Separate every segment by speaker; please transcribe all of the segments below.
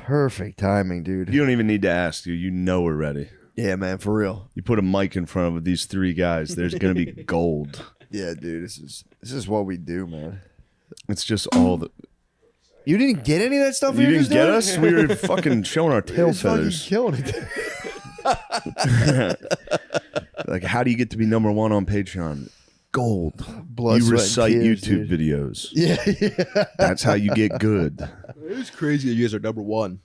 Speaker 1: Perfect timing, dude.
Speaker 2: You don't even need to ask. You know we're ready.
Speaker 1: Yeah, man, for real.
Speaker 2: You put a mic in front of these three guys, there's gonna be gold.
Speaker 1: Yeah, dude, this is what we do, man.
Speaker 2: It's just all the.
Speaker 1: You didn't get any of that stuff.
Speaker 2: You didn't get us. We were fucking showing our tail feathers.
Speaker 1: Killing it.
Speaker 2: Like, how do you get to be #1 on Patreon? Gold.
Speaker 1: Blood,
Speaker 2: you
Speaker 1: sweat,
Speaker 2: recite
Speaker 1: and tears,
Speaker 2: YouTube
Speaker 1: dude.
Speaker 2: videos.
Speaker 1: Yeah.
Speaker 2: That's how you get good.
Speaker 3: It is crazy that you guys are #1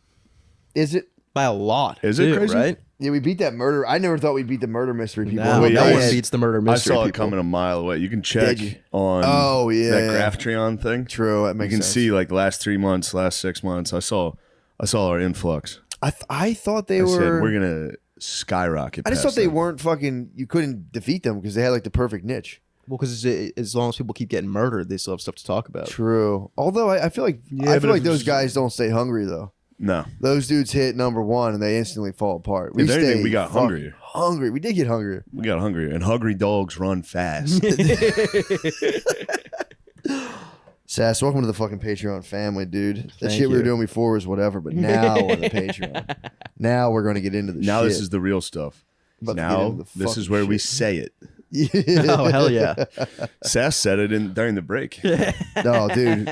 Speaker 1: Is it?
Speaker 3: by a lot.
Speaker 2: Is it
Speaker 3: too,
Speaker 2: crazy?
Speaker 3: right?
Speaker 1: Yeah, we beat that murder. I never thought we'd beat the murder mystery people.
Speaker 3: No,
Speaker 2: Well,
Speaker 3: no
Speaker 2: yeah,
Speaker 3: one
Speaker 2: I-
Speaker 3: beats the murder mystery.
Speaker 2: I saw it
Speaker 3: people.
Speaker 2: coming a mile away. You can check
Speaker 1: Did you?
Speaker 2: on
Speaker 1: Oh, yeah.
Speaker 2: that Graphtreon thing.
Speaker 1: True, that
Speaker 2: You
Speaker 1: makes
Speaker 2: can
Speaker 1: sense.
Speaker 2: see like last 3 months, last 6 months. I saw our influx.
Speaker 1: I thought they
Speaker 2: I
Speaker 1: were.
Speaker 2: said we're gonna skyrocket.
Speaker 1: I just
Speaker 2: past
Speaker 1: thought they
Speaker 2: them.
Speaker 1: weren't fucking. You couldn't defeat them because they had like the perfect niche.
Speaker 3: Well, because as long as people keep getting murdered, they still have stuff to talk about.
Speaker 1: True. Although I feel like
Speaker 2: Yeah,
Speaker 1: I
Speaker 2: but
Speaker 1: feel like
Speaker 2: if
Speaker 1: those
Speaker 2: it's-
Speaker 1: guys don't stay hungry though.
Speaker 2: No.
Speaker 1: Those dudes hit #1 and they instantly fall apart.
Speaker 2: If anything,
Speaker 1: stayed
Speaker 2: we got
Speaker 1: fucking
Speaker 2: hungrier.
Speaker 1: Hungry. We did get hungrier.
Speaker 2: We got hungry, and hungry dogs run fast.
Speaker 1: Sass, welcome to the fucking Patreon family, dude. The
Speaker 3: Thank
Speaker 1: shit we were
Speaker 3: you.
Speaker 1: doing before was whatever, but now we're the Patreon. Now we're going to get into the
Speaker 2: Now
Speaker 1: shit.
Speaker 2: this is the real stuff.
Speaker 1: About to get
Speaker 2: Now
Speaker 1: into the
Speaker 2: this
Speaker 1: fucking
Speaker 2: is where we
Speaker 1: shit.
Speaker 2: say it.
Speaker 1: Yeah.
Speaker 3: Oh, hell yeah.
Speaker 2: Sass said it during the break.
Speaker 1: No, dude.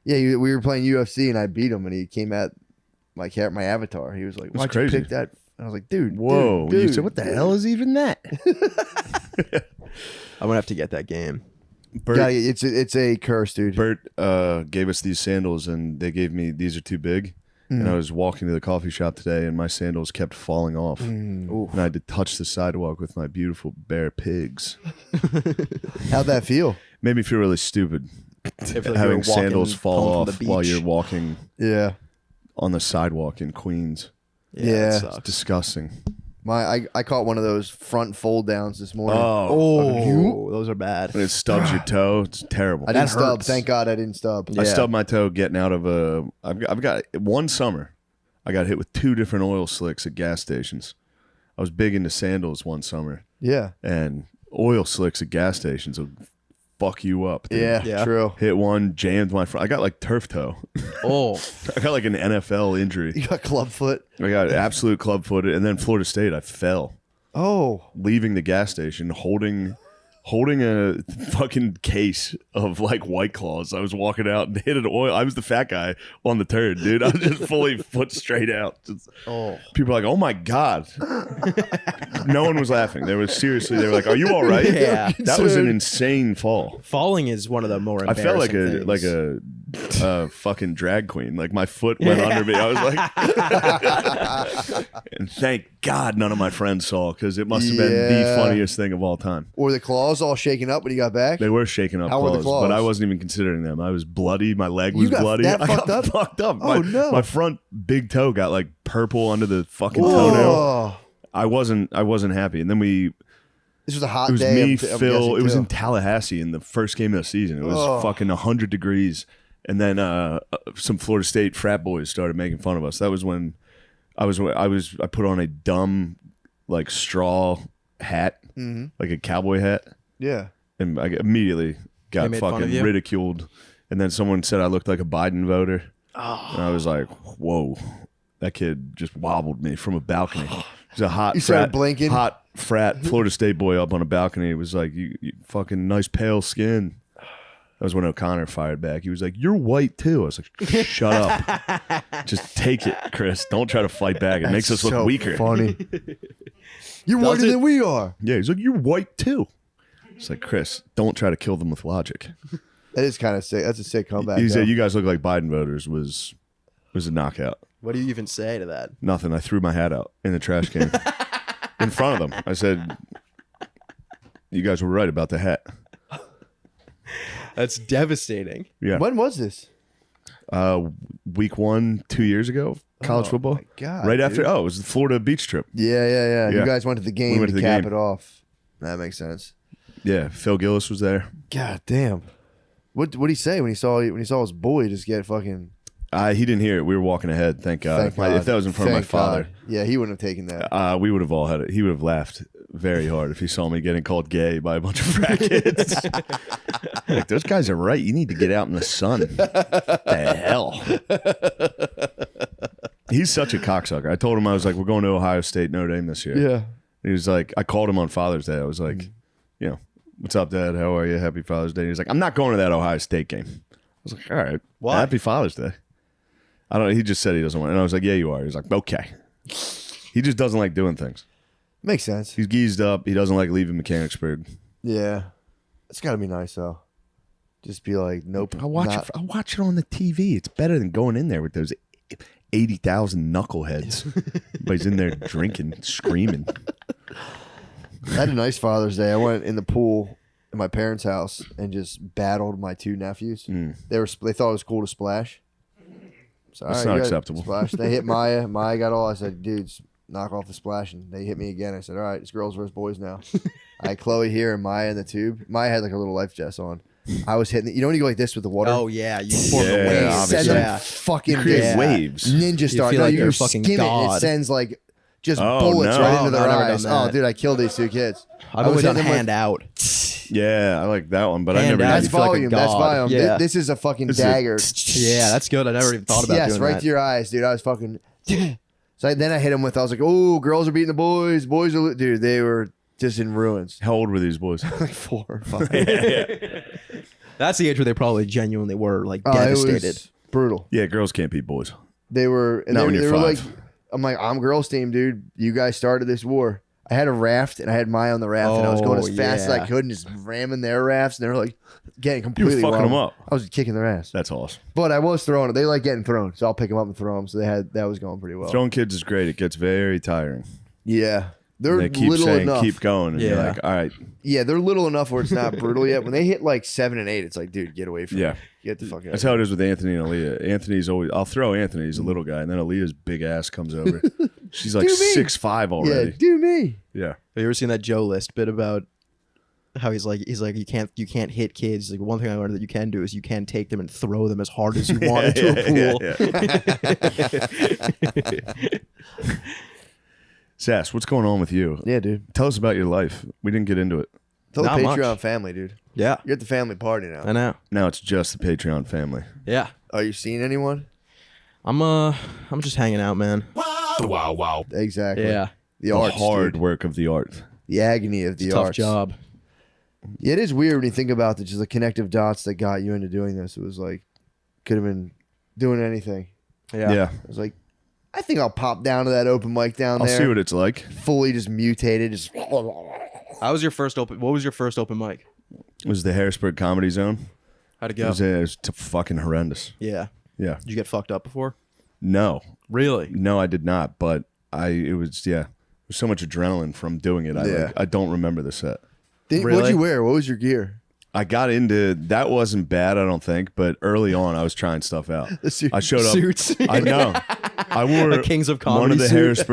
Speaker 1: Yeah, we were playing UFC and I beat him and he came at my avatar. He was like,
Speaker 2: That's
Speaker 1: why'd
Speaker 2: crazy.
Speaker 1: you pick that? And I was like, dude,
Speaker 2: Whoa!
Speaker 1: dude,
Speaker 2: You said, what the hell is even that?
Speaker 3: I'm going to have to get that game.
Speaker 2: Bert,
Speaker 1: Yeah, it's a curse, dude.
Speaker 2: Bert gave us these sandals, and they gave me these are too big. And I was walking to the coffee shop today, and my sandals kept falling off.
Speaker 1: Oof.
Speaker 2: And I had to touch the sidewalk with my beautiful bare pigs.
Speaker 1: How'd that feel?
Speaker 2: Made me feel really stupid
Speaker 3: If, like,
Speaker 2: having
Speaker 3: you're
Speaker 2: sandals
Speaker 3: walking
Speaker 2: fall
Speaker 3: home from
Speaker 2: off
Speaker 3: the
Speaker 2: while
Speaker 3: beach.
Speaker 2: you're walking
Speaker 1: Yeah.
Speaker 2: on the sidewalk in Queens.
Speaker 1: Yeah.
Speaker 3: that
Speaker 2: It's
Speaker 3: sucks.
Speaker 2: disgusting.
Speaker 1: I caught one of those front fold downs this morning.
Speaker 3: Oh, those are bad.
Speaker 2: When it stubs your toe, it's terrible.
Speaker 1: I didn't
Speaker 3: that
Speaker 1: stub.
Speaker 3: hurts.
Speaker 1: Thank God I didn't stub.
Speaker 2: I
Speaker 3: Yeah.
Speaker 2: stubbed my toe getting out of a. I've got one summer. I got hit with 2 different oil slicks at gas stations. I was big into sandals one summer,
Speaker 1: Yeah.
Speaker 2: and oil slicks at gas stations will fuck you up. Dude.
Speaker 1: Yeah.
Speaker 3: Yeah.
Speaker 1: True.
Speaker 2: Hit one, jammed my front. I got like turf toe.
Speaker 3: Oh,
Speaker 2: I got like an NFL injury.
Speaker 1: You got club foot.
Speaker 2: I got absolute club footed, and then Florida State. I fell
Speaker 1: Oh.
Speaker 2: leaving the gas station, holding a fucking case of like White Claws. I was walking out and hit an oil. I was the fat guy on the turd, dude. I was just fully foot straight out.
Speaker 1: Oh.
Speaker 2: People are like, "Oh my god!" No one was laughing. They were like, "Are you all right?"
Speaker 3: Yeah.
Speaker 2: That was an insane fall.
Speaker 3: falling is one of the more
Speaker 2: I
Speaker 3: embarrassing
Speaker 2: felt like
Speaker 3: things.
Speaker 2: a fucking drag queen. Like my foot went under me. I was like, and thank God none of my friends saw, because it must have been the
Speaker 1: Yeah.
Speaker 2: funniest thing of all time.
Speaker 1: Were the claws all shaken up when you got back?
Speaker 2: They were shaking up
Speaker 1: How were the
Speaker 2: claws, but I
Speaker 1: claws?
Speaker 2: wasn't even considering them. I was bloody. My leg
Speaker 1: You
Speaker 2: was
Speaker 1: got
Speaker 2: bloody.
Speaker 1: that
Speaker 2: I
Speaker 1: fucked
Speaker 2: got
Speaker 1: up?
Speaker 2: fucked up.
Speaker 1: Oh,
Speaker 2: my,
Speaker 1: no.
Speaker 2: my front big toe got like purple under the fucking toenail.
Speaker 1: Oh.
Speaker 2: I wasn't happy. And then
Speaker 1: This was a hot
Speaker 2: it was
Speaker 1: day.
Speaker 2: me,
Speaker 1: I'm
Speaker 2: Phil.
Speaker 1: guessing,
Speaker 2: It was
Speaker 1: too.
Speaker 2: in Tallahassee in the first game of the season. It was
Speaker 1: Oh.
Speaker 2: fucking 100 degrees. And then some Florida State frat boys started making fun of us. That was when I put on a dumb like straw hat, like a cowboy hat,
Speaker 1: Yeah.
Speaker 2: and I immediately
Speaker 3: They
Speaker 2: got
Speaker 3: made fun of
Speaker 2: fucking
Speaker 3: you?
Speaker 2: ridiculed. And then someone said I looked like a Biden voter.
Speaker 3: Oh.
Speaker 2: And I was like, whoa, that kid just wobbled me from a balcony. He's a hot
Speaker 1: You started
Speaker 2: frat,
Speaker 1: blinking?
Speaker 2: hot frat Florida State boy up on a balcony. It was like, you fucking nice pale skin. That was when O'Connor fired back. He was like, "You're white too." I was like, "Shut up, just take it, Chris. Don't try to fight back. It makes us look
Speaker 1: so
Speaker 2: weaker."
Speaker 1: Funny. You're
Speaker 3: Does
Speaker 1: whiter
Speaker 3: it?
Speaker 1: than we are.
Speaker 2: Yeah, he's like, "You're white too." It's like, Chris, don't try to kill them with logic.
Speaker 1: That is kind of sick. That's a sick comeback.
Speaker 2: He said,
Speaker 1: though.
Speaker 2: "You guys look like Biden voters." Was a knockout.
Speaker 3: What do you even say to that?
Speaker 2: Nothing. I threw my hat out in the trash can in front of them. I said, "You guys were right about the hat."
Speaker 3: That's devastating.
Speaker 2: Yeah.
Speaker 1: When was this?
Speaker 2: Week 1, 2 years ago, college
Speaker 1: Oh,
Speaker 2: football.
Speaker 1: my God,
Speaker 2: right
Speaker 1: dude.
Speaker 2: after. Oh, it was the Florida beach trip.
Speaker 1: Yeah.
Speaker 2: Yeah.
Speaker 1: You guys went to the game
Speaker 2: went
Speaker 1: to
Speaker 2: to the
Speaker 1: cap
Speaker 2: game.
Speaker 1: it off. That makes sense.
Speaker 2: Yeah, Phil Gillis was there.
Speaker 1: God damn. What did he say when he saw his boy just get fucking?
Speaker 2: He didn't hear it. We were walking ahead. Thank God.
Speaker 1: Thank God.
Speaker 2: If that was in front of my
Speaker 1: Thank
Speaker 2: father,
Speaker 1: God. Yeah, he wouldn't have taken that.
Speaker 2: we would have all had it. He would have laughed very hard if he saw me getting called gay by a bunch of frat kids. Like, those guys are right. You need to get out in the sun. What the hell? He's such a cocksucker. I told him, I was like, we're going to Ohio State, Notre Dame this year.
Speaker 1: Yeah.
Speaker 2: He was like, I called him on Father's Day. I was like, you know, what's up, Dad? How are you? Happy Father's Day. He's like, I'm not going to that Ohio State game. I was like, all right.
Speaker 3: Why?
Speaker 2: Happy Father's Day. I don't know. He just said he doesn't want it. And I was like, yeah, you are. He's like, okay. He just doesn't like doing things.
Speaker 1: Makes sense.
Speaker 2: He's geezed up. He doesn't like leaving Mechanicsburg.
Speaker 1: Yeah. It's got to be nice, though. Just be like, nope.
Speaker 2: I watch it on the TV. It's better than going in there with those 80,000 knuckleheads. Everybody's in there drinking, screaming.
Speaker 1: I had a nice Father's Day. I went in the pool at my parents' house and just battled my 2 nephews. They thought it was cool to splash. So,
Speaker 2: That's
Speaker 1: all
Speaker 2: not
Speaker 1: you
Speaker 2: acceptable.
Speaker 1: Splash. They hit Maya. Maya got all. I said, dudes, knock off the splashing. They hit me again. I said, all right, it's girls versus boys now. I had Chloe here and Maya in the tube. Maya had like a little life vest on. I was hitting. You know when you go like this with the water?
Speaker 3: Oh yeah, you form the
Speaker 2: Yeah,
Speaker 3: waves.
Speaker 2: obviously.
Speaker 1: Send
Speaker 3: Yeah.
Speaker 1: fucking
Speaker 2: Create
Speaker 1: just
Speaker 2: waves.
Speaker 1: ninja star.
Speaker 3: feel
Speaker 1: No,
Speaker 3: like
Speaker 1: you
Speaker 3: you're a fucking
Speaker 1: skim it. And it
Speaker 3: god.
Speaker 1: sends like just
Speaker 2: Oh,
Speaker 1: bullets
Speaker 2: no.
Speaker 1: right into
Speaker 3: Oh, no,
Speaker 1: their
Speaker 3: I've never
Speaker 1: eyes.
Speaker 3: done
Speaker 1: Oh,
Speaker 3: that.
Speaker 1: dude, I killed these 2 kids.
Speaker 3: I've
Speaker 1: I
Speaker 3: always
Speaker 1: was
Speaker 3: done
Speaker 1: hitting them
Speaker 3: hand out.
Speaker 2: Yeah, I like that one, but
Speaker 3: Hand
Speaker 2: I never
Speaker 3: out.
Speaker 1: That's
Speaker 3: You feel like a
Speaker 1: volume. That's
Speaker 3: god.
Speaker 1: volume.
Speaker 3: Yeah.
Speaker 1: This is a fucking
Speaker 2: This is a-
Speaker 1: dagger.
Speaker 3: Yeah, that's good. I never even thought about
Speaker 1: Yes,
Speaker 3: doing
Speaker 1: right
Speaker 3: that.
Speaker 1: to your eyes, dude. I was fucking. So then I hit him with. I was like, "Oh, girls are beating the boys. Boys are, dude. They were just in ruins."
Speaker 2: How old were these boys?
Speaker 1: Like 4 or 5.
Speaker 3: That's the age where they probably genuinely were like
Speaker 1: It
Speaker 3: devastated.
Speaker 1: was brutal.
Speaker 2: Yeah, girls can't beat boys.
Speaker 1: They were. And
Speaker 2: Not
Speaker 1: they,
Speaker 2: when you're
Speaker 1: they were like,
Speaker 2: 5.
Speaker 1: I'm like, I'm girls team, dude. You guys started this war. I had a raft and I had Maya on the raft and I was going as fast as I
Speaker 3: yeah.
Speaker 1: could and just ramming their rafts and they were like getting
Speaker 2: You were
Speaker 1: completely
Speaker 2: fucking them
Speaker 1: whelmed.
Speaker 2: up.
Speaker 1: I was kicking their ass.
Speaker 2: That's awesome.
Speaker 1: But I was throwing it. They like getting thrown, so I'll pick them up and throw them. So that was going pretty well.
Speaker 2: Throwing kids is great. It gets very tiring.
Speaker 1: Yeah, they're
Speaker 2: They keep
Speaker 1: little
Speaker 2: saying,
Speaker 1: enough.
Speaker 2: keep going. And you're
Speaker 3: Yeah.
Speaker 2: like, all right.
Speaker 1: Yeah, they're little enough where it's not brutal yet. When they hit like 7 and 8, it's like, dude, get away from
Speaker 2: Yeah.
Speaker 1: me. Get the fuck out.
Speaker 2: That's how it is with Anthony and Aaliyah. Anthony's always, I'll throw Anthony, he's a little guy, and then Aaliyah's big ass comes over. She's like
Speaker 1: Do me.
Speaker 2: 6'5"
Speaker 1: Yeah,
Speaker 2: already.
Speaker 1: do me.
Speaker 2: Yeah.
Speaker 3: Have you ever seen that Joe List bit about how he's like you can't hit kids? He's like, one thing I learned that you can do is you can take them and throw them as hard as you want into a pool.
Speaker 2: Sass, what's going on with you?
Speaker 1: Yeah, dude.
Speaker 2: Tell us about your life. We didn't get into it.
Speaker 1: Tell the
Speaker 3: Not much.
Speaker 1: Patreon family, dude.
Speaker 3: Yeah,
Speaker 1: You're at the family party now.
Speaker 3: I know.
Speaker 2: Now it's just the Patreon family.
Speaker 3: Yeah,
Speaker 1: Are you seeing anyone?
Speaker 3: I'm just hanging out, man.
Speaker 2: Wow.
Speaker 1: Exactly.
Speaker 3: Yeah,
Speaker 1: The
Speaker 2: The
Speaker 1: arts,
Speaker 2: hard
Speaker 1: dude.
Speaker 2: work of the art.
Speaker 1: The agony of the
Speaker 3: it's a tough
Speaker 1: arts.
Speaker 3: job.
Speaker 1: Yeah, it is weird when you think about just the connective dots that got you into doing this. It was like, could have been doing anything.
Speaker 2: Yeah.
Speaker 1: It was like, I think I'll pop down to that open mic down
Speaker 2: I'll
Speaker 1: there.
Speaker 2: see what it's like.
Speaker 1: Fully just mutated. Just
Speaker 3: How was your first open? What was your first open mic?
Speaker 2: It was the Harrisburg Comedy Zone.
Speaker 3: How'd it
Speaker 2: It
Speaker 3: go?
Speaker 2: was fucking horrendous.
Speaker 3: Yeah.
Speaker 2: Yeah.
Speaker 3: Did you get fucked up before?
Speaker 2: No.
Speaker 3: Really?
Speaker 2: No, I did not. But it was so much adrenaline from doing it. I don't remember the set.
Speaker 1: What'd
Speaker 3: Really?
Speaker 1: you wear? What was your gear?
Speaker 2: I got into that. Wasn't bad, I don't think. But early on, I was trying stuff out.
Speaker 1: The suit.
Speaker 2: I showed up.
Speaker 3: Suits.
Speaker 2: I know. I wore
Speaker 3: A Kings of
Speaker 2: one
Speaker 3: Comedy
Speaker 2: of the
Speaker 3: suit.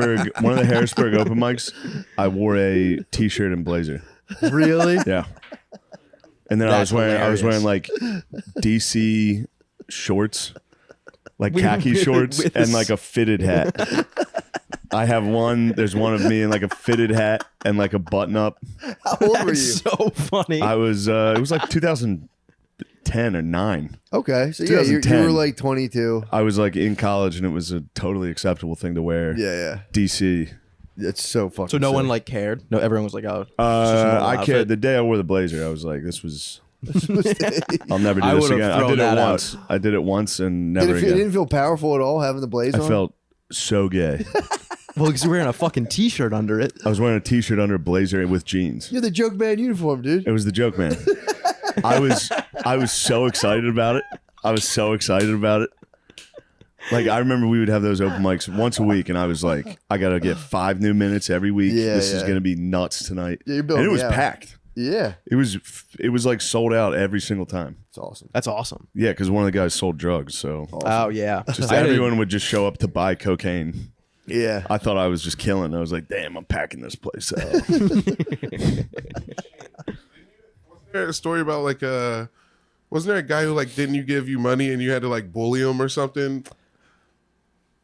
Speaker 2: Harrisburg open mics. I wore a t-shirt and blazer.
Speaker 3: Really?
Speaker 2: Yeah. And then
Speaker 3: That's
Speaker 2: I was wearing
Speaker 3: hilarious.
Speaker 2: like DC shorts, like
Speaker 3: With-
Speaker 2: khaki shorts,
Speaker 3: with
Speaker 2: and like a fitted hat. I have one. There's one of me in like a fitted hat and like a button up.
Speaker 1: How old were you?
Speaker 3: That's so funny.
Speaker 2: I was. It was like 2010 or 9.
Speaker 1: Okay, so yeah, you
Speaker 2: 2010.
Speaker 1: were like 22.
Speaker 2: I was like in college, and it was a totally acceptable thing to wear.
Speaker 1: Yeah.
Speaker 2: DC.
Speaker 1: It's so fucking.
Speaker 3: so no one
Speaker 1: sick.
Speaker 3: like cared. No, everyone was like, oh. it's just a normal
Speaker 2: I
Speaker 3: outfit.
Speaker 2: cared. The day I wore the blazer, I was like, this was. I'll never do
Speaker 3: I
Speaker 2: this
Speaker 3: would've
Speaker 2: again. I
Speaker 3: thrown
Speaker 2: did it
Speaker 3: that out.
Speaker 2: once. I did it once and never
Speaker 1: Did it
Speaker 2: again.
Speaker 1: didn't feel powerful at all having the blazer
Speaker 2: I
Speaker 1: on?
Speaker 2: felt so gay.
Speaker 3: Well, because you're wearing a fucking t-shirt under it.
Speaker 2: I was wearing a t-shirt under a blazer with jeans.
Speaker 1: You're the joke man uniform, dude.
Speaker 2: It was the joke man. I was so excited about it. I was so excited about it. Like I remember we would have those open mics once a week, and I was like, I gotta get 5 new minutes every week.
Speaker 1: Yeah,
Speaker 2: this is
Speaker 1: yeah.
Speaker 2: gonna be nuts tonight.
Speaker 1: Yeah, you're
Speaker 2: and
Speaker 1: building
Speaker 2: it was
Speaker 1: me out.
Speaker 2: packed.
Speaker 1: Yeah,
Speaker 2: It was like sold out every single time.
Speaker 1: it's awesome.
Speaker 3: That's awesome.
Speaker 2: Yeah, because one of the guys sold drugs, so
Speaker 3: Oh yeah.
Speaker 2: just
Speaker 3: I didn't-
Speaker 2: everyone would just show up to buy cocaine.
Speaker 1: Yeah,
Speaker 2: I thought I was just killing. I was like, damn, I'm packing this place out.
Speaker 4: There a story about like wasn't there a guy who like didn't give you money and you had to like bully him or something?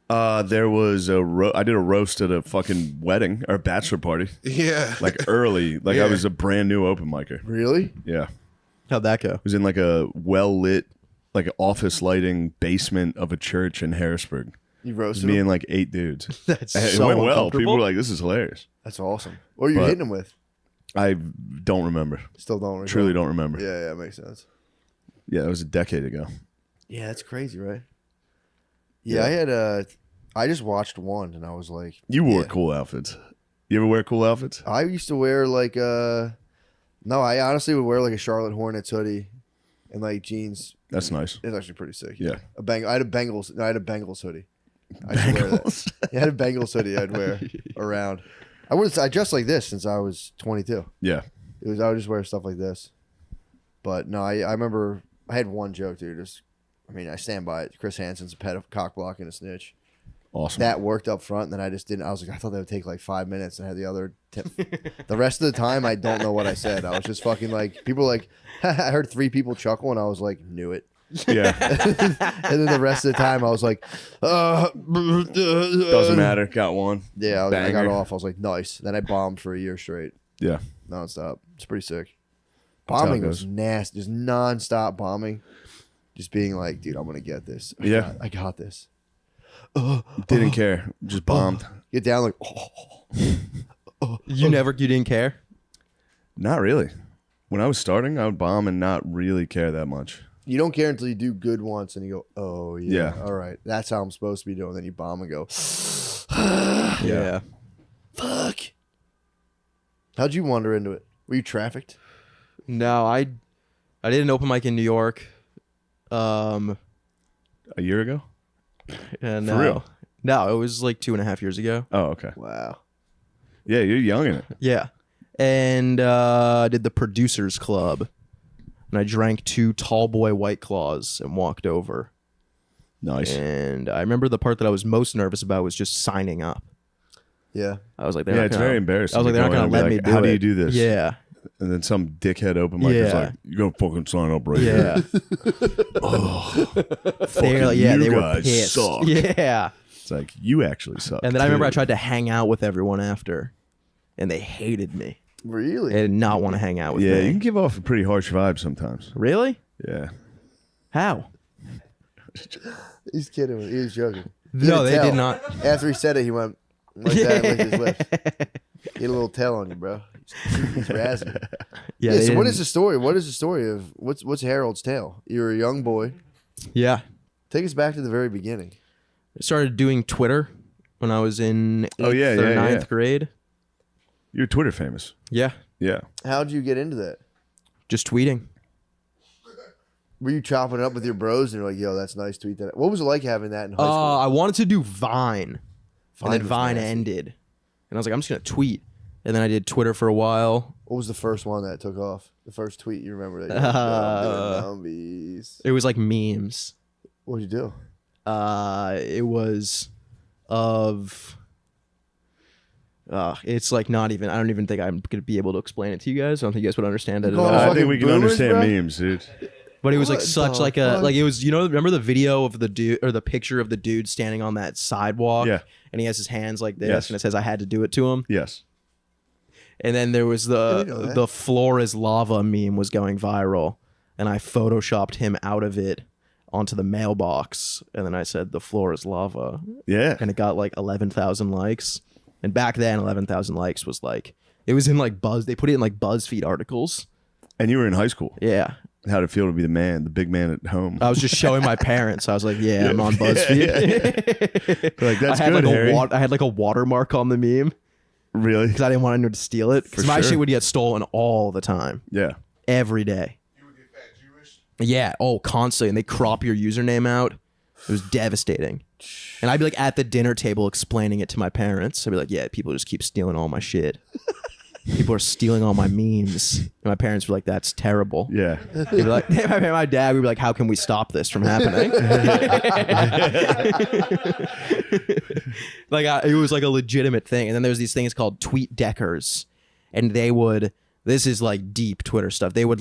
Speaker 2: There was I did a roast at a fucking wedding or bachelor party,
Speaker 4: Yeah.
Speaker 2: like early. Like I
Speaker 4: Yeah.
Speaker 2: was a brand new open micer.
Speaker 1: really?
Speaker 2: Yeah.
Speaker 3: How'd that go?
Speaker 2: It was in like a well lit, like office lighting basement of a church in Harrisburg.
Speaker 1: You roasted
Speaker 2: Me
Speaker 1: him?
Speaker 2: and like 8 dudes.
Speaker 3: That's
Speaker 2: It
Speaker 3: so
Speaker 2: went well.
Speaker 3: uncomfortable.
Speaker 2: People were like, "This is hilarious."
Speaker 1: That's awesome. What are you
Speaker 2: But-
Speaker 1: hitting him with?
Speaker 2: I don't remember.
Speaker 1: Still don't recall.
Speaker 2: Truly don't remember.
Speaker 1: Yeah, makes sense.
Speaker 2: Yeah, it was a decade ago.
Speaker 1: Yeah, that's crazy, right? Yeah,
Speaker 2: Yeah.
Speaker 1: I had I just watched one and I was like,
Speaker 2: You wore
Speaker 1: yeah.
Speaker 2: cool outfits. You ever wear cool outfits?
Speaker 1: I used to wear like no, I honestly would wear like a Charlotte Hornets hoodie and like jeans.
Speaker 2: That's nice.
Speaker 1: It's actually pretty sick.
Speaker 2: Yeah.
Speaker 1: I had a Bengals hoodie. I used to wear that. I had a Bengals hoodie I'd wear around. I dressed like this since I was 22.
Speaker 2: Yeah.
Speaker 1: I would just wear stuff like this. But no, I remember I had one joke, dude. I stand by it. Chris Hansen's a cock block and a snitch.
Speaker 2: Awesome.
Speaker 1: That worked up front, and then I just didn't. I was like, I thought that would take like 5 minutes, and I had the other. The rest of the time, I don't know what I said. I was just fucking like, people were like, I heard 3 people chuckle, and I was like, knew it.
Speaker 2: Yeah.
Speaker 1: And then the rest of the time, I was like,
Speaker 2: Doesn't matter. Got one.
Speaker 1: Yeah, I got
Speaker 2: Banger.
Speaker 1: off. I was like, nice. Then I bombed for a year straight,
Speaker 2: Yeah.
Speaker 1: nonstop. It's pretty sick.
Speaker 2: That's how it
Speaker 1: Bombing was
Speaker 2: goes.
Speaker 1: nasty, just nonstop bombing. Just being like, dude, I'm gonna get this. I got this.
Speaker 2: Didn't care. Just bombed.
Speaker 1: Get down like,
Speaker 3: You didn't care?
Speaker 2: Not really. When I was starting, I would bomb and not really care that much.
Speaker 1: You don't care until you do good once and you go, oh yeah,
Speaker 2: Yeah.
Speaker 1: all right, that's how I'm supposed to be doing. Then you bomb and go,
Speaker 3: Yeah.
Speaker 1: fuck. How'd you wander into it? Were you trafficked?
Speaker 3: No, I did an open mic in New York.
Speaker 2: A year ago?
Speaker 3: And
Speaker 2: For real?
Speaker 3: No, it was like 2.5 years ago.
Speaker 2: Oh, okay.
Speaker 1: Wow.
Speaker 2: Yeah, you're young in it.
Speaker 3: Yeah. And I did the Producers Club. And I drank 2 tall boy White Claws and walked over.
Speaker 2: Nice.
Speaker 3: And I remember the part that I was most nervous about was just signing up.
Speaker 1: Yeah.
Speaker 3: I was like, they're
Speaker 2: Yeah,
Speaker 3: not
Speaker 2: it's
Speaker 3: gonna-
Speaker 2: very embarrassing.
Speaker 3: I was like,
Speaker 2: to
Speaker 3: they're not
Speaker 2: go in
Speaker 3: going to
Speaker 2: and be
Speaker 3: let
Speaker 2: like,
Speaker 3: me do
Speaker 2: How
Speaker 3: it.
Speaker 2: do you do this?
Speaker 3: Yeah.
Speaker 2: And then some dickhead open mic is
Speaker 3: Yeah.
Speaker 2: like, you go fucking sign up right here.
Speaker 3: Yeah. They're like, yeah,
Speaker 2: you
Speaker 3: they were
Speaker 2: guys
Speaker 3: pissed.
Speaker 2: suck.
Speaker 3: Yeah.
Speaker 2: It's like, you actually suck.
Speaker 3: And then I remember I
Speaker 2: too.
Speaker 3: tried to hang out with everyone after. And they hated me.
Speaker 1: Really?
Speaker 3: They did not want to hang out with
Speaker 2: Yeah,
Speaker 3: me.
Speaker 2: you can give off a pretty harsh vibe sometimes.
Speaker 3: Really?
Speaker 2: Yeah.
Speaker 3: How?
Speaker 1: He's kidding. He was joking.
Speaker 3: No,
Speaker 1: could
Speaker 3: they
Speaker 1: tell.
Speaker 3: did not.
Speaker 1: After he said it, he went like that with his lips. He had a little tail on you, bro. He's razzing.
Speaker 3: Yeah.
Speaker 1: Yeah.
Speaker 3: they
Speaker 1: So what
Speaker 3: didn't-
Speaker 1: is the story? What is the story of what's Harold's tale? You're a young boy.
Speaker 3: Yeah.
Speaker 1: Take us back to the very beginning.
Speaker 3: I started doing Twitter when I was in 8th or 9th grade.
Speaker 2: You're Twitter famous.
Speaker 3: Yeah.
Speaker 2: Yeah.
Speaker 1: How'd you get into that?
Speaker 3: Just tweeting.
Speaker 1: Were you chopping it up with your bros and you're like, yo, that's nice, tweet that? What was it like having that in high school?
Speaker 3: I wanted to do Vine. And then
Speaker 1: was
Speaker 3: Vine
Speaker 1: nasty.
Speaker 3: ended. And I was like, I'm just going to tweet. And then I did Twitter for a while.
Speaker 1: What was the first one that took off? The first tweet you remember that? You're like, "Yo, I'm doing zombies."
Speaker 3: It was like memes.
Speaker 1: What'd you do?
Speaker 3: It was of... it's like not even... I don't even think I'm going to be able to explain it to you guys. I don't think you guys would understand it at
Speaker 1: call
Speaker 3: all.
Speaker 1: it
Speaker 2: I
Speaker 1: fucking
Speaker 2: think we can
Speaker 1: boomers,
Speaker 2: understand
Speaker 1: bro?
Speaker 2: memes, dude.
Speaker 3: But it was like
Speaker 1: What
Speaker 3: such
Speaker 1: the
Speaker 3: like a
Speaker 1: fuck?
Speaker 3: like it was, remember the video of the dude or the picture of the dude standing on that sidewalk?
Speaker 2: Yeah.
Speaker 3: And he has his hands like this
Speaker 2: Yes.
Speaker 3: and it says I had to do it to him.
Speaker 2: Yes.
Speaker 3: And then there was
Speaker 1: I didn't know
Speaker 3: the
Speaker 1: that.
Speaker 3: the floor is lava meme was going viral and I photoshopped him out of it onto the mailbox and then I said the floor is lava
Speaker 2: Yeah.
Speaker 3: and it got like 11,000 likes. And back then 11,000 likes was like it was in like they put it in like BuzzFeed articles.
Speaker 2: And you were in high school.
Speaker 3: Yeah.
Speaker 2: How'd it feel to be the big man at home?
Speaker 3: I was just showing my parents. I was like, "Yeah, I'm on BuzzFeed."
Speaker 2: They're like, that's
Speaker 3: I had
Speaker 2: good,
Speaker 3: like
Speaker 2: Harry.
Speaker 3: I had like a watermark on the meme
Speaker 2: Really?
Speaker 3: because I didn't want anyone to steal it. Because
Speaker 2: For
Speaker 3: my
Speaker 2: sure.
Speaker 3: shit would get stolen all the time,
Speaker 2: Yeah.
Speaker 3: every day.
Speaker 4: You would get fat Jewish.
Speaker 3: Yeah, constantly. And they crop your username out. It was devastating. And I'd be like at the dinner table explaining it to my parents. I'd be like, "Yeah, people just keep stealing all my shit. People are stealing all my memes." And my parents were like, "That's terrible."
Speaker 2: Yeah.
Speaker 3: They'd be like, my dad would be like, "How can we stop this from happening?" It was like a legitimate thing. And then there's these things called tweet deckers, and this is like deep Twitter stuff. They were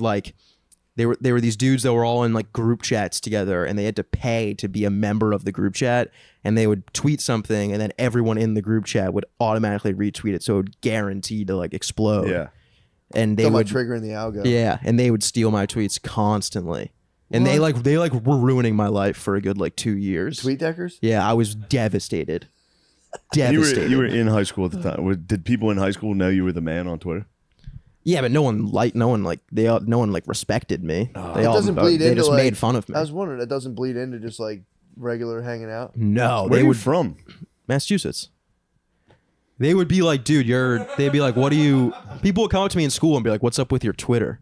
Speaker 3: these dudes that were all in like group chats together, and they had to pay to be a member of the group chat. And they would tweet something, and then everyone in the group chat would automatically retweet it, so it would guarantee to like explode.
Speaker 2: Yeah.
Speaker 3: And they
Speaker 1: Talking
Speaker 3: would
Speaker 1: about triggering the algo.
Speaker 3: yeah, and they would steal my tweets constantly. And they were ruining my life for a good like 2 years.
Speaker 1: Tweet deckers?
Speaker 3: Yeah, I was devastated.
Speaker 2: You
Speaker 3: Devastated.
Speaker 2: were in high school at the time. Did people in high school know you were the man on Twitter?
Speaker 3: Yeah, but no one respected me. They all
Speaker 1: doesn't bleed
Speaker 3: they
Speaker 1: into,
Speaker 3: just
Speaker 1: like-
Speaker 3: made fun of me.
Speaker 1: I was wondering, it doesn't bleed into just like regular hanging out?
Speaker 3: No,
Speaker 2: Where
Speaker 3: they
Speaker 2: are you
Speaker 3: would
Speaker 2: from?
Speaker 3: Massachusetts. They would be like, dude, they'd be like, what do you people would come up to me in school and be like, what's up with your Twitter?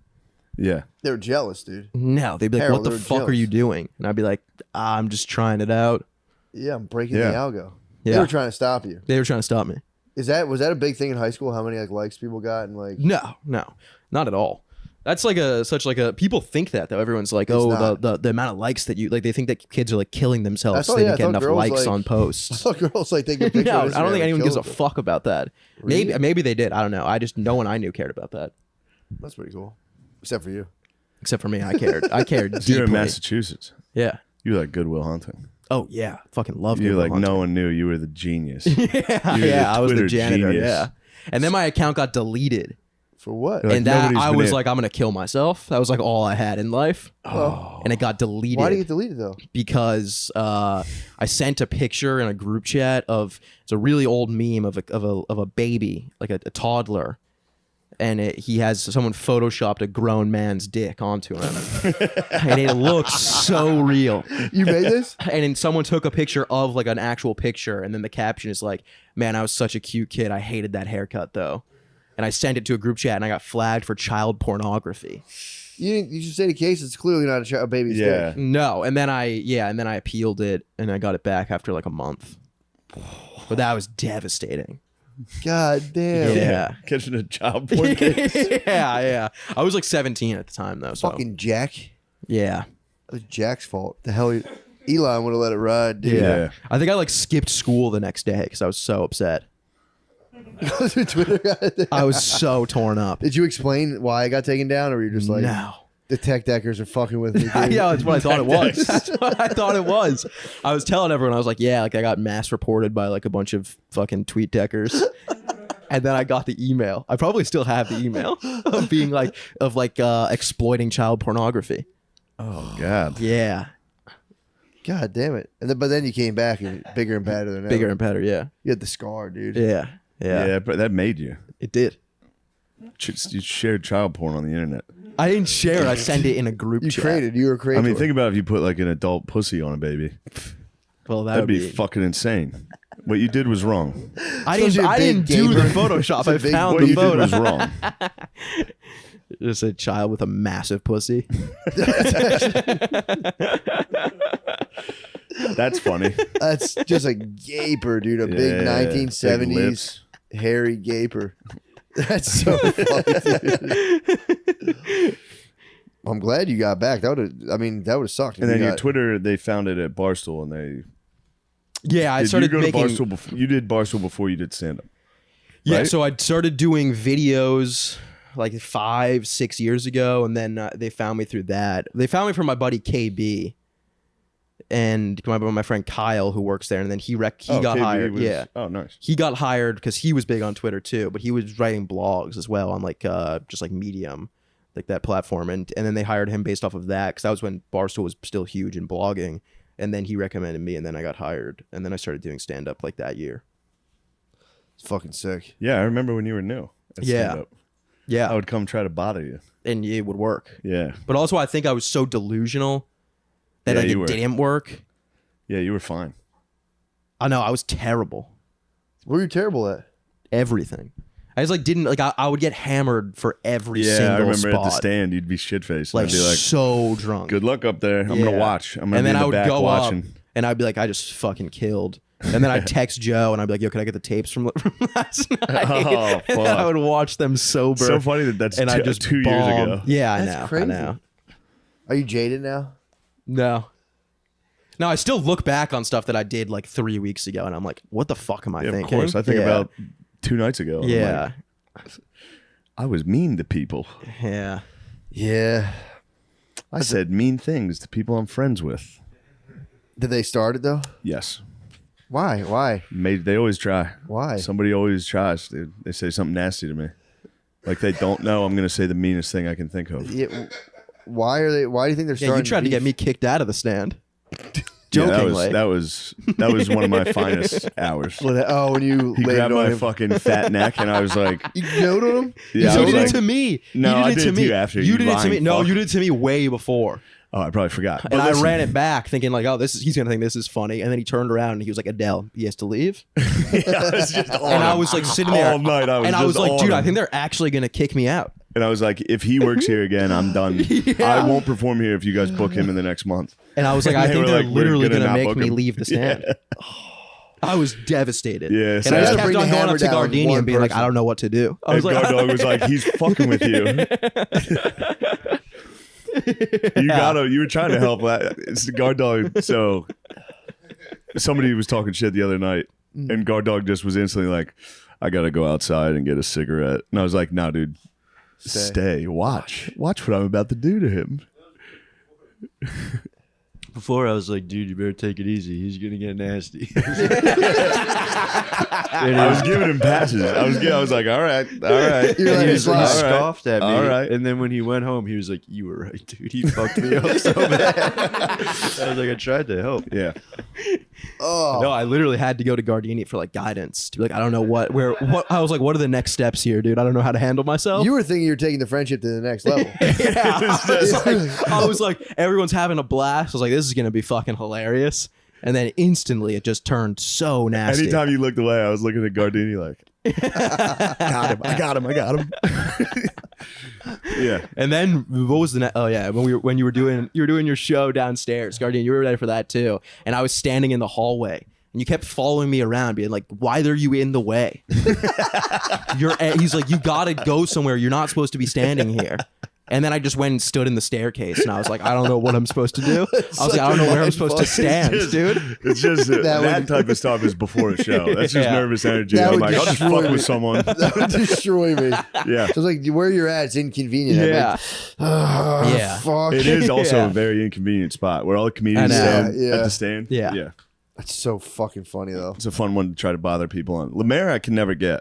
Speaker 2: Yeah.
Speaker 1: They were jealous, dude.
Speaker 3: No, they'd be like,
Speaker 1: Harold,
Speaker 3: what the
Speaker 1: they were
Speaker 3: fuck are
Speaker 1: jealous.
Speaker 3: you doing? And I'd be like, I'm just trying it out.
Speaker 1: Yeah, I'm breaking
Speaker 2: Yeah.
Speaker 1: the algo. They
Speaker 3: Yeah.
Speaker 1: were trying to stop you.
Speaker 3: They were trying to stop me.
Speaker 1: Was that a big thing in high school? How many like likes people got and like?
Speaker 3: No, not at all. That's like such a people think that though. Everyone's like, oh,
Speaker 1: not.
Speaker 3: the amount of likes that you like. They think that kids are like killing themselves.
Speaker 1: That's all-
Speaker 3: They
Speaker 1: yeah, I
Speaker 3: didn't get
Speaker 1: thought
Speaker 3: enough
Speaker 1: girls,
Speaker 3: likes
Speaker 1: like-
Speaker 3: on
Speaker 1: I
Speaker 3: posts.
Speaker 1: saw girls like taking a picture.
Speaker 3: No,
Speaker 1: of
Speaker 3: I don't think
Speaker 1: Instagram
Speaker 3: anyone
Speaker 1: and
Speaker 3: gives a
Speaker 1: killing
Speaker 3: fuck about that.
Speaker 1: Really?
Speaker 3: Maybe they did. I don't know. I just no one I knew cared about that.
Speaker 1: them. That's pretty cool. Except for you.
Speaker 3: Except for me, I cared. I cared
Speaker 2: So you're in
Speaker 3: deeply.
Speaker 2: Massachusetts.
Speaker 3: Yeah.
Speaker 2: You like Goodwill Hunting.
Speaker 3: Oh yeah. Fucking love
Speaker 2: You're
Speaker 3: Goodwill
Speaker 2: like,
Speaker 3: Hunting.
Speaker 2: no one knew you were the genius.
Speaker 3: Yeah,
Speaker 2: You're
Speaker 3: yeah.
Speaker 2: the
Speaker 3: I was the
Speaker 2: Twitter
Speaker 3: janitor.
Speaker 2: genius.
Speaker 3: Yeah. And then my account got deleted.
Speaker 1: For what?
Speaker 2: Like,
Speaker 3: And that
Speaker 2: nobody's
Speaker 3: I
Speaker 2: been
Speaker 3: was
Speaker 2: in.
Speaker 3: like, I'm gonna kill myself. That was like all I had in life.
Speaker 1: Oh.
Speaker 3: And it got deleted.
Speaker 1: Why did you get deleted though?
Speaker 3: Because I sent a picture in a group chat of it's a really old meme of a baby, like a toddler, and he has someone photoshopped a grown man's dick onto him, and it looks so real.
Speaker 1: You made this?
Speaker 3: And then someone took a picture of like an actual picture, and then the caption is like, "Man, I was such a cute kid. I hated that haircut though." And I sent it to a group chat, and I got flagged for child pornography.
Speaker 1: You should say the case. It's clearly not a baby's
Speaker 2: Yeah.
Speaker 1: dick.
Speaker 3: No, and then I appealed it, and I got it back after like a month. But that was devastating.
Speaker 1: God damn.
Speaker 3: Yeah.
Speaker 2: Catching a child porn case.
Speaker 3: yeah. I was like 17 at the time though. So
Speaker 1: Fucking Jack.
Speaker 3: yeah.
Speaker 1: It was Jack's fault. The hell, Elon would have let it ride, dude.
Speaker 2: Yeah.
Speaker 3: I think I like skipped school the next day because I was so upset.
Speaker 1: The Twitter guy.
Speaker 3: I was so torn up.
Speaker 1: Did you explain why it got taken down, or were you just like,
Speaker 3: No.
Speaker 1: the tech deckers are fucking with me? Dude.
Speaker 3: Yeah, that's what I thought it was. That's what I thought it was. I was telling everyone, I was like, yeah, like I got mass reported by like a bunch of fucking tweet deckers. And then I got the email. I probably still have the email of being like, exploiting child pornography.
Speaker 2: Oh God.
Speaker 3: Yeah.
Speaker 1: God damn it. But then you came back and bigger and badder than
Speaker 3: Bigger
Speaker 1: ever.
Speaker 3: and better. Yeah.
Speaker 1: You had the scar, dude.
Speaker 3: Yeah.
Speaker 2: Yeah, but that made you.
Speaker 3: It did.
Speaker 2: You shared child porn on the internet.
Speaker 3: I didn't share it. I sent it in a group
Speaker 1: You
Speaker 3: chat.
Speaker 1: You were
Speaker 2: I
Speaker 1: creative.
Speaker 2: mean, think about if you put like an adult pussy on a baby.
Speaker 3: Well, that
Speaker 2: That'd
Speaker 3: would
Speaker 2: be fucking insane. What you did was wrong.
Speaker 3: I
Speaker 1: Especially a
Speaker 3: didn't
Speaker 1: big
Speaker 3: do the
Speaker 1: gamer.
Speaker 3: Photoshop. I
Speaker 1: It's a big-
Speaker 3: found
Speaker 2: What
Speaker 3: the
Speaker 2: you did
Speaker 3: photo.
Speaker 2: was wrong.
Speaker 3: Just a child with a massive pussy.
Speaker 2: That's funny.
Speaker 1: That's just a gaper, dude. A big
Speaker 2: Yeah,
Speaker 1: 1970s
Speaker 2: big lips.
Speaker 1: hairy gaper. That's so funny, dude. I'm glad you got back. That would have sucked. if
Speaker 2: And then
Speaker 1: you
Speaker 2: your
Speaker 1: got-
Speaker 2: Twitter, they found it at Barstool, and they
Speaker 3: Yeah, I
Speaker 2: did
Speaker 3: started
Speaker 2: you go
Speaker 3: making.
Speaker 2: to Barstool before you did Barstool before you did stand up.
Speaker 3: Yeah,
Speaker 2: right?
Speaker 3: so I started doing videos like 5-6 years ago, and then they found me through that. They found me from my buddy KB and my friend Kyle who works there, and then he got
Speaker 2: KB
Speaker 3: hired.
Speaker 2: was-
Speaker 3: Yeah,
Speaker 2: Oh, nice.
Speaker 3: he got hired because he was big on Twitter too, but he was writing blogs as well on like just like Medium, like that platform, and then they hired him based off of that because that was when Barstool was still huge in blogging, and then he recommended me, and then I got hired, and then I started doing stand up like that year.
Speaker 1: It's fucking sick.
Speaker 2: Yeah, I remember when you were new. At
Speaker 3: Yeah.
Speaker 2: stand-up.
Speaker 3: Yeah,
Speaker 2: I would come try to bother you.
Speaker 3: and it would work.
Speaker 2: Yeah.
Speaker 3: But also, I think I was so delusional that
Speaker 2: Yeah,
Speaker 3: like,
Speaker 2: you
Speaker 3: it
Speaker 2: were.
Speaker 3: didn't work.
Speaker 2: Yeah, you were fine.
Speaker 3: I know I was terrible.
Speaker 1: What were you terrible at?
Speaker 3: Everything. I just like didn't like. I would get hammered for every
Speaker 2: Yeah,
Speaker 3: single
Speaker 2: I remember
Speaker 3: spot.
Speaker 2: at the stand, you'd be shit faced.
Speaker 3: like
Speaker 2: I'd be like,
Speaker 3: so drunk.
Speaker 2: good luck up there. I'm going
Speaker 3: Yeah.
Speaker 2: to watch. I'm going
Speaker 3: And
Speaker 2: to be
Speaker 3: then
Speaker 2: in
Speaker 3: I
Speaker 2: the
Speaker 3: would
Speaker 2: back
Speaker 3: go
Speaker 2: watching.
Speaker 3: up, and I'd be like, I just fucking killed. And then I'd text Joe, and I'd be like, Yo, can I get the tapes from last night?
Speaker 2: Oh,
Speaker 3: And then I
Speaker 2: fuck.
Speaker 3: would watch them sober.
Speaker 2: So funny that that's
Speaker 3: and I just
Speaker 2: 2 years
Speaker 3: bombed.
Speaker 2: ago.
Speaker 3: Yeah, I
Speaker 1: That's
Speaker 3: know.
Speaker 1: crazy.
Speaker 3: I know.
Speaker 1: Are you jaded now?
Speaker 3: No. No, I still look back on stuff that I did like 3 weeks ago, and I'm like, what the fuck am I
Speaker 2: Yeah,
Speaker 3: thinking?
Speaker 2: of course. I think
Speaker 3: Yeah.
Speaker 2: about 2 nights ago. and I'm
Speaker 3: Yeah.
Speaker 2: like, I was mean to people.
Speaker 3: Yeah.
Speaker 1: Yeah.
Speaker 2: I said mean things to people I'm friends with.
Speaker 1: Did they start it though?
Speaker 2: Yes.
Speaker 1: Why? Why?
Speaker 2: They always try.
Speaker 1: Why?
Speaker 2: Somebody always tries. They say something nasty to me. Like they don't know I'm going to say the meanest thing I can think of.
Speaker 1: Yeah, Why are they? Why do you think they're
Speaker 3: Yeah,
Speaker 1: starting?
Speaker 3: you tried to
Speaker 1: beef?
Speaker 3: get me kicked out of the stand.
Speaker 2: Yeah,
Speaker 3: Jokingly.
Speaker 2: that was one of my finest hours.
Speaker 1: When you
Speaker 2: He
Speaker 1: laid
Speaker 2: grabbed
Speaker 1: it on
Speaker 2: my
Speaker 1: him.
Speaker 2: fucking fat neck, and I was like,
Speaker 1: You knowed on him?
Speaker 2: yeah, I
Speaker 3: you
Speaker 2: was
Speaker 3: did
Speaker 2: like,
Speaker 3: it to me.
Speaker 2: No,
Speaker 3: you
Speaker 2: I
Speaker 3: did it
Speaker 2: did
Speaker 3: to
Speaker 2: it
Speaker 3: me.
Speaker 2: to you after,
Speaker 3: You
Speaker 2: you
Speaker 3: did it to me.
Speaker 2: lying
Speaker 3: No,
Speaker 2: fuck.
Speaker 3: you did it to me way before.
Speaker 2: oh, I probably forgot. But
Speaker 3: And
Speaker 2: listen,
Speaker 3: I ran it back thinking like, oh, he's gonna think this is funny. And then he turned around and he was like, Adele, he has to leave.
Speaker 2: I was just on
Speaker 3: And I
Speaker 2: him.
Speaker 3: was like sitting there
Speaker 2: all night. I was
Speaker 3: like,
Speaker 2: on
Speaker 3: dude, I
Speaker 2: him.
Speaker 3: think they're actually gonna kick me out.
Speaker 2: And I was like, if he works here again, I'm done.
Speaker 3: Yeah.
Speaker 2: I won't perform here if you guys book him in the next month.
Speaker 3: And I was like,
Speaker 2: And
Speaker 3: I
Speaker 2: they
Speaker 3: think
Speaker 2: were
Speaker 3: they're
Speaker 2: like, we're
Speaker 3: literally
Speaker 2: gonna
Speaker 3: gonna
Speaker 2: not
Speaker 3: make
Speaker 2: book
Speaker 3: me
Speaker 2: him.
Speaker 3: leave the stand. I was devastated.
Speaker 2: Yeah,
Speaker 3: and
Speaker 2: so
Speaker 3: I
Speaker 2: I
Speaker 3: just
Speaker 2: had to
Speaker 3: kept
Speaker 1: bring
Speaker 3: on
Speaker 1: the
Speaker 3: going
Speaker 1: hammer
Speaker 3: up to
Speaker 1: down with
Speaker 3: Gardini
Speaker 1: one
Speaker 3: and being like, I
Speaker 1: person.
Speaker 3: don't know what to do. I was
Speaker 2: And
Speaker 3: like,
Speaker 2: Guard Dog was like, he's fucking with you. You were trying to help that. It's the Guard Dog. So somebody was talking shit the other night, and Guard Dog just was instantly like, I gotta go outside and get a cigarette. And I was like, no, dude, stay. Watch what I'm about to do to him.
Speaker 5: Before I was like, dude, you better take it easy. He's gonna get nasty.
Speaker 2: I was giving him passes. I was like, all right.
Speaker 1: You're
Speaker 5: And
Speaker 1: like,
Speaker 5: he was like,
Speaker 2: all right.
Speaker 5: scoffed at me.
Speaker 2: All right.
Speaker 5: And then when he went home, he was like, you were right, dude. He fucked me up so bad. I was like, I tried to help.
Speaker 2: Yeah.
Speaker 3: no, I literally had to go to Gardini for like guidance to be like, I don't know what. I was like, what are the next steps here, dude? I don't know how to handle myself.
Speaker 1: You were thinking you were taking the friendship to the next level.
Speaker 3: I was like, everyone's having a blast. I was like, this is gonna be fucking hilarious. And then instantly, it just turned so nasty.
Speaker 2: Anytime you looked away, I was looking at Gardini like, I got him. Yeah.
Speaker 3: And then what was the oh yeah, when you were doing your show downstairs, Guardian, you were there for that too. And I was standing in the hallway. And you kept following me around, being like, "Why are you in the way?" He's like, "You gotta go somewhere. You're not supposed to be standing here." And then I just went and stood in the staircase, and I was like, "I don't know what I'm supposed to do." I was like, "I don't know where I'm supposed to stand, dude."
Speaker 2: It's just that type of stuff is before a show. That's just
Speaker 3: Yeah.
Speaker 2: nervous energy.
Speaker 1: That
Speaker 2: I'm
Speaker 1: would
Speaker 2: like, I'll just
Speaker 1: destroy
Speaker 2: fuck
Speaker 1: me.
Speaker 2: with someone.
Speaker 1: That would destroy me.
Speaker 2: Yeah.
Speaker 1: So it's like where you're at, it's inconvenient. I'd be
Speaker 3: Yeah,
Speaker 1: like, "Ah,
Speaker 3: Yeah.
Speaker 1: fuck.
Speaker 2: It is also
Speaker 3: Yeah.
Speaker 2: a very inconvenient spot where all the comedians
Speaker 3: I know.
Speaker 2: stand
Speaker 1: Yeah.
Speaker 2: at the stand.
Speaker 3: Yeah.
Speaker 2: Yeah.
Speaker 1: That's so fucking funny though.
Speaker 2: It's a fun one to try to bother people on. Lemaire, I can never get.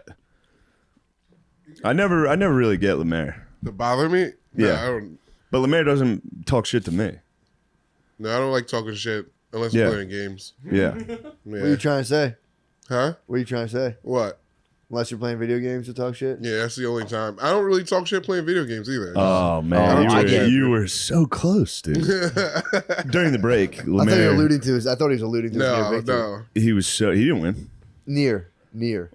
Speaker 2: I never really get Lemaire.
Speaker 4: To bother me? No,
Speaker 2: Yeah.
Speaker 4: I don't.
Speaker 2: But Lemaire doesn't talk shit to me.
Speaker 4: No, I don't like talking shit unless
Speaker 2: Yeah.
Speaker 4: we're playing games.
Speaker 2: Yeah.
Speaker 4: Yeah.
Speaker 1: What are you trying to say?
Speaker 4: Huh?
Speaker 1: What are you trying to say?
Speaker 4: What?
Speaker 1: Unless you're playing video games to talk shit?
Speaker 4: Yeah, that's the only time. I don't really talk shit playing video games either.
Speaker 2: Oh man,
Speaker 3: I get it.
Speaker 2: you were so close, dude. During the break,
Speaker 1: I thought he was
Speaker 2: Lemaire,
Speaker 1: alluding to his. I thought he was alluding to his near
Speaker 4: no,
Speaker 1: victory.
Speaker 4: no.
Speaker 2: he didn't win.
Speaker 1: Near.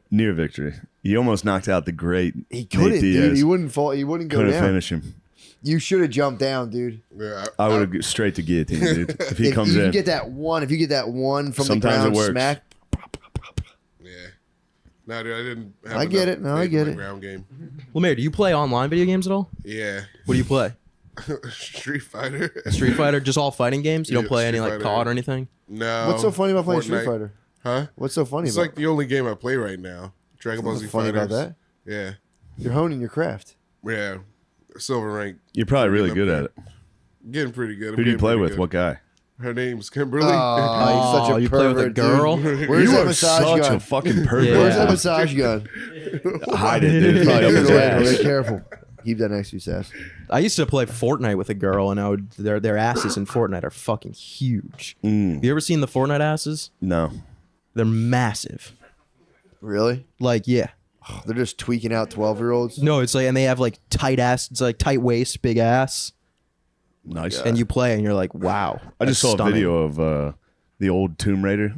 Speaker 2: Near victory. He almost knocked out the great
Speaker 1: He
Speaker 2: Nate
Speaker 1: couldn't, dude.
Speaker 2: Diaz.
Speaker 1: He wouldn't fall. He wouldn't go
Speaker 2: Couldn't
Speaker 1: down.
Speaker 2: finish him.
Speaker 1: You should have jumped down, dude.
Speaker 4: Yeah,
Speaker 2: I would have gone straight to guillotine, dude. If he comes
Speaker 1: you
Speaker 2: in,
Speaker 1: get that one, if you get that one from
Speaker 2: Sometimes
Speaker 1: the
Speaker 2: it
Speaker 1: ground
Speaker 2: works.
Speaker 1: smack,
Speaker 4: yeah. No, dude, I didn't. Have
Speaker 1: I get
Speaker 4: enough
Speaker 1: it. No, I
Speaker 4: faith
Speaker 1: get
Speaker 4: in my
Speaker 1: it.
Speaker 4: Ground game.
Speaker 3: Lemaire, do you play online video games at all?
Speaker 4: Yeah.
Speaker 3: What do you play?
Speaker 4: Street Fighter.
Speaker 3: Street Fighter, just all fighting games. You don't
Speaker 4: Yeah,
Speaker 3: play any
Speaker 4: Street
Speaker 3: like
Speaker 4: Fighter.
Speaker 3: COD or anything.
Speaker 4: No.
Speaker 1: what's so funny about playing Street
Speaker 4: Fortnite.
Speaker 1: Fighter?
Speaker 4: Huh?
Speaker 1: What's so funny
Speaker 4: It's
Speaker 1: about?
Speaker 4: like the only game I play right now. Dragon Ball Z
Speaker 1: What's funny about
Speaker 4: Fighters.
Speaker 1: that?
Speaker 4: Yeah.
Speaker 1: You're honing your craft.
Speaker 4: Yeah. Silver rank.
Speaker 2: you're probably really good at it.
Speaker 4: Getting pretty good. I'm
Speaker 2: Who do you
Speaker 4: getting
Speaker 2: play
Speaker 4: pretty
Speaker 2: with?
Speaker 4: good.
Speaker 2: What guy?
Speaker 4: Her name's Kimberly.
Speaker 1: Oh, you're such a
Speaker 3: you play with a
Speaker 1: pervert,
Speaker 3: girl?
Speaker 1: dude. Where's
Speaker 2: you
Speaker 1: that
Speaker 2: are
Speaker 1: massage
Speaker 2: such
Speaker 1: gun?
Speaker 2: a fucking pervert.
Speaker 3: Yeah.
Speaker 1: Where's that massage gun?
Speaker 2: Hide it, dude. It's probably up his
Speaker 1: Be
Speaker 2: ass.
Speaker 1: careful. Keep that next to you, Sass.
Speaker 3: I used to play Fortnite with a girl, and their asses in Fortnite are fucking huge.
Speaker 2: Mm,
Speaker 3: Have you ever seen the Fortnite asses?
Speaker 2: no.
Speaker 3: They're massive.
Speaker 1: Really?
Speaker 3: Like, yeah.
Speaker 1: They're just tweaking out 12-year-olds.
Speaker 3: No, it's like, and they have like tight ass. It's like tight waist, big ass,
Speaker 2: Nice.
Speaker 3: and you play, and you're like, wow.
Speaker 2: I just
Speaker 3: that's
Speaker 2: saw
Speaker 3: stunning.
Speaker 2: a video of the old Tomb Raider,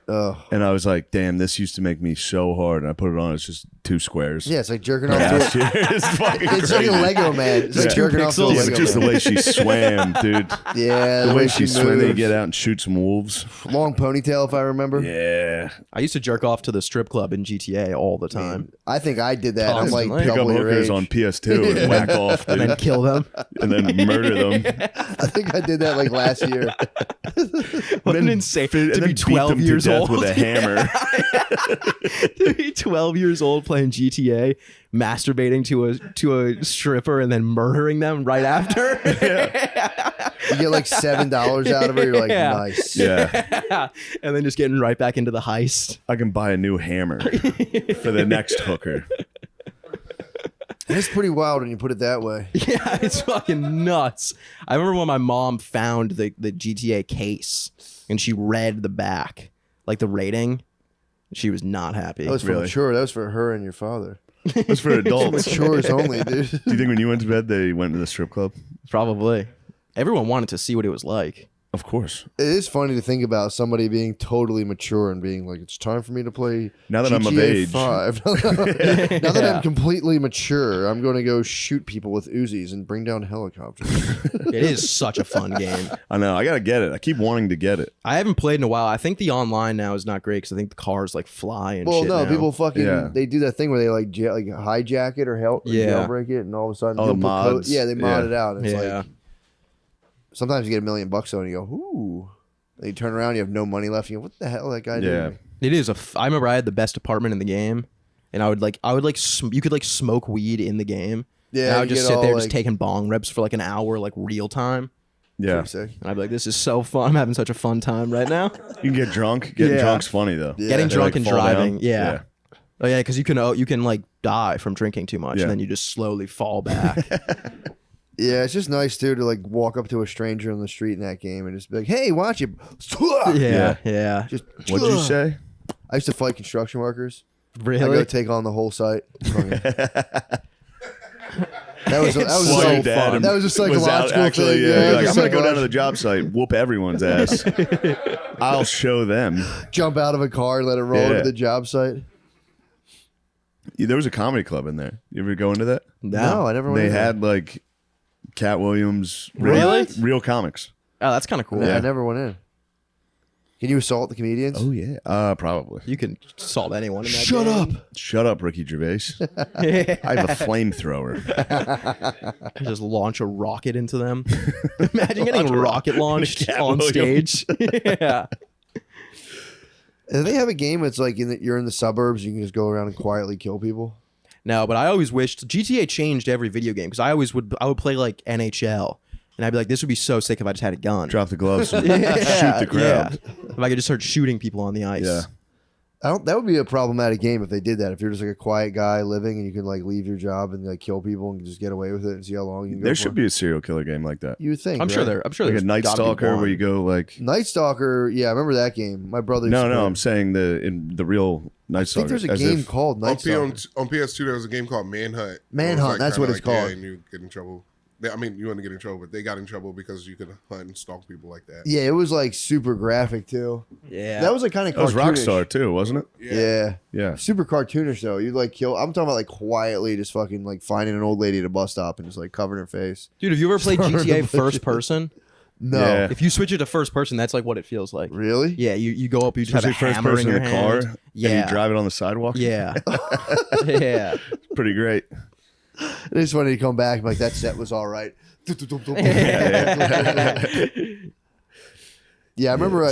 Speaker 1: Oh.
Speaker 2: and I was like, "Damn, this used to make me so hard." And I put it on. It's just 2 squares.
Speaker 1: Yeah, it's like jerking off
Speaker 2: Last
Speaker 1: to
Speaker 2: year. It's fucking
Speaker 1: It's like
Speaker 2: crazy.
Speaker 1: a Lego man. It's like
Speaker 2: Yeah.
Speaker 1: jerking off to a
Speaker 3: Pixels.
Speaker 2: Yeah,
Speaker 1: Lego
Speaker 2: but just the
Speaker 1: man.
Speaker 2: way she swam, dude.
Speaker 1: Yeah,
Speaker 2: The way she swam, they
Speaker 1: moves.
Speaker 2: get out and shoot some wolves.
Speaker 1: Long ponytail, if I remember.
Speaker 2: Yeah.
Speaker 3: I used to jerk off to the strip club in GTA all the time,
Speaker 1: I think I did that. I'm like
Speaker 3: Constantly.
Speaker 2: Pick up
Speaker 1: double your
Speaker 2: hookers
Speaker 1: age.
Speaker 2: on PS2 and whack off,
Speaker 3: and
Speaker 2: dude,
Speaker 3: then kill them.
Speaker 2: and then murder them.
Speaker 1: I think I did that like last year.
Speaker 3: What an insane
Speaker 2: And
Speaker 3: to
Speaker 2: then
Speaker 3: be
Speaker 2: beat
Speaker 3: 12
Speaker 2: them to
Speaker 3: years
Speaker 2: death
Speaker 3: old
Speaker 2: with a hammer.
Speaker 3: to be 12 years old playing GTA, masturbating to a stripper, and then murdering them right after.
Speaker 1: You get like $7 out of it. You're like,
Speaker 3: Yeah.
Speaker 1: nice.
Speaker 2: Yeah.
Speaker 3: And then just getting right back into the heist.
Speaker 2: I can buy a new hammer for the next hooker.
Speaker 1: It's pretty wild when you put it that way.
Speaker 3: Yeah, it's fucking nuts. I remember when my mom found the GTA case and she read the back, like the rating. She was not happy.
Speaker 1: That was for mature. That was for her and your father.
Speaker 2: That's for adults.
Speaker 1: Matures only, dude.
Speaker 2: Do you think when you went to bed, they went to the strip club?
Speaker 3: Probably. Everyone wanted to see what it was like.
Speaker 2: Of course.
Speaker 1: It is funny to think about somebody being totally mature and being like, it's time for me to play
Speaker 2: Now that
Speaker 1: GTA
Speaker 2: I'm of age.
Speaker 1: 5. Now that I'm completely mature, I'm going to go shoot people with Uzis and bring down helicopters.
Speaker 3: It is such a fun game.
Speaker 2: I know. I got to get it. I keep wanting to get it.
Speaker 3: I haven't played in a while. I think the online now is not great because I think the cars like fly and
Speaker 1: Well,
Speaker 3: shit
Speaker 1: no,
Speaker 3: now.
Speaker 1: people fucking,
Speaker 2: Yeah.
Speaker 1: they do that thing where they like hijack it or jailbreak it, and all of a sudden,
Speaker 2: All the
Speaker 1: they'll put code-
Speaker 2: mods.
Speaker 1: yeah, they mod
Speaker 2: Yeah.
Speaker 1: it out. And it's
Speaker 3: Yeah.
Speaker 1: like, sometimes you get $1 million on it and you go, ooh. And you turn around, you have no money left. You go, what the hell that guy
Speaker 2: Yeah.
Speaker 1: did?
Speaker 3: It is I remember I had the best apartment in the game, and I would you could like smoke weed in the game.
Speaker 1: Yeah,
Speaker 3: and I
Speaker 1: you
Speaker 3: would just
Speaker 1: get
Speaker 3: sit
Speaker 1: all,
Speaker 3: there
Speaker 1: like-
Speaker 3: just taking bong rips for like an hour, like real time.
Speaker 2: Yeah.
Speaker 1: Pretty sick.
Speaker 3: And I'd be like, "This is so fun! I'm having such a fun time right now."
Speaker 2: You can get drunk. Getting
Speaker 3: Yeah.
Speaker 2: drunk's funny, though.
Speaker 1: Yeah.
Speaker 3: Getting
Speaker 2: They,
Speaker 3: drunk
Speaker 2: like,
Speaker 3: and
Speaker 2: fall
Speaker 3: driving,
Speaker 2: down.
Speaker 3: yeah. Oh yeah, because you can like die from drinking too much,
Speaker 2: Yeah.
Speaker 3: and then you just slowly fall back.
Speaker 1: Yeah, it's just nice too to like walk up to a stranger on the street in that game and just be like, "Hey, watch it."
Speaker 3: yeah.
Speaker 1: Just
Speaker 2: What'd you say?
Speaker 1: I used to fight construction workers. I go
Speaker 3: Really?
Speaker 1: take on the whole site. That was
Speaker 2: While
Speaker 1: so
Speaker 2: your dad
Speaker 1: fun. That was a
Speaker 2: was
Speaker 1: psychological
Speaker 2: out actually,
Speaker 1: thing.
Speaker 2: yeah,
Speaker 1: Yeah,
Speaker 2: you're
Speaker 1: it
Speaker 2: like,
Speaker 1: was
Speaker 2: I'm gonna go down to
Speaker 1: psychological.
Speaker 2: the job site, whoop everyone's ass. I'll show them.
Speaker 1: Jump out of a car, let it roll
Speaker 2: Yeah.
Speaker 1: to the job site.
Speaker 2: There was a comedy club in there. You ever go into that?
Speaker 1: No, I never went.
Speaker 2: They
Speaker 1: in there.
Speaker 2: had like Cat Williams,
Speaker 3: Really?
Speaker 2: real comics.
Speaker 3: Oh, that's kind of cool.
Speaker 1: Yeah, I
Speaker 2: Yeah.
Speaker 1: never went in. Can you assault the comedians?
Speaker 2: Oh yeah, probably.
Speaker 3: You can assault anyone in that
Speaker 1: Shut
Speaker 3: game.
Speaker 1: up!
Speaker 2: Shut up, Ricky Gervais. I have a flamethrower.
Speaker 3: Just launch a rocket into them. Imagine getting rocket launched
Speaker 2: Cat
Speaker 3: on
Speaker 2: Williams.
Speaker 3: stage. Yeah.
Speaker 1: Do they have a game that's like you're in the suburbs, you can just go around and quietly kill people?
Speaker 3: No, but I always wished GTA changed every video game because I would play like NHL and I'd be like, this would be so sick if I just had a gun.
Speaker 2: Drop the gloves and
Speaker 3: Yeah,
Speaker 2: shoot the crowd.
Speaker 3: yeah. If I could just start shooting people on the ice.
Speaker 2: Yeah.
Speaker 1: That would be a problematic game if they did that. If you're just like a quiet guy living and you can like leave your job and like kill people and just get away with it and see how long you can go
Speaker 2: There
Speaker 1: for.
Speaker 2: should be a serial killer game like that.
Speaker 1: You would think.
Speaker 3: I'm sure
Speaker 1: right?
Speaker 3: I'm sure
Speaker 2: Like a
Speaker 3: there's
Speaker 2: Night
Speaker 3: gotta be
Speaker 2: Stalker
Speaker 3: one.
Speaker 2: where you go like
Speaker 1: Night Stalker. Yeah, I remember that game. My brother. Used to
Speaker 2: no,
Speaker 1: play
Speaker 2: I'm
Speaker 1: it.
Speaker 2: saying in the real Night
Speaker 1: I
Speaker 2: Stalker.
Speaker 1: think there's a
Speaker 2: as
Speaker 1: game
Speaker 2: if-
Speaker 1: called Night
Speaker 4: On
Speaker 1: Stalker.
Speaker 4: PS2, there was a game called Manhunt.
Speaker 1: Manhunt,
Speaker 4: It was,
Speaker 1: that's
Speaker 4: kinda
Speaker 1: what it's called.
Speaker 4: Yeah, and you get in trouble. I mean, you wouldn't get in trouble, but they got in trouble because you could hunt and stalk people like that.
Speaker 1: Yeah, it was like super graphic too.
Speaker 3: Yeah.
Speaker 1: That was like kind of
Speaker 2: That was
Speaker 1: cartoonish.
Speaker 2: Rockstar too, wasn't it?
Speaker 1: Yeah.
Speaker 2: Yeah.
Speaker 1: Super cartoonish though. You'd like kill. I'm talking about like quietly just fucking like finding an old lady at a bus stop and just like covering her face.
Speaker 3: Dude, have you ever played GTA first person?
Speaker 1: No.
Speaker 2: Yeah.
Speaker 3: If you switch it to first person, that's like what it feels like.
Speaker 1: Really?
Speaker 3: Yeah, you go up, you just have a
Speaker 2: Especially first
Speaker 3: hammer
Speaker 2: person
Speaker 3: in
Speaker 2: in
Speaker 3: your
Speaker 2: the car
Speaker 3: hand.
Speaker 2: and
Speaker 3: Yeah.
Speaker 2: you drive it on the sidewalk.
Speaker 3: Yeah. Yeah.
Speaker 2: Pretty great.
Speaker 1: It's funny to come back and be like that set was all right. Yeah, I remember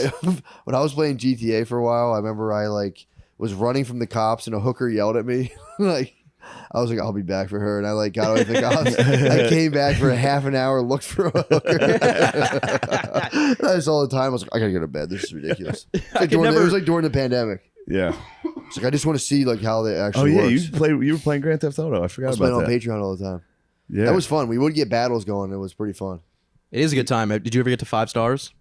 Speaker 1: when I was playing GTA for a while. I remember I like was running from the cops and a hooker yelled at me. Like I was like, I'll be back for her, and I like got away from the cops. I came back for a half an hour, looked for a hooker. And I was all the time. I was like, I gotta go to bed. This is ridiculous. It was like during the pandemic.
Speaker 2: Yeah.
Speaker 1: It's like I just want to see like how they
Speaker 2: Oh
Speaker 1: actually.
Speaker 2: yeah,
Speaker 1: works.
Speaker 2: you were playing Grand Theft Auto. I
Speaker 1: I
Speaker 2: forgot
Speaker 1: was playing
Speaker 2: about
Speaker 1: on
Speaker 2: that.
Speaker 1: Patreon all the time.
Speaker 2: Yeah.
Speaker 1: That was fun. We would get battles going. It was pretty fun.
Speaker 3: It is a good time. Did you ever get to 5 stars?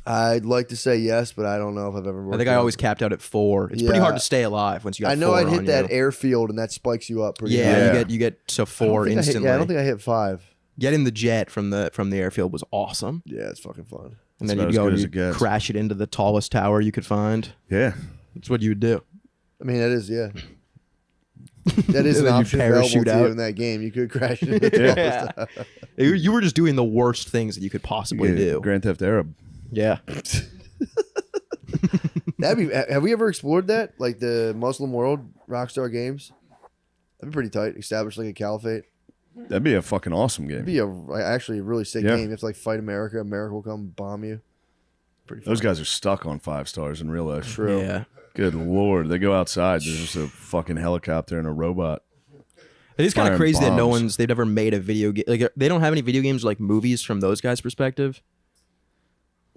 Speaker 1: I'd like to say yes, but I don't know if I've ever.
Speaker 3: I
Speaker 1: worked
Speaker 3: think I
Speaker 1: out.
Speaker 3: always capped out at 4. It's pretty
Speaker 1: Yeah.
Speaker 3: hard to stay alive once you got
Speaker 1: I know
Speaker 3: 4
Speaker 1: I'd hit
Speaker 3: on
Speaker 1: that
Speaker 3: you.
Speaker 1: airfield and that spikes you up pretty.
Speaker 3: Yeah,
Speaker 1: high.
Speaker 3: you get to
Speaker 1: I don't
Speaker 3: 4
Speaker 1: think I hit-
Speaker 3: instantly.
Speaker 1: yeah, I don't think I hit 5.
Speaker 3: Getting the jet from the airfield was awesome.
Speaker 1: Yeah, it's fucking fun.
Speaker 3: And
Speaker 2: It's
Speaker 3: then
Speaker 2: about
Speaker 3: you'd
Speaker 2: as
Speaker 3: go
Speaker 2: good
Speaker 3: and
Speaker 2: as
Speaker 3: you'd
Speaker 2: it gets.
Speaker 3: crash it into the tallest tower you could find.
Speaker 2: Yeah.
Speaker 3: That's what you would do.
Speaker 1: I mean, that is yeah. That is
Speaker 3: And
Speaker 1: an
Speaker 3: then you
Speaker 1: option available
Speaker 3: parachute
Speaker 1: to
Speaker 3: out.
Speaker 1: you in that game. You could crash it. Into the
Speaker 3: Yeah.
Speaker 1: tallest tower.
Speaker 3: You were just doing the worst things that you could possibly do.
Speaker 2: Grand Theft Arab.
Speaker 3: Yeah.
Speaker 1: That'd be. Have we ever explored that? Like the Muslim world, Rockstar Games. That'd be pretty tight. Establish like a caliphate.
Speaker 2: That'd be a fucking awesome game.
Speaker 1: It'd be actually a really sick
Speaker 2: Yeah.
Speaker 1: game. You have to like fight America. America will come bomb you. Pretty fun.
Speaker 2: Those guys are stuck on 5 stars in real life.
Speaker 1: True.
Speaker 3: Yeah.
Speaker 2: Good lord. They go outside. There's just a fucking helicopter and a robot.
Speaker 3: It is kind of
Speaker 2: Firing
Speaker 3: crazy that
Speaker 2: bombs.
Speaker 3: they've never made a video game. Like they don't have any video games like movies from those guys' perspective.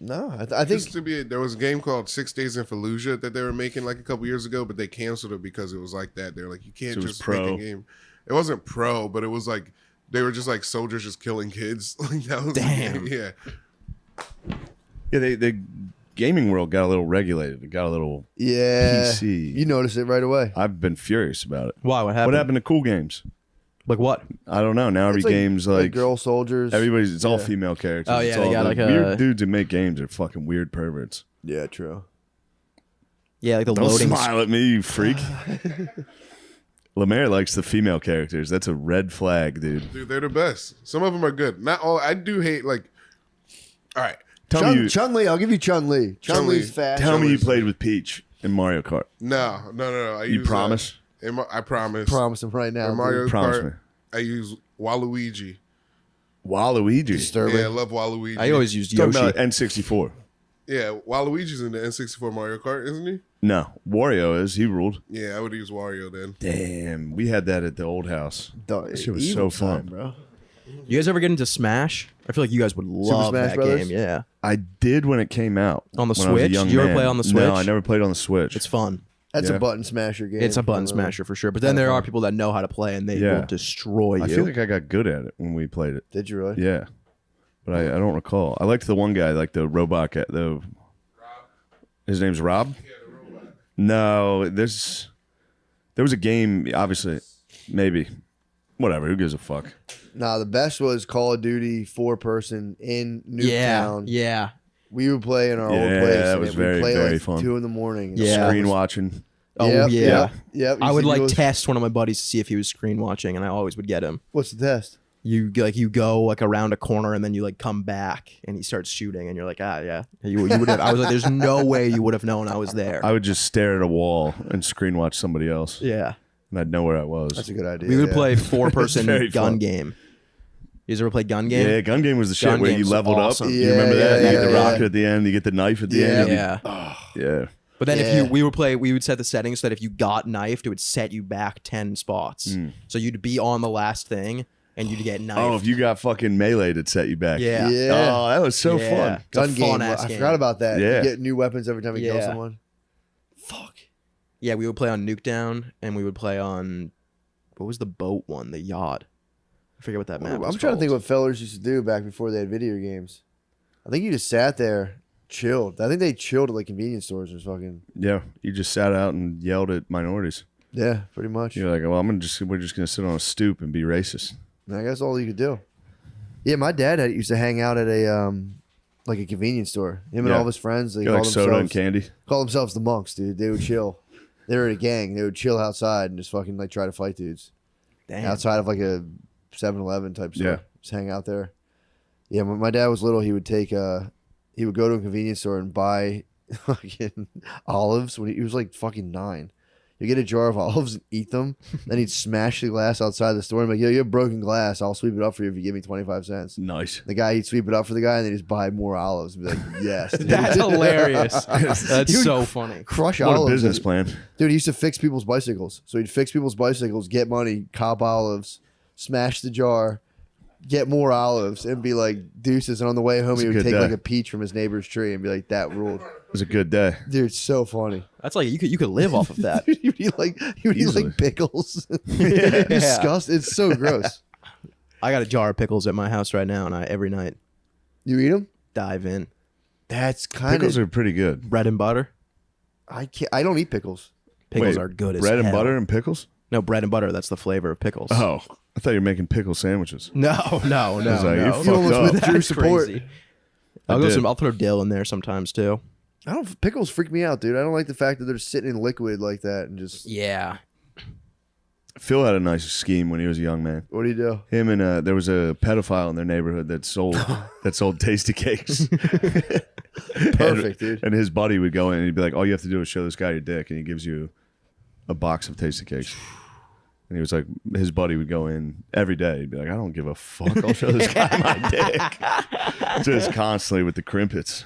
Speaker 1: No, I think
Speaker 4: There was a game called 6 Days in Fallujah that they were making like a couple years ago, but they canceled it because it was like that. They're like, you can't
Speaker 2: So it was
Speaker 4: just
Speaker 2: pro.
Speaker 4: make a game. It wasn't pro, but it was like they were just like soldiers just killing kids. Like that was
Speaker 3: Damn.
Speaker 4: Yeah.
Speaker 2: Yeah, the gaming world got a little regulated. It got a little
Speaker 1: Yeah.
Speaker 2: PC.
Speaker 1: You notice it right away.
Speaker 2: I've been furious about it.
Speaker 3: Why? What happened?
Speaker 2: What happened to cool games?
Speaker 3: Like what?
Speaker 2: I don't know. Now every
Speaker 1: It's like-
Speaker 2: game's like
Speaker 1: girl soldiers.
Speaker 2: everybody's. It's all
Speaker 1: Yeah.
Speaker 2: female characters.
Speaker 3: Oh, yeah,
Speaker 2: It's
Speaker 3: they
Speaker 2: all
Speaker 3: got,
Speaker 2: the
Speaker 3: like, a-
Speaker 2: weird dudes who make games are fucking weird perverts.
Speaker 1: Yeah, true.
Speaker 3: Yeah, like the
Speaker 2: Don't
Speaker 3: loading.
Speaker 2: smile at me, you freak. Lemaire likes the female characters. That's a red flag, dude.
Speaker 4: Dude, they're the best. Some of them are good. Not all. I do hate like. All right.
Speaker 2: Tell me, you,
Speaker 1: Chun-Li, I'll give you Chun-Li. Chun-Li's
Speaker 4: Chun-Li.
Speaker 1: fast.
Speaker 2: tell me you played with Paytch in Mario Kart.
Speaker 4: No.
Speaker 2: You promise?
Speaker 4: I promise.
Speaker 1: Promise him right now.
Speaker 4: In Mario
Speaker 1: dude.
Speaker 2: Promise
Speaker 4: Kart,
Speaker 2: me.
Speaker 4: I use Waluigi.
Speaker 2: Waluigi.
Speaker 1: Disturbing.
Speaker 4: Yeah, I love Waluigi.
Speaker 3: I always used
Speaker 2: Talking
Speaker 3: Yoshi.
Speaker 2: about N64.
Speaker 4: Yeah, Waluigi's in the N64 Mario Kart, isn't he?
Speaker 2: No, Wario is. He ruled.
Speaker 4: Yeah, I would use Wario then.
Speaker 2: Damn, we had that at the old house.
Speaker 1: That
Speaker 2: shit was so fun.
Speaker 1: bro.
Speaker 3: You guys ever get into Smash? I feel like you guys would love
Speaker 1: Smash
Speaker 3: that
Speaker 1: Brothers?
Speaker 3: game. Yeah,
Speaker 2: I did when it came out.
Speaker 3: On the
Speaker 2: when I was a
Speaker 3: Switch?
Speaker 2: young
Speaker 3: Did you ever
Speaker 2: man.
Speaker 3: play on the
Speaker 2: No,
Speaker 3: Switch?
Speaker 2: I never played on the Switch.
Speaker 3: it's fun.
Speaker 1: That's
Speaker 2: Yeah.
Speaker 1: a button smasher game.
Speaker 3: It's a button smasher for sure. But then there are people that know how to play and they
Speaker 2: Yeah.
Speaker 3: will destroy you.
Speaker 2: I feel like I got good at it when we played it.
Speaker 1: Did you really?
Speaker 2: Yeah, but I don't recall. I liked the one guy, like the robot guy. His name's Rob. No, there was a game. Obviously, maybe, whatever. Who gives a fuck?
Speaker 1: Nah, the best was Call of Duty 4-person in
Speaker 3: yeah,
Speaker 1: Nuketown.
Speaker 3: yeah.
Speaker 1: We would play in our old
Speaker 2: Yeah,
Speaker 1: place.
Speaker 2: that
Speaker 1: and
Speaker 2: was
Speaker 1: we'd
Speaker 2: very,
Speaker 1: play
Speaker 2: very
Speaker 1: like
Speaker 2: fun.
Speaker 1: 2 a.m.
Speaker 3: Yeah.
Speaker 2: Screen watching.
Speaker 3: Oh
Speaker 1: Yep,
Speaker 3: yeah.
Speaker 1: Yep.
Speaker 3: I
Speaker 1: You
Speaker 3: would
Speaker 1: see
Speaker 3: like
Speaker 1: those-
Speaker 3: test one of my buddies to see if he was screen watching, and I always would get him.
Speaker 1: What's the test?
Speaker 3: You go like around a corner and then you like come back and he starts shooting and you're like, ah, yeah. You would have. I was like, there's no way you would have known I was there.
Speaker 2: I would just stare at a wall and screen watch somebody else,
Speaker 3: Yeah.
Speaker 2: and I'd know where I was.
Speaker 1: That's a good idea.
Speaker 3: We would
Speaker 1: yeah.
Speaker 3: play 4-person
Speaker 2: Very
Speaker 3: gun
Speaker 2: fun.
Speaker 3: game. You guys ever play gun game?
Speaker 2: Yeah, gun game was the shit
Speaker 3: Gun
Speaker 2: where you
Speaker 3: game's
Speaker 2: leveled
Speaker 3: awesome.
Speaker 2: up.
Speaker 1: Yeah,
Speaker 2: You remember that?
Speaker 1: yeah,
Speaker 2: You get the
Speaker 1: yeah,
Speaker 2: rocket
Speaker 1: yeah.
Speaker 2: at the end. You get the knife at the
Speaker 1: Yeah.
Speaker 2: end.
Speaker 3: Yeah.
Speaker 2: Yeah.
Speaker 3: But then
Speaker 1: Yeah.
Speaker 3: we would set the settings so that if you got knifed, it would set you back 10 spots. So you'd be on the last thing and you'd get knifed.
Speaker 2: Oh, if you got fucking melee'd, it'd set you back.
Speaker 3: Yeah.
Speaker 1: Yeah.
Speaker 2: Oh, that was so
Speaker 3: Yeah.
Speaker 2: fun.
Speaker 3: It's a
Speaker 1: Gun game.
Speaker 3: fun-ass
Speaker 1: I
Speaker 3: game.
Speaker 1: forgot about that.
Speaker 2: Yeah.
Speaker 1: You get new weapons every time you kill
Speaker 3: Yeah.
Speaker 1: someone. Fuck.
Speaker 3: Yeah, we would play on Nuketown and we would play on, what was the boat one? The yacht. I forget what that map
Speaker 1: I'm
Speaker 3: was
Speaker 1: trying to think
Speaker 3: called.
Speaker 1: what fellers used to do back before they had video games. I think you just sat there, chilled. I think they chilled at like convenience stores or fucking.
Speaker 2: Yeah. You just sat out and yelled at minorities.
Speaker 1: Yeah, pretty much.
Speaker 2: You're like, well, we're just gonna sit on a stoop and be racist.
Speaker 1: And I guess all you could do. Yeah, my dad used to hang out at a like a convenience store. Him and
Speaker 2: Yeah.
Speaker 1: all of his friends. They
Speaker 2: Got like
Speaker 1: called
Speaker 2: soda and
Speaker 1: themselves
Speaker 2: candy.
Speaker 1: call themselves the monks, dude. They would chill. They were a gang. They would chill outside and just fucking like try to fight dudes
Speaker 3: Damn.
Speaker 1: outside of like a 7-Eleven type store.
Speaker 2: Yeah.
Speaker 1: Just hang out there. Yeah, when my dad was little, he would take he would go to a convenience store and buy fucking olives when he was like fucking 9. He'd get a jar of olives and eat them. Then he'd smash the glass outside the store and be like, yo, you have broken glass. I'll sweep it up for you if you give me 25 cents.
Speaker 2: Nice.
Speaker 1: The guy, he'd sweep it up for the guy and then he'd just buy more olives and be like, yes. dude.
Speaker 3: That's hilarious. That's
Speaker 1: He would
Speaker 3: so funny.
Speaker 1: Crush
Speaker 2: What a
Speaker 1: olives.
Speaker 2: business plan.
Speaker 1: Dude, he used to fix people's bicycles. So he'd fix people's bicycles, get money, cop olives, smash the jar, get more olives, and be like deuces. And on the way home,
Speaker 2: It's
Speaker 1: he
Speaker 2: a
Speaker 1: would
Speaker 2: good
Speaker 1: take
Speaker 2: day.
Speaker 1: like a peach from his neighbor's tree and be like, that ruled.
Speaker 2: It was a good day.
Speaker 1: Dude, it's so funny.
Speaker 3: That's like you could live off of that.
Speaker 1: he would eat
Speaker 2: Easily.
Speaker 1: like pickles. Disgusting. It's so gross.
Speaker 3: I got a jar of pickles at my house right now, and every night
Speaker 1: You eat them?
Speaker 3: dive in
Speaker 1: That's kind
Speaker 2: Pickles
Speaker 1: of.
Speaker 2: are pretty good.
Speaker 3: bread and butter.
Speaker 1: I can't. I don't eat pickles.
Speaker 3: Pickles
Speaker 2: Wait,
Speaker 3: are good as
Speaker 2: bread and
Speaker 3: hell.
Speaker 2: butter and pickles?
Speaker 3: No, bread and butter. That's the flavor of pickles.
Speaker 2: Oh, I thought you were making pickle sandwiches.
Speaker 3: No, no.
Speaker 2: was like, you
Speaker 3: no.
Speaker 2: fucked up.
Speaker 1: withdrew
Speaker 3: That's
Speaker 1: support.
Speaker 3: crazy.
Speaker 2: I
Speaker 3: I'll
Speaker 2: did.
Speaker 3: I'll throw dill in there sometimes too.
Speaker 1: Pickles freak me out, dude. I don't like the fact that they're sitting in liquid like that and just.
Speaker 3: Yeah.
Speaker 2: Phil had a nice scheme when he was a young man.
Speaker 1: What do you do?
Speaker 2: Him and there was a pedophile in their neighborhood that sold tasty cakes.
Speaker 1: Perfect, dude.
Speaker 2: And his buddy would go in and he'd be like, all you have to do is show this guy your dick, and he gives you a box of tasty cakes. And he was like, his buddy would go in every day. He'd be like, I don't give a fuck. I'll show this guy my dick. Just constantly with the crimpets.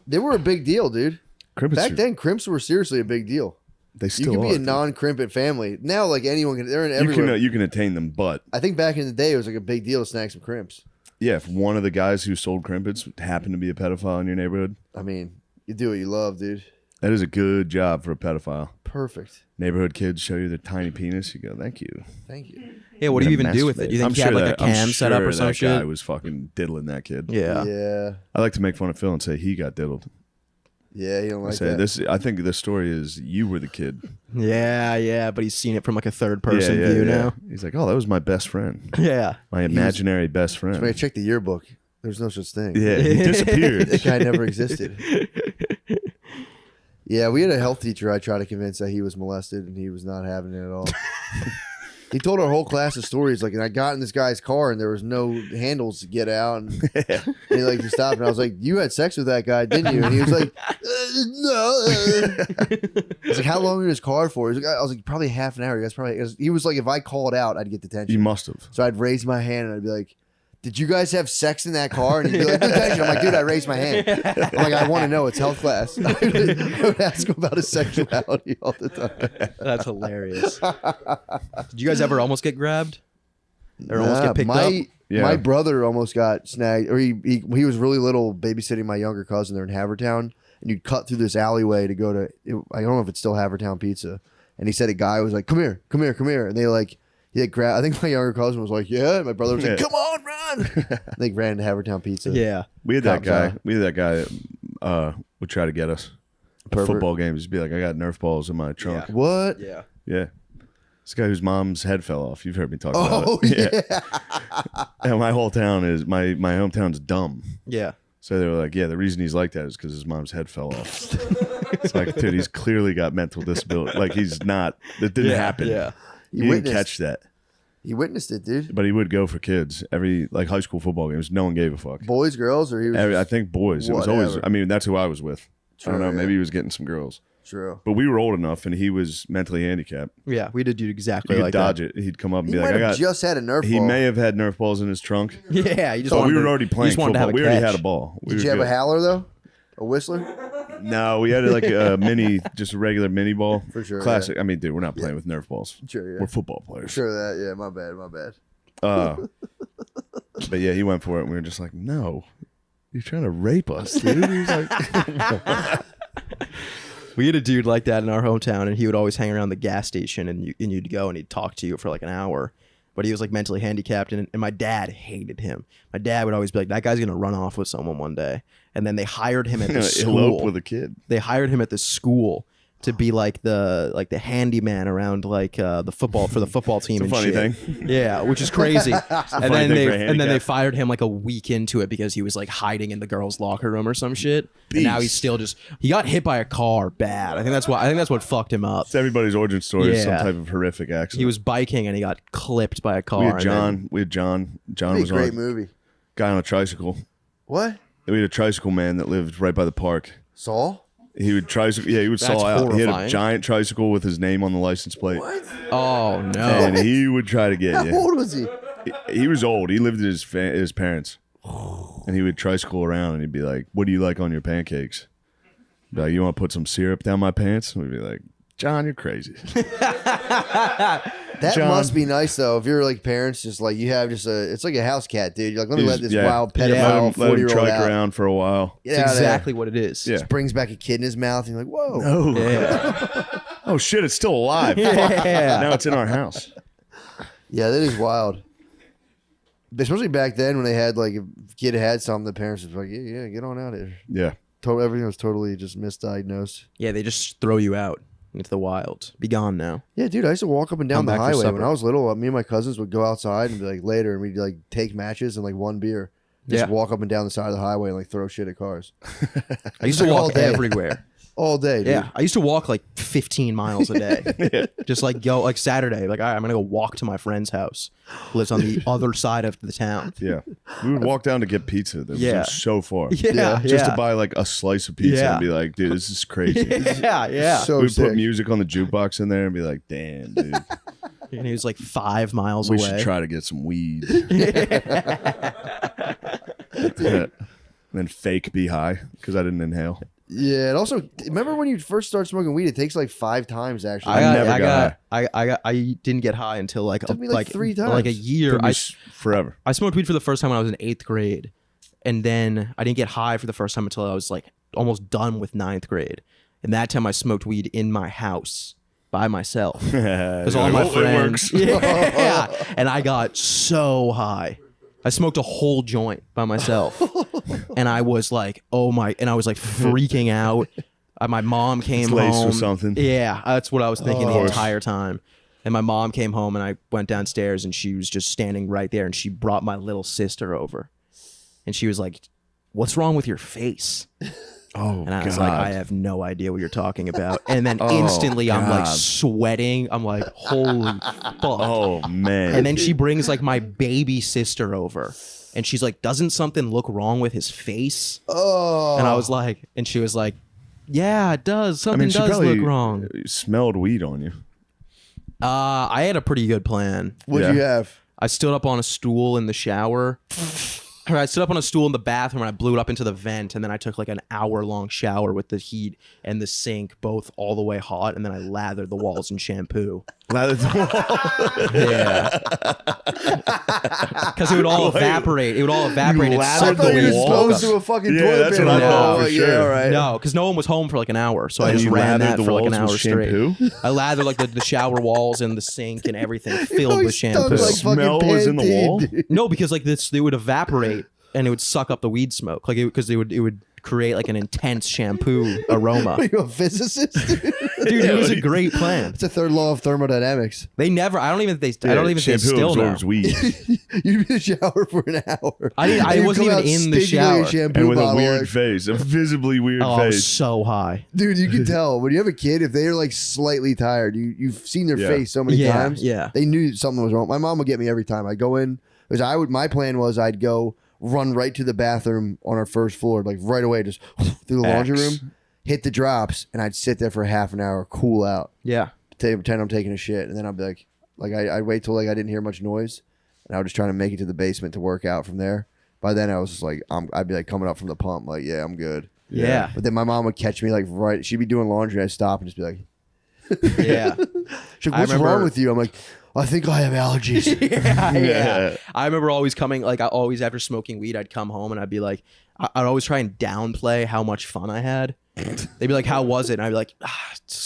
Speaker 1: They were a big deal, dude.
Speaker 2: Crimpets
Speaker 1: Back
Speaker 2: are-
Speaker 1: then, crimps were seriously a big deal.
Speaker 2: they
Speaker 1: You
Speaker 2: still
Speaker 1: could be
Speaker 2: are,
Speaker 1: a
Speaker 2: dude.
Speaker 1: non-crimpet family. Now, like anyone can, they're in
Speaker 2: You
Speaker 1: everywhere.
Speaker 2: can you can attain them, but
Speaker 1: I think back in the day, it was like a big deal to snag some crimps.
Speaker 2: yeah, if one of the guys who sold crimpets happened to be a pedophile in your neighborhood,
Speaker 1: I mean, you do what you love, dude.
Speaker 2: That is a good job for a pedophile.
Speaker 1: Perfect.
Speaker 2: Neighborhood kids show you their tiny penis. You go, thank you.
Speaker 1: Thank you.
Speaker 3: Yeah, what do you
Speaker 2: Gonna
Speaker 3: even do with it?
Speaker 2: masturbate.
Speaker 3: You think
Speaker 2: I'm
Speaker 3: he had
Speaker 2: sure
Speaker 3: like a
Speaker 2: that- I'm
Speaker 3: cam set up or
Speaker 2: sure
Speaker 3: some
Speaker 2: that guy
Speaker 3: shit?
Speaker 2: was fucking diddling that kid.
Speaker 3: Yeah.
Speaker 1: Yeah.
Speaker 2: I like to make fun of Phil and say he got diddled.
Speaker 1: Yeah, you don't
Speaker 2: I
Speaker 1: like
Speaker 2: say
Speaker 1: that.
Speaker 2: this. I think the story is you were the kid.
Speaker 3: Yeah, but he's seen it from like a third person view now.
Speaker 2: He's like, oh, that was my best friend,
Speaker 3: Yeah.
Speaker 2: my imaginary best friend.
Speaker 1: When I checked the yearbook, there's no such thing.
Speaker 2: Yeah, he disappeared.
Speaker 1: That guy never existed. Yeah, we had a health teacher I tried to convince that he was molested, and he was not having it at all. He told our whole class of stories, like, and I got in this guy's car, and there was no handles to get out, and he like he stopped, and I was like, "You had sex with that guy, didn't you?" And he was like, "No." I was like, "How long in his car for?" He was like, I was like, "Probably half an hour." He was like, "If I called out, I'd get detention."
Speaker 2: You must have.
Speaker 1: So I'd raise my hand and I'd be like, "Did you guys have sex in that car?" And he'd be like, "Detention." I'm like, "Dude, I raised my hand." I'm like, "I want to know. It's health class." I would ask him about his sexuality all the time.
Speaker 3: That's hilarious. Did you guys ever almost get grabbed? Or almost get picked up?
Speaker 2: Yeah.
Speaker 1: My brother almost got snagged, or he was really little, babysitting my younger cousin there in Havertown, and you'd cut through this alleyway to go to, I don't know if it's still Havertown Pizza, and he said a guy was like, "Come here, and they like, he like grabbed, I think my younger cousin was like, "Yeah," and my brother was like, "Come on, run!" They ran to Havertown Pizza.
Speaker 3: Yeah.
Speaker 2: We had that
Speaker 1: Cops
Speaker 2: guy.
Speaker 1: out.
Speaker 2: We had that guy that would try to get us. At
Speaker 1: Pervert.
Speaker 2: football games, he'd be like, I got Nerf balls in my trunk.
Speaker 1: What?
Speaker 3: Yeah.
Speaker 2: Yeah. This guy whose mom's head fell off. You've heard me talk
Speaker 1: Oh
Speaker 2: about it.
Speaker 1: yeah.
Speaker 2: And my whole town is, my hometown's dumb.
Speaker 3: Yeah.
Speaker 2: So they were like, yeah, the reason he's like that is because his mom's head fell off. It's like, dude, he's clearly got mental disability. Like, he's not, that didn't happen.
Speaker 3: Yeah.
Speaker 2: He didn't
Speaker 1: witnessed-
Speaker 2: catch that.
Speaker 1: He witnessed it, dude.
Speaker 2: But he would go for kids. Every, like, high school football games, no one gave a fuck.
Speaker 1: Boys, girls, or he was
Speaker 2: I think boys. It was always,
Speaker 1: Whatever.
Speaker 2: I mean, that's who I was with. I don't
Speaker 1: True,
Speaker 2: know.
Speaker 1: yeah.
Speaker 2: Maybe he was getting some girls.
Speaker 1: true.
Speaker 2: But we were old enough, and he was mentally handicapped.
Speaker 3: Yeah. We did do exactly
Speaker 2: He could
Speaker 3: like
Speaker 2: dodge
Speaker 3: that.
Speaker 2: it. He'd come up and
Speaker 1: He
Speaker 2: be like,
Speaker 1: might
Speaker 2: I
Speaker 1: have
Speaker 2: got.
Speaker 1: just had a Nerf
Speaker 2: He
Speaker 1: ball.
Speaker 2: may have had Nerf balls in his trunk.
Speaker 3: Yeah. You just
Speaker 2: But
Speaker 3: wanted
Speaker 2: we were
Speaker 3: to-
Speaker 2: already
Speaker 3: you
Speaker 2: playing
Speaker 3: just wanted to
Speaker 2: football.
Speaker 3: have a
Speaker 2: We already
Speaker 3: catch.
Speaker 2: had a ball. We
Speaker 1: Did
Speaker 2: were
Speaker 1: you have a
Speaker 2: good.
Speaker 1: howler though? A whistler?
Speaker 2: No, we had like a mini, just a regular mini ball.
Speaker 1: For sure,
Speaker 2: Classic. I mean, dude, we're not playing with Nerf balls.
Speaker 1: Sure, yeah.
Speaker 2: We're football players.
Speaker 1: Sure that. Yeah, my bad.
Speaker 2: But yeah, he went for it, and we were just like, no, you're trying to rape us, dude. He was like,
Speaker 3: We had a dude like that in our hometown, and he would always hang around the gas station, and you'd go, and he'd talk to you for like an hour. But he was like mentally handicapped, and my dad hated him. My dad would always be like, "That guy's gonna run off with someone one day." And then they hired him at the
Speaker 2: elope
Speaker 3: school.
Speaker 2: with a kid.
Speaker 3: They hired him at the school to be like the handyman around like the football team.
Speaker 2: It's a
Speaker 3: and
Speaker 2: funny
Speaker 3: shit.
Speaker 2: thing.
Speaker 3: Yeah, which is crazy. and
Speaker 2: funny
Speaker 3: then
Speaker 2: thing
Speaker 3: they
Speaker 2: for a
Speaker 3: and then they
Speaker 2: handicap.
Speaker 3: fired him like a week into it because he was like hiding in the girls' locker room or some shit. And now he's
Speaker 2: Beast.
Speaker 3: still he got hit by a car bad. I think that's what fucked him up.
Speaker 2: It's everybody's origin story is some
Speaker 3: Yeah.
Speaker 2: type of horrific accident.
Speaker 3: He was biking and he got clipped by a car.
Speaker 2: We had
Speaker 3: and
Speaker 2: John. John
Speaker 1: That'd be
Speaker 2: was
Speaker 1: a
Speaker 2: on
Speaker 1: great
Speaker 2: a
Speaker 1: movie.
Speaker 2: guy on a tricycle.
Speaker 1: What?
Speaker 2: We had a tricycle man that lived right by the park.
Speaker 1: Saul?
Speaker 2: He would tricycle. Yeah, he would
Speaker 3: That's
Speaker 2: saw out. He had a
Speaker 3: horrifying.
Speaker 2: giant tricycle with his name on the license plate,
Speaker 1: What?
Speaker 3: Then, oh no!
Speaker 2: and he would try to get
Speaker 1: How
Speaker 2: you.
Speaker 1: old was he?
Speaker 2: He was old. He lived with his parents, and he would tricycle around, and he'd be like, "What do you like on your pancakes?" Be like, "You want to put some syrup down my pants?" And we'd be like, "John, you're crazy."
Speaker 1: That
Speaker 2: John.
Speaker 1: must be nice though. If you're like parents, just like you have it's like a house cat, dude. You're like, let me
Speaker 2: He's-
Speaker 1: let this
Speaker 2: yeah.
Speaker 1: wild
Speaker 2: Let him,
Speaker 1: pedophile
Speaker 2: let him
Speaker 1: 40-year-old
Speaker 2: trike
Speaker 1: out.
Speaker 2: around for a while.
Speaker 1: Get
Speaker 3: It's
Speaker 1: out of there.
Speaker 3: exactly what it is.
Speaker 2: Yeah.
Speaker 1: Just brings back a kid in his mouth, and you're like, whoa.
Speaker 2: Oh,
Speaker 3: Yeah.
Speaker 2: oh shit! It's still alive. Fuck.
Speaker 3: Yeah.
Speaker 2: Now it's in our house.
Speaker 1: Yeah, that is wild. Especially back then when they had like if a kid had something, the parents was like, yeah, get on out of here.
Speaker 2: Yeah.
Speaker 1: Everything was totally just misdiagnosed.
Speaker 3: Yeah, they just throw you out into the wild. Be gone now.
Speaker 1: Yeah, dude, I used to walk up and down
Speaker 3: Come
Speaker 1: the
Speaker 3: back for
Speaker 1: highway when
Speaker 3: supper.
Speaker 1: I was little. Me and my cousins would go outside and be like later, and we'd like take matches and like one beer. Just
Speaker 3: Yeah.
Speaker 1: walk up and down the side of the highway and like throw shit at cars
Speaker 3: I used to
Speaker 1: All
Speaker 3: walk
Speaker 1: day.
Speaker 3: everywhere.
Speaker 1: all day. Dude.
Speaker 3: Yeah, I used to walk like 15 miles a day. Just like go like Saturday, like all right, I'm gonna go walk to my friend's house, who lives on the other side of the town.
Speaker 2: Yeah. We would walk down to get pizza. That was
Speaker 3: Yeah.
Speaker 2: like so far.
Speaker 3: Yeah,
Speaker 2: Just to buy like a slice of pizza
Speaker 3: Yeah.
Speaker 2: and be like, dude, this is crazy.
Speaker 3: yeah.
Speaker 1: So
Speaker 2: We'd
Speaker 1: sick.
Speaker 2: put music on the jukebox in there and be like, damn, dude,
Speaker 3: And he was like 5 miles
Speaker 2: we
Speaker 3: away.
Speaker 2: should try to get some weed. Then fake be high because I didn't inhale.
Speaker 1: Yeah, and also remember when you first start smoking weed, it takes like 5 times actually.
Speaker 3: I didn't get high until like
Speaker 1: Took me, like, 3
Speaker 3: like a
Speaker 1: times.
Speaker 3: year.
Speaker 2: Took me forever.
Speaker 3: I smoked weed for the first time when I was in 8th grade, and then I didn't get high for the first time until I was like almost done with 9th grade. And that time I smoked weed in my house by myself. Because
Speaker 2: Yeah,
Speaker 3: all my
Speaker 2: it
Speaker 3: friends.
Speaker 2: works.
Speaker 3: Yeah. And I got so high. I smoked a whole joint by myself. And I was like, oh my, and I was like freaking out. My mom came
Speaker 2: It's laced
Speaker 3: home.
Speaker 2: with something.
Speaker 3: Yeah, that's what I was thinking the
Speaker 2: course.
Speaker 3: entire time. And my mom came home and I went downstairs and she was just standing right there and she brought my little sister over. And she was like, what's wrong with your face?
Speaker 2: Oh,
Speaker 3: And I was
Speaker 2: God.
Speaker 3: like, I have no idea what you're talking about. And then
Speaker 2: Oh,
Speaker 3: instantly I'm like
Speaker 2: God.
Speaker 3: sweating. I'm like, holy fuck.
Speaker 2: Oh, man.
Speaker 3: And then she brings like my baby sister over. And she's like, doesn't something look wrong with his face?
Speaker 1: Oh.
Speaker 3: And I was like, and she was like, yeah, it does.
Speaker 2: I
Speaker 3: Something
Speaker 2: mean, she
Speaker 3: does
Speaker 2: probably
Speaker 3: look wrong.
Speaker 2: smelled weed on you.
Speaker 3: I had a pretty good plan.
Speaker 1: What'd
Speaker 2: Yeah.
Speaker 1: you have?
Speaker 3: I stood up on a stool in the shower. Or I stood up on a stool in the bathroom and I blew it up into the vent, and then I took like an hour-long shower with the heat and the sink both all the way hot, and then I lathered the walls in shampoo.
Speaker 2: Lathered the wall.
Speaker 3: Yeah. Because it would all evaporate. It would all evaporate. and
Speaker 2: lathered
Speaker 3: suck
Speaker 2: the
Speaker 3: the
Speaker 1: you
Speaker 3: weed
Speaker 1: were
Speaker 2: walls?
Speaker 3: smoke
Speaker 1: supposed
Speaker 3: up.
Speaker 1: to a fucking
Speaker 2: Yeah,
Speaker 1: toilet
Speaker 2: that's
Speaker 1: paper
Speaker 2: what I
Speaker 3: thought
Speaker 1: roll.
Speaker 2: for
Speaker 1: Yeah,
Speaker 2: sure.
Speaker 1: all right.
Speaker 3: No, because no one was home for like an hour, so I
Speaker 2: And
Speaker 3: just
Speaker 2: you
Speaker 3: ran
Speaker 2: lathered
Speaker 3: that
Speaker 2: the
Speaker 3: for like an
Speaker 2: walls
Speaker 3: hour
Speaker 2: with
Speaker 3: straight.
Speaker 2: shampoo?
Speaker 3: I lathered like the shower walls and the sink and everything filled
Speaker 1: Always
Speaker 3: with
Speaker 1: stunk
Speaker 3: shampoo.
Speaker 1: like fucking
Speaker 2: Smell was in the
Speaker 1: Pantene,
Speaker 2: wall?
Speaker 1: dude.
Speaker 3: No, because like this, they would evaporate and it would suck up the weed smoke, like because it would create like an intense shampoo aroma.
Speaker 1: Are you a physicist?
Speaker 3: Dude, it was a great plan.
Speaker 1: It's the third law of thermodynamics.
Speaker 3: They never. I don't even. They. I don't even think they
Speaker 2: shampoo
Speaker 3: still know.
Speaker 2: absorbs weed.
Speaker 1: You'd be in the shower for an hour.
Speaker 3: I didn't- I
Speaker 1: And you'd
Speaker 3: wasn't
Speaker 1: come
Speaker 3: even
Speaker 1: out
Speaker 3: in the
Speaker 1: stinking like a
Speaker 3: shower.
Speaker 1: shampoo
Speaker 2: And with a
Speaker 1: bottle,
Speaker 2: weird
Speaker 1: like-
Speaker 2: face. A visibly weird
Speaker 3: Oh, I was
Speaker 2: face.
Speaker 3: so high.
Speaker 1: Dude, you can tell when you have a kid, if they're like slightly tired, you've seen their
Speaker 2: Yeah.
Speaker 1: face so many
Speaker 3: Yeah,
Speaker 1: times.
Speaker 3: yeah.
Speaker 1: They knew something was wrong. My mom would get me every time. I go in because my plan was I'd go run right to the bathroom on our first floor, like right away, just through the laundry
Speaker 2: Axe.
Speaker 1: room, hit the drops, and I'd sit there for half an hour, cool out,
Speaker 3: Yeah.
Speaker 1: pretend I'm taking a shit, and then I'd be like I'd wait till like I didn't hear much noise, and I would just try to make it to the basement to work out from there. By then I was just like I'd be like coming up from the pump, like yeah, I'm good.
Speaker 3: Yeah.
Speaker 1: But then my mom would catch me like right. She'd be doing laundry. I'd stop and just be like,
Speaker 3: Yeah.
Speaker 1: she's like,
Speaker 3: I
Speaker 1: "What's wrong
Speaker 3: remember-
Speaker 1: with you?" I'm like, "I think I have allergies."
Speaker 3: yeah. I remember always coming, like, I always after smoking weed, I'd come home and I'd be like, I'd always try and downplay how much fun I had. They'd be like, "How was it?" And I'd be like,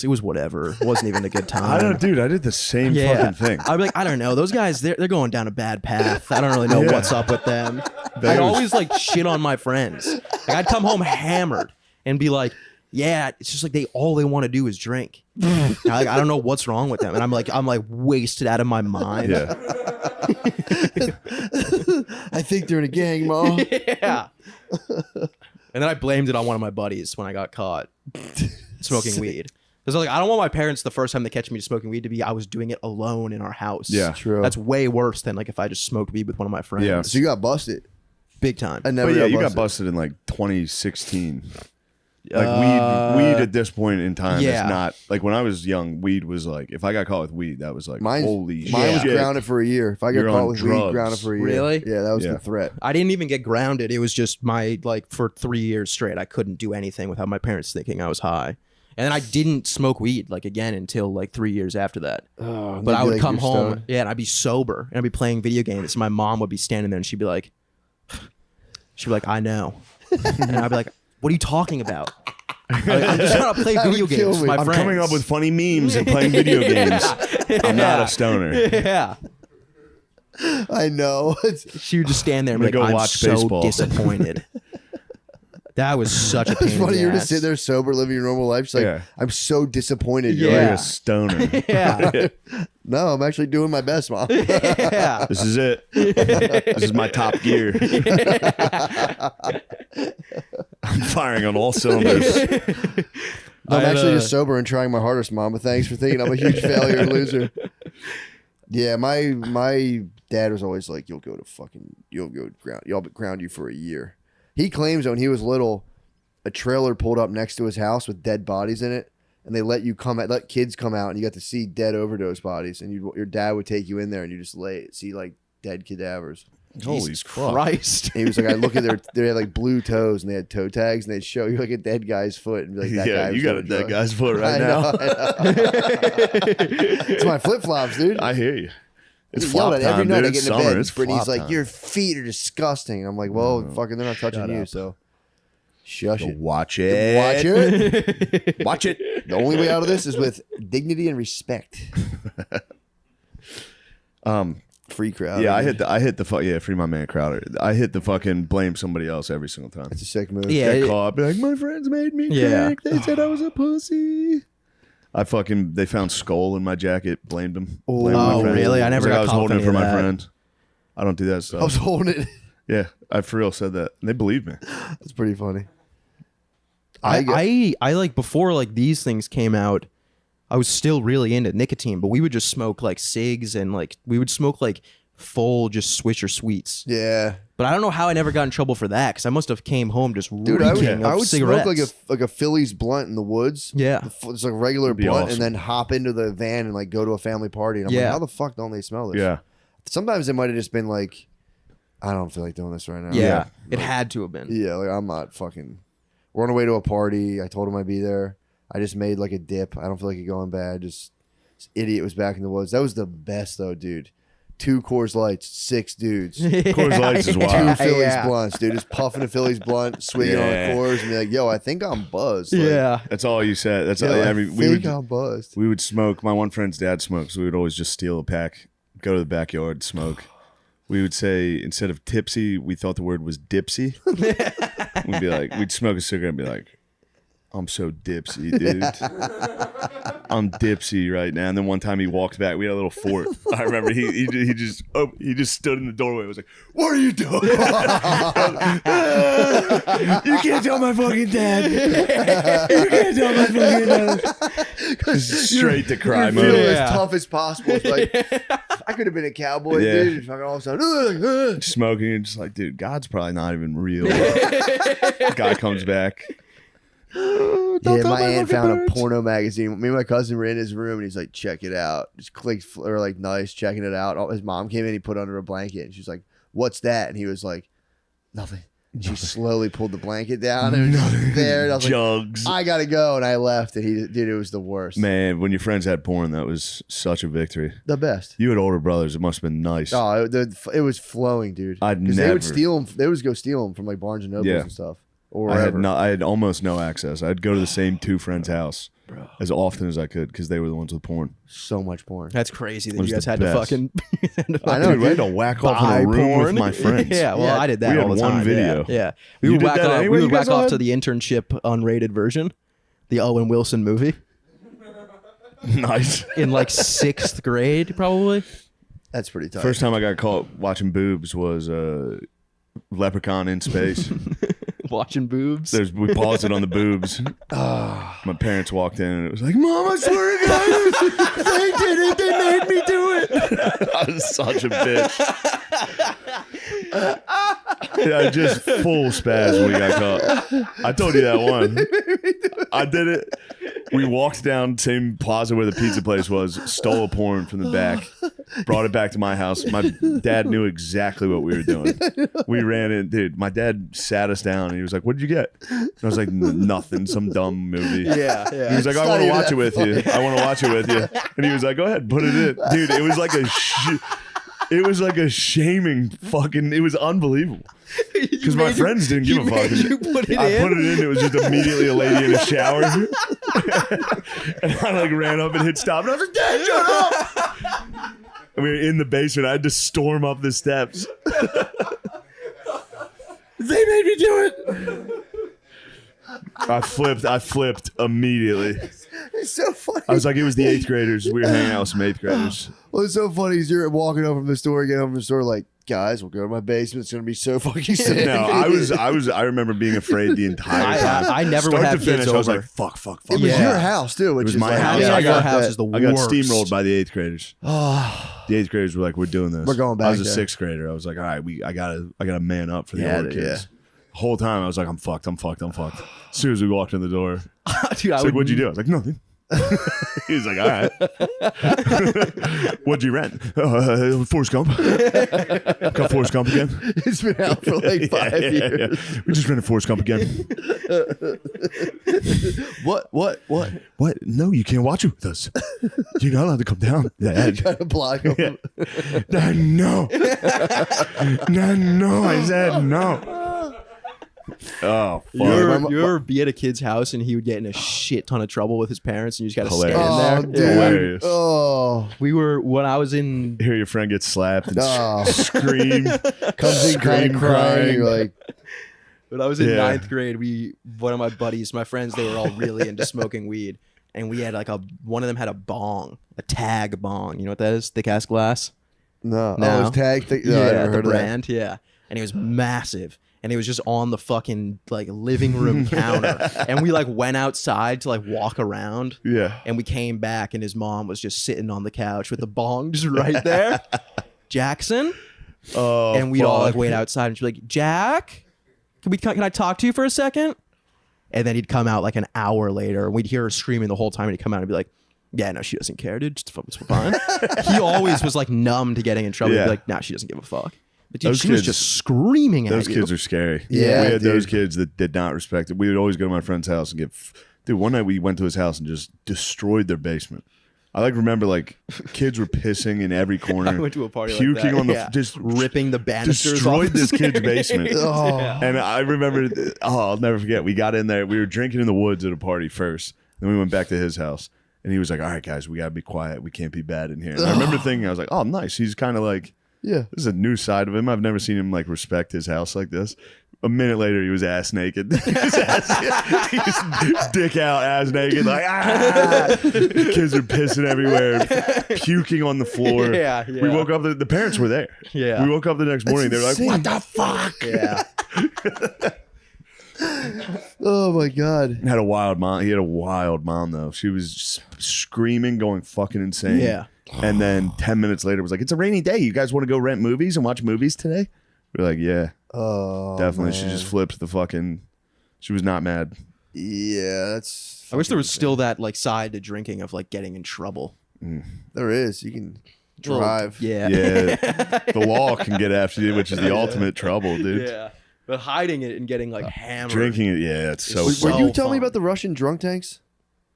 Speaker 3: "It was whatever. It wasn't even a good time."
Speaker 2: I don't, dude. I did the same
Speaker 3: Yeah.
Speaker 2: fucking thing.
Speaker 3: I'd be like, I don't know. Those guys, they're going down a bad path. I don't really know
Speaker 2: Yeah.
Speaker 3: what's up with them.
Speaker 2: That
Speaker 3: I'd
Speaker 2: was-
Speaker 3: always like shit on my friends. Like I'd come home hammered and be like, yeah, it's just like all they want to do is drink. I don't know what's wrong with them. And I'm like wasted out of my mind.
Speaker 2: Yeah.
Speaker 1: I think they're in a gang, Mom.
Speaker 3: Yeah. And then I blamed it on one of my buddies when I got caught smoking weed. Because like, I don't want my parents the first time they catch me smoking weed to be I was doing it alone in our house.
Speaker 2: Yeah.
Speaker 1: True.
Speaker 3: That's way worse than like if I just smoked weed with one of my friends.
Speaker 2: Yeah.
Speaker 1: So you got busted.
Speaker 3: Big time.
Speaker 1: I never
Speaker 2: But yeah, you got
Speaker 1: busted.
Speaker 2: busted in like 2016. Like weed at this point in time
Speaker 3: yeah.
Speaker 2: is not like when I was young. Weed was like if I got caught with weed, that was like holy
Speaker 1: Mine was
Speaker 2: shit.
Speaker 1: grounded for a year. If I got
Speaker 2: You're
Speaker 1: caught
Speaker 2: on
Speaker 1: with weed,
Speaker 2: drugs.
Speaker 1: grounded for a year.
Speaker 3: Really?
Speaker 1: Yeah, that was
Speaker 2: Yeah.
Speaker 1: the threat.
Speaker 3: I didn't even get grounded. It was just my like for 3 years straight. I couldn't do anything without my parents thinking I was high. And then I didn't smoke weed like again until like 3 years after that.
Speaker 1: Oh,
Speaker 3: But I would come
Speaker 1: you're
Speaker 3: home,
Speaker 1: stoned.
Speaker 3: yeah, and I'd be sober and I'd be playing video games. And my mom would be standing there and she'd be like, I know. And I'd be like, what are you talking about? I'm just trying to play
Speaker 1: That
Speaker 3: video
Speaker 1: would kill
Speaker 3: games with
Speaker 1: me.
Speaker 3: my
Speaker 2: I'm
Speaker 3: friends.
Speaker 2: coming up with funny memes and playing video games. I'm not a stoner.
Speaker 3: Yeah.
Speaker 1: I know.
Speaker 3: She would just stand there and be
Speaker 2: I'm
Speaker 3: like,
Speaker 2: gonna go
Speaker 3: I'm
Speaker 2: watch
Speaker 3: so
Speaker 2: baseball.
Speaker 3: disappointed. That was such a pain
Speaker 1: It's
Speaker 3: in
Speaker 1: funny.
Speaker 3: the
Speaker 1: You're
Speaker 3: ass.
Speaker 1: just sitting there sober, living your normal life. She's like,
Speaker 2: Yeah.
Speaker 1: I'm so disappointed.
Speaker 3: Yeah.
Speaker 1: You're
Speaker 2: Like
Speaker 1: like,
Speaker 2: a stoner.
Speaker 3: Yeah.
Speaker 1: no, I'm actually doing my best, Mom.
Speaker 3: Yeah.
Speaker 2: This is it. This is my top gear. I'm firing on all cylinders.
Speaker 1: No, I'm
Speaker 3: I had
Speaker 1: actually
Speaker 3: a-
Speaker 1: just sober and trying my hardest, Mom. But thanks for thinking I'm a huge failure and loser. Yeah, my dad was always like, "You'll go ground you for a year." He claims when he was little, a trailer pulled up next to his house with dead bodies in it, and they let kids come out, and you got to see dead overdose bodies, and your dad would take you in there, and you just see like dead cadavers.
Speaker 2: Holy
Speaker 3: Jesus
Speaker 2: fuck.
Speaker 3: Christ.
Speaker 1: And he was like, I look at they had like blue toes, and they had toe tags, and they'd show you like a dead guy's foot, and be like, that guy
Speaker 2: Yeah,
Speaker 1: was
Speaker 2: you got
Speaker 1: doing
Speaker 2: a dead
Speaker 1: drugs.
Speaker 2: guy's foot right
Speaker 1: I
Speaker 2: now.
Speaker 1: know, I know. It's my flip flops, dude.
Speaker 2: I hear you. It's
Speaker 1: He yelled
Speaker 2: flop
Speaker 1: at every
Speaker 2: time,
Speaker 1: night
Speaker 2: dude.
Speaker 1: I
Speaker 2: It's
Speaker 1: get into
Speaker 2: summer.
Speaker 1: bed.
Speaker 2: It's
Speaker 1: Brittany's
Speaker 2: flop
Speaker 1: like,
Speaker 2: time.
Speaker 1: your feet are disgusting. I'm like, well, fucking, they're not touching
Speaker 2: Shut
Speaker 1: you.
Speaker 2: up.
Speaker 1: So Shush
Speaker 2: So
Speaker 1: it.
Speaker 2: watch it.
Speaker 1: Watch it.
Speaker 2: Watch it.
Speaker 1: The only way out of this is with dignity and respect. Free crowd.
Speaker 2: Yeah, I hit the free my man Crowder. I hit the fucking blame somebody else every single time.
Speaker 1: It's a sick move.
Speaker 3: Yeah.
Speaker 2: Get caught, be like, my friends made me
Speaker 3: Yeah.
Speaker 2: drink. They said I was a pussy. They found skull in my jacket, blamed him. Blamed my
Speaker 3: Oh,
Speaker 2: friend.
Speaker 3: really? I never got
Speaker 2: I was
Speaker 3: caught
Speaker 2: holding
Speaker 3: with
Speaker 2: it for
Speaker 3: any of
Speaker 2: my
Speaker 3: that.
Speaker 2: friends. I don't do that stuff.
Speaker 1: I was holding it.
Speaker 2: Yeah, I for real said that. And they believed me.
Speaker 1: That's pretty funny.
Speaker 3: I like before like these things came out, I was still really into nicotine, but we would just smoke like cigs and like we would smoke like full just Swisher Sweets.
Speaker 1: Yeah.
Speaker 3: But I don't know how I never got in trouble for that because I must have came home just
Speaker 1: Dude,
Speaker 3: reeking
Speaker 1: I
Speaker 3: of
Speaker 1: would
Speaker 3: cigarettes.
Speaker 1: smoke like a Phillies blunt in the woods.
Speaker 3: Yeah.
Speaker 1: It's like a regular
Speaker 2: Be
Speaker 1: blunt,
Speaker 2: awesome.
Speaker 1: and then hop into the van and like go to a family party. And I'm
Speaker 3: Yeah.
Speaker 1: like, how the fuck don't they smell this?
Speaker 2: Yeah.
Speaker 1: Sometimes it might have just been like, I don't feel like doing this right now.
Speaker 3: Yeah, it had to have been.
Speaker 1: Yeah, like I'm not fucking. We're on our way to a party. I told him I'd be there. I just made like a dip. I don't feel like it going bad. Just this idiot was back in the woods. That was the best though, dude. 2 Coors Lights, 6 dudes.
Speaker 2: Coors Lights is
Speaker 1: 2
Speaker 2: wild.
Speaker 1: Phillies blunts, dude. Just puffing a Phillies blunt, swigging on
Speaker 2: Yeah.
Speaker 1: a Coors, and be like, "Yo, I think I'm buzzed." Like,
Speaker 3: Yeah.
Speaker 2: That's all you said. That's all.
Speaker 1: I
Speaker 2: I mean,
Speaker 1: think I'm buzzed.
Speaker 2: we would smoke. My one friend's dad smoked, so we would always just steal a pack, go to the backyard, smoke. We would say instead of tipsy, we thought the word was dipsy. We'd be like, we'd smoke a cigarette and be like, I'm so dipsy, dude. I'm dipsy right now. And then one time he walked back. We had a little fort. I remember he just stood in the doorway. I was like, "What are you doing? You can't tell my fucking dad. You can't tell my fucking dad." Straight to cry
Speaker 1: You're feeling
Speaker 2: mode.
Speaker 1: as tough as possible. It's like I could have been a cowboy,
Speaker 2: Yeah.
Speaker 1: dude. And fucking all of a sudden,
Speaker 2: Smoking and just like, dude, God's probably not even real. Guy comes back.
Speaker 1: yeah, my aunt found a porno magazine. Me and my cousin were in his room, and he's like, "Check it out." Just clicked or like, nice, checking it out. His mom came in, he put under a blanket, and she's like, "What's that?" And he was like, "Nothing." And she slowly pulled the blanket down, and it was just there. And I was
Speaker 2: Jugs.
Speaker 1: like, "I gotta go," and I left. And dude, it was the worst.
Speaker 2: Man, when your friends had porn, that was such a victory.
Speaker 1: The best.
Speaker 2: You had older brothers. It must have been nice.
Speaker 1: Oh, it was flowing, dude.
Speaker 2: I'd
Speaker 1: 'Cause they
Speaker 2: never-
Speaker 1: would steal them. They would go steal them from like Barnes and Nobles
Speaker 2: Yeah.
Speaker 1: and stuff. Or
Speaker 2: I
Speaker 1: wherever.
Speaker 2: had almost no access. I'd go to the same 2 friends' house as often as I could because they were the ones with porn.
Speaker 1: So much porn.
Speaker 3: That's crazy that
Speaker 2: Was
Speaker 3: you guys
Speaker 2: the
Speaker 3: had to
Speaker 2: best.
Speaker 3: fucking.
Speaker 1: I know,
Speaker 2: Dude, we had to whack off in
Speaker 3: buy
Speaker 2: a room
Speaker 3: porn
Speaker 2: with my friends.
Speaker 3: Yeah, well,
Speaker 1: Yeah.
Speaker 3: I did that
Speaker 2: We had
Speaker 3: all the
Speaker 2: one
Speaker 3: time.
Speaker 2: video.
Speaker 3: Yeah.
Speaker 2: You
Speaker 3: We would
Speaker 2: did
Speaker 3: whack
Speaker 2: that
Speaker 3: off.
Speaker 2: anyway?
Speaker 3: We
Speaker 2: You
Speaker 3: would
Speaker 2: guys
Speaker 3: whack
Speaker 2: all
Speaker 3: off
Speaker 2: had-
Speaker 3: to the internship unrated version, the Owen Wilson movie,
Speaker 2: Nice.
Speaker 3: in like 6th grade, probably.
Speaker 1: That's pretty tough.
Speaker 2: First time I got caught watching boobs was Leprechaun in Space.
Speaker 3: Watching boobs.
Speaker 2: We paused it on the boobs. My parents walked in and it was like, "Mom, I swear to God, they did it. They made me do it." I was such a bitch. Yeah, just full spaz when we got caught. I told you that one. I did it. We walked down same plaza where the pizza place was, stole a porn from the back, brought it back to my house. My dad knew exactly what we were doing. We ran in, dude. My dad sat us down and he was like, "What'd you get?" And I was like, "Nothing, some dumb movie."
Speaker 3: Yeah,
Speaker 2: He
Speaker 3: yeah.
Speaker 2: was like,
Speaker 1: It's
Speaker 2: "I
Speaker 1: not
Speaker 2: want to
Speaker 1: even
Speaker 2: watch
Speaker 1: that
Speaker 2: it with you. I want to watch it with you." And he was like, "Go ahead, put it in." Dude, it was like it was like a shaming fucking, it was unbelievable. Because my friends didn't give a fuck.
Speaker 3: You put it
Speaker 2: I
Speaker 3: in.
Speaker 2: put it in. It was just immediately a lady in a shower. And I like ran up and hit stop. And I was like, "Dad, shut up." And we were in the basement. I had to storm up the steps. They made me do it. I flipped immediately.
Speaker 1: It's so funny.
Speaker 2: I was like, it was the 8th graders. We were hanging out with some 8th graders.
Speaker 1: Well, it's so funny. Is you're walking home from the store, getting home from the store, like, guys, we'll go to my basement. It's gonna be so fucking sick.
Speaker 2: No, I remember being afraid the entire time.
Speaker 3: I never would
Speaker 2: Start
Speaker 3: have
Speaker 2: to finish,
Speaker 3: kids
Speaker 2: I was
Speaker 3: over.
Speaker 2: like, fuck.
Speaker 1: It was
Speaker 3: Yeah.
Speaker 1: your house too, which
Speaker 2: was
Speaker 1: is
Speaker 2: my
Speaker 1: like,
Speaker 2: house.
Speaker 3: Hanging
Speaker 2: I
Speaker 3: out at your
Speaker 2: got
Speaker 3: house is the
Speaker 2: I got
Speaker 3: worst.
Speaker 2: steamrolled by the 8th graders. The 8th graders were like, "We're doing this.
Speaker 1: We're going
Speaker 2: I was
Speaker 1: back
Speaker 2: a
Speaker 1: there.
Speaker 2: 6th grader. I was like, "All right, I gotta man up for the
Speaker 1: Yeah,
Speaker 2: older
Speaker 1: dude,
Speaker 2: kids." The whole time I was like, I'm fucked. As soon as we walked in the door,
Speaker 3: Dude, I
Speaker 2: he's like, "What'd you do?" I was like, "Nothing." He was like, "All right." "What'd you rent?" Forrest Gump. Got Forrest Gump again.
Speaker 1: it's been out for like 5 years.
Speaker 2: We just rented Forrest Gump again. What? No, you can't watch it with us. You're not allowed to come down. Dad.
Speaker 1: Trying to block him.
Speaker 2: Dad, no. Dad, no. I said no. Oh, fuck.
Speaker 3: You ever be at a kid's house and he would get in a shit ton of trouble with his parents, and you just got to stand
Speaker 2: Hilarious.
Speaker 3: there?
Speaker 2: Hilarious.
Speaker 1: Oh,
Speaker 3: We were when I was in.
Speaker 2: Hear your friend get slapped and
Speaker 1: Oh.
Speaker 2: scream.
Speaker 1: comes in kind of crying. You're like,
Speaker 3: When I was in
Speaker 2: Yeah.
Speaker 3: ninth grade, one of my buddies, my friends, they were all really into smoking weed, and we had like one of them had a bong, a tag bong. You know what that is? Thick ass glass.
Speaker 1: no.
Speaker 3: No.
Speaker 1: Oh, it's tagged. No, I
Speaker 3: Yeah,
Speaker 1: never
Speaker 3: the
Speaker 1: heard of that.
Speaker 3: brand. Yeah, and it was massive, and it was just on the fucking like living room counter, and we like went outside to like walk around.
Speaker 2: Yeah.
Speaker 3: And we came back, and his mom was just sitting on the couch with the bong just right there. Jackson.
Speaker 2: Oh,
Speaker 3: And we'd all like
Speaker 2: fuck.
Speaker 3: wait outside, and she'd be like, Jack, can I talk to you for a second? And then he'd come out like an hour later, and we'd hear her screaming the whole time, and he'd come out and be like, yeah, no, she doesn't care, dude. Just it's fine. He always was like numb to getting in trouble. He'd
Speaker 2: Yeah.
Speaker 3: be like, nah, she doesn't give a fuck. But dude,
Speaker 2: Those
Speaker 3: she was
Speaker 2: kids-
Speaker 3: just screaming at
Speaker 2: Those
Speaker 3: you.
Speaker 2: kids are scary.
Speaker 1: Yeah,
Speaker 2: we had those
Speaker 1: dude.
Speaker 2: kids that did not respect it. We would always go to my friend's house and dude, one night we went to his house and just destroyed their basement. I like remember like kids were pissing in every corner.
Speaker 3: I went to a party like
Speaker 2: puking
Speaker 3: that.
Speaker 2: on the
Speaker 3: Yeah.
Speaker 2: just
Speaker 3: ripping the banisters
Speaker 2: destroyed
Speaker 3: off
Speaker 2: this
Speaker 3: his
Speaker 2: kid's
Speaker 3: stairs.
Speaker 2: basement.
Speaker 1: Oh.
Speaker 2: And I remember, I'll never forget. We got in there. We were drinking in the woods at a party first. Then we went back to his house. And he was like, all right, guys, we got to be quiet. We can't be bad in here. And I remember thinking, I was like, oh, nice. He's kind of like,
Speaker 1: Yeah.
Speaker 2: this is a new side of him. I've never seen him like respect his house like this. A minute later, he was ass naked. He was dick out, ass naked. Like, The kids are pissing everywhere, puking on the floor.
Speaker 3: Yeah,
Speaker 2: We
Speaker 3: yeah.
Speaker 2: woke up, the parents were there.
Speaker 3: Yeah.
Speaker 2: We woke up the next morning. They were like,
Speaker 1: insane.
Speaker 2: what the fuck?
Speaker 3: Yeah.
Speaker 1: Oh my god.
Speaker 2: Had a wild mom. He had a wild mom though. She was screaming, going fucking insane.
Speaker 3: Yeah.
Speaker 2: And then 10 minutes later was like, it's a rainy day. You guys want to go rent movies and watch movies today? We're like, yeah,
Speaker 1: Oh,
Speaker 2: definitely.
Speaker 1: man.
Speaker 2: She just flipped the fucking. She was not mad.
Speaker 1: Yeah, that's.
Speaker 3: I wish there was
Speaker 1: fucking
Speaker 3: still that like side to drinking of like getting in trouble.
Speaker 1: insane. There is. You can drive.
Speaker 3: Yeah.
Speaker 2: Yeah, the law can get after you, which is the ultimate trouble, dude.
Speaker 3: Yeah. But hiding it and getting like hammered.
Speaker 2: Drinking it, yeah, it's so.
Speaker 1: Were
Speaker 3: So
Speaker 1: you telling me
Speaker 3: fun.
Speaker 1: about the Russian drunk tanks?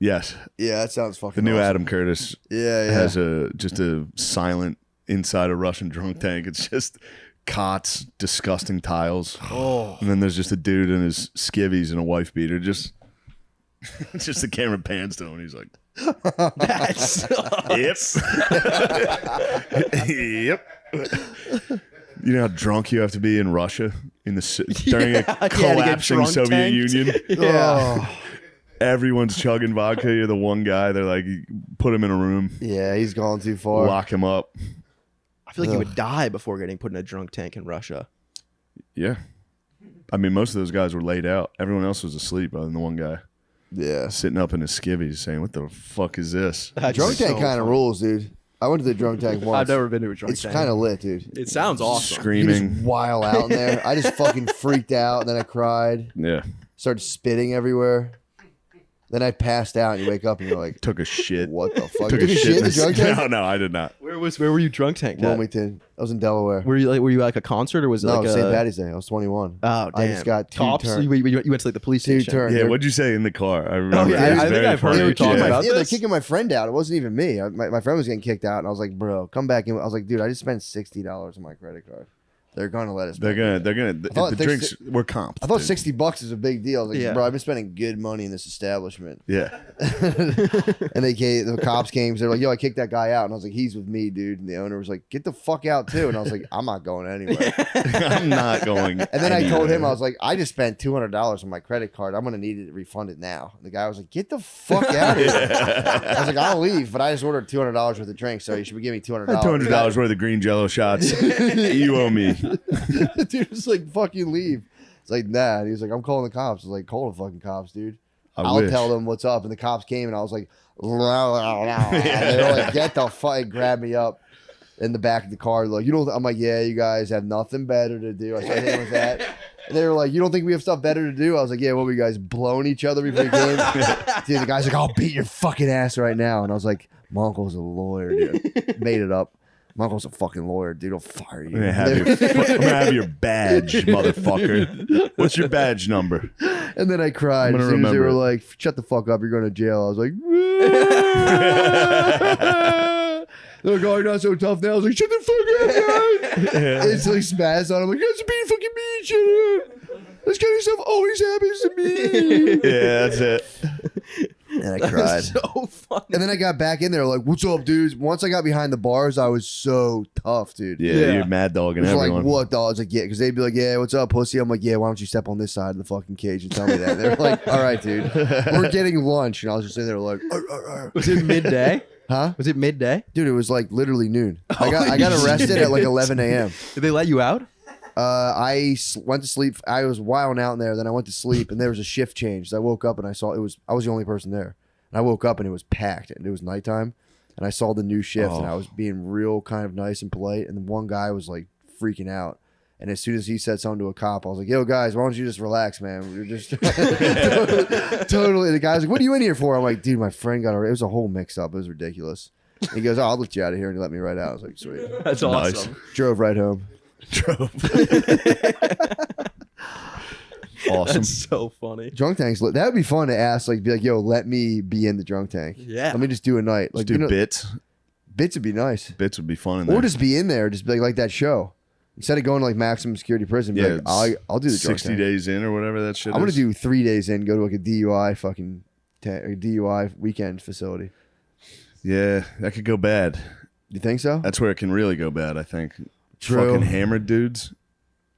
Speaker 2: Yes,
Speaker 1: Yeah, that sounds
Speaker 2: the
Speaker 1: fucking
Speaker 2: new
Speaker 1: awesome.
Speaker 2: Adam Curtis
Speaker 1: Yeah, yeah.
Speaker 2: has just a silent inside a Russian drunk tank. It's just cots, disgusting tiles.
Speaker 3: Oh.
Speaker 2: And then there's just a dude in his skivvies and a wife beater. Just the camera pans to him. And he's like,
Speaker 3: That's
Speaker 2: yep. Yep. You know how drunk you have to be in Russia during
Speaker 3: Yeah,
Speaker 2: a
Speaker 3: to get
Speaker 2: collapsing
Speaker 3: drunk
Speaker 2: Soviet
Speaker 3: tanked.
Speaker 2: Union?
Speaker 3: Yeah.
Speaker 1: Oh,
Speaker 2: Everyone's chugging vodka. You're the one guy. They're like, put him in a room,
Speaker 1: yeah, he's gone too far.
Speaker 2: lock him up.
Speaker 3: I feel like you would die before getting put in a drunk tank in Russia.
Speaker 2: Yeah. I mean, most of those guys were laid out. Everyone else was asleep other than the one guy
Speaker 1: Yeah.
Speaker 2: sitting up in his skivvies saying, what the fuck is this?
Speaker 3: That's
Speaker 1: Drunk
Speaker 3: so
Speaker 1: tank kind of
Speaker 3: fun.
Speaker 1: rules, dude. I went to the drunk tank once.
Speaker 3: I've never been to a drunk
Speaker 1: It's
Speaker 3: tank.
Speaker 1: kind of lit, dude.
Speaker 3: It sounds awesome.
Speaker 1: You just
Speaker 2: Screaming.
Speaker 1: wild out in there. I just fucking freaked out, and then I cried.
Speaker 2: Yeah.
Speaker 1: Started spitting everywhere. Then I passed out, and you wake up, and you're like,
Speaker 2: Took a shit.
Speaker 1: what the fuck?
Speaker 2: Took
Speaker 1: You
Speaker 2: a
Speaker 1: took
Speaker 2: shit
Speaker 1: in the drunk tank?
Speaker 2: No, I did not.
Speaker 3: Where were you drunk tanked at?
Speaker 1: Wilmington. I was in Delaware.
Speaker 3: Were you like a concert or was it
Speaker 1: No,
Speaker 3: like a
Speaker 1: St. Patty's Day. I was 21.
Speaker 3: Oh, damn.
Speaker 1: I just got two
Speaker 3: cops.
Speaker 1: turn-
Speaker 3: You went to like the police
Speaker 1: Two
Speaker 3: station.
Speaker 1: turn-
Speaker 2: Yeah,
Speaker 1: They're-
Speaker 2: what'd you say in the car? I remember.
Speaker 3: yeah,
Speaker 2: It was
Speaker 3: I think
Speaker 2: very
Speaker 3: I've heard
Speaker 2: funny.
Speaker 3: you talk
Speaker 1: kicking
Speaker 3: about
Speaker 1: they're
Speaker 3: this.
Speaker 1: kicking my friend out. It wasn't even me. My friend was getting kicked out, and I was like, bro, come back in. I was like, dude, I just spent $60 on my credit card. They're gonna let us.
Speaker 2: They're
Speaker 1: back
Speaker 2: gonna.
Speaker 1: in. I thought
Speaker 2: The drinks were comped.
Speaker 1: I thought
Speaker 2: dude.
Speaker 1: $60 is a big deal. I was like,
Speaker 3: Yeah.
Speaker 1: bro, I've been spending good money in this establishment.
Speaker 2: Yeah.
Speaker 1: And the cops came. So they're like, yo, I kicked that guy out, and I was like, he's with me, dude. And the owner was like, get the fuck out too. And I was like, I'm not going anywhere.
Speaker 2: I'm not going.
Speaker 1: And then I told him, I was like, I just spent $200 on my credit card. I'm gonna need it refunded now. And the guy was like, get the fuck out of here. I was like, I'll leave, but I just ordered $200 worth of drinks, so you should give me $200.
Speaker 2: $200 worth of green Jello shots. You owe me.
Speaker 1: Dude was like, fucking leave. It's like, nah. And he was like, I'm calling the cops. I was like, call the fucking cops, dude. I'll
Speaker 2: wish.
Speaker 1: tell them what's up. And the cops came, and I was like, and they were like, get the fuck, grab me up in the back of the car. Like, you don't, I'm like, yeah, you guys have nothing better to do. I started hitting with that. And they were like, you don't think we have stuff better to do? I was like, yeah, what were you guys blowing each other before you came? Dude, the guy's like, I'll beat your fucking ass right now. And I was like, my uncle's a lawyer, dude. Made it up. My uncle's a fucking lawyer, dude. I'll fire you.
Speaker 2: I'm gonna have your badge, motherfucker. What's your badge number?
Speaker 1: And then I cried
Speaker 2: I'm
Speaker 1: as
Speaker 2: gonna
Speaker 1: soon as they
Speaker 2: remember
Speaker 1: were
Speaker 2: it.
Speaker 1: like, shut the fuck up, you're going to jail. I was like, they're like, oh, you're not so tough now. I was like, shut the fuck up, guys. It's like spazzed on. I'm like, you guys are being fucking mean. Shut up. this kind of stuff always happens to me.
Speaker 2: Yeah, that's it.
Speaker 1: And I cried.
Speaker 3: So funny.
Speaker 1: And then I got back in there like, what's up, dudes? Once I got behind the bars, I was so tough, dude.
Speaker 2: Yeah, you're mad dogging
Speaker 1: It was
Speaker 2: everyone.
Speaker 1: like, what, dog? I was like, yeah, because they'd be like, yeah, what's up, pussy? I'm like, yeah, why don't you step on this side of the fucking cage and tell me that? They're like, all right, dude, we're getting lunch. And I was just sitting there like,
Speaker 3: Was it midday?
Speaker 1: huh?
Speaker 3: Was it midday?
Speaker 1: Dude, it was like literally noon. I got arrested at like 11 a.m.
Speaker 3: Did they let you out?
Speaker 1: Went to sleep. I was wilding out in there. Then I went to sleep, and there was a shift change. So I woke up and I saw I was the only person there. And I woke up and it was packed, and it was nighttime. And I saw the new shift, and I was being real kind of nice and polite. And then one guy was like freaking out. And as soon as he said something to a cop, I was like, yo, guys, why don't you just relax, man? We're just totally. The guy's like, what are you in here for? I'm like, dude, my friend got it was a whole mix up. It was ridiculous. And he goes, oh, I'll let you out of here. And he let me right out. I was like, sweet.
Speaker 3: That's
Speaker 2: Nice.
Speaker 3: awesome.
Speaker 1: Drove right home.
Speaker 2: Awesome.
Speaker 3: That's so funny.
Speaker 1: Drunk tanks, that would be fun to ask, like, be like, yo, let me be in the drunk tank.
Speaker 3: Yeah.
Speaker 1: Let me just do a night. Like,
Speaker 2: Just do bits.
Speaker 1: Bits would be nice.
Speaker 2: Bits would be fun in there.
Speaker 1: Or just be in there, just be like that show. Instead of going to like maximum security prison, be like, I'll do the drunk
Speaker 2: 60
Speaker 1: tank.
Speaker 2: days in or whatever that shit
Speaker 1: I'm
Speaker 2: is.
Speaker 1: going to do 3 days in, go to like a DUI fucking DUI weekend facility.
Speaker 2: Yeah, that could go bad.
Speaker 1: You think so?
Speaker 2: That's where it can really go bad, I think.
Speaker 1: True.
Speaker 2: Fucking hammered dudes.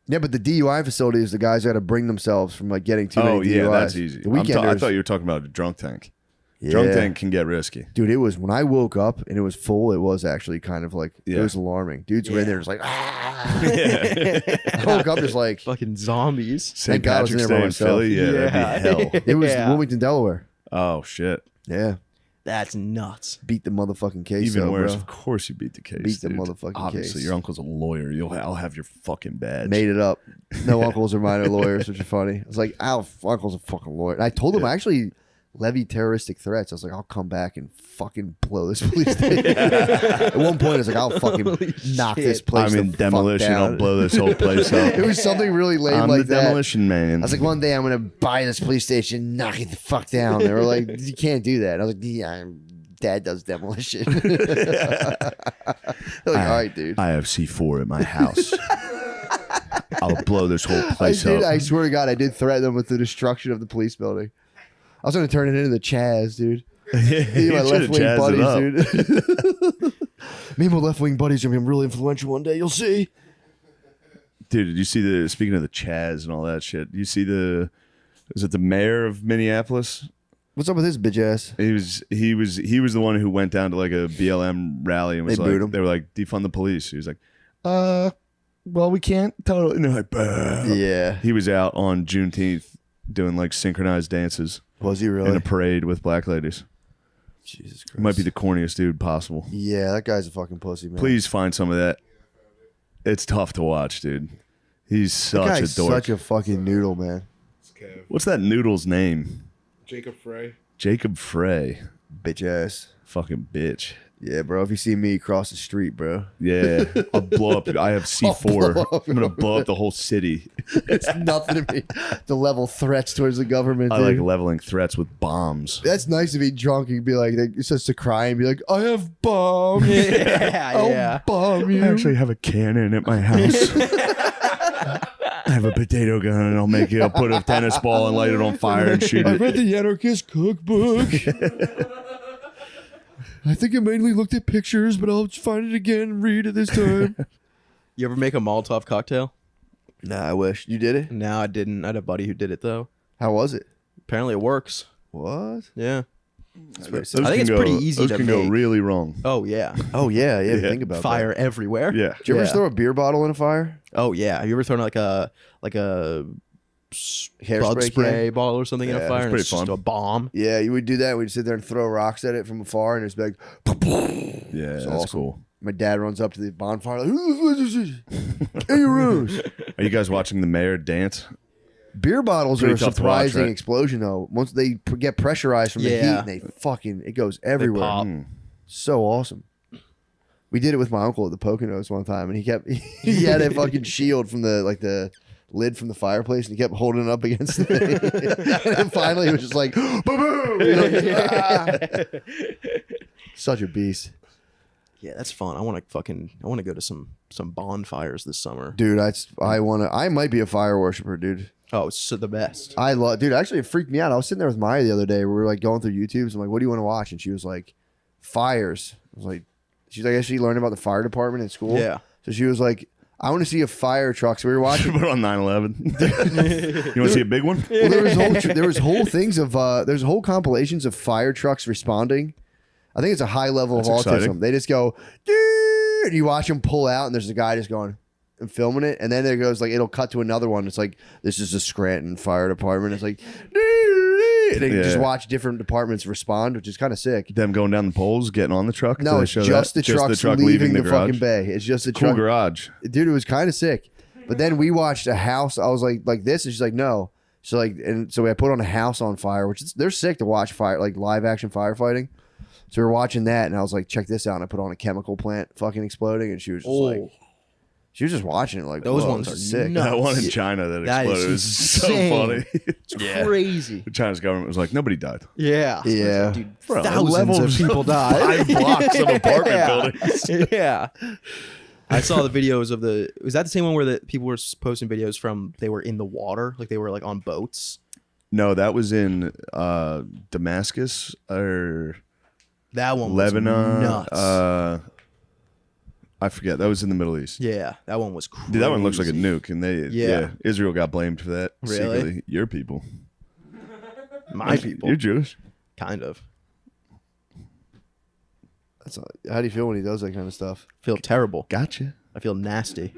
Speaker 1: Yeah, but the DUI facility is the guys that got to bring themselves from like getting too
Speaker 2: Oh,
Speaker 1: many
Speaker 2: yeah,
Speaker 1: DUIs.
Speaker 2: that's easy.
Speaker 1: The
Speaker 2: I
Speaker 1: weekenders,
Speaker 2: thought you were talking about a drunk tank.
Speaker 1: yeah.
Speaker 2: Drunk tank can get risky.
Speaker 1: Dude, it was when I woke up and it was full. It was actually kind of like it
Speaker 2: Yeah.
Speaker 1: was alarming. Dudes were in there just like ah.
Speaker 2: Yeah.
Speaker 1: I woke up just like
Speaker 3: Fucking zombies.
Speaker 2: St.
Speaker 1: Thank God I was
Speaker 2: Patrick's
Speaker 1: in there
Speaker 2: Day
Speaker 1: by
Speaker 2: in
Speaker 1: myself.
Speaker 2: Philly? Yeah, that'd be hell.
Speaker 1: it was
Speaker 3: Yeah.
Speaker 1: Wilmington, Delaware.
Speaker 2: Oh, shit.
Speaker 1: Yeah,
Speaker 3: That's nuts.
Speaker 1: beat the motherfucking case.
Speaker 2: Even
Speaker 1: though,
Speaker 2: worse,
Speaker 1: bro.
Speaker 2: of course you beat the case.
Speaker 1: Beat the
Speaker 2: dude.
Speaker 1: motherfucking
Speaker 2: Obviously,
Speaker 1: case.
Speaker 2: your uncle's a lawyer. I'll have your fucking badge.
Speaker 1: Made it up. No uncles or mine are lawyers, which is funny. I was like, uncle's a fucking lawyer. And I told him I actually levied terroristic threats. I was like, I'll come back and fucking blow this police station. At one point, I was like, I'll fucking knock this
Speaker 3: shit.
Speaker 1: place
Speaker 2: I'm in
Speaker 1: the fuck
Speaker 2: demolition.
Speaker 1: down.
Speaker 2: I'll blow this whole place up.
Speaker 1: It was something really lame
Speaker 2: I'm
Speaker 1: like
Speaker 2: the
Speaker 1: that.
Speaker 2: demolition man.
Speaker 1: I was like, one day I'm gonna buy this police station, knock it the fuck down. They were like, you can't do that. And I was like, yeah, Dad does demolition. They're like, all right, dude.
Speaker 2: I have C4 at my house. I'll blow this whole place up.
Speaker 1: I swear to God, I did threaten them with the destruction of the police building. I was gonna turn it into the Chaz, dude. Me and my
Speaker 2: You should've
Speaker 1: left wing
Speaker 2: jazzed it
Speaker 1: buddies, dude. Me and my left wing buddies are gonna be real influential one day. You'll see.
Speaker 2: Dude, did you see speaking of the Chaz and all that shit, you see is it the mayor of Minneapolis?
Speaker 1: What's up with this bitch ass?
Speaker 2: He was the one who went down to like a BLM rally and was
Speaker 1: They booed
Speaker 2: like,
Speaker 1: him.
Speaker 2: they were like, defund the police. He was like, well, we can't totally. And they're like, bah.
Speaker 1: Yeah.
Speaker 2: He was out on Juneteenth doing like synchronized dances
Speaker 1: Was he
Speaker 2: in
Speaker 1: really?
Speaker 2: a parade with black ladies.
Speaker 1: Jesus Christ.
Speaker 2: He might be the corniest dude possible.
Speaker 1: Yeah, that guy's a fucking pussy, man.
Speaker 2: Please find some of that. It's tough to watch, dude. He's
Speaker 1: That
Speaker 2: such a
Speaker 1: guy's
Speaker 2: dork.
Speaker 1: such a fucking noodle, man.
Speaker 4: It's Kev.
Speaker 2: What's that noodle's name?
Speaker 4: Jacob Frey.
Speaker 2: Jacob Frey.
Speaker 1: Bitch ass.
Speaker 2: Fucking bitch.
Speaker 1: Yeah, bro. If you see me cross the street, bro,
Speaker 2: Yeah. I'll blow up. I have C4.
Speaker 1: blow up.
Speaker 2: I'm going to blow up the whole city.
Speaker 1: it's nothing to me. The level threats towards the government.
Speaker 2: I
Speaker 1: dude.
Speaker 2: like leveling threats with bombs.
Speaker 1: That's nice to be drunk and be like, it says to cry and be like, I have bombs.
Speaker 3: Yeah,
Speaker 1: I'll
Speaker 3: yeah.
Speaker 1: bomb you.
Speaker 2: I actually have a cannon at my house. I have a potato gun and I'll put a tennis ball and light it on fire and shoot
Speaker 1: I
Speaker 2: it.
Speaker 1: read the anarchist cookbook. I think I mainly looked at pictures, but I'll find it again and read it this time.
Speaker 3: You ever make a Molotov cocktail?
Speaker 1: Nah, I wish. You did it?
Speaker 3: No, I didn't. I had a buddy who did it though.
Speaker 1: How was it?
Speaker 3: Apparently, it works.
Speaker 1: What?
Speaker 3: Yeah.
Speaker 2: Those
Speaker 3: I think
Speaker 2: can
Speaker 3: it's
Speaker 2: go-
Speaker 3: pretty easy
Speaker 2: Those
Speaker 3: to
Speaker 2: can go
Speaker 3: make.
Speaker 2: really wrong.
Speaker 3: Oh yeah.
Speaker 1: Oh, yeah. Yeah.
Speaker 2: Yeah.
Speaker 1: Think about
Speaker 3: Fire
Speaker 1: that.
Speaker 3: everywhere.
Speaker 2: Yeah.
Speaker 1: Did you ever
Speaker 3: Yeah.
Speaker 1: throw a beer bottle in a fire?
Speaker 3: Oh yeah. Have you ever thrown like a bud
Speaker 1: Hairspray
Speaker 3: spray
Speaker 1: can?
Speaker 3: bottle or something in
Speaker 1: Yeah,
Speaker 3: a fire?
Speaker 2: it's
Speaker 3: And
Speaker 2: pretty
Speaker 3: it's just
Speaker 2: fun.
Speaker 3: a bomb.
Speaker 1: Yeah, you would do that. We'd sit there and throw rocks at it from afar, and it's like,
Speaker 2: Yeah, that's
Speaker 1: awesome.
Speaker 2: cool.
Speaker 1: my dad runs up to the bonfire like, in your rooms.
Speaker 2: Are you guys watching the mayor dance?
Speaker 1: Beer bottles are a
Speaker 2: Pretty tough to watch,
Speaker 1: surprising
Speaker 2: right?
Speaker 1: explosion though. Once they get pressurized from the heat,
Speaker 3: Yeah.
Speaker 1: and they fucking it goes everywhere.
Speaker 3: pop.
Speaker 1: So awesome. We did it with my uncle at the Poconos one time, and he had a fucking shield from the lid from the fireplace, and he kept holding it up against the thing. And then finally it was just like boom, boom. You know, ah. Such a beast.
Speaker 3: Yeah, that's fun. I want to go to some bonfires this summer.
Speaker 1: Dude, I might be a fire worshiper, dude.
Speaker 3: Oh, it's so the best.
Speaker 1: I love, dude. Actually, it freaked me out. I was sitting there with Maya the other day. We were like going through YouTube's. I'm like, what do you want to watch? And she was like, fires. I was like, she's like, I guess she learned about the fire department at school.
Speaker 3: Yeah.
Speaker 1: So she was like, I want to see a fire truck. So we were watching.
Speaker 2: Put it on 9/11. You want to see a big one?
Speaker 1: Well, there was whole things of there's whole compilations of fire trucks responding. I think it's a high level
Speaker 2: That's
Speaker 1: of autism.
Speaker 2: exciting.
Speaker 1: They just go, "Doo," and you watch them pull out, and there's a guy just going and filming it, and then there goes like it'll cut to another one. It's like this is the Scranton Fire Department. It's like, "Doo," and they just watch different departments respond, which is kind of sick.
Speaker 2: Them going down the poles, getting on the truck.
Speaker 1: No,
Speaker 2: Do they
Speaker 1: it's
Speaker 2: show
Speaker 1: just
Speaker 2: that?
Speaker 1: the truck leaving the fucking bay. It's just the
Speaker 2: Cool
Speaker 1: truck.
Speaker 2: garage.
Speaker 1: Dude, it was kind of sick. But then we watched a house. I was like this, and she's like, no. So like, and so I put on a house on fire, which is, they're sick to watch fire, like live action firefighting. So we were watching that, and I was like, check this out. And I put on a chemical plant fucking exploding, and she was just like, she was just watching it like,
Speaker 3: Those
Speaker 1: whoa,
Speaker 3: ones
Speaker 1: this
Speaker 3: are
Speaker 1: is sick.
Speaker 3: nuts.
Speaker 2: That one in China that
Speaker 3: That is
Speaker 2: exploded is so
Speaker 3: insane.
Speaker 2: funny.
Speaker 3: It's crazy.
Speaker 2: The Chinese government was like, nobody died.
Speaker 3: Yeah.
Speaker 1: Yeah.
Speaker 3: Dude,
Speaker 2: Bro,
Speaker 3: thousands
Speaker 2: levels
Speaker 3: of people died.
Speaker 2: 5 blocks of apartment
Speaker 3: Yeah.
Speaker 2: buildings.
Speaker 3: Yeah. I saw the videos of was that the same one where the people were posting videos from, they were in the water, like they were like on boats?
Speaker 2: No, that was in Damascus or
Speaker 3: That one was
Speaker 2: Lebanon.
Speaker 3: nuts.
Speaker 2: I forget. That was in the Middle East.
Speaker 3: Yeah, that one was crazy.
Speaker 2: Dude, that one looks like a nuke, and
Speaker 3: Yeah.
Speaker 2: Israel got blamed for that.
Speaker 3: Really?
Speaker 2: Secretly. Your people.
Speaker 3: My people.
Speaker 2: You're Jewish.
Speaker 3: Kind of.
Speaker 1: That's how do you feel when he does that kind of stuff?
Speaker 3: Feel terrible.
Speaker 2: Gotcha.
Speaker 3: I feel nasty.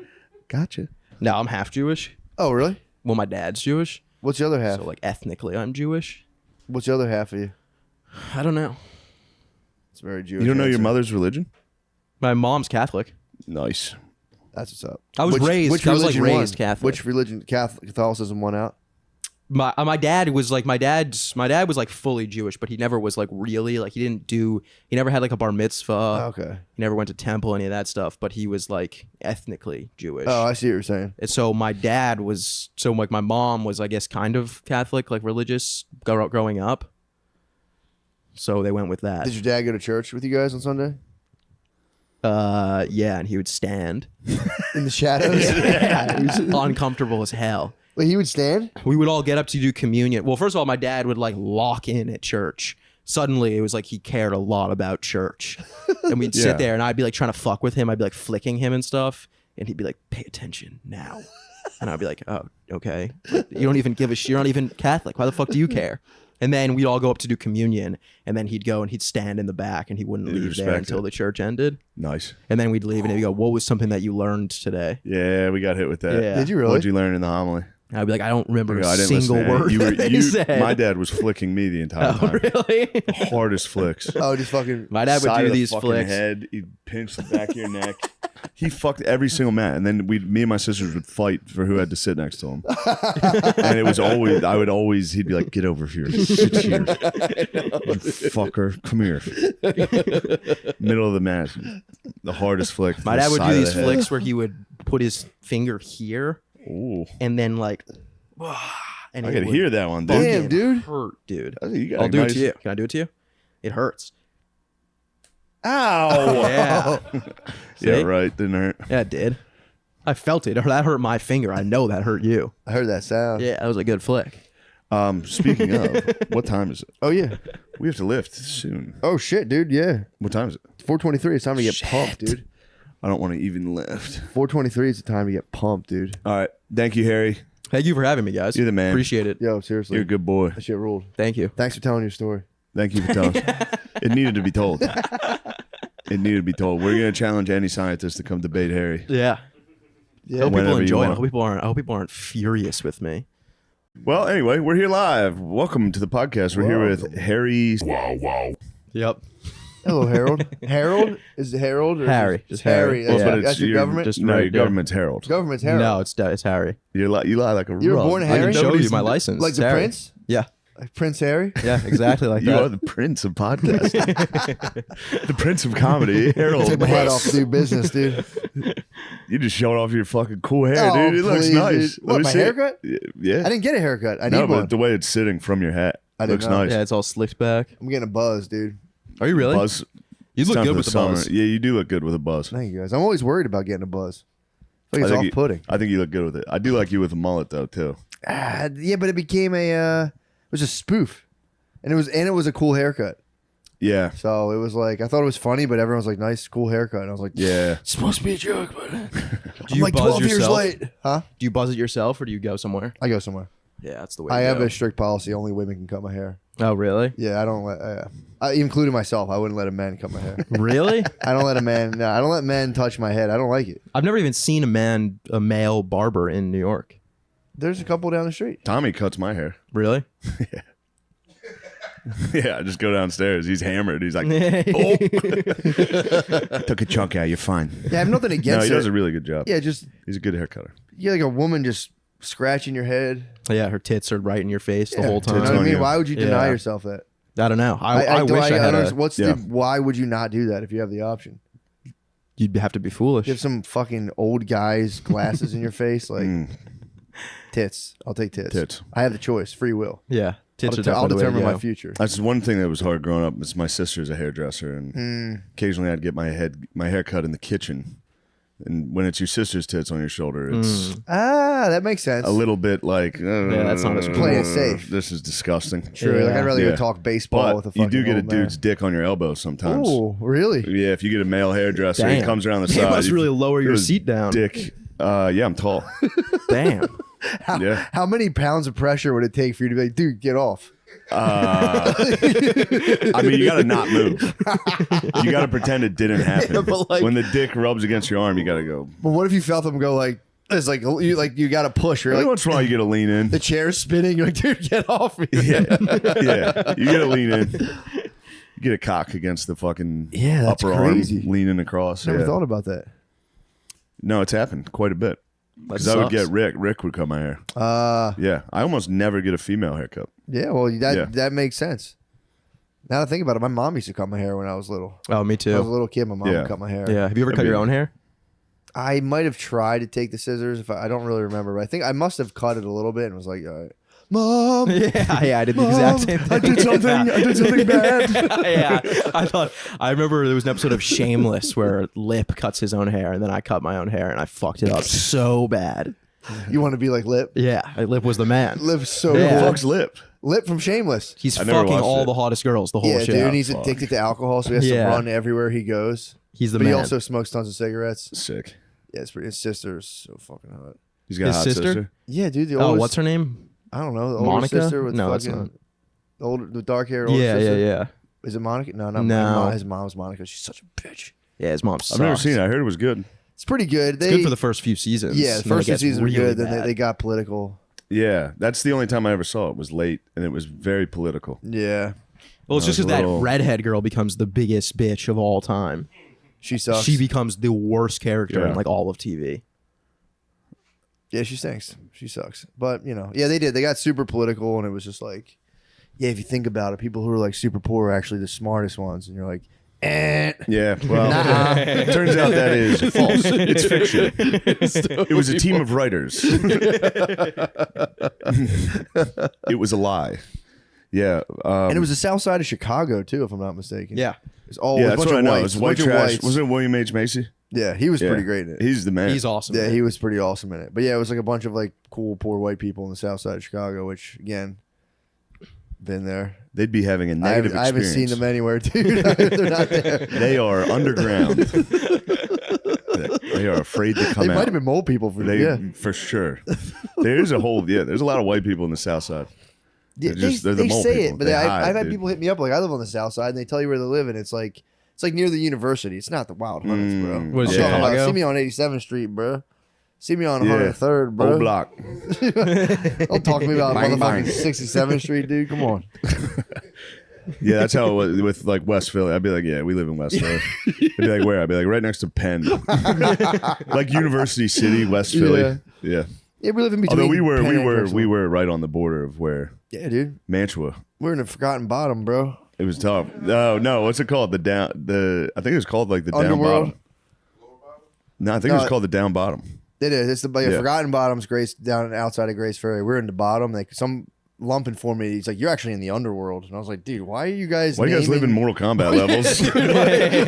Speaker 2: Gotcha.
Speaker 3: No, I'm half Jewish.
Speaker 1: Oh, really?
Speaker 3: Well, my dad's Jewish.
Speaker 1: What's the other half?
Speaker 3: So like ethnically I'm Jewish.
Speaker 1: What's the other half of you?
Speaker 3: I don't know.
Speaker 1: It's very Jewish.
Speaker 2: You don't know your
Speaker 1: answer.
Speaker 2: mother's religion?
Speaker 3: My mom's Catholic.
Speaker 2: Nice.
Speaker 1: That's what's up.
Speaker 3: I was raised. I was like
Speaker 1: religion
Speaker 3: raised
Speaker 1: won?
Speaker 3: Catholic.
Speaker 1: Which religion? Catholicism won out.
Speaker 3: My dad was like my dad was like fully Jewish, but he never was like really like he never had like a bar mitzvah.
Speaker 1: Okay.
Speaker 3: He never went to temple, any of that stuff, but he was like ethnically Jewish.
Speaker 1: Oh, I see what you're saying.
Speaker 3: And so my dad was like my mom was I guess kind of Catholic, like religious growing up. So they went with that.
Speaker 1: Did your dad go to church with you guys on Sunday?
Speaker 3: Yeah, and he would stand.
Speaker 1: In the shadows?
Speaker 3: Yeah, he was uncomfortable as hell.
Speaker 1: Wait, he would stand?
Speaker 3: We would all get up to do communion. Well, first of all, my dad would like lock in at church. Suddenly, it was like he cared a lot about church. And we'd
Speaker 2: Yeah.
Speaker 3: sit there and I'd be like trying to fuck with him. I'd be like flicking him and stuff. And he'd be like, pay attention now. And I'd be like, oh, okay. But you don't even give a shit. You're not even Catholic. Why the fuck do you care? And then we'd all go up to do communion. And then he'd go and he'd stand in the back and he wouldn't
Speaker 2: You'd
Speaker 3: leave there
Speaker 2: respect
Speaker 3: until
Speaker 2: it.
Speaker 3: the church ended.
Speaker 2: Nice.
Speaker 3: And then we'd leave and he'd go, what was something that you learned today?
Speaker 2: Yeah, we got hit with that.
Speaker 3: Yeah.
Speaker 1: Did you really?
Speaker 2: What'd you learn in the homily?
Speaker 3: And I'd be like, I don't remember
Speaker 2: I
Speaker 3: a
Speaker 2: didn't
Speaker 3: single
Speaker 2: listen to
Speaker 3: word
Speaker 2: you were,
Speaker 3: that he said.
Speaker 2: My dad was flicking me the entire
Speaker 3: Oh,
Speaker 2: time.
Speaker 3: really?
Speaker 2: Hardest flicks.
Speaker 1: Oh, just fucking.
Speaker 3: My dad would
Speaker 2: Side
Speaker 3: do
Speaker 2: of the
Speaker 3: these
Speaker 2: fucking
Speaker 3: flicks.
Speaker 2: head. He'd pinch the back of your neck. He fucked every single man, and then me and my sisters would fight for who had to sit next to him. And it was always, he'd be like, "Get over here, sit here, you fucker, come here." Middle of the match, the hardest flick.
Speaker 3: My
Speaker 2: the
Speaker 3: dad would
Speaker 2: side
Speaker 3: do
Speaker 2: of
Speaker 3: these
Speaker 2: the head.
Speaker 3: flicks where he would put his finger here
Speaker 2: Ooh,
Speaker 3: and then like, and
Speaker 2: I
Speaker 3: it
Speaker 2: could
Speaker 3: would
Speaker 2: hear that one, dude.
Speaker 1: Damn,
Speaker 3: fucking
Speaker 1: dude.
Speaker 3: hurt, dude.
Speaker 2: I think you got
Speaker 3: I'll
Speaker 2: a
Speaker 3: do it
Speaker 2: nice-
Speaker 3: to you. Can I do it to you? It hurts.
Speaker 2: Ow!
Speaker 3: Yeah.
Speaker 2: Yeah,
Speaker 3: See?
Speaker 2: right. Didn't hurt.
Speaker 3: Yeah, it did. I felt it. That hurt my finger. I know that hurt you.
Speaker 1: I heard that sound.
Speaker 3: Yeah, that was a good flick.
Speaker 2: Speaking of, what time is it?
Speaker 1: Oh, yeah.
Speaker 2: We have to lift soon.
Speaker 1: Oh, shit, dude. Yeah.
Speaker 2: What time is it?
Speaker 1: 4:23. It's time to get pumped, dude.
Speaker 2: I don't want to even lift.
Speaker 1: 4:23 is the time to get pumped, dude.
Speaker 2: All right. Thank you, Harry.
Speaker 3: Thank you for having me, guys.
Speaker 2: You're the man.
Speaker 3: Appreciate it.
Speaker 1: Yo, seriously.
Speaker 2: You're a good boy.
Speaker 1: That shit ruled.
Speaker 3: Thank you.
Speaker 1: Thanks for telling your story.
Speaker 2: Thank you for telling us. It needed to be told. It needed to be told. We're going to challenge any scientist to come debate Harry.
Speaker 3: Yeah.
Speaker 1: Yeah.
Speaker 3: I hope
Speaker 2: Whenever
Speaker 3: people
Speaker 2: you
Speaker 3: enjoy it. I
Speaker 2: want.
Speaker 3: hope people aren't furious with me.
Speaker 2: Well, anyway, we're here live. Welcome to the podcast. We're here with Harry.
Speaker 3: Yep.
Speaker 1: Hello, Harold. Harold? Is it Harold? Or
Speaker 3: Harry.
Speaker 1: Is it
Speaker 3: Just
Speaker 1: Harry.
Speaker 3: Harry.
Speaker 1: That's,
Speaker 3: Yeah.
Speaker 1: that's your government?
Speaker 3: Just
Speaker 2: No,
Speaker 3: right
Speaker 2: your
Speaker 3: there.
Speaker 2: government's Harold.
Speaker 1: Government's Harold.
Speaker 3: No, it's Harry.
Speaker 2: You lie like a
Speaker 1: You were
Speaker 2: rug.
Speaker 1: born
Speaker 3: I
Speaker 1: Harry?
Speaker 3: can show you
Speaker 2: Nobody's-
Speaker 3: my license.
Speaker 1: Like
Speaker 3: It's
Speaker 1: the
Speaker 3: Harry.
Speaker 1: prince?
Speaker 3: Yeah.
Speaker 1: Like Prince Harry?
Speaker 3: Yeah, exactly like
Speaker 2: You
Speaker 3: that.
Speaker 2: are the prince of podcasting. The prince of comedy, Harold.
Speaker 1: Take my hat off to do business, dude.
Speaker 2: You just showed off your fucking cool hair,
Speaker 1: Oh,
Speaker 2: dude. It looks
Speaker 1: please,
Speaker 2: nice.
Speaker 1: dude. What,
Speaker 2: me
Speaker 1: my
Speaker 2: see it.
Speaker 1: haircut?
Speaker 2: Yeah.
Speaker 1: I didn't get a haircut. I
Speaker 2: No,
Speaker 1: need
Speaker 2: but
Speaker 1: one.
Speaker 2: the way it's sitting from your hat
Speaker 1: I didn't
Speaker 2: looks
Speaker 1: know.
Speaker 2: nice.
Speaker 3: Yeah, it's all slicked back.
Speaker 1: I'm getting a buzz, dude.
Speaker 3: Are you really?
Speaker 2: Buzz.
Speaker 3: You
Speaker 2: It's
Speaker 3: look
Speaker 2: time
Speaker 3: good
Speaker 2: for
Speaker 3: with the
Speaker 2: summer.
Speaker 3: buzz.
Speaker 2: Yeah, you do look good with a buzz.
Speaker 1: Thank you, guys. I'm always worried about getting a buzz. Like it's off-putting.
Speaker 2: I think you look good with it. I do like you with a mullet though too.
Speaker 1: Yeah, but it became it was a spoof, and it was a cool haircut.
Speaker 2: Yeah.
Speaker 1: So it was like I thought it was funny, but everyone was like, "Nice, cool haircut." And I was like,
Speaker 2: Yeah.
Speaker 1: "It's supposed to be a joke, but
Speaker 3: Do
Speaker 1: I'm
Speaker 3: you
Speaker 1: like
Speaker 3: buzz
Speaker 1: 12 years
Speaker 3: yourself?
Speaker 1: late." Huh?
Speaker 3: Do you buzz it yourself or do you go somewhere?
Speaker 1: I go somewhere.
Speaker 3: Yeah, that's the way.
Speaker 1: I
Speaker 3: to
Speaker 1: have
Speaker 3: go.
Speaker 1: a strict policy: only women can cut my hair.
Speaker 3: Oh, really?
Speaker 1: Yeah, I don't let, including myself. I wouldn't let a man cut my hair.
Speaker 3: Really?
Speaker 1: I don't let a man. No, I don't let men touch my head. I don't like it.
Speaker 3: I've never even seen a male barber in New York.
Speaker 1: There's a couple down the street.
Speaker 2: Tommy cuts my hair.
Speaker 3: Really?
Speaker 2: Yeah, I just go downstairs. He's hammered. He's like, oh, took a chunk out. You're fine.
Speaker 1: Yeah, I have nothing
Speaker 2: No,
Speaker 1: against
Speaker 2: he
Speaker 1: it.
Speaker 2: does a really good job.
Speaker 1: Yeah, just
Speaker 2: He's a good hair cutter.
Speaker 1: like a woman just scratching your head.
Speaker 3: Yeah, her tits are right in your face the
Speaker 1: Yeah,
Speaker 3: whole
Speaker 1: You
Speaker 3: time.
Speaker 1: know what I
Speaker 2: on
Speaker 1: mean?
Speaker 2: you.
Speaker 1: Why would you deny
Speaker 3: Yeah.
Speaker 1: yourself that?
Speaker 3: I don't know. I wish I had
Speaker 1: don't
Speaker 3: a.
Speaker 1: understand. What's
Speaker 2: Yeah.
Speaker 1: why would you not do that if you have the option?
Speaker 3: You'd have to be foolish.
Speaker 1: You have some fucking old guy's glasses in your face, like tits. I'll take tits.
Speaker 2: Tits.
Speaker 1: I have the choice, free will.
Speaker 3: Yeah, tits are
Speaker 1: I'll
Speaker 3: definitely the way to
Speaker 1: determine my
Speaker 3: go.
Speaker 1: future.
Speaker 2: That's one thing that was hard growing up. Is my sister's a hairdresser, and occasionally I'd get my hair cut in the kitchen. And when it's your sister's tits on your shoulder, it's
Speaker 1: That makes sense.
Speaker 2: a little bit like
Speaker 3: that's not as cool.
Speaker 1: Play it safe.
Speaker 2: This is disgusting.
Speaker 1: True. Like I'd rather
Speaker 2: Yeah.
Speaker 1: go talk baseball with a
Speaker 2: But
Speaker 1: fucking
Speaker 2: you do get a
Speaker 1: old man.
Speaker 2: dude's dick on your elbow sometimes.
Speaker 1: Oh, really?
Speaker 2: Yeah, if you get a male hairdresser, he
Speaker 3: Damn.
Speaker 2: comes around the
Speaker 3: They
Speaker 2: side.
Speaker 3: must really lower your
Speaker 2: his
Speaker 3: seat down.
Speaker 2: Dick. Yeah, I'm tall.
Speaker 3: Damn.
Speaker 2: Yeah.
Speaker 1: How many pounds of pressure would it take for you to be like, dude, get off?
Speaker 2: I mean, you got to not move. You got to pretend it didn't happen.
Speaker 1: but like-
Speaker 2: when the dick rubs against your arm, you got to go.
Speaker 1: But what if you felt them go like, it's like you got to push. You're
Speaker 2: Every
Speaker 1: like,
Speaker 2: once in a while, you get to lean in.
Speaker 1: the chair's spinning. You're like, dude, get off me.
Speaker 2: Yeah, you get to lean in. You get a cock against the fucking
Speaker 1: Yeah, that's
Speaker 2: upper
Speaker 1: crazy.
Speaker 2: arm, leaning across.
Speaker 1: Never
Speaker 2: Yeah.
Speaker 1: thought about that.
Speaker 2: No, it's happened quite a bit. Because
Speaker 3: That
Speaker 2: I would
Speaker 3: sucks.
Speaker 2: get Rick. Rick would cut my hair. Yeah, I almost never get a female haircut.
Speaker 1: Yeah, well, that makes sense. Now that I think about it, my mom used to cut my hair when I was little.
Speaker 3: Oh, me
Speaker 1: When I was a
Speaker 3: too.
Speaker 1: little kid, my mom
Speaker 2: Yeah.
Speaker 1: would cut my hair.
Speaker 3: Yeah. Have you ever cut your own hair?
Speaker 1: I might have tried to take the scissors. If I don't really remember, but I think I must have cut it a little bit and was like, all right, Mom.
Speaker 3: Yeah, I did the exact same thing.
Speaker 1: I did something. I did something bad.
Speaker 3: Yeah, I remember there was an episode of Shameless where Lip cuts his own hair, and then I cut my own hair, and I fucked it up so bad.
Speaker 1: You want to be like Lip?
Speaker 3: Yeah, Lip was the man.
Speaker 1: Lip's so
Speaker 3: Yeah.
Speaker 1: cool.
Speaker 2: Fuck's lip.
Speaker 1: Lip from Shameless.
Speaker 3: He's
Speaker 2: I never
Speaker 3: fucking
Speaker 2: watched
Speaker 3: all
Speaker 2: it.
Speaker 3: the hottest girls the whole
Speaker 1: Yeah,
Speaker 3: show.
Speaker 1: dude. And he's
Speaker 2: Fuck.
Speaker 1: addicted to alcohol, so he has
Speaker 3: Yeah.
Speaker 1: to run everywhere he goes.
Speaker 3: He's the
Speaker 1: But
Speaker 3: man.
Speaker 1: he also smokes tons of cigarettes.
Speaker 2: Sick.
Speaker 1: Yeah, his sister's so fucking hot.
Speaker 2: He's got
Speaker 3: His
Speaker 2: a hot
Speaker 3: sister?
Speaker 2: sister.
Speaker 1: Yeah, dude. The
Speaker 3: Oh,
Speaker 1: oldest,
Speaker 3: what's her name?
Speaker 1: I don't know. The older
Speaker 3: Monica?
Speaker 1: sister with
Speaker 3: No, that's
Speaker 1: fucking
Speaker 3: not.
Speaker 1: the older, the dark hair. Older
Speaker 3: Yeah,
Speaker 1: sister.
Speaker 3: yeah.
Speaker 1: Is it Monica? No, not
Speaker 3: No.
Speaker 1: Monica. His mom's Monica. She's such a bitch.
Speaker 3: Yeah, his mom sucks.
Speaker 2: I've never seen it. I heard it was good.
Speaker 1: It's pretty good.
Speaker 3: It's good for the first few seasons.
Speaker 1: yeah, the
Speaker 3: and then it
Speaker 1: first two
Speaker 3: gets
Speaker 1: seasons were
Speaker 3: really
Speaker 1: good. Then
Speaker 3: bad.
Speaker 1: they got political.
Speaker 2: Yeah, that's the only time I ever saw it. Was late, and it was very political.
Speaker 1: Yeah,
Speaker 3: Well, it's
Speaker 2: I
Speaker 3: just
Speaker 2: was
Speaker 3: because that
Speaker 2: little-
Speaker 3: redhead girl becomes the biggest bitch of all time.
Speaker 1: she sucks.
Speaker 3: She becomes the worst character
Speaker 2: Yeah.
Speaker 3: in like all of TV.
Speaker 1: Yeah, she stinks. She sucks. But you know, yeah, they did. They got super political, and it was just like, yeah, if you think about it, people who are like super poor are actually the smartest ones, and you're like,
Speaker 2: Yeah, well, turns out that is false. It's fiction. It was a team of writers. It was a lie. Yeah,
Speaker 1: and it was the South Side of Chicago too, if I'm not mistaken.
Speaker 3: Yeah.
Speaker 1: it's all
Speaker 2: yeah,
Speaker 1: a
Speaker 2: that's
Speaker 1: bunch
Speaker 2: what I
Speaker 1: of
Speaker 2: know.
Speaker 1: whites.
Speaker 2: It's
Speaker 1: a
Speaker 2: white
Speaker 1: bunch of
Speaker 2: trash.
Speaker 1: whites.
Speaker 2: Wasn't it William H Macy?
Speaker 1: Yeah, he was
Speaker 2: Yeah.
Speaker 1: pretty great in it.
Speaker 2: He's the man.
Speaker 3: He's awesome.
Speaker 1: Yeah,
Speaker 3: man.
Speaker 1: he was pretty awesome in it. But yeah, it was like a bunch of like cool poor white people in the South Side of Chicago, which again, been there.
Speaker 2: They'd be having a
Speaker 1: I
Speaker 2: negative
Speaker 1: haven't
Speaker 2: experience.
Speaker 1: seen them anywhere, dude. They're not there.
Speaker 2: They are underground. They are afraid to come
Speaker 1: They
Speaker 2: out.
Speaker 1: might have been mole people for
Speaker 2: For sure. There's a whole there's a lot of white people in the South Side.
Speaker 1: Yeah,
Speaker 2: they're the
Speaker 1: they
Speaker 2: mole
Speaker 1: say
Speaker 2: people.
Speaker 1: it, but
Speaker 2: They
Speaker 1: I've
Speaker 2: hide,
Speaker 1: had
Speaker 2: dude.
Speaker 1: people hit me up like I live on the South Side, and they tell you where they live, and it's like near the university. It's not the Wild Hunters, bro.
Speaker 3: What is
Speaker 1: I'm talking about,
Speaker 3: Chicago?
Speaker 1: see me on 87th Street, bro. See me on
Speaker 2: Yeah.
Speaker 1: 103rd, bro.
Speaker 2: Old block.
Speaker 1: Don't talk to me about
Speaker 2: Bang,
Speaker 1: motherfucking
Speaker 2: bang.
Speaker 1: 67th Street, dude. Come on.
Speaker 2: Yeah, that's how it was with like West Philly. I'd be like, yeah, we live in West Philly. I'd be like, where? I'd be like, right next to Penn. Like University City, West Philly.
Speaker 1: Yeah.
Speaker 2: Yeah.
Speaker 1: Yeah, we live in between.
Speaker 2: Although we
Speaker 1: Penn and
Speaker 2: were
Speaker 1: Drexel.
Speaker 2: right on the border of where
Speaker 1: Yeah, dude.
Speaker 2: Mantua.
Speaker 1: We're in the forgotten bottom, bro.
Speaker 2: It was tough. No, what's it called? I think it was called like the down
Speaker 1: Underworld?
Speaker 2: bottom. No, I think it was
Speaker 1: No.
Speaker 2: called the down bottom.
Speaker 1: It is. It's the
Speaker 2: Yeah.
Speaker 1: forgotten bottom's Grace down outside of Grace Ferry. We're in the bottom. Like some lumping for me. He's like, you're actually in the underworld. And I was like, dude, why are you guys
Speaker 2: Why do you guys live in Mortal Kombat levels?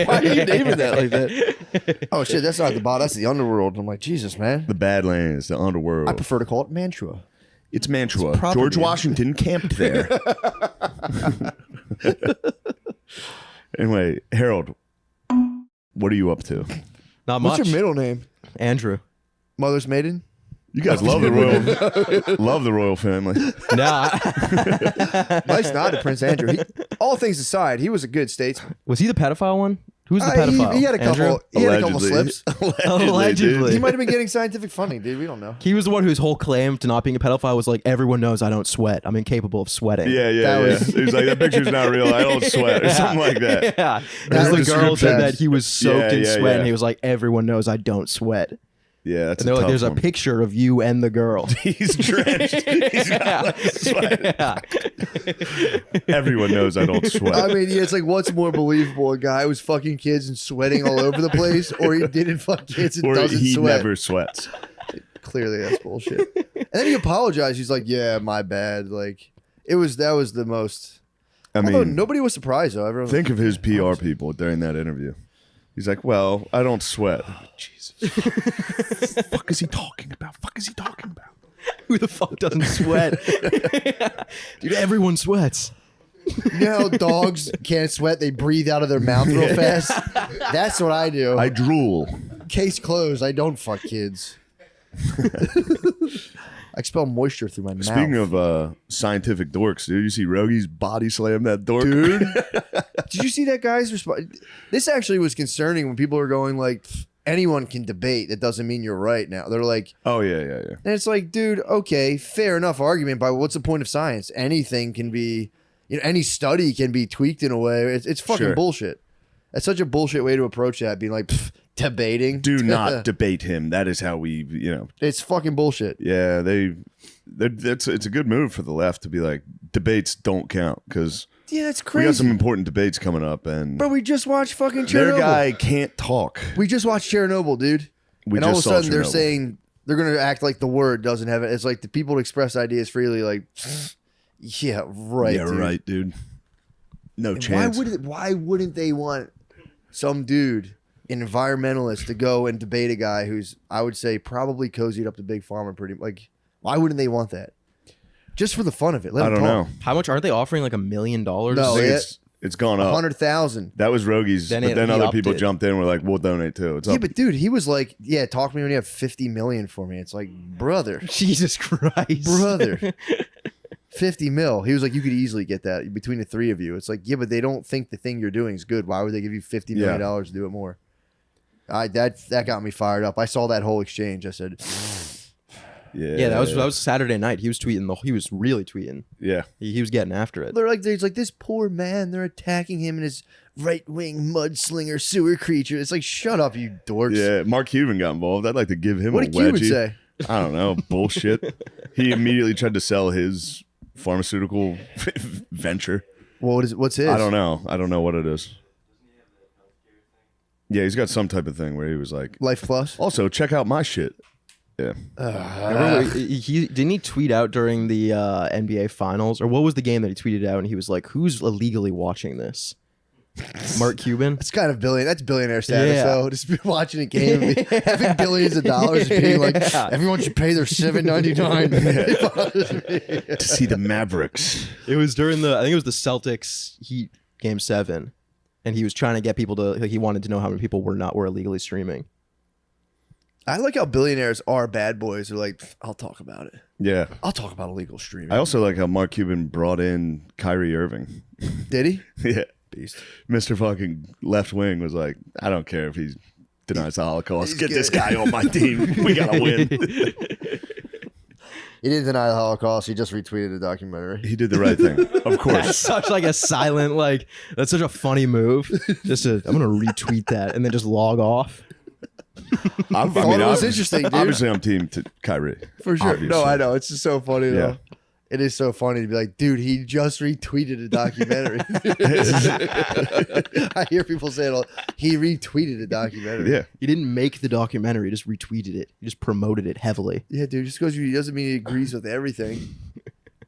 Speaker 1: why are you naming that like that? Oh, shit, that's not the bot. That's the underworld. And I'm like, Jesus, man.
Speaker 2: The Badlands, the underworld.
Speaker 1: I prefer to call it Mantua.
Speaker 2: It's Mantua.
Speaker 1: It's property.
Speaker 2: George Washington camped there. Anyway, Harold, what are you up to?
Speaker 3: Not much.
Speaker 1: What's your middle name?
Speaker 3: Andrew.
Speaker 1: Mother's maiden?
Speaker 2: You guys love the royal family.
Speaker 3: Nah.
Speaker 1: Nice nod to Prince Andrew. All things aside, he was a good statesman.
Speaker 3: Was he the pedophile one? Who's the pedophile?
Speaker 1: He had a
Speaker 3: Andrew?
Speaker 1: couple. He had a couple
Speaker 2: Allegedly.
Speaker 1: slips.
Speaker 3: Allegedly.
Speaker 1: He might have been getting scientific funding, dude. We don't know.
Speaker 3: He was the one whose whole claim to not being a pedophile was like, everyone knows I don't sweat. I'm incapable of sweating.
Speaker 2: Yeah.
Speaker 1: That was-
Speaker 2: He was like, that picture's not real. I don't sweat or something like that.
Speaker 3: Yeah.
Speaker 1: That
Speaker 3: Because
Speaker 1: was
Speaker 3: the girl said
Speaker 1: description.
Speaker 3: that he was soaked in
Speaker 2: Yeah,
Speaker 3: sweat,
Speaker 2: yeah.
Speaker 3: and he was like, everyone knows I don't sweat.
Speaker 2: Yeah, that's
Speaker 3: And they're
Speaker 2: a
Speaker 3: like,
Speaker 2: tough
Speaker 3: there's a
Speaker 2: one.
Speaker 3: picture of you and the girl.
Speaker 2: He's drenched. He's got like sweat.
Speaker 3: Yeah.
Speaker 2: Everyone knows I don't sweat.
Speaker 1: I mean, yeah, it's like, what's more believable? A guy who's fucking kids and sweating all over the place, or he didn't fuck kids and
Speaker 2: or
Speaker 1: doesn't
Speaker 2: he
Speaker 1: sweat?
Speaker 2: never sweats.
Speaker 1: Clearly, that's bullshit. And then he apologized. He's like, "Yeah, my bad." Like, that was the most.
Speaker 2: I
Speaker 1: Although
Speaker 2: mean,
Speaker 1: nobody was surprised though. Everyone
Speaker 2: think of his PR people during that interview. He's like, well, I don't sweat. Jesus. Fuck is he talking about?
Speaker 3: Who the fuck doesn't sweat? Dude, everyone sweats.
Speaker 1: You know how dogs can't sweat? They breathe out of their mouth real fast. That's what I do.
Speaker 2: I drool.
Speaker 1: Case closed. I don't fuck kids. I expel moisture through my mouth.
Speaker 2: Speaking of scientific dorks, dude, you see Rogi's body slam that dork?
Speaker 1: Dude, did you see that guy's response? This actually was concerning when people are going like, "Pff, anyone can debate. That doesn't mean you're right." Now they're like,
Speaker 2: Oh, yeah.
Speaker 1: and it's like, dude, okay, fair enough argument, but what's the point of science? Anything can be, any study can be tweaked in a way. It's fucking
Speaker 2: Sure.
Speaker 1: bullshit. That's such a bullshit way to approach that. Being like, "Pff, debating.
Speaker 2: Do not debate him. That is how we,
Speaker 1: It's fucking bullshit.
Speaker 2: yeah, it's a good move for the left to be like, debates don't count because
Speaker 1: Yeah, that's
Speaker 2: we got
Speaker 1: crazy.
Speaker 2: some important debates coming up and
Speaker 1: Bro, we just watched fucking
Speaker 2: their
Speaker 1: Chernobyl.
Speaker 2: guy can't talk.
Speaker 1: We just watched Chernobyl, dude.
Speaker 2: We
Speaker 1: and all of a
Speaker 2: just saw
Speaker 1: sudden they're
Speaker 2: Chernobyl.
Speaker 1: saying they're going to act like the word doesn't have it. It's like the people express ideas freely. Like, yeah, right.
Speaker 2: Yeah,
Speaker 1: dude.
Speaker 2: right, dude. No
Speaker 1: And
Speaker 2: chance.
Speaker 1: Why wouldn't they want some dude, an environmentalist, to go and debate a guy who's, I would say, probably cozied up to Big Pharma pretty like? Why wouldn't they want that? Just for the fun of it. Let
Speaker 2: I
Speaker 1: him
Speaker 2: don't
Speaker 1: talk.
Speaker 2: know.
Speaker 3: How much aren't they offering? Like $1 million?
Speaker 1: No,
Speaker 2: I think
Speaker 1: yeah.
Speaker 2: it's gone up.
Speaker 1: 100,000.
Speaker 2: That was Rogi's,
Speaker 3: Then
Speaker 2: but then
Speaker 3: he
Speaker 2: other
Speaker 3: upped
Speaker 2: people
Speaker 3: it.
Speaker 2: jumped in and were like, we'll donate too. It's
Speaker 1: Yeah,
Speaker 2: up.
Speaker 1: but dude, he was like, yeah, talk to me when you have 50 million for me. It's like, brother.
Speaker 3: Jesus Christ.
Speaker 1: Brother. 50 mil. He was like, you could easily get that between the three of you. It's like, yeah, but they don't think the thing you're doing is good. Why would they give you $50 million to do it more? That got me fired up. I saw that whole exchange. I said,
Speaker 3: Yeah, that was Saturday night. He was tweeting he was really tweeting.
Speaker 2: Yeah.
Speaker 3: He was getting after it.
Speaker 1: they're like, there's like this poor man. They're attacking him and his right wing mudslinger sewer creature. It's like, shut up, you dorks.
Speaker 2: Yeah, Mark Cuban got involved. I'd like to give him
Speaker 1: What
Speaker 2: a
Speaker 1: did Cuban
Speaker 2: wedgie.
Speaker 1: say?
Speaker 2: I don't know. Bullshit. He immediately tried to sell his pharmaceutical venture.
Speaker 1: What's his?
Speaker 2: I don't know. I don't know what it is. Yeah, he's got some type of thing where he was like,
Speaker 1: Life Plus.
Speaker 2: also, check out my shit. Yeah.
Speaker 3: Remember didn't he tweet out during the NBA Finals, or what was the game that he tweeted out? And he was like, "Who's illegally watching this?" Mark Cuban.
Speaker 1: It's kind of that's billionaire status
Speaker 3: Yeah.
Speaker 1: though. Just be watching a game, and be, having billions of dollars, and being like,
Speaker 3: Yeah.
Speaker 1: everyone should pay their $7.99.
Speaker 2: To see the Mavericks.
Speaker 3: It was during I think it was the Celtics Heat Game 7, and he was trying to get people to. He wanted to know how many people were illegally streaming.
Speaker 1: I like how billionaires are bad boys. They're like, I'll talk about it.
Speaker 2: Yeah.
Speaker 1: I'll talk about illegal streaming.
Speaker 2: I also like how Mark Cuban brought in Kyrie Irving.
Speaker 1: Did he?
Speaker 2: Yeah.
Speaker 1: Beast.
Speaker 2: Mr. fucking left wing was like, I don't care if he denies the Holocaust.
Speaker 1: He's
Speaker 2: Get this
Speaker 1: good.
Speaker 2: guy on my team. We gotta win.
Speaker 1: He didn't deny the Holocaust. He just retweeted the documentary.
Speaker 2: He did the right thing, of
Speaker 3: That's
Speaker 2: course.
Speaker 3: such like a silent that's such a funny move. I'm gonna retweet that and then just log off.
Speaker 2: I
Speaker 1: thought it was interesting, dude.
Speaker 2: Obviously, I'm team to Kyrie.
Speaker 1: For sure.
Speaker 2: Obviously.
Speaker 1: No, I know. It's just so funny, though.
Speaker 2: Yeah.
Speaker 1: It is so funny to be like, dude, he just retweeted a documentary. I hear people say it all. He retweeted a documentary.
Speaker 2: Yeah.
Speaker 3: He didn't make the documentary; he just retweeted it. He just promoted it heavily.
Speaker 1: Yeah, dude. Just because he doesn't mean he agrees with everything.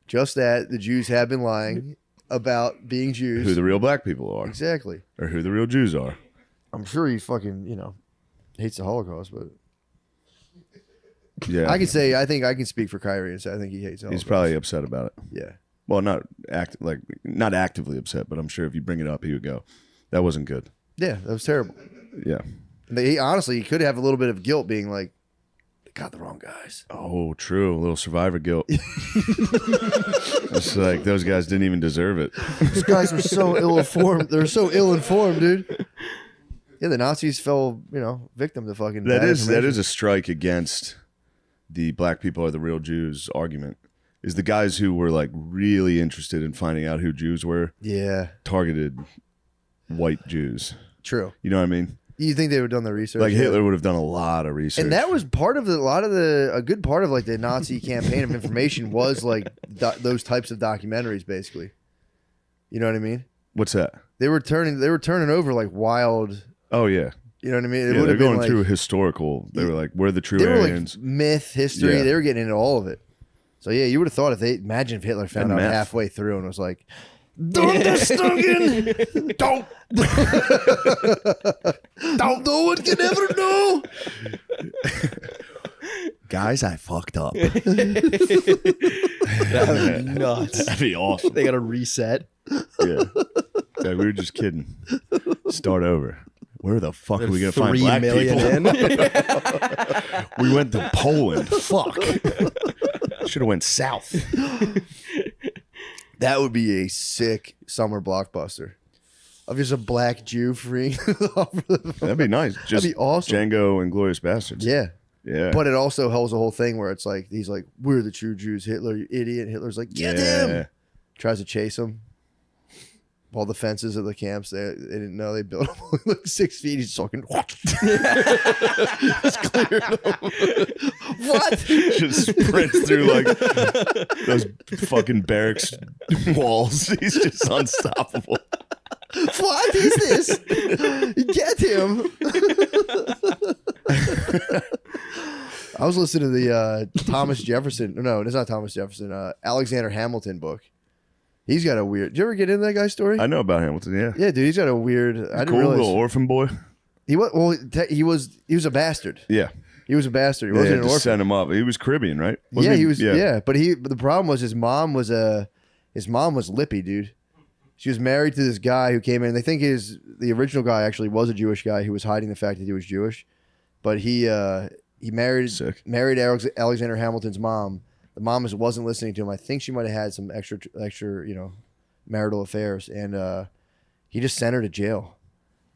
Speaker 1: Just that the Jews have been lying about being Jews.
Speaker 2: Who the real black people are,
Speaker 1: Exactly.
Speaker 2: or who the real Jews are.
Speaker 1: I'm sure he fucking, hates the Holocaust, but
Speaker 2: Yeah,
Speaker 1: I think I can speak for Kyrie and say I think he hates the Holocaust.
Speaker 2: he's probably upset about it.
Speaker 1: Yeah.
Speaker 2: Well, not actively upset, but I'm sure if you bring it up, he would go, "That wasn't good."
Speaker 1: Yeah, that was terrible.
Speaker 2: Yeah.
Speaker 1: He could have a little bit of guilt being like, they got the wrong guys.
Speaker 2: Oh, true. A little survivor guilt. It's like those guys didn't even deserve it.
Speaker 1: These guys were so ill-informed. They're so ill-informed, dude. Yeah, the Nazis fell, victim to fucking
Speaker 2: That
Speaker 1: bad
Speaker 2: is
Speaker 1: information.
Speaker 2: a strike against the black people are the real Jews argument. Is the guys who were like really interested in finding out who Jews were
Speaker 1: Yeah,
Speaker 2: targeted white Jews.
Speaker 1: true.
Speaker 2: You know what I mean?
Speaker 1: You think they would have done the research?
Speaker 2: Like
Speaker 1: Yeah.
Speaker 2: Hitler would have done a lot of research.
Speaker 1: And that was part of a good part of like the Nazi campaign of information was like those types of documentaries, basically. You know what I mean?
Speaker 2: What's that?
Speaker 1: They were turning over like wild.
Speaker 2: Oh yeah.
Speaker 1: You know what I mean? It
Speaker 2: Yeah,
Speaker 1: would
Speaker 2: they're
Speaker 1: have been
Speaker 2: going
Speaker 1: like,
Speaker 2: through historical. They were like, we're the true
Speaker 1: they were like
Speaker 2: Aryans.
Speaker 1: myth, history.
Speaker 2: Yeah.
Speaker 1: They were getting into all of it. So yeah, you would have thought imagine if Hitler found
Speaker 2: And
Speaker 1: out
Speaker 2: meth.
Speaker 1: halfway through and was like, "Dunderstungen, don't, no one can ever know."
Speaker 2: Guys, I fucked up.
Speaker 3: That'd be nuts.
Speaker 2: That'd be awesome.
Speaker 3: They got to reset.
Speaker 2: Yeah. Yeah, we were just kidding. Start over. Where the fuck are we gonna find
Speaker 3: 3
Speaker 2: black
Speaker 3: million
Speaker 2: people?
Speaker 3: in.
Speaker 2: We went to Poland. Fuck. Should have went south.
Speaker 1: That would be a sick summer blockbuster. Of just a black Jew freeing.
Speaker 2: That'd be nice. Just
Speaker 1: be awesome.
Speaker 2: Django and Glorious Bastards.
Speaker 1: Yeah.
Speaker 2: Yeah.
Speaker 1: But it also holds a whole thing where it's like, he's like, we're the true Jews. Hitler, you idiot. Hitler's like, get him. Tries to chase him. All the fences of the camps, they didn't know they built them like 6 feet. He's talking. Just clearing them. What?
Speaker 2: Just sprint through like those fucking barracks walls. He's just unstoppable.
Speaker 1: What is this? Get him. I was listening to the Thomas Jefferson. No, it's not Thomas Jefferson. Alexander Hamilton book. He's got a weird. Did you ever get into that guy's story?
Speaker 2: I know about Hamilton, yeah.
Speaker 1: Yeah, dude. He's got a weird. I didn't
Speaker 2: Cool
Speaker 1: realize
Speaker 2: little orphan boy.
Speaker 1: he was. Well, he was a bastard.
Speaker 2: Yeah.
Speaker 1: He was a bastard. He
Speaker 2: They
Speaker 1: wasn't
Speaker 2: had
Speaker 1: an
Speaker 2: to
Speaker 1: orphan.
Speaker 2: send him up. He was Caribbean, right?
Speaker 1: Yeah,
Speaker 2: Wasn't
Speaker 1: he was. Yeah, but the problem was his mom was lippy, dude. She was married to this guy who came in. They think the original guy actually was a Jewish guy who was hiding the fact that he was Jewish, but he married
Speaker 2: Sick.
Speaker 1: Alexander Hamilton's mom. The mom wasn't listening to him. I think she might have had some extra marital affairs, and he just sent her to jail.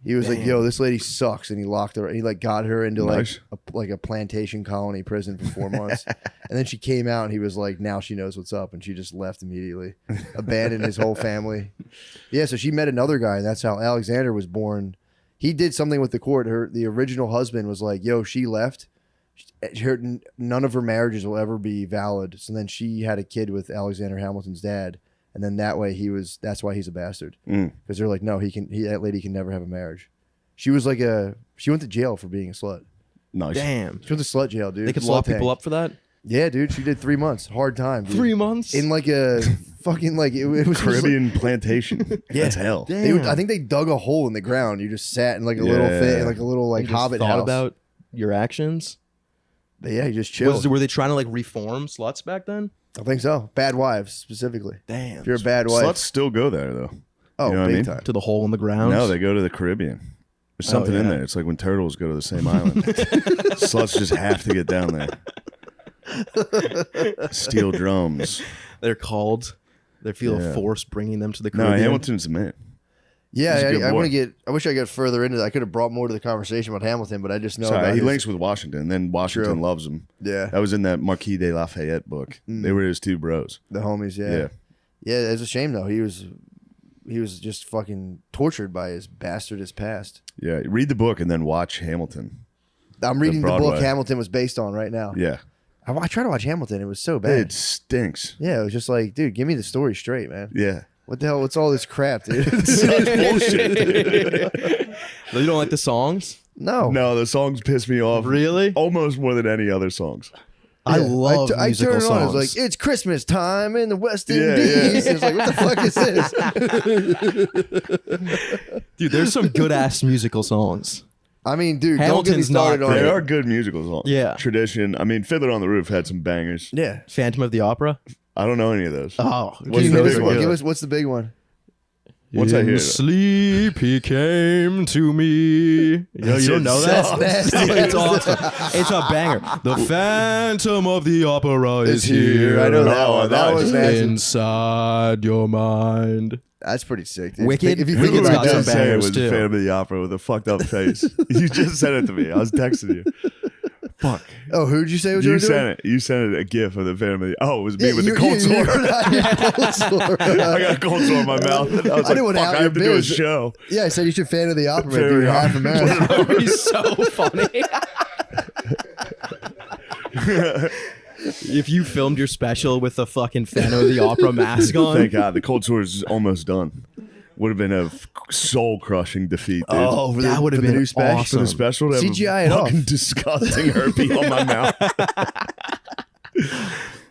Speaker 1: He was like, "Yo, this lady sucks," and he locked her. He like got her into
Speaker 2: Nice.
Speaker 1: like a plantation colony prison for 4 months, and then she came out, and he was like, "Now she knows what's up," and she just left immediately, abandoned his whole family. Yeah, so she met another guy, and that's how Alexander was born. He did something with the court. The original husband was like, "Yo, she left. None of her marriages will ever be valid." So then she had a kid with Alexander Hamilton's dad. And then that way that's why he's a bastard. Because they're like, no, that lady can never have a marriage. She was like she went to jail for being a slut.
Speaker 2: Nice.
Speaker 3: Damn.
Speaker 1: She went to slut jail, dude.
Speaker 3: They could
Speaker 1: Law
Speaker 3: lock people
Speaker 1: tank.
Speaker 3: up for that?
Speaker 1: Yeah, dude. She did 3 months. Hard time, dude.
Speaker 3: 3 months?
Speaker 1: In like a fucking like, it was just
Speaker 2: Caribbean plantation.
Speaker 1: Yeah.
Speaker 2: That's hell.
Speaker 3: Damn.
Speaker 1: I think they dug a hole in the ground. You just sat in like a little thing, like a little like
Speaker 3: You just
Speaker 1: hobbit
Speaker 3: thought
Speaker 1: house.
Speaker 3: about your actions?
Speaker 1: But yeah, you just chilled.
Speaker 3: Were they trying to like reform sluts back then?
Speaker 1: I think so. Bad wives, specifically.
Speaker 3: Damn.
Speaker 1: If you're a bad wife.
Speaker 2: Sluts still go there though.
Speaker 1: Oh,
Speaker 2: you know what I
Speaker 1: big
Speaker 2: mean?
Speaker 1: time.
Speaker 3: To the hole in the ground?
Speaker 2: No, they go to the Caribbean. There's something in
Speaker 3: yeah.
Speaker 2: there. It's like when turtles go to the same island. Sluts just have to get down there. Steel drums.
Speaker 3: They're called. They feel
Speaker 2: Yeah.
Speaker 3: a force bringing them to the
Speaker 2: No,
Speaker 3: Caribbean.
Speaker 2: Hamilton's the man.
Speaker 1: Yeah,
Speaker 2: He's a good
Speaker 1: I want
Speaker 2: boy.
Speaker 1: to get. I wish I got further into that. I could have brought more to the conversation about Hamilton, but I just know
Speaker 2: Sorry,
Speaker 1: about
Speaker 2: he
Speaker 1: his-
Speaker 2: links with Washington. Then Washington
Speaker 1: True.
Speaker 2: loves him.
Speaker 1: Yeah,
Speaker 2: That was in that Marquis de Lafayette book. They were his two bros.
Speaker 1: the homies.
Speaker 2: Yeah.
Speaker 1: Yeah. It's a shame though. He was just fucking tortured by his bastardist past.
Speaker 2: Yeah. Read the book and then watch Hamilton.
Speaker 1: I'm reading the book
Speaker 2: Broadway.
Speaker 1: Hamilton was based on right now.
Speaker 2: Yeah.
Speaker 1: I tried to watch Hamilton. It was so bad.
Speaker 2: It stinks.
Speaker 1: Yeah, it was just like, dude, give me the story straight, man.
Speaker 2: Yeah.
Speaker 1: What the hell? What's all this crap, dude?
Speaker 3: You don't like the songs?
Speaker 1: No.
Speaker 2: No, the songs piss me off.
Speaker 3: Really?
Speaker 2: Almost more than any other songs.
Speaker 3: I love
Speaker 1: I
Speaker 3: musical
Speaker 1: turn it on. It's
Speaker 3: songs.
Speaker 1: like, it's Christmas time in the West
Speaker 2: Yeah,
Speaker 1: Indies. It's like, what the fuck is this?
Speaker 3: Dude, there's some good ass musical songs.
Speaker 1: I mean, dude,
Speaker 3: Hamilton's
Speaker 1: don't get me started
Speaker 3: not
Speaker 1: on
Speaker 3: great.
Speaker 2: They
Speaker 1: it.
Speaker 2: are good musicals.
Speaker 3: Yeah.
Speaker 2: Tradition. I mean, Fiddler on the Roof had some bangers.
Speaker 1: Yeah.
Speaker 3: Phantom of the Opera.
Speaker 2: I don't know any of those.
Speaker 3: Oh,
Speaker 2: What's
Speaker 3: dude,
Speaker 2: the
Speaker 3: those
Speaker 2: big
Speaker 3: are
Speaker 2: one?
Speaker 3: good.
Speaker 1: Give us, what's the big one?
Speaker 2: Once I hear
Speaker 3: In
Speaker 2: it.
Speaker 3: sleep he came to me. You don't know that?
Speaker 1: That's nasty.
Speaker 3: It's awesome. It's a banger. The Phantom of the Opera is here.
Speaker 1: I know that
Speaker 2: Oh,
Speaker 1: one. That
Speaker 2: nice.
Speaker 1: was nasty.
Speaker 3: Inside your mind.
Speaker 1: That's pretty sick, dude.
Speaker 3: Wicked.
Speaker 1: If you
Speaker 2: You
Speaker 1: think
Speaker 3: Wicked's
Speaker 1: about
Speaker 3: got
Speaker 2: just
Speaker 3: some
Speaker 1: that,
Speaker 2: say it
Speaker 3: bangers,
Speaker 2: was
Speaker 3: too.
Speaker 2: Phantom of the Opera with a fucked up face. You just sent it to me. I was texting you. Fuck.
Speaker 1: oh, who'd you say was
Speaker 2: You
Speaker 1: doing?
Speaker 2: sent it. You sent it a gif of the Phantom of the. Oh, it was me
Speaker 1: Yeah,
Speaker 2: with the
Speaker 1: you-
Speaker 2: cold
Speaker 1: you-
Speaker 2: sore.
Speaker 1: you- cold sore.
Speaker 2: I got a cold sore in my mouth. And I was
Speaker 1: I
Speaker 2: like,
Speaker 1: didn't want to
Speaker 2: fuck,
Speaker 1: out
Speaker 2: I have to
Speaker 1: your
Speaker 2: do a
Speaker 1: biz.
Speaker 2: show.
Speaker 1: Yeah, I said you should fan of the opera.
Speaker 2: Fan of
Speaker 1: Do
Speaker 2: the
Speaker 1: half a
Speaker 2: opera.
Speaker 1: match.
Speaker 3: He's so funny. If you filmed your special with the fucking Phantom of the Opera mask on.
Speaker 2: Thank God. The cold sore is almost done. Would have been a soul crushing defeat, dude.
Speaker 1: Oh, for
Speaker 3: That
Speaker 1: the-
Speaker 3: would have
Speaker 1: for the
Speaker 3: been
Speaker 1: new special.
Speaker 2: For the
Speaker 3: awesome.
Speaker 2: special, to have
Speaker 1: CGI
Speaker 2: a
Speaker 1: it off.
Speaker 2: fucking disgusting herpes on my mouth.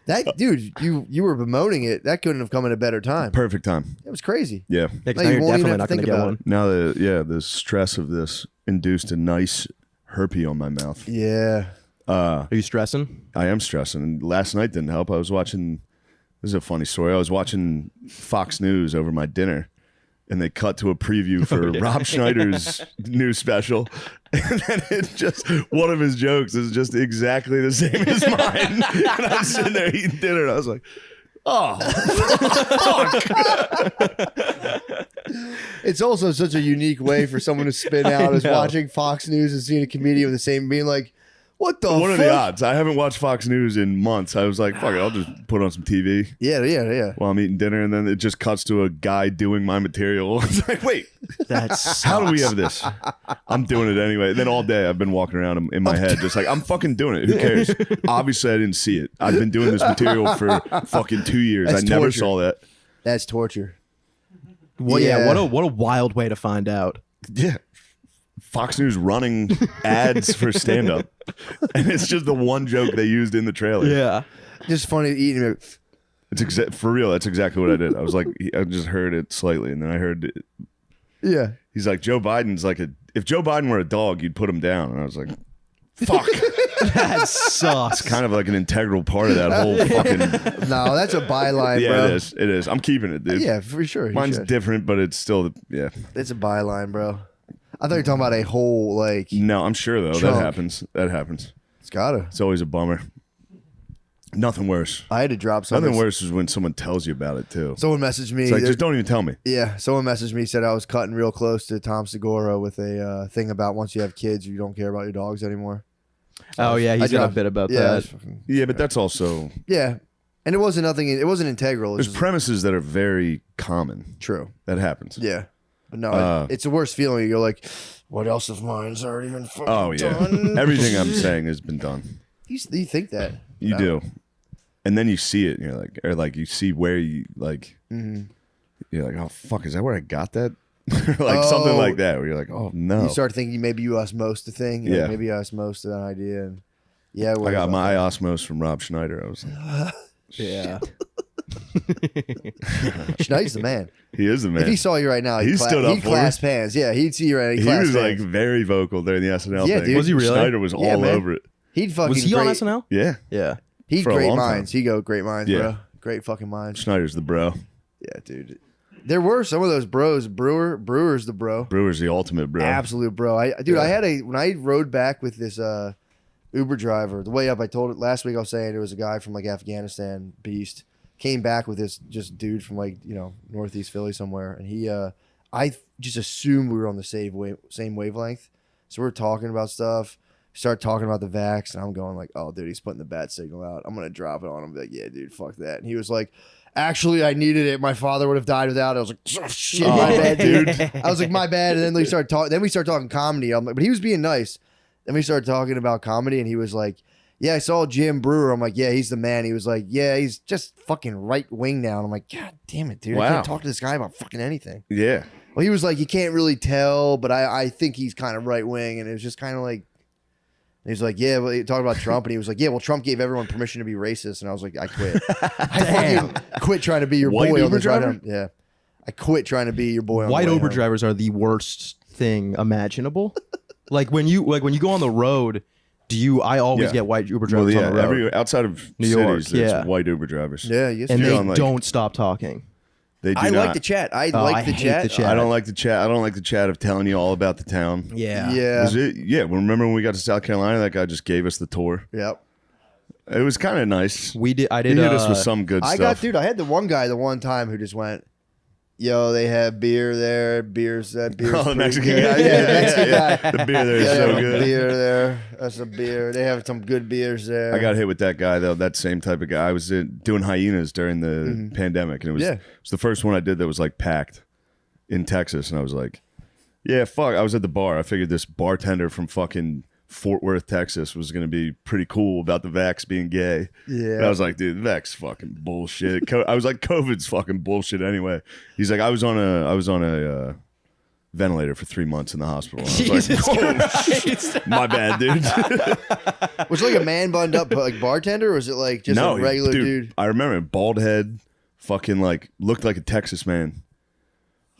Speaker 1: That dude, you were bemoaning it. That couldn't have come at a better time.
Speaker 2: Perfect time.
Speaker 1: It was crazy.
Speaker 2: Yeah.
Speaker 3: Yeah, 'cause
Speaker 1: No,
Speaker 3: now
Speaker 1: you
Speaker 3: you're
Speaker 1: won't even
Speaker 3: definitely
Speaker 1: have
Speaker 3: not
Speaker 1: to
Speaker 3: going to
Speaker 1: think
Speaker 3: get
Speaker 1: about
Speaker 3: one.
Speaker 2: Now the stress of this induced a nice herpes on my mouth.
Speaker 1: Yeah.
Speaker 3: Are you stressing?
Speaker 2: I am stressing. And last night didn't help. I was watching. This is a funny story. I was watching Fox News over my dinner, and they cut to a preview for Rob Schneider's new special, and then it just one of his jokes is just exactly the same as mine. And I was sitting there eating dinner, and I was like, "Oh,
Speaker 1: It's also such a unique way for someone to spin out as
Speaker 3: know.
Speaker 1: watching Fox News and seeing a comedian with the same being like, what the
Speaker 2: what
Speaker 1: fuck?
Speaker 2: are the odds?" I haven't watched Fox News in months. I was like, "Fuck it, I'll just put on some TV."
Speaker 1: Yeah.
Speaker 2: While I'm eating dinner, and then it just cuts to a guy doing my material. It's like, wait,
Speaker 3: That's
Speaker 2: how do we have this? I'm doing it anyway. Then all day I've been walking around in my head, just like, I'm fucking doing it. Who cares? Obviously, I didn't see it. I've been doing this material for fucking 2 years.
Speaker 1: That's
Speaker 2: I never
Speaker 1: torture.
Speaker 2: saw that.
Speaker 1: That's torture.
Speaker 3: Well, yeah.
Speaker 1: Yeah.
Speaker 3: What a wild way to find out.
Speaker 2: Yeah. Fox News running ads for stand up. And it's just the one joke they used in the trailer.
Speaker 3: Yeah.
Speaker 1: Just funny eating.
Speaker 2: It's for real. That's exactly what I did. I was like, I just heard it slightly. And then I heard it.
Speaker 1: Yeah.
Speaker 2: He's like, Joe Biden's like if Joe Biden were a dog, you'd put him down. And I was like, fuck.
Speaker 3: That sucks.
Speaker 2: Kind of like an integral part of that whole fucking.
Speaker 1: No, that's a byline,
Speaker 2: Yeah,
Speaker 1: bro.
Speaker 2: it is. It is. I'm keeping it, dude.
Speaker 1: Yeah, for sure. you
Speaker 2: Mine's
Speaker 1: should.
Speaker 2: different, but it's still, yeah.
Speaker 1: It's a byline, bro. I thought you were talking about a whole, like,
Speaker 2: No, I'm sure, though.
Speaker 1: Chunk.
Speaker 2: That happens. That happens.
Speaker 1: it's gotta.
Speaker 2: It's always a bummer. Nothing worse.
Speaker 1: I had to drop something.
Speaker 2: Nothing worse is when someone tells you about it, too.
Speaker 1: Someone messaged me.
Speaker 2: It's like,
Speaker 1: they're-
Speaker 2: just don't even tell me.
Speaker 1: Yeah, someone messaged me, said I was cutting real close to Tom Segura with a thing about once you have kids, you don't care about your dogs anymore.
Speaker 3: Oh, yeah.
Speaker 1: I
Speaker 3: He's got a
Speaker 1: dropped-
Speaker 3: bit about
Speaker 1: Yeah,
Speaker 3: that.
Speaker 1: it's fucking-
Speaker 2: Yeah, but that's also.
Speaker 1: yeah, and it wasn't nothing. It wasn't integral. It was
Speaker 2: There's
Speaker 1: just
Speaker 2: premises that are very common.
Speaker 1: true.
Speaker 2: That happens.
Speaker 1: Yeah, but no, it's the worst feeling. You go like, what else if mine's already been fucking
Speaker 2: Oh, yeah.
Speaker 1: done?
Speaker 2: Everything I'm saying has been done.
Speaker 1: You think that?
Speaker 2: You
Speaker 1: No.
Speaker 2: do. And then you see it, and you're like, or like you see where you, like, you're like, oh, fuck, is that where I got that? Like something
Speaker 1: Oh.
Speaker 2: like that, where you're like, oh, no.
Speaker 1: You start thinking maybe you osmosed the thing. You're like,
Speaker 2: Yeah.
Speaker 1: maybe you osmosed that idea. And yeah,
Speaker 2: I got my osmos from Rob Schneider. I was like,
Speaker 3: Yeah.
Speaker 1: Schneider's the man.
Speaker 2: he is the man.
Speaker 1: If he saw you right now,
Speaker 2: He stood up
Speaker 1: he'd
Speaker 2: for
Speaker 1: clasp hands. Yeah, he'd see you right now. He'd
Speaker 2: he
Speaker 1: clasp
Speaker 2: was like
Speaker 1: hands.
Speaker 2: very vocal during the SNL
Speaker 1: Yeah,
Speaker 2: thing.
Speaker 1: dude.
Speaker 3: Was he really?
Speaker 2: Schneider was
Speaker 1: Yeah,
Speaker 2: all
Speaker 1: man.
Speaker 2: over it.
Speaker 1: He'd fucking
Speaker 3: Was he on
Speaker 1: great,
Speaker 3: SNL?
Speaker 2: Yeah.
Speaker 3: Yeah.
Speaker 1: He'd
Speaker 2: for a
Speaker 1: great
Speaker 2: long time.
Speaker 1: minds. He'd go great minds,
Speaker 2: Yeah.
Speaker 1: bro. Great fucking minds.
Speaker 2: Schneider's the bro.
Speaker 1: Yeah, dude. There were some of those bros. Brewer's the bro.
Speaker 2: Brewer's the ultimate bro.
Speaker 1: Absolute bro. I had when I rode back with this Uber driver, the way up, I told it last week, I was saying it was a guy from like Afghanistan, beast, came back with this just dude from like, Northeast Philly somewhere. And he, I just assumed we were on the same wavelength. So we're talking about stuff, start talking about the vax, and I'm going like, oh, dude, he's putting the bat signal out. I'm going to drop it on him. Be like, yeah, dude, fuck that. And he was like, actually, I needed it. My father would have died without it. I was like, oh, shit, my bad, dude. I was like, my bad. And then we started talking. Then we started talking comedy. I'm like, but he was being nice. Then we started talking about comedy, and he was like, yeah, I saw Jim Brewer. I'm like, yeah, he's the man. He was like, yeah, he's just fucking right wing now. And I'm like, God damn it, dude. I
Speaker 2: Wow.
Speaker 1: can't talk to this guy about fucking anything.
Speaker 2: Yeah.
Speaker 1: Well, he was like, you can't really tell, but I think he's kind of right wing. And it was just kind of like, He's like, yeah, well, he talked about Trump, and he was like, yeah, well, Trump gave everyone permission to be racist, and I was like, I quit. I fucking quit trying to be your
Speaker 2: White
Speaker 1: boy on
Speaker 2: Uber
Speaker 1: this ride
Speaker 2: driver?
Speaker 1: home. Yeah, I quit trying to be your boy on
Speaker 3: White
Speaker 1: the way
Speaker 3: Uber
Speaker 1: home.
Speaker 3: drivers are the worst thing imaginable. like when you go on the road, I always
Speaker 2: Yeah.
Speaker 3: get white Uber
Speaker 2: Well,
Speaker 3: drivers on the road.
Speaker 2: outside of
Speaker 3: New York,
Speaker 2: cities, there's
Speaker 3: yeah.
Speaker 2: white Uber drivers.
Speaker 1: Yeah, yes,
Speaker 3: and
Speaker 1: sir.
Speaker 3: they
Speaker 2: on, like-
Speaker 3: don't stop talking.
Speaker 2: They do
Speaker 1: I
Speaker 2: not.
Speaker 1: like the chat. I
Speaker 3: Oh,
Speaker 1: like
Speaker 3: I
Speaker 1: the
Speaker 3: hate
Speaker 1: chat.
Speaker 3: the chat.
Speaker 2: I don't like the chat. I don't like the chat of telling you all about the town.
Speaker 3: Yeah.
Speaker 1: Yeah.
Speaker 2: Was it? Yeah. Well, remember when we got to South Carolina? That guy just gave us the tour.
Speaker 1: Yep.
Speaker 2: It was kind of nice.
Speaker 3: I
Speaker 2: He
Speaker 3: did.
Speaker 2: hit us with some good
Speaker 1: I
Speaker 2: stuff.
Speaker 1: I had the one guy the one time who just went, yo, they have beer there. Beer's
Speaker 2: Oh,
Speaker 1: pretty
Speaker 2: the Mexican
Speaker 1: good."
Speaker 2: guy.
Speaker 1: Yeah, the Mexican guy.
Speaker 2: The beer there is
Speaker 1: Yeah, they
Speaker 2: so
Speaker 1: have a
Speaker 2: good.
Speaker 1: beer there. That's a beer. They have some good beers there.
Speaker 2: I got hit with that guy though. That same type of guy. I was doing hyenas during the pandemic, and it was the first one I did that was like packed in Texas, and I was like, yeah, fuck. I was at the bar. I figured this bartender from fucking Fort Worth, Texas, was gonna be pretty cool about the vax being gay.
Speaker 1: Yeah.
Speaker 2: And I was like, dude, vax fucking bullshit. I was like, COVID's fucking bullshit anyway. He's like, I was on a ventilator for 3 months in the hospital. And I was
Speaker 3: Jesus
Speaker 2: like,
Speaker 3: Christ.
Speaker 2: my bad, dude.
Speaker 1: Was it like a man bunned up like bartender, or was it like just a regular dude?
Speaker 2: I remember bald head, fucking like looked like a Texas man.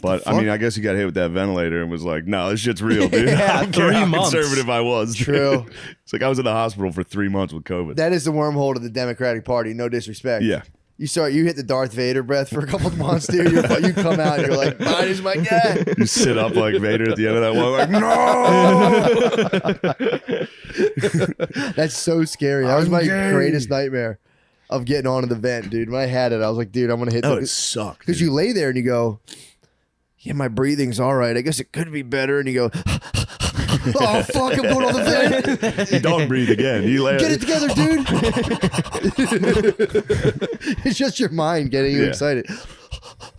Speaker 2: But I
Speaker 1: fuck?
Speaker 2: mean, I guess he got hit with that ventilator and was like, "No, this shit's real, dude."
Speaker 3: Yeah,
Speaker 2: I don't care
Speaker 3: 3
Speaker 2: how
Speaker 3: months.
Speaker 2: conservative I was. dude.
Speaker 1: True.
Speaker 2: It's like I was in the hospital for 3 months with COVID.
Speaker 1: That is the wormhole to the Democratic Party. No disrespect.
Speaker 2: Yeah.
Speaker 1: You hit the Darth Vader breath for a couple of months, dude. You come out and you're like, mine is my guy.
Speaker 2: You sit up like Vader at the end of that one, like, no.
Speaker 1: That's so scary. That was
Speaker 2: I'm
Speaker 1: my
Speaker 2: gay.
Speaker 1: greatest nightmare of getting onto the vent, dude. When I had it, I was like, dude, I'm gonna hit
Speaker 2: Oh,
Speaker 1: the
Speaker 2: it sucked.
Speaker 1: because you lay there and you go, yeah, my breathing's all right. I guess it could be better. And you go, oh fuck, I'm going on the vent.
Speaker 2: You don't breathe again. You lay.
Speaker 1: Get it together, dude. It's just your mind getting you
Speaker 2: Yeah.
Speaker 1: excited.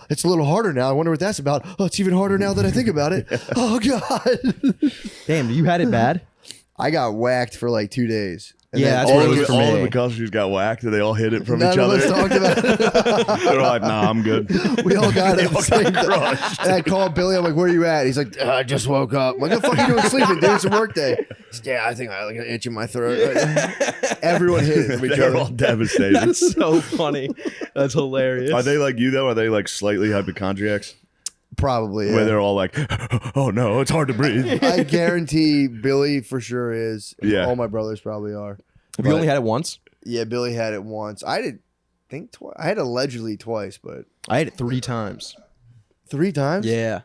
Speaker 1: It's a little harder now. I wonder what that's about. Oh, it's even harder now that I think about it. Oh god.
Speaker 3: Damn, you had it bad.
Speaker 1: I got whacked for like 2 days. And
Speaker 3: Yeah,
Speaker 1: then
Speaker 3: that's
Speaker 2: all
Speaker 3: what
Speaker 2: of
Speaker 3: it
Speaker 2: the,
Speaker 3: was for
Speaker 2: all
Speaker 3: me.
Speaker 2: of the countries got whacked and they all hit it from
Speaker 1: none
Speaker 2: each
Speaker 1: of
Speaker 2: other.
Speaker 1: us talked about it.
Speaker 2: They're like, nah, I'm good.
Speaker 1: We all got
Speaker 2: They
Speaker 1: it.
Speaker 2: all got crushed.
Speaker 1: And I called Billy. I'm like, "Where are you at?" He's like, "I just woke up." I'm like, "What the fuck are you doing sleeping, dude? It's a work day." He's, yeah, I think I like an itch in my throat. Everyone hit it from each
Speaker 2: They're all
Speaker 1: other.
Speaker 2: devastated.
Speaker 3: That's so funny. That's hilarious.
Speaker 2: Are they like you though? Are they like slightly hypochondriacs?
Speaker 1: Probably. Yeah.
Speaker 2: Where they're all like, oh no, it's hard to breathe.
Speaker 1: I guarantee Billy for sure is.
Speaker 2: Yeah.
Speaker 1: All my brothers probably are.
Speaker 3: Have you only had it once?
Speaker 1: Yeah, Billy had it once. I did think twice. I had allegedly twice, but
Speaker 3: I had it 3 times.
Speaker 1: 3 times.
Speaker 3: Yeah.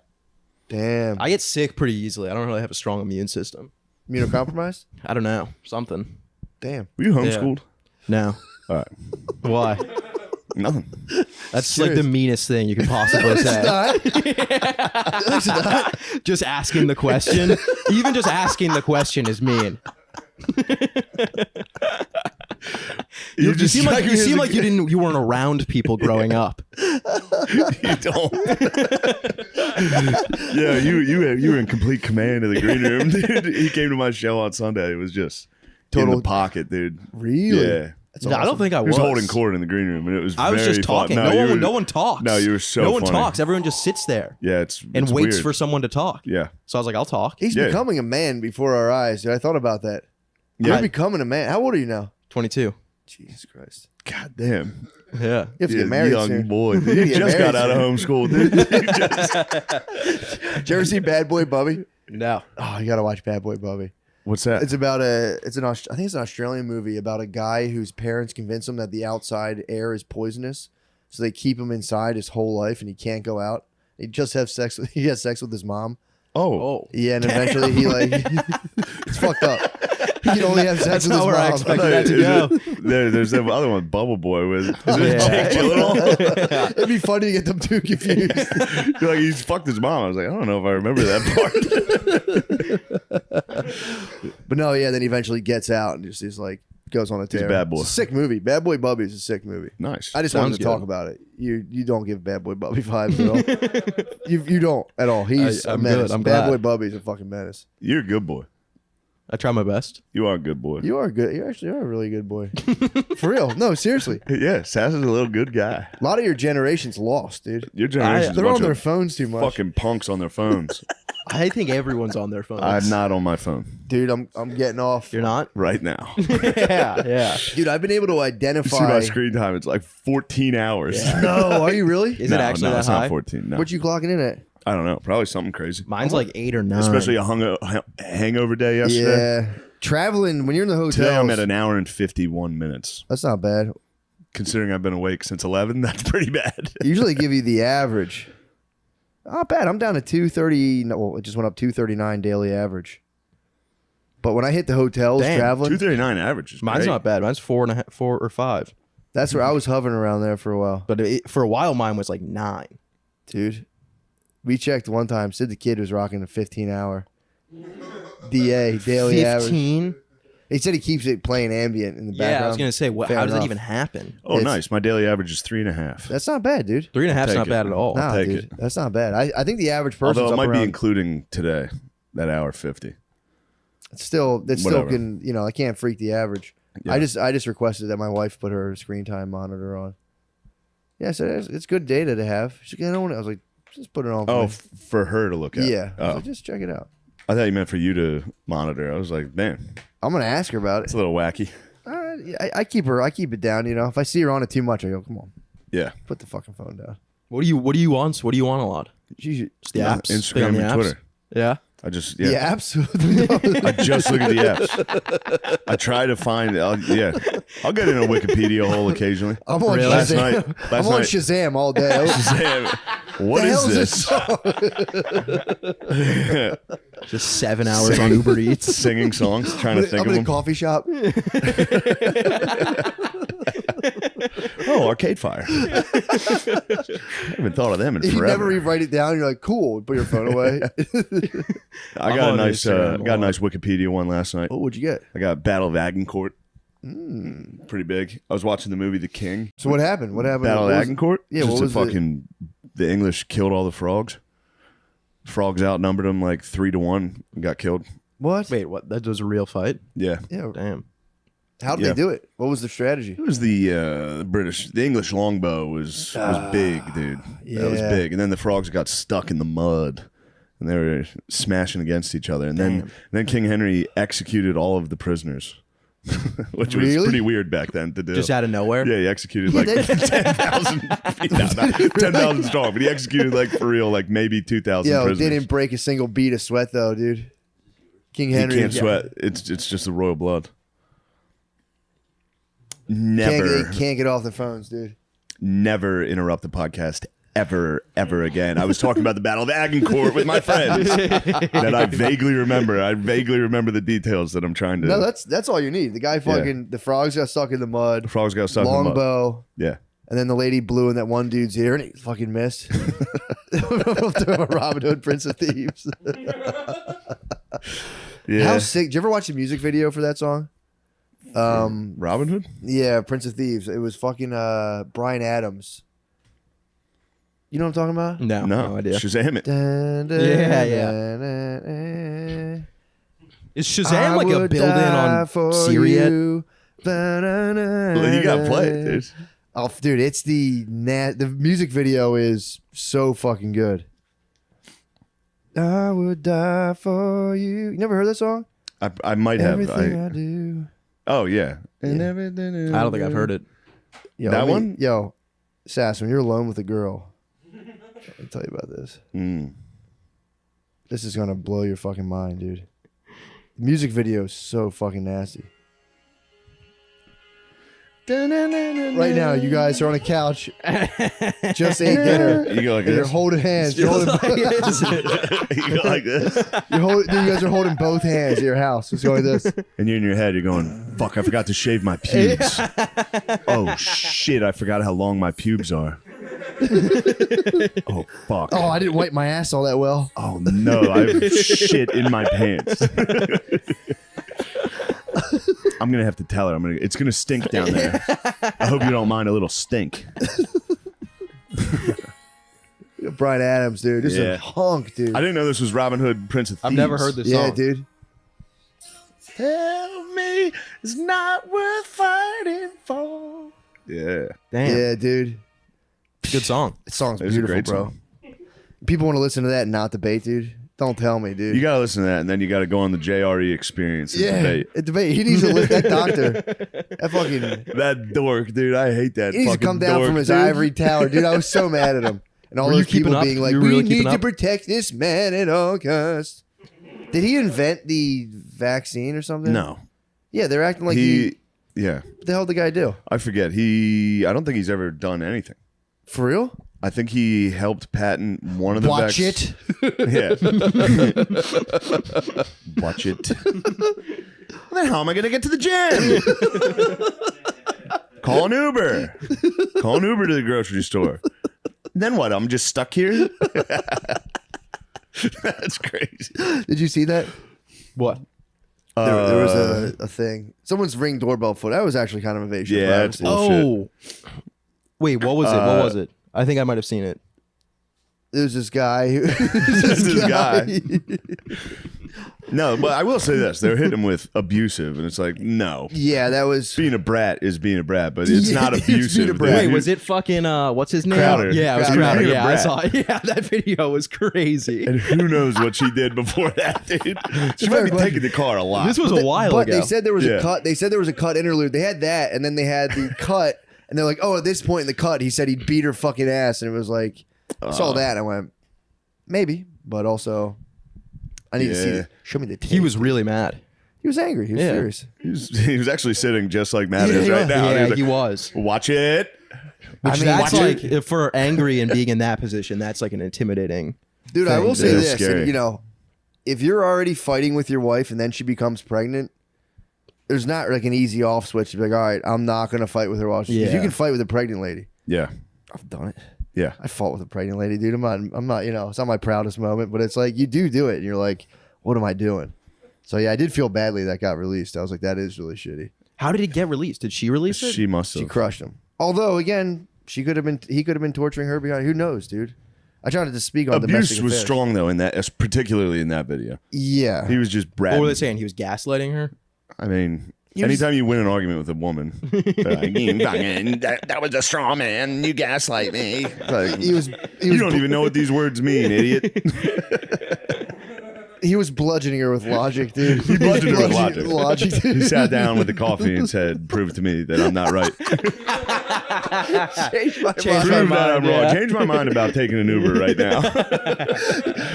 Speaker 1: Damn.
Speaker 3: I get sick pretty easily. I don't really have a strong immune system.
Speaker 1: Immunocompromised.
Speaker 3: I don't know. Something.
Speaker 1: Damn.
Speaker 2: Were you homeschooled?
Speaker 3: No.
Speaker 2: All right.
Speaker 3: Why?
Speaker 2: Nothing.
Speaker 3: That's like the meanest thing you could possibly say.
Speaker 1: It's not.
Speaker 3: Just asking the question. Even just asking the question is mean. You seem like you weren't around people growing up.
Speaker 2: You don't. Yeah, you were in complete command of the green room, dude. He came to my show on Sunday. It was just in
Speaker 1: Total-
Speaker 2: the pocket, dude.
Speaker 1: Really?
Speaker 2: Yeah.
Speaker 1: That's
Speaker 3: No, I don't
Speaker 1: awesome.
Speaker 3: think I
Speaker 2: He
Speaker 3: was.
Speaker 2: was holding court in the green room, and it was.
Speaker 3: I was
Speaker 2: very
Speaker 3: just
Speaker 2: fun.
Speaker 3: talking. No one talks.
Speaker 2: No, you were so
Speaker 3: No one
Speaker 2: funny.
Speaker 3: talks. Everyone just sits there
Speaker 2: Yeah, it's
Speaker 3: and waits
Speaker 2: weird.
Speaker 3: for someone to talk.
Speaker 2: Yeah,
Speaker 3: So I was like, I'll talk.
Speaker 1: He's
Speaker 2: Yeah.
Speaker 1: becoming a man before our eyes, dude. I thought about that.
Speaker 2: Yeah.
Speaker 1: You're becoming a man. How old are you now?
Speaker 3: 22.
Speaker 1: Jesus Christ.
Speaker 2: God damn.
Speaker 3: Yeah.
Speaker 1: You have to
Speaker 2: Yeah,
Speaker 1: get married
Speaker 2: young
Speaker 1: soon.
Speaker 2: boy.
Speaker 1: You
Speaker 2: You
Speaker 1: get
Speaker 2: just got
Speaker 1: married
Speaker 2: out of
Speaker 1: soon.
Speaker 2: homeschool, dude.
Speaker 1: Did you ever see Bad Boy Bubby?
Speaker 3: No.
Speaker 1: Oh, you got to watch Bad Boy Bubby.
Speaker 2: What's that?
Speaker 1: It's about I think it's an Australian movie about a guy whose parents convince him that the outside air is poisonous. So they keep him inside his whole life and he can't go out. He has sex with his mom.
Speaker 2: oh.
Speaker 1: Yeah, and eventually he like it's fucked up. He can only have sex
Speaker 3: That's
Speaker 1: with
Speaker 3: not
Speaker 1: his
Speaker 3: where I
Speaker 1: mom.
Speaker 3: expected that to go.
Speaker 2: There's that other one, Bubble Boy, with is it
Speaker 3: Yeah.
Speaker 2: Jake Gyllenhaal?
Speaker 1: It'd be funny to get them too confused.
Speaker 2: You're like, he's fucked his mom. I was like, I don't know if I remember that part.
Speaker 1: But no, yeah, then he eventually gets out and just is like goes on a tear.
Speaker 2: a bad boy.
Speaker 1: It's a sick movie. Bad Boy Bubby is a sick movie.
Speaker 2: Nice.
Speaker 1: I just
Speaker 3: Sounds
Speaker 1: wanted to talk
Speaker 3: good.
Speaker 1: about it. You don't give Bad Boy Bubby vibes at all. you don't at all. He's a
Speaker 3: I'm
Speaker 1: menace.
Speaker 3: good. I'm
Speaker 1: Bad
Speaker 3: glad.
Speaker 1: Boy Bubby's a fucking menace.
Speaker 2: You're a good boy.
Speaker 3: I try my best.
Speaker 2: You are a good boy.
Speaker 1: You are good. You actually are a really good boy. For real. No, seriously.
Speaker 2: Yeah, Sass is a little good guy.
Speaker 1: A lot of your generation's lost, dude.
Speaker 2: Your generation's a
Speaker 1: They're
Speaker 2: bunch
Speaker 1: on their
Speaker 2: of
Speaker 1: phones too much.
Speaker 2: fucking punks on their phones.
Speaker 3: I think everyone's on their phones.
Speaker 2: I'm not on my phone
Speaker 1: Dude, I'm getting off.
Speaker 3: You're not?
Speaker 2: right now.
Speaker 3: Yeah.
Speaker 1: Dude, I've been able to
Speaker 2: You
Speaker 1: identify.
Speaker 2: see my screen time? It's like 14 hours.
Speaker 1: No, are you really?
Speaker 3: Is it actually that
Speaker 2: it's
Speaker 3: high?
Speaker 2: not 14. No,
Speaker 1: What you clocking in at?
Speaker 2: I don't know. Probably something crazy.
Speaker 3: Mine's like 8 or 9.
Speaker 2: Especially a hangover day yesterday.
Speaker 1: Yeah. Traveling, when you're in the
Speaker 2: Today I'm
Speaker 1: hotels,
Speaker 2: at an hour and 51 minutes.
Speaker 1: that's not bad.
Speaker 2: Considering I've been awake since 11, that's pretty bad.
Speaker 1: Usually give you the average. Not bad. I'm down to 230. No, well, it just went up 239 daily average. But when I hit the hotels
Speaker 3: Damn,
Speaker 1: traveling,
Speaker 2: 239 average is
Speaker 3: Mine's
Speaker 2: great.
Speaker 3: not bad. Mine's 4 or 5.
Speaker 1: that's where I was hovering around there for a while.
Speaker 3: But for a while, mine was like 9.
Speaker 1: Dude, we checked one time. Sid the Kid was rocking a 15-hour DA, daily average.
Speaker 3: 15?
Speaker 1: He said he keeps it playing ambient in the background.
Speaker 3: Yeah, I was going to say,
Speaker 1: Fair
Speaker 3: how does that
Speaker 1: enough.
Speaker 3: even happen?
Speaker 2: Oh,
Speaker 1: It's-
Speaker 2: nice. My daily average is 3.5.
Speaker 1: That's not bad, dude.
Speaker 3: 3.5's
Speaker 2: Take
Speaker 3: not
Speaker 2: it.
Speaker 3: bad at all.
Speaker 1: Nah,
Speaker 2: take
Speaker 1: dude.
Speaker 2: it.
Speaker 1: That's not bad. I think the average person's
Speaker 2: Although it
Speaker 1: up
Speaker 2: might be
Speaker 1: around.
Speaker 2: including today, that hour 50.
Speaker 1: It's still
Speaker 2: Whatever.
Speaker 1: can, I can't freak the average.
Speaker 2: Yeah.
Speaker 1: I just requested that my wife put her screen time monitor on. Yeah, so it's good data to have. She's like, I don't want it. I was like, just put it on.
Speaker 2: Oh,
Speaker 1: For me.
Speaker 2: for her to look at.
Speaker 1: Yeah. I was
Speaker 2: Oh.
Speaker 1: like, just check it out.
Speaker 2: I thought you meant for you to monitor. I was like, man,
Speaker 1: I'm gonna ask her about
Speaker 2: it's
Speaker 1: it.
Speaker 2: a little wacky.
Speaker 1: All right, yeah, I keep it down. If I see her on it too much, I go, come on,
Speaker 2: Yeah.
Speaker 1: put the fucking phone down.
Speaker 3: What do you want? What do you want a lot?
Speaker 1: She
Speaker 3: Just the
Speaker 2: Yeah,
Speaker 3: apps? Stay on
Speaker 2: Instagram
Speaker 3: the
Speaker 2: and
Speaker 3: apps?
Speaker 2: Twitter.
Speaker 3: Yeah.
Speaker 2: I just,
Speaker 1: yeah,
Speaker 2: yeah.
Speaker 1: absolutely.
Speaker 2: I just look at the apps. I try to find, I'll get in a Wikipedia hole occasionally.
Speaker 1: I'm on
Speaker 3: Really?
Speaker 2: Last
Speaker 1: Shazam.
Speaker 2: night-
Speaker 1: I'm
Speaker 2: last
Speaker 1: on
Speaker 2: night-
Speaker 1: Shazam all day.
Speaker 2: Damn, what
Speaker 1: The
Speaker 2: is
Speaker 1: hell's
Speaker 2: this?
Speaker 3: Just 7 hours on Uber Eats.
Speaker 2: Singing songs, trying to think
Speaker 1: I'm
Speaker 2: of
Speaker 1: in a
Speaker 2: them.
Speaker 1: coffee shop.
Speaker 2: Oh, Arcade Fire. I haven't thought of them in
Speaker 1: You
Speaker 2: forever.
Speaker 1: never even write it down. You're like, cool. Put your phone away.
Speaker 2: I
Speaker 3: I'm
Speaker 2: got a
Speaker 3: on
Speaker 2: nice,
Speaker 3: Instagram a
Speaker 2: got a
Speaker 3: lot.
Speaker 2: nice Wikipedia one last night.
Speaker 1: Oh, what'd you get?
Speaker 2: I got Battle of Agincourt. Pretty big. I was watching the movie The King.
Speaker 1: So what happened? What happened?
Speaker 2: Battle
Speaker 1: What
Speaker 2: of
Speaker 1: was-
Speaker 2: Agincourt.
Speaker 1: Yeah,
Speaker 2: just
Speaker 1: what
Speaker 2: a
Speaker 1: was it?
Speaker 2: fucking. The English killed all the frogs. Frogs outnumbered them like 3-1 and got killed.
Speaker 1: What?
Speaker 3: Wait, what? That was a real fight?
Speaker 2: Yeah,
Speaker 1: Yeah.
Speaker 3: Damn.
Speaker 1: How did
Speaker 2: Yeah.
Speaker 1: they do it? What was the strategy?
Speaker 2: it was the British. The English longbow was big, dude. That was
Speaker 1: yeah.
Speaker 2: big. And then the frogs got stuck in the mud, and they were smashing against each other. And then King Henry executed all of the prisoners, which was
Speaker 1: Really?
Speaker 2: pretty weird back then to do.
Speaker 3: Just out of nowhere?
Speaker 2: Yeah, he executed like 10,000. No, not 10,000 strong, but he executed like for real, like maybe 2,000
Speaker 1: Yo,
Speaker 2: prisoners.
Speaker 1: didn't break a single beat of sweat though, dude. King
Speaker 2: He
Speaker 1: Henry
Speaker 2: can't sweat. It's just the royal blood. Never,
Speaker 1: Can't get off their phones, dude.
Speaker 2: never interrupt the podcast ever again. I was talking about the Battle of Agincourt with my friends that I vaguely remember. I vaguely remember the details that I'm trying to.
Speaker 1: No, that's all you need. The guy fucking the frogs got stuck in the mud.
Speaker 2: the frogs got stuck in the mud.
Speaker 1: Longbow.
Speaker 2: Yeah.
Speaker 1: And then the lady blew in that one dude's ear and he fucking missed. Robin Hood, Prince of Thieves.
Speaker 2: Yeah.
Speaker 1: How sick. Did you ever watch the music video for that song?
Speaker 2: Robin Hood?
Speaker 1: Yeah, Prince of Thieves. It was fucking Bryan Adams. You know what I'm talking about?
Speaker 3: No, no idea.
Speaker 2: Shazam it.
Speaker 1: Dun, dun,
Speaker 3: Yeah.
Speaker 1: dun, dun, dun.
Speaker 3: Is Shazam like a
Speaker 1: would
Speaker 3: build-in
Speaker 1: die
Speaker 3: on
Speaker 1: for
Speaker 3: Siri yet?
Speaker 1: you.
Speaker 2: Well, you gotta play it, dude.
Speaker 1: Oh, dude, it's the music video is so fucking good. I would die for you. You never heard that song?
Speaker 2: I might have.
Speaker 1: Everything I do.
Speaker 2: Oh yeah. And
Speaker 1: Yeah.
Speaker 2: everything
Speaker 3: I don't think I've heard it.
Speaker 1: Yo,
Speaker 2: That
Speaker 1: let me-
Speaker 2: one?
Speaker 1: Yo, Sass, when you're alone with a girl, let me tell you about this.
Speaker 2: Mm.
Speaker 1: This is gonna blow your fucking mind, dude. The music video is so fucking nasty. Right now, you guys are on a couch, just ate dinner.
Speaker 2: You go like
Speaker 1: And you're
Speaker 2: this.
Speaker 1: holding hands. You're holding,
Speaker 2: You go like this.
Speaker 1: you guys are holding both hands at your house. It's going like this.
Speaker 2: And you're in your head, you're going, fuck, I forgot to shave my pubes. Oh shit, I forgot how long my pubes are. Oh fuck.
Speaker 1: Oh, I didn't wipe my ass all that well.
Speaker 2: Oh no, I have shit in my pants. I'm gonna have to tell her. It's gonna stink down there. I hope you don't mind a little stink.
Speaker 1: Bryan Adams, dude. This is
Speaker 2: Yeah.
Speaker 1: a hunk, dude.
Speaker 2: I didn't know this was Robin Hood, Prince of Thieves.
Speaker 3: I've never heard this
Speaker 1: Yeah,
Speaker 3: song.
Speaker 1: dude.
Speaker 2: Tell me it's not worth fighting for. Yeah.
Speaker 3: Damn.
Speaker 1: Yeah, dude.
Speaker 3: Good song.
Speaker 1: That song's
Speaker 2: It's a
Speaker 1: beautiful,
Speaker 2: great
Speaker 1: bro.
Speaker 2: song.
Speaker 1: People want to listen to that and not debate, dude. Don't tell me, dude.
Speaker 2: You gotta listen to that, and then you gotta go on the JRE experience and debate.
Speaker 1: Debate. He needs to list that doctor. That fucking.
Speaker 2: That dork, dude. I hate that.
Speaker 1: He needs to come down
Speaker 2: dork,
Speaker 1: from his
Speaker 2: dude.
Speaker 1: ivory tower, dude. I was so mad at him, and all
Speaker 3: Were you
Speaker 1: those people
Speaker 3: keeping up?
Speaker 1: being like,
Speaker 3: You were
Speaker 1: "We
Speaker 3: really
Speaker 1: need
Speaker 3: keeping
Speaker 1: to
Speaker 3: up?
Speaker 1: protect this man at all costs." Did he invent the vaccine or something?
Speaker 2: No,
Speaker 1: Yeah, they're acting like
Speaker 2: Yeah,
Speaker 1: what the hell did the guy do?
Speaker 2: I forget. I don't think he's ever done anything.
Speaker 1: For real?
Speaker 2: I think he helped patent one of the
Speaker 1: Watch it.
Speaker 2: Yeah. Watch it. Then how am I going to get to the gym? Call an Uber. Call an Uber to the grocery store. Then what? I'm just stuck here? That's crazy.
Speaker 1: Did you see that?
Speaker 3: What?
Speaker 1: There was a thing. Someone's Ring doorbell foot. That was actually kind of invasion. of
Speaker 2: Yeah,
Speaker 1: privacy.
Speaker 2: it's bullshit.
Speaker 3: Oh. Wait, what was it? What was it? I think I might have seen it.
Speaker 1: There's this guy.
Speaker 2: This guy. No, but I will say this. They're hitting him with abusive, and it's like, no.
Speaker 1: Yeah, that was.
Speaker 2: Being a brat is being a brat, but it's
Speaker 1: Yeah,
Speaker 2: not
Speaker 1: it's being
Speaker 2: abusive.
Speaker 1: a brat.
Speaker 3: Wait,
Speaker 2: dude.
Speaker 3: was it fucking what's his name?
Speaker 2: Crowder.
Speaker 3: Yeah, it was
Speaker 1: Crowder.
Speaker 3: Crowder.
Speaker 2: Being a
Speaker 3: Yeah, I
Speaker 2: brat.
Speaker 3: saw it. Yeah, that video was crazy.
Speaker 2: And who knows what she did before that, dude? She might be taking the car a lot.
Speaker 3: This was a while
Speaker 1: But
Speaker 3: ago.
Speaker 1: they said there was
Speaker 2: Yeah.
Speaker 1: a cut. They said there was a cut interlude. They had that, and then they had the cut, and they're like, "Oh, at this point in the cut, he said he'd beat her fucking ass," and it was like, I saw that, and I went, maybe, but also, I need to see.
Speaker 2: Yeah.
Speaker 1: The, show me the. Tape.
Speaker 3: he was really mad.
Speaker 1: He was angry. He was
Speaker 3: Yeah.
Speaker 1: furious.
Speaker 2: He was actually sitting just like Matt is
Speaker 1: Yeah,
Speaker 2: right now.
Speaker 3: Yeah,
Speaker 2: And
Speaker 3: he
Speaker 2: like,
Speaker 3: was.
Speaker 2: watch it.
Speaker 3: Which
Speaker 1: I mean,
Speaker 3: that's
Speaker 1: watch
Speaker 3: like for angry and being in that position, that's like an intimidating.
Speaker 1: Dude, I
Speaker 3: thing.
Speaker 1: will say
Speaker 2: It is
Speaker 1: this:
Speaker 2: scary.
Speaker 1: you know, if you're already fighting with your wife and then she becomes pregnant, there's not like an easy off switch to be like, all right, I'm not gonna fight with her while she's.
Speaker 3: Yeah.
Speaker 1: You can fight with a pregnant lady.
Speaker 2: Yeah.
Speaker 1: I've done it.
Speaker 2: Yeah.
Speaker 1: I fought with a pregnant lady, dude. I'm not, you know, it's not my proudest moment, but it's like you do it, and you're like, what am I doing? So yeah, I did feel badly that got released. I was like, that is really shitty.
Speaker 3: How did it get released? Did she release it?
Speaker 2: She must
Speaker 1: She
Speaker 2: have.
Speaker 1: crushed him. Although again, he could have been torturing her behind. Who knows, dude? I tried to speak on
Speaker 2: Abuse
Speaker 1: domestic
Speaker 2: was
Speaker 1: affairs.
Speaker 2: strong though in that, particularly in that video.
Speaker 1: Yeah,
Speaker 2: He was just
Speaker 3: What were they
Speaker 2: bratting.
Speaker 3: saying? He was gaslighting her?
Speaker 2: I mean,
Speaker 1: was-
Speaker 2: anytime you win an argument with a woman, they're like, "You fucking- that was a straw man. You gaslight me." It's like,
Speaker 1: he was.
Speaker 2: you don't even know what these words mean, idiot.
Speaker 1: He was bludgeoning her with logic, dude.
Speaker 2: He bludgeoned her with
Speaker 1: Logic,
Speaker 2: He
Speaker 1: dude.
Speaker 2: sat down with the coffee and said, "Prove to me that I'm not right.
Speaker 1: Change my
Speaker 3: Change
Speaker 1: mind.
Speaker 2: Prove that I'm
Speaker 3: mind, yeah.
Speaker 2: wrong. Change my mind about taking an Uber right now."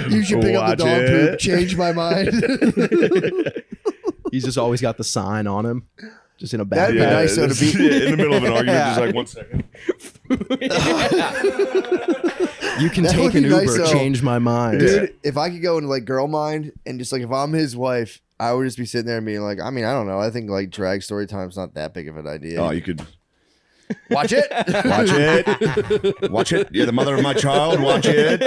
Speaker 1: You should pick up
Speaker 2: Watch
Speaker 1: the dog
Speaker 2: it.
Speaker 1: poop. Change my mind.
Speaker 3: He's just always got the sign on him, just in a
Speaker 1: That'd
Speaker 3: backpack.
Speaker 1: be nice, though, to
Speaker 2: this-
Speaker 1: be-
Speaker 2: in the middle of an argument, just like 1 second.
Speaker 3: You can
Speaker 1: That would
Speaker 3: take an
Speaker 1: be
Speaker 3: Uber.
Speaker 1: nice, though.
Speaker 3: Change my mind.
Speaker 1: Dude, if I could go into like girl mind and just like if I'm his wife, I would just be sitting there and being like, I mean, I don't know. I think like drag story time's not that big of an idea.
Speaker 2: Oh, you could
Speaker 1: Watch it.
Speaker 2: watch it. Watch it. You're the mother of my child. Watch it.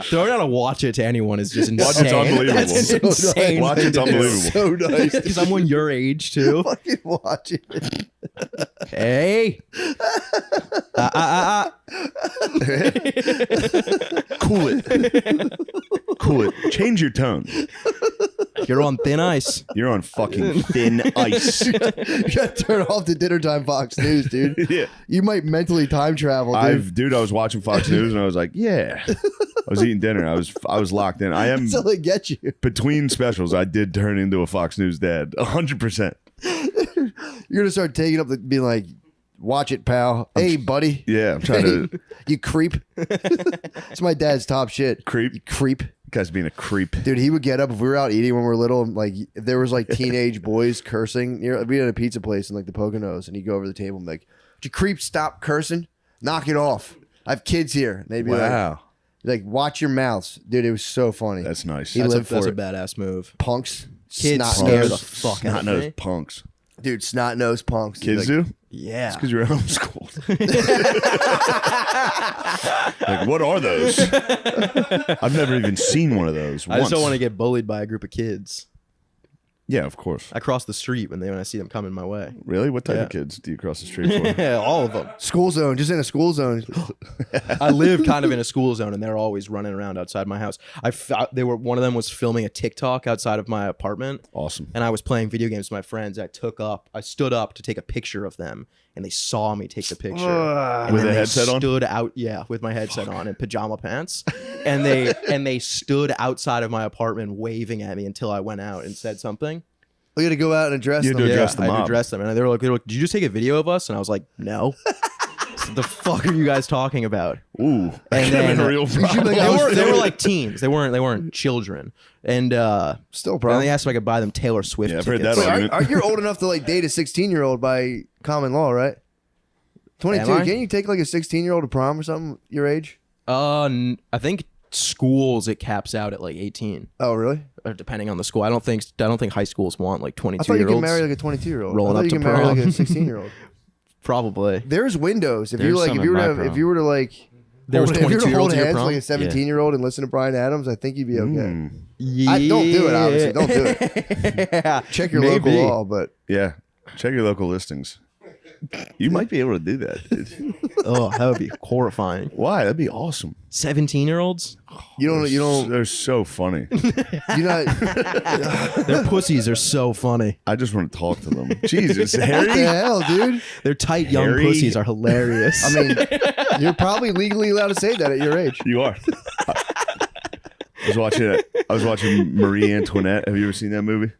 Speaker 3: Throwing out a watch it to anyone is just insane.
Speaker 2: Watch it's unbelievable.
Speaker 3: That's an
Speaker 1: So
Speaker 3: insane.
Speaker 2: Watch it's
Speaker 3: thing to do.
Speaker 2: unbelievable.
Speaker 1: So nice.
Speaker 3: Someone your age too.
Speaker 1: Fucking watch it.
Speaker 3: Hey.
Speaker 2: Cool it. Cool it. Change your tone.
Speaker 3: You're on thin ice.
Speaker 2: You're on fucking thin ice.
Speaker 1: You gotta turn off the dinner time Fox News, dude.
Speaker 2: Yeah.
Speaker 1: You might mentally time travel, dude.
Speaker 2: I was watching Fox News and I was like, yeah. I was eating dinner. I was locked in. I am
Speaker 1: That's how they get you.
Speaker 2: between specials. I did turn into a Fox News dad, 100%.
Speaker 1: You're gonna start taking up the being like, watch it, pal. Hey, buddy.
Speaker 2: Yeah, I'm trying to
Speaker 1: You creep. It's my dad's top shit.
Speaker 2: creep.
Speaker 1: You creep.
Speaker 2: Guy's being a creep.
Speaker 1: Dude, he would get up if we were out eating when we were little. And like, if there was like teenage boys cursing, we had a pizza place in like the Poconos, and he'd go over the table and be like, "Would you creep stop cursing? Knock it off. I have kids here." And they'd be
Speaker 2: Wow,
Speaker 1: like, "Watch your mouths, dude." It was so funny.
Speaker 2: that's nice.
Speaker 1: He
Speaker 3: That's
Speaker 1: lived
Speaker 3: a
Speaker 1: for it.
Speaker 3: badass move.
Speaker 1: Punks,
Speaker 3: Kids
Speaker 1: snot
Speaker 3: scare
Speaker 1: nose.
Speaker 3: the fuck out
Speaker 2: Not
Speaker 3: of
Speaker 2: nose
Speaker 3: me.
Speaker 2: punks.
Speaker 1: Dude, snot nose punks.
Speaker 2: Kids
Speaker 1: like,
Speaker 2: do?
Speaker 3: Yeah.
Speaker 2: Because you're homeschooled. Like, what are those? I've never even seen one of those.
Speaker 3: I just don't
Speaker 2: once.
Speaker 3: want to get bullied by a group of kids.
Speaker 2: Yeah, of course.
Speaker 3: I cross the street when I see them coming my way.
Speaker 2: Really? What type
Speaker 3: Yeah.
Speaker 2: of kids do you cross the street for?
Speaker 3: Yeah, all of them.
Speaker 1: School zone, just in a school zone.
Speaker 3: I live kind of in a school zone, and they're always running around outside my house. One of them was filming a TikTok outside of my apartment,
Speaker 2: Awesome.
Speaker 3: and I was playing video games with my friends. I stood up to take a picture of them, and they saw me take the picture. And
Speaker 2: With
Speaker 3: then
Speaker 2: a
Speaker 3: they
Speaker 2: headset on?
Speaker 3: Stood out, yeah, with my headset on and pajama pants, and they stood outside of my apartment waving at me until I went out and said something.
Speaker 1: We got to go out and address
Speaker 2: You had
Speaker 1: them.
Speaker 2: to address the
Speaker 3: I had to
Speaker 2: mob.
Speaker 3: address them, and they were like, "Did you just take a video of us?" And I was like, "No." What the fuck are you guys talking about?
Speaker 2: Ooh,
Speaker 3: And
Speaker 2: that
Speaker 3: then
Speaker 2: a real problem.
Speaker 3: they were like teens. They weren't children. And
Speaker 1: Still a
Speaker 3: and
Speaker 1: problem.
Speaker 3: they asked if I could buy them Taylor Swift
Speaker 2: Yeah, I've heard
Speaker 3: tickets.
Speaker 2: that
Speaker 1: Wait,
Speaker 2: argument.
Speaker 1: are you old enough to like date a 16-year-old by common law, right? 22.
Speaker 3: Am I?
Speaker 1: Can't you take like a 16-year-old to prom or something your age?
Speaker 3: I think schools it caps out at like 18,
Speaker 1: Oh, really?
Speaker 3: or depending on the school. I don't think high schools want like
Speaker 1: I
Speaker 3: 22
Speaker 1: thought you
Speaker 3: year
Speaker 1: could
Speaker 3: olds.
Speaker 1: marry like a 22-year-old.
Speaker 3: Rolling
Speaker 1: I thought
Speaker 3: up
Speaker 1: you
Speaker 3: to
Speaker 1: could marry like a
Speaker 3: prom.
Speaker 1: 16-year-old.
Speaker 3: Probably.
Speaker 1: There's windows. If
Speaker 5: There's
Speaker 1: you like,
Speaker 5: some
Speaker 1: if you
Speaker 5: in
Speaker 1: were
Speaker 5: my
Speaker 1: to,
Speaker 5: prom.
Speaker 1: if you were to like,
Speaker 3: There was
Speaker 1: if you were to
Speaker 3: 22-year-olds
Speaker 1: hold
Speaker 3: at your
Speaker 1: hands
Speaker 3: prom?
Speaker 1: like a 17-year-old and listen to Brian Adams, I think you'd be okay.
Speaker 2: Mm.
Speaker 3: Yeah.
Speaker 1: Don't do it. Obviously, don't do it.
Speaker 3: Yeah.
Speaker 1: Check your
Speaker 3: Maybe.
Speaker 1: local law, but
Speaker 2: Yeah, check your local listings. You might be able to do that, dude.
Speaker 3: Oh, that would be horrifying.
Speaker 2: Why? That'd be awesome.
Speaker 3: 17-year-olds?
Speaker 1: you don't.
Speaker 2: They're so funny.
Speaker 1: You're not.
Speaker 3: Their pussies are so funny.
Speaker 2: I just want to talk to them. Jesus,
Speaker 1: What the
Speaker 2: Harry.
Speaker 1: hell, dude?
Speaker 3: Their tight young
Speaker 2: Harry?
Speaker 3: pussies are hilarious.
Speaker 1: I mean, you're probably legally allowed to say that at your age.
Speaker 2: You are. I was watching Marie Antoinette. Have you ever seen that movie?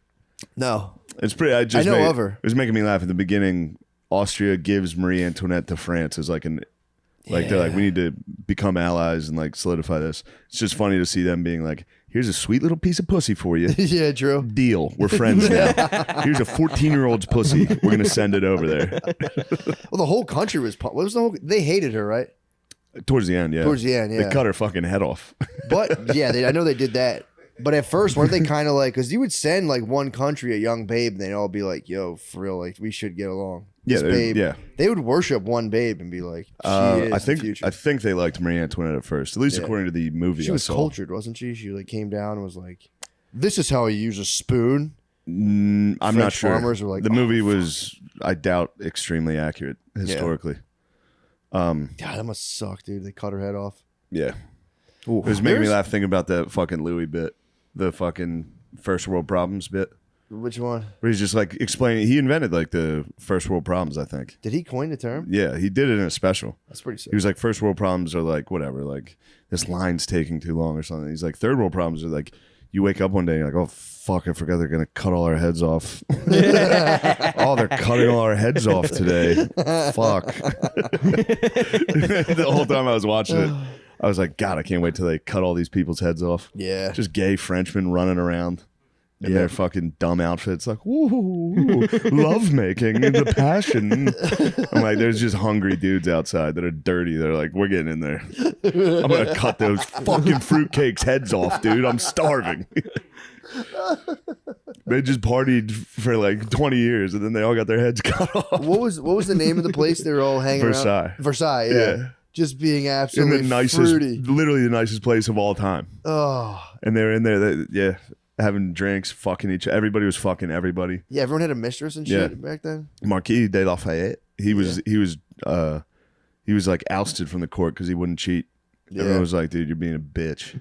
Speaker 1: No.
Speaker 2: It's pretty.
Speaker 1: I know of her.
Speaker 2: It was making me laugh at the beginning. Austria gives Marie Antoinette to France as like they're like, we need to become allies and like solidify this. It's just funny to see them being like, here's a sweet little piece of pussy for you.
Speaker 1: Yeah, Drew.
Speaker 2: Deal. We're friends now. Here's a 14-year-old's pussy. We're gonna send it over there.
Speaker 1: Well, the whole country was. What was the whole? They hated her, right?
Speaker 2: Towards the end, yeah.
Speaker 1: Towards the end, yeah.
Speaker 2: They cut her fucking head off.
Speaker 1: But yeah, I know they did that. But at first, weren't they kind of like? Because you would send like one country a young babe, and they'd all be like, "Yo, for real, like we should get along."
Speaker 2: Yeah,
Speaker 1: This babe,
Speaker 2: yeah.
Speaker 1: They would worship one babe and be like, "She is
Speaker 2: I
Speaker 1: the
Speaker 2: think
Speaker 1: future."
Speaker 2: I think they liked Marie Antoinette at first, at least
Speaker 1: Yeah.
Speaker 2: according to the movie.
Speaker 1: She
Speaker 2: I
Speaker 1: was
Speaker 2: saw.
Speaker 1: cultured, wasn't she? She like came down and was like, "This is how you use a spoon."
Speaker 2: I'm not
Speaker 1: French
Speaker 2: sure.
Speaker 1: farmers were like,
Speaker 2: the
Speaker 1: "Oh,
Speaker 2: movie was, I doubt, extremely accurate historically.
Speaker 1: God, that must suck, dude. They cut her head off.
Speaker 2: Yeah, it was making me
Speaker 1: There's-
Speaker 2: laugh thinking about that fucking Louis bit, the fucking first world problems bit,
Speaker 1: Which one?
Speaker 2: where he's just like explaining. He invented like the first world problems, I think.
Speaker 1: Did he coin the term?
Speaker 2: Yeah, he did it in a special.
Speaker 1: That's pretty sick.
Speaker 2: He was like, first world problems are like whatever, like this line's taking too long or something. He's like, third world problems are like, you wake up one day and you're like, oh fuck, I forgot they're gonna cut all our heads off. Oh, they're cutting all our heads off today. Fuck. The whole time I was watching it, I was like, God, I can't wait till they cut all these people's heads off.
Speaker 1: Yeah.
Speaker 2: Just gay Frenchmen running around in
Speaker 1: Yeah.
Speaker 2: their fucking dumb outfits, like, woo, love making, the passion. I'm like, there's just hungry dudes outside that are dirty. They're like, we're getting in there. I'm going to cut those fucking fruitcakes' heads off, dude. I'm starving. They just partied for like 20 years and then they all got their heads cut off.
Speaker 1: What was the name of the place they were all hanging
Speaker 2: Versailles.
Speaker 1: around? Versailles. Yeah.
Speaker 2: Yeah.
Speaker 1: Just being
Speaker 2: In
Speaker 1: absolutely
Speaker 2: the nicest,
Speaker 1: fruity.
Speaker 2: literally the nicest place of all time.
Speaker 1: Oh.
Speaker 2: And they were in there, having drinks, fucking everybody was fucking everybody.
Speaker 1: Yeah, everyone had a mistress and shit back then.
Speaker 2: Marquis de Lafayette, he was like ousted from the court because he wouldn't cheat. Everyone was like, dude, you're being a bitch.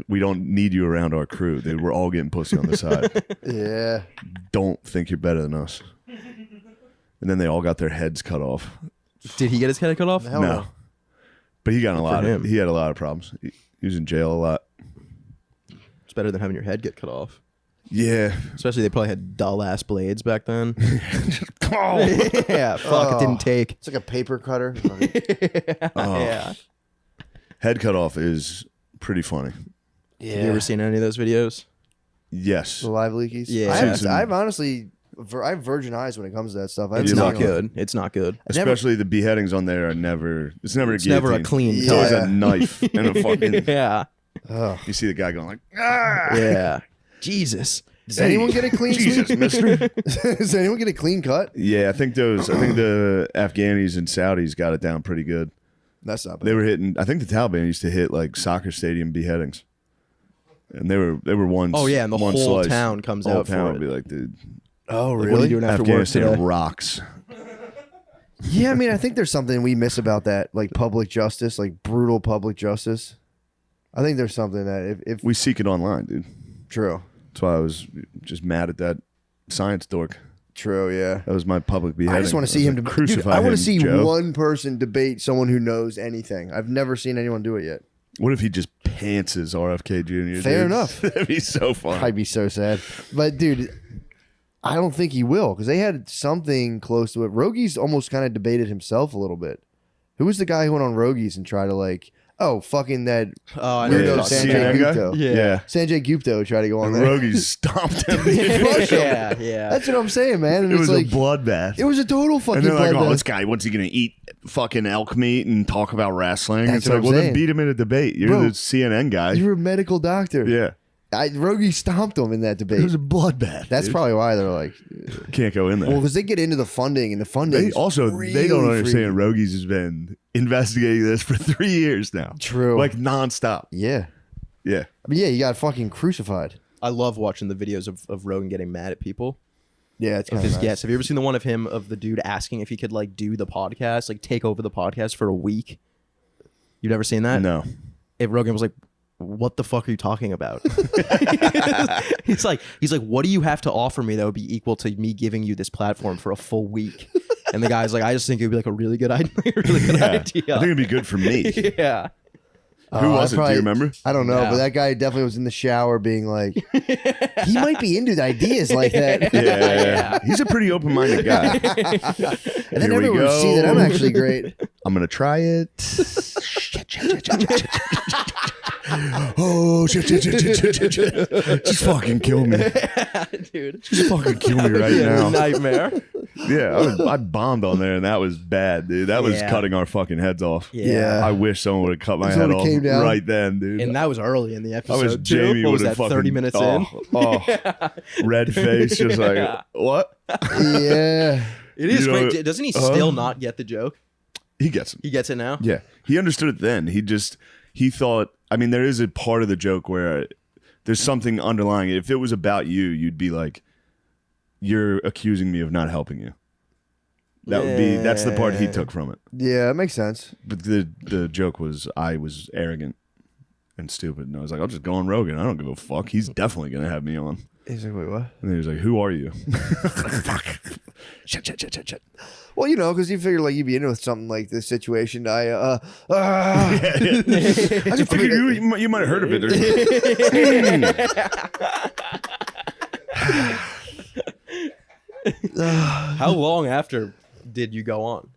Speaker 2: We don't need you around our crew, dude. We're all getting pussy on the side.
Speaker 1: Yeah.
Speaker 2: Don't think you're better than us. And then they all got their heads cut off.
Speaker 3: Did he get his head cut off?
Speaker 1: Hell
Speaker 2: No, but he got
Speaker 3: him.
Speaker 2: he had a lot of problems. He was in jail a lot.
Speaker 3: It's better than having your head get cut off.
Speaker 2: Yeah.
Speaker 3: Especially they probably had dull ass blades back then.
Speaker 2: Oh.
Speaker 3: Yeah, fuck, it didn't take.
Speaker 1: It's like a paper cutter.
Speaker 3: Yeah.
Speaker 2: Head cut off is pretty funny.
Speaker 1: Yeah.
Speaker 3: Have you ever seen any of those videos?
Speaker 2: Yes.
Speaker 1: The live leakies?
Speaker 3: Yeah.
Speaker 1: I've honestly, I have virgin eyes when it comes to that stuff.
Speaker 3: It's
Speaker 2: You
Speaker 3: not
Speaker 2: like it?
Speaker 3: good. It's not good.
Speaker 2: Especially the beheadings on there are never. It's never a
Speaker 3: It's never a
Speaker 2: guillotine.
Speaker 3: clean
Speaker 2: It's always
Speaker 1: Yeah.
Speaker 2: a knife and a fucking.
Speaker 3: Yeah.
Speaker 1: Ugh.
Speaker 2: You see the guy going like, ah.
Speaker 3: Yeah. Jesus.
Speaker 1: Does anyone get a clean
Speaker 2: Jesus,
Speaker 1: sweep?
Speaker 2: mister.
Speaker 1: Does anyone get a clean cut?
Speaker 2: Yeah, I think the Afghanis and Saudis got it down pretty good.
Speaker 1: That's not bad.
Speaker 2: They were hitting. I think the Taliban used to hit like soccer stadium beheadings. and they were one.
Speaker 3: Oh yeah, and the
Speaker 2: one
Speaker 3: whole
Speaker 2: slice.
Speaker 3: town comes
Speaker 2: The whole
Speaker 3: out
Speaker 2: town
Speaker 3: for
Speaker 2: would
Speaker 3: it.
Speaker 2: be like, dude,
Speaker 1: Oh,
Speaker 3: Like, what are you doing after work
Speaker 2: Afghanistan
Speaker 3: today?
Speaker 2: rocks.
Speaker 1: Yeah, I mean, I think there's something we miss about that, like public justice, like brutal public justice. I think there's something that if
Speaker 2: We seek it online, dude.
Speaker 1: true,
Speaker 2: That's why I was just mad at that science dork.
Speaker 1: true, yeah.
Speaker 2: That was my public beheading.
Speaker 1: I just want to see him
Speaker 2: crucify
Speaker 1: Dude, I want
Speaker 2: him,
Speaker 1: to see
Speaker 2: Joe.
Speaker 1: one person debate someone who knows anything. I've never seen anyone do it yet.
Speaker 2: What if he just pantses RFK Jr.?
Speaker 1: Fair
Speaker 2: dude?
Speaker 1: enough.
Speaker 2: That'd be so fun.
Speaker 1: I'd be so sad. But dude, I don't think he will because they had something close to it. Rogies almost kind of debated himself a little bit. Who was the guy who went on Rogies and tried to like, oh, fucking that
Speaker 3: Oh, I know
Speaker 1: weirdo
Speaker 3: you're
Speaker 2: Yeah,
Speaker 3: talking
Speaker 1: Sanjay
Speaker 2: CNN guy?
Speaker 1: Gupta.
Speaker 3: Yeah.
Speaker 1: Sanjay Gupta tried to go on
Speaker 2: And
Speaker 1: there.
Speaker 2: Rogies stomped him.
Speaker 1: Crush him.
Speaker 3: Yeah, yeah.
Speaker 1: That's what I'm saying, man. And
Speaker 2: It
Speaker 1: it's
Speaker 2: was
Speaker 1: like,
Speaker 2: a bloodbath.
Speaker 1: it was a total fucking
Speaker 2: And they're like, oh,
Speaker 1: bloodbath.
Speaker 2: this guy, what's he going to eat? Fucking elk meat and talk about wrestling?
Speaker 1: That's
Speaker 2: It's
Speaker 1: what
Speaker 2: like,
Speaker 1: I'm
Speaker 2: well,
Speaker 1: saying.
Speaker 2: then beat him in a debate. You're
Speaker 1: Bro,
Speaker 2: the CNN guy.
Speaker 1: You're a medical doctor.
Speaker 2: Yeah.
Speaker 1: Rogie stomped him in that debate.
Speaker 2: It was a bloodbath.
Speaker 1: That's
Speaker 2: dude.
Speaker 1: probably why they're like,
Speaker 2: Can't go in there.
Speaker 1: well, because they get into the funding, and the funding
Speaker 2: They also they don't
Speaker 1: really
Speaker 2: understand
Speaker 1: freaky.
Speaker 2: Rogies has been investigating this for 3 years now.
Speaker 1: True.
Speaker 2: Like nonstop.
Speaker 1: Yeah.
Speaker 2: Yeah.
Speaker 1: I mean, yeah, you got fucking crucified.
Speaker 3: I love watching the videos of Rogan getting mad at people.
Speaker 1: Yeah, it's
Speaker 3: Of
Speaker 1: kind
Speaker 3: his
Speaker 1: of nice.
Speaker 3: guests. Have you ever seen the one of him of the dude asking if he could like do the podcast, like take over the podcast for a week? You've never seen that?
Speaker 2: No.
Speaker 3: If Rogan was like, what the fuck are you talking about? he's like, what do you have to offer me that would be equal to me giving you this platform for a full week? And the guy's like, I just think it would be like a really good idea.
Speaker 2: I think it'd be good for me.
Speaker 3: Yeah.
Speaker 2: Who was it? Do you
Speaker 1: probably-
Speaker 2: remember?
Speaker 1: I don't know,
Speaker 3: Yeah.
Speaker 1: but that guy definitely was in the shower being like, he might be into the ideas like that.
Speaker 2: Yeah. He's a pretty open-minded guy.
Speaker 1: And then
Speaker 2: Here we
Speaker 1: everyone would see that
Speaker 2: go.
Speaker 1: I'm actually great.
Speaker 2: I'm gonna try it. Oh shit! Just fucking kill me.
Speaker 3: Dude.
Speaker 2: Just fucking kill me right now.
Speaker 3: Nightmare.
Speaker 2: Yeah, I bombed on there, and that was bad, dude. That was
Speaker 3: Yeah.
Speaker 2: cutting our fucking heads off.
Speaker 1: Yeah.
Speaker 2: I wish someone would have cut my head
Speaker 1: Someone
Speaker 2: off
Speaker 1: came down.
Speaker 2: right then, dude.
Speaker 3: And that was early in the
Speaker 2: I
Speaker 3: episode.
Speaker 2: wish
Speaker 3: too.
Speaker 2: Jamie
Speaker 3: What was
Speaker 2: would
Speaker 3: that?
Speaker 2: have fucking
Speaker 3: 30 minutes in.
Speaker 2: red face, just like what?
Speaker 1: Yeah.
Speaker 3: It is
Speaker 2: You know,
Speaker 3: great. Doesn't he still not get the joke?
Speaker 2: He gets it.
Speaker 3: He gets it now.
Speaker 2: Yeah, he understood it then. He thought. I mean, there is a part of the joke where there's something underlying it. If it was about you, you'd be like, "You're accusing me of not helping you." That's the part he took from it.
Speaker 1: Yeah, that makes sense.
Speaker 2: But the joke was I was arrogant and stupid, and I was like, I'll just go on Rogan. I don't give a fuck. He's definitely gonna have me on.
Speaker 1: He's like, wait, what?
Speaker 2: And he was like, "Who are you?" Fuck. Shit.
Speaker 1: Well, you know, because you figure like you'd be into something like this situation.
Speaker 2: You might have heard of it.
Speaker 3: How long after did you go on?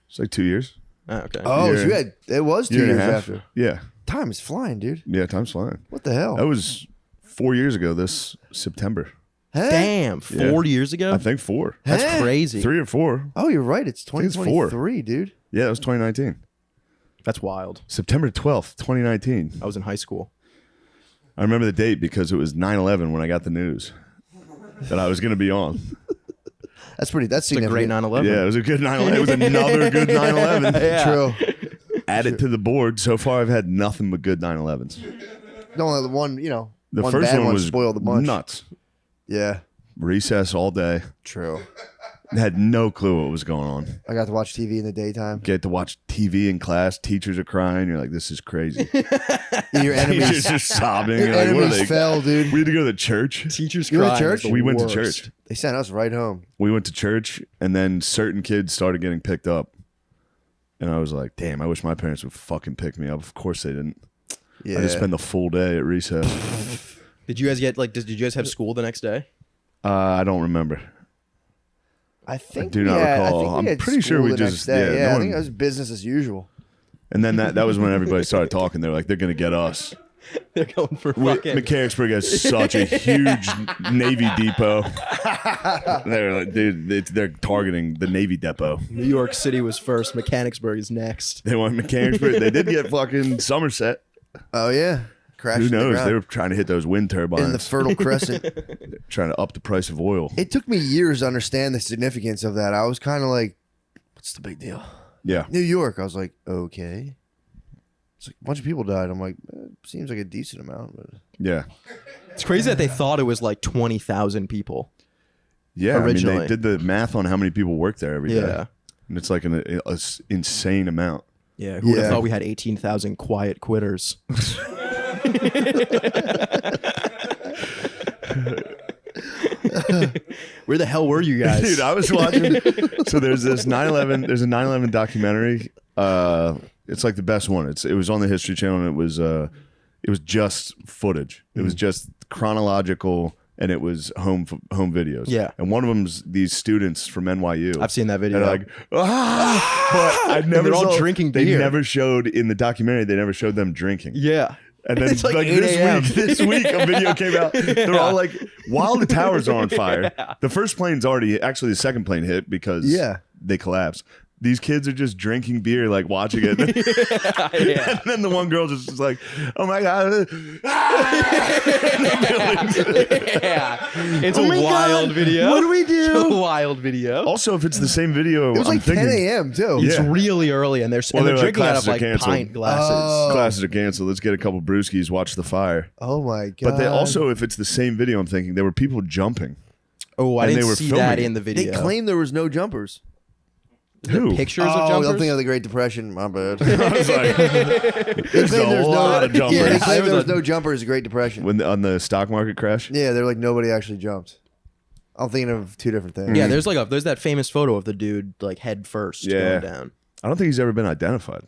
Speaker 2: It's like 2 years.
Speaker 3: Oh, okay.
Speaker 1: Oh,
Speaker 2: Year-
Speaker 1: so you had, it was 2
Speaker 2: Year and
Speaker 1: years
Speaker 2: a half.
Speaker 1: after.
Speaker 2: Yeah.
Speaker 1: Time is flying, dude.
Speaker 2: Yeah, time's flying.
Speaker 1: What the hell?
Speaker 2: That was 4 years ago this September.
Speaker 1: Huh?
Speaker 3: Damn, 4 years ago?
Speaker 2: I think 4.
Speaker 3: That's
Speaker 1: Huh?
Speaker 3: crazy.
Speaker 2: 3 or 4.
Speaker 1: Oh, you're right. It's
Speaker 2: think it's
Speaker 1: 2023, dude.
Speaker 2: Yeah, it was 2019.
Speaker 3: That's wild.
Speaker 2: September 12th, 2019.
Speaker 3: I was in high school.
Speaker 2: I remember the date because it was 9/11 when I got the news that I was going to be on.
Speaker 1: That's pretty. That's
Speaker 3: It's a great
Speaker 1: significant.
Speaker 3: 9/11.
Speaker 2: Yeah, it was a good 9/11. It was another good 9/11.
Speaker 1: True.
Speaker 2: Add it to the board. So far, I've had nothing but good 9/11s.
Speaker 1: No, the one, you know,
Speaker 2: The
Speaker 1: one
Speaker 2: first
Speaker 1: bad
Speaker 2: one
Speaker 1: one
Speaker 2: was
Speaker 1: spoiled the bunch.
Speaker 2: nuts.
Speaker 1: Yeah,
Speaker 2: Recess all day.
Speaker 1: true.
Speaker 2: Had no clue what was going on.
Speaker 1: I got to watch TV in the daytime.
Speaker 2: Get to watch TV in class. Teachers are crying. You're like, this is crazy.
Speaker 1: Your
Speaker 2: Teachers
Speaker 1: enemies,
Speaker 2: are sobbing.
Speaker 1: your
Speaker 2: You're like, what are
Speaker 1: enemies
Speaker 2: they?
Speaker 1: fell, dude.
Speaker 2: We had to go to the church.
Speaker 3: Teachers
Speaker 1: You went to
Speaker 3: crying
Speaker 1: church?
Speaker 3: is the
Speaker 2: We went to
Speaker 3: worst.
Speaker 2: church.
Speaker 1: They sent us right home.
Speaker 2: We went to church, and then certain kids started getting picked up. And I was like, damn, I wish my parents would fucking pick me up. Of course they didn't.
Speaker 1: Yeah.
Speaker 2: I just spent the full day at recess.
Speaker 3: Did you guys get like? Did you guys have school the next day?
Speaker 2: I don't remember.
Speaker 1: I think
Speaker 2: do
Speaker 1: we
Speaker 2: not
Speaker 1: had- I
Speaker 2: recall.
Speaker 1: think we
Speaker 2: I'm
Speaker 1: had
Speaker 2: pretty sure
Speaker 1: school
Speaker 2: we
Speaker 1: the next
Speaker 2: just-
Speaker 1: day.
Speaker 2: yeah, no
Speaker 1: I think
Speaker 2: one-
Speaker 1: it was business as usual.
Speaker 2: And then that was when everybody started talking. They're like, they're going to get us.
Speaker 3: They're going for fucking.
Speaker 2: Mechanicsburg has such a huge Navy depot. They're like, dude, they're targeting the Navy depot.
Speaker 3: New York City was first. Mechanicsburg is next.
Speaker 2: They want Mechanicsburg. They did get fucking Somerset.
Speaker 1: Oh yeah, crashed.
Speaker 2: Who
Speaker 1: to the
Speaker 2: knows?
Speaker 1: ground.
Speaker 2: They were trying to hit those wind turbines.
Speaker 1: in the Fertile Crescent.
Speaker 2: trying to up the price of oil.
Speaker 1: It took me years to understand the significance of that. I was kind of like, "What's the big deal?"
Speaker 2: Yeah.
Speaker 1: New York. I was like, "Okay." It's like a bunch of people died. I'm like, seems like a decent amount. But
Speaker 2: Yeah.
Speaker 3: It's crazy that they thought it was like 20,000 people.
Speaker 2: Yeah.
Speaker 3: Originally.
Speaker 2: I mean, they did the math on how many people work there every day.
Speaker 3: Yeah.
Speaker 2: And it's like an insane amount.
Speaker 3: Yeah. Who would have
Speaker 1: Yeah.
Speaker 3: thought we had 18,000 quiet quitters? Where the hell were you guys?
Speaker 2: Dude, I was watching. So there's this 9/11. There's a 9/11 documentary. It's like the best one. It was on the History Channel, and it was just footage. It was just chronological, and it was home videos.
Speaker 3: Yeah.
Speaker 2: And one of them's these students from NYU.
Speaker 3: I've seen that video.
Speaker 2: They're like, but I never.
Speaker 3: they're all
Speaker 2: saw-
Speaker 3: drinking
Speaker 2: They
Speaker 3: beer.
Speaker 2: never showed in the documentary. They never showed them drinking.
Speaker 3: Yeah.
Speaker 2: And then
Speaker 3: It's like 8 a.m.
Speaker 2: this week a video came out. They're all like, while the towers are on fire, the first plane's actually the second plane hit because they collapsed. These kids are just drinking beer, like watching it.
Speaker 3: Yeah.
Speaker 2: And then the one girl just is like, oh my God.
Speaker 3: Yeah. It's
Speaker 1: Oh
Speaker 3: a
Speaker 1: my
Speaker 3: wild
Speaker 1: God,
Speaker 3: video.
Speaker 1: what do we do?
Speaker 3: It's a wild video.
Speaker 2: Also, if it's the same video,
Speaker 1: It was
Speaker 2: I'm
Speaker 1: like 10
Speaker 2: thinking,
Speaker 1: a.m. too.
Speaker 3: It's
Speaker 2: Yeah.
Speaker 3: really early, and they're
Speaker 2: Well,
Speaker 3: they're
Speaker 2: they're like,
Speaker 3: drinking out of
Speaker 2: classes are
Speaker 3: like
Speaker 2: canceled.
Speaker 3: pint glasses.
Speaker 1: Oh.
Speaker 2: classes are canceled. Let's get a couple brewskis, watch the fire.
Speaker 1: Oh my god!
Speaker 2: But they also, if it's the same video, I'm thinking there were people jumping.
Speaker 3: Oh, I
Speaker 2: And they
Speaker 3: didn't
Speaker 2: were
Speaker 3: see
Speaker 2: filming
Speaker 3: that
Speaker 2: it.
Speaker 3: in the
Speaker 1: they
Speaker 3: video.
Speaker 1: claim there was no jumpers.
Speaker 2: Who?
Speaker 3: Pictures
Speaker 1: Oh,
Speaker 3: of
Speaker 1: I'm
Speaker 3: jumpers.
Speaker 1: thinking of the Great Depression. My bad.
Speaker 2: I was like,
Speaker 1: They
Speaker 2: there's
Speaker 1: claim
Speaker 2: a lot of jumpers.
Speaker 1: Yeah, they claim
Speaker 3: There
Speaker 1: there
Speaker 3: was
Speaker 1: was no jumpers. The Great Depression.
Speaker 2: On the stock market crash.
Speaker 1: Yeah, they're like nobody actually jumped. I'm thinking of two different things.
Speaker 3: Yeah, there's that famous photo of the dude like head first
Speaker 2: Yeah.
Speaker 3: going down.
Speaker 2: I don't think he's ever been identified.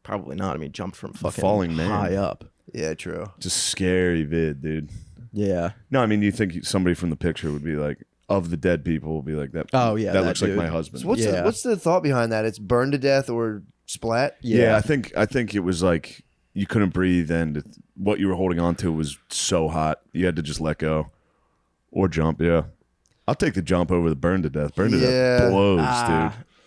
Speaker 3: Probably not. I mean, jumped from fucking
Speaker 2: falling man.
Speaker 3: high up.
Speaker 1: Yeah, true.
Speaker 2: Just scary vid, dude.
Speaker 3: Yeah.
Speaker 2: No, I mean, you think somebody from the picture would be like, of the dead people, will be like that.
Speaker 3: Oh, yeah,
Speaker 2: that
Speaker 3: that
Speaker 2: looks like
Speaker 3: dude.
Speaker 2: my husband.
Speaker 1: So what's
Speaker 3: Yeah.
Speaker 1: what's the thought behind that? It's burned to death or splat.
Speaker 2: Yeah, I think it was like you couldn't breathe, and what you were holding on to was so hot, you had to just let go or jump. Yeah, I'll take the jump over the burn to death. Burn to
Speaker 1: Yeah.
Speaker 2: death blows, dude.
Speaker 3: I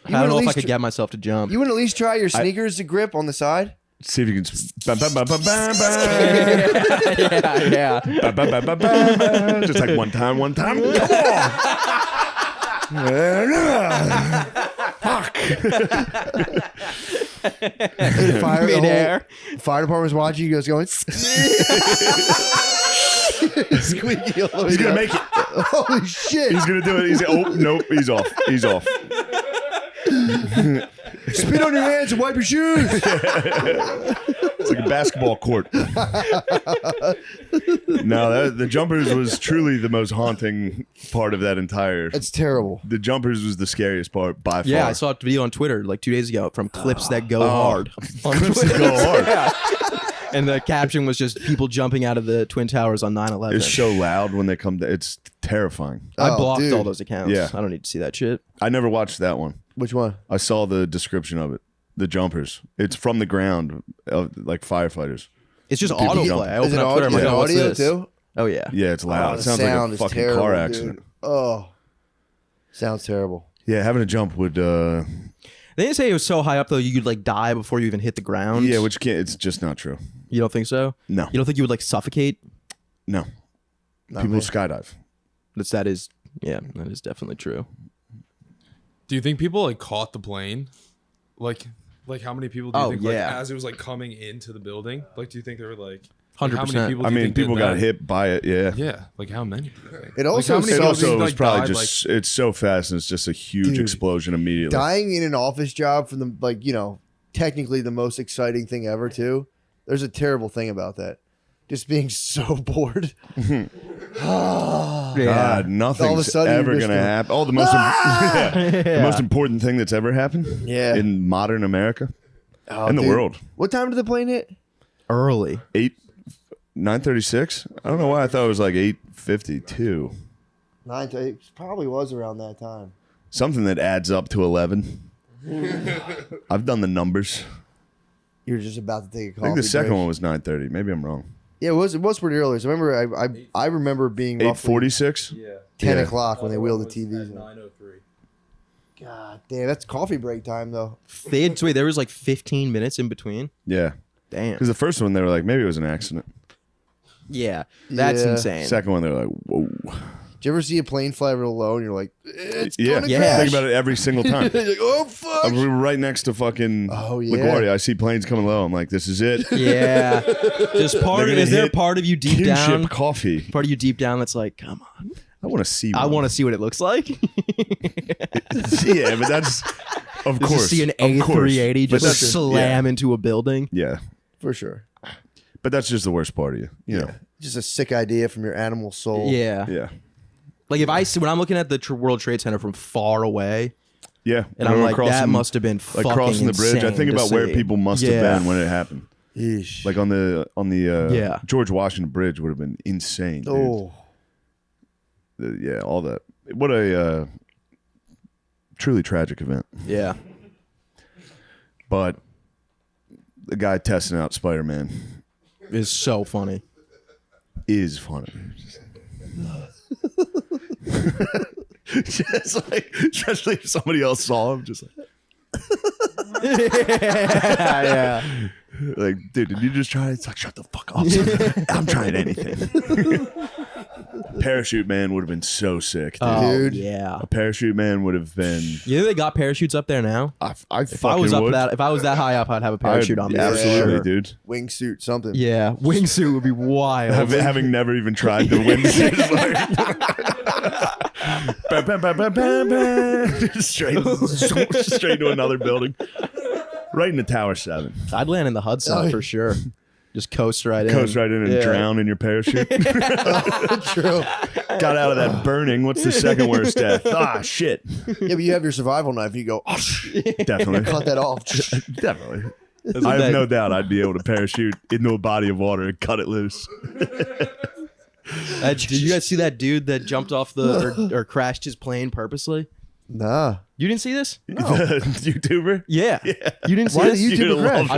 Speaker 1: You
Speaker 3: don't
Speaker 1: would
Speaker 3: know
Speaker 1: at
Speaker 3: if I
Speaker 1: least
Speaker 3: could get myself to jump.
Speaker 1: You wouldn't at least try your sneakers to grip on the side.
Speaker 2: See if you can. Bam, bam, bam, bam, bam, bam.
Speaker 3: yeah.
Speaker 2: Bam, bam, bam, bam, bam, bam. Just like one time. Come on. Fuck.
Speaker 1: Fire,
Speaker 3: Midair.
Speaker 1: the whole fire department's watching. You guys going. Squeaky all the way
Speaker 2: He's gonna
Speaker 1: down.
Speaker 2: make it.
Speaker 1: Holy shit!
Speaker 2: He's gonna do it. Nope. He's off.
Speaker 1: Spit on your hands and wipe your shoes.
Speaker 2: It's like a basketball court. No, the jumpers was truly the most haunting part of that entire.
Speaker 1: That's terrible.
Speaker 2: The jumpers was the scariest part by far.
Speaker 3: Yeah, I saw a video on Twitter like 2 days ago from clips that go hard. On
Speaker 2: Clips that
Speaker 3: Twitter.
Speaker 2: go hard.
Speaker 3: Yeah. And the caption was just people jumping out of the Twin Towers on 9/11.
Speaker 2: It's so loud when they come. It's terrifying.
Speaker 3: I
Speaker 1: Oh,
Speaker 3: blocked
Speaker 1: dude.
Speaker 3: all those accounts.
Speaker 2: Yeah.
Speaker 3: I don't need to see that shit.
Speaker 2: I never watched that one.
Speaker 1: Which one?
Speaker 2: I saw the description of it. The jumpers. It's from the ground, like firefighters.
Speaker 3: It's just
Speaker 2: People
Speaker 3: autoplay.
Speaker 2: jumping.
Speaker 3: I open
Speaker 1: Is it
Speaker 3: up Twitter. I'm like,
Speaker 1: is it
Speaker 3: oh, what's
Speaker 1: audio
Speaker 3: this?
Speaker 1: too?
Speaker 3: Oh yeah.
Speaker 2: Yeah, it's loud.
Speaker 1: Oh,
Speaker 2: it
Speaker 1: the
Speaker 2: sounds like
Speaker 1: sound
Speaker 2: a
Speaker 1: is
Speaker 2: fucking
Speaker 1: terrible,
Speaker 2: car
Speaker 1: dude.
Speaker 2: accident.
Speaker 1: Oh, sounds terrible.
Speaker 2: Yeah, having a jump would.
Speaker 3: They didn't say it was so high up though you could like die before you even hit the ground.
Speaker 2: Yeah, which can't. It's just not true.
Speaker 3: You don't think so?
Speaker 2: No.
Speaker 3: You don't think you would like suffocate?
Speaker 2: No.
Speaker 1: Not
Speaker 2: People
Speaker 1: me.
Speaker 2: skydive.
Speaker 3: That is definitely true.
Speaker 6: Do you think people like caught the plane? Like how many people do you
Speaker 3: Oh,
Speaker 6: think
Speaker 3: yeah.
Speaker 6: like as it was like coming into the building? Like do you think there were like
Speaker 3: 100%.
Speaker 6: how many people
Speaker 2: I
Speaker 6: do you
Speaker 2: mean,
Speaker 6: think did
Speaker 2: people got
Speaker 6: that?
Speaker 2: hit by it. Yeah.
Speaker 6: Yeah, like how many do you think?
Speaker 1: It
Speaker 6: Like,
Speaker 1: also
Speaker 6: how many
Speaker 2: It
Speaker 6: people
Speaker 1: sucks.
Speaker 6: do you
Speaker 2: also
Speaker 6: think,
Speaker 2: was probably
Speaker 6: died,
Speaker 2: just. It's so fast and it's just a huge
Speaker 1: Dude,
Speaker 2: explosion immediately.
Speaker 1: Dying in an office job from the technically the most exciting thing ever too. There's a terrible thing about that. Just being so bored.
Speaker 2: God, nothing's
Speaker 1: sudden you're
Speaker 2: ever
Speaker 1: just
Speaker 2: gonna
Speaker 1: going,
Speaker 2: happen. Oh, the most the most important thing that's ever happened.
Speaker 1: Yeah.
Speaker 2: In modern America,
Speaker 1: Oh,
Speaker 2: in the
Speaker 1: dude.
Speaker 2: world.
Speaker 1: What time did the plane hit?
Speaker 3: Early.
Speaker 2: 9:36. I don't know why I thought it was like 8:52.
Speaker 1: 9 to 8. Probably was around that time.
Speaker 2: Something that adds up to 11. I've done the numbers.
Speaker 1: You were just about to take a
Speaker 2: I
Speaker 1: coffee
Speaker 2: think the second
Speaker 1: break.
Speaker 2: one was 9:30. Maybe I'm wrong.
Speaker 1: Yeah, it was pretty early. So I remember I remember being roughly
Speaker 2: 8:46.
Speaker 1: 10
Speaker 2: Yeah.
Speaker 1: o'clock when they wheeled the TVs in.
Speaker 6: 9:03.
Speaker 1: God damn, that's coffee break time though.
Speaker 3: There was like 15 minutes in between.
Speaker 2: Yeah,
Speaker 3: Damn.
Speaker 2: because the first one they were like maybe it was an accident.
Speaker 3: Yeah. That's
Speaker 1: Yeah.
Speaker 3: insane.
Speaker 2: Second one they were like whoa.
Speaker 1: you ever see a plane fly real low and you're like, it's
Speaker 2: Yeah,
Speaker 1: gonna
Speaker 3: Yeah.
Speaker 1: crash?
Speaker 2: think about it every single time.
Speaker 1: You're like, oh fuck.
Speaker 2: We were right next to fucking
Speaker 1: Oh, yeah.
Speaker 2: LaGuardia. I see planes coming low. I'm like, this is it.
Speaker 3: Yeah. Just part
Speaker 2: They're
Speaker 3: of,
Speaker 2: gonna
Speaker 3: is there a
Speaker 2: hit
Speaker 3: part of you deep
Speaker 2: Kinship
Speaker 3: down?
Speaker 2: coffee.
Speaker 3: Part of you deep down that's like, come on.
Speaker 2: I want to see.
Speaker 3: I
Speaker 2: one.
Speaker 3: want to see what it looks like.
Speaker 2: Yeah, but that's of
Speaker 3: Just
Speaker 2: course.
Speaker 3: to see an
Speaker 2: of course.
Speaker 3: A380
Speaker 2: But
Speaker 3: just
Speaker 2: that's-
Speaker 3: slam into a building.
Speaker 2: Yeah,
Speaker 1: For sure.
Speaker 2: but that's just the worst part of you. You know.
Speaker 1: Just a sick idea from your animal soul.
Speaker 3: Yeah.
Speaker 2: Yeah.
Speaker 3: Like if I see, when I'm looking at the World Trade Center from far away,
Speaker 2: Yeah.
Speaker 3: and
Speaker 2: When
Speaker 3: I'm
Speaker 2: we're
Speaker 3: like, that
Speaker 2: crossing-
Speaker 3: must have been
Speaker 2: like
Speaker 3: fucking
Speaker 2: crossing the bridge. I
Speaker 3: insane
Speaker 2: think
Speaker 3: to
Speaker 2: about where
Speaker 3: see.
Speaker 2: people must have
Speaker 3: Yeah.
Speaker 2: been when it happened.
Speaker 1: Yeesh.
Speaker 2: Like on the
Speaker 3: Yeah.
Speaker 2: George Washington Bridge would have been insane. Dude.
Speaker 1: Oh.
Speaker 2: Yeah, all that. What a truly tragic event.
Speaker 3: Yeah.
Speaker 2: But the guy testing out Spider-Man
Speaker 3: It's so funny.
Speaker 2: is funny. Just like, especially if somebody else saw him, just
Speaker 3: Yeah.
Speaker 2: like, dude, did you just try it? It's like, shut the fuck up. son. I'm trying anything. Parachute Man would have been so sick, dude.
Speaker 3: Oh,
Speaker 1: Dude.
Speaker 3: yeah.
Speaker 2: A parachute man would have been.
Speaker 3: You know they got parachutes up there now?
Speaker 2: I
Speaker 3: If I
Speaker 2: fucking
Speaker 3: was up
Speaker 2: would.
Speaker 3: that, if I was that high up, I'd have a parachute on me. for
Speaker 2: Absolutely,
Speaker 3: sure.
Speaker 2: dude.
Speaker 1: Wingsuit, something.
Speaker 3: Yeah, wingsuit would be wild.
Speaker 2: Having never even tried the wingsuit, like, bam, bam, bam, bam, bam, bam. straight to another building, right into Tower 7.
Speaker 3: I'd land in the Hudson
Speaker 1: Oh,
Speaker 3: for sure. Just coast right in.
Speaker 2: Coast right in and
Speaker 3: Yeah.
Speaker 2: drown in your parachute.
Speaker 1: True.
Speaker 2: Got out of that burning. What's the second worst death? Ah, shit.
Speaker 1: Yeah, but you have your survival knife. You go, oh,
Speaker 2: Definitely.
Speaker 1: cut that off.
Speaker 2: Definitely.
Speaker 3: That's
Speaker 2: I
Speaker 3: what
Speaker 2: have
Speaker 3: that-
Speaker 2: no doubt I'd be able to parachute into a body of water and cut it loose.
Speaker 3: Did you guys see that dude that jumped off the or crashed his plane purposely?
Speaker 1: Nah.
Speaker 3: You didn't see this?
Speaker 2: The YouTuber?
Speaker 3: Yeah. You didn't see
Speaker 1: Why
Speaker 3: this?
Speaker 1: did
Speaker 2: You'd
Speaker 1: YouTuber
Speaker 2: love
Speaker 1: crash?
Speaker 2: it.
Speaker 3: I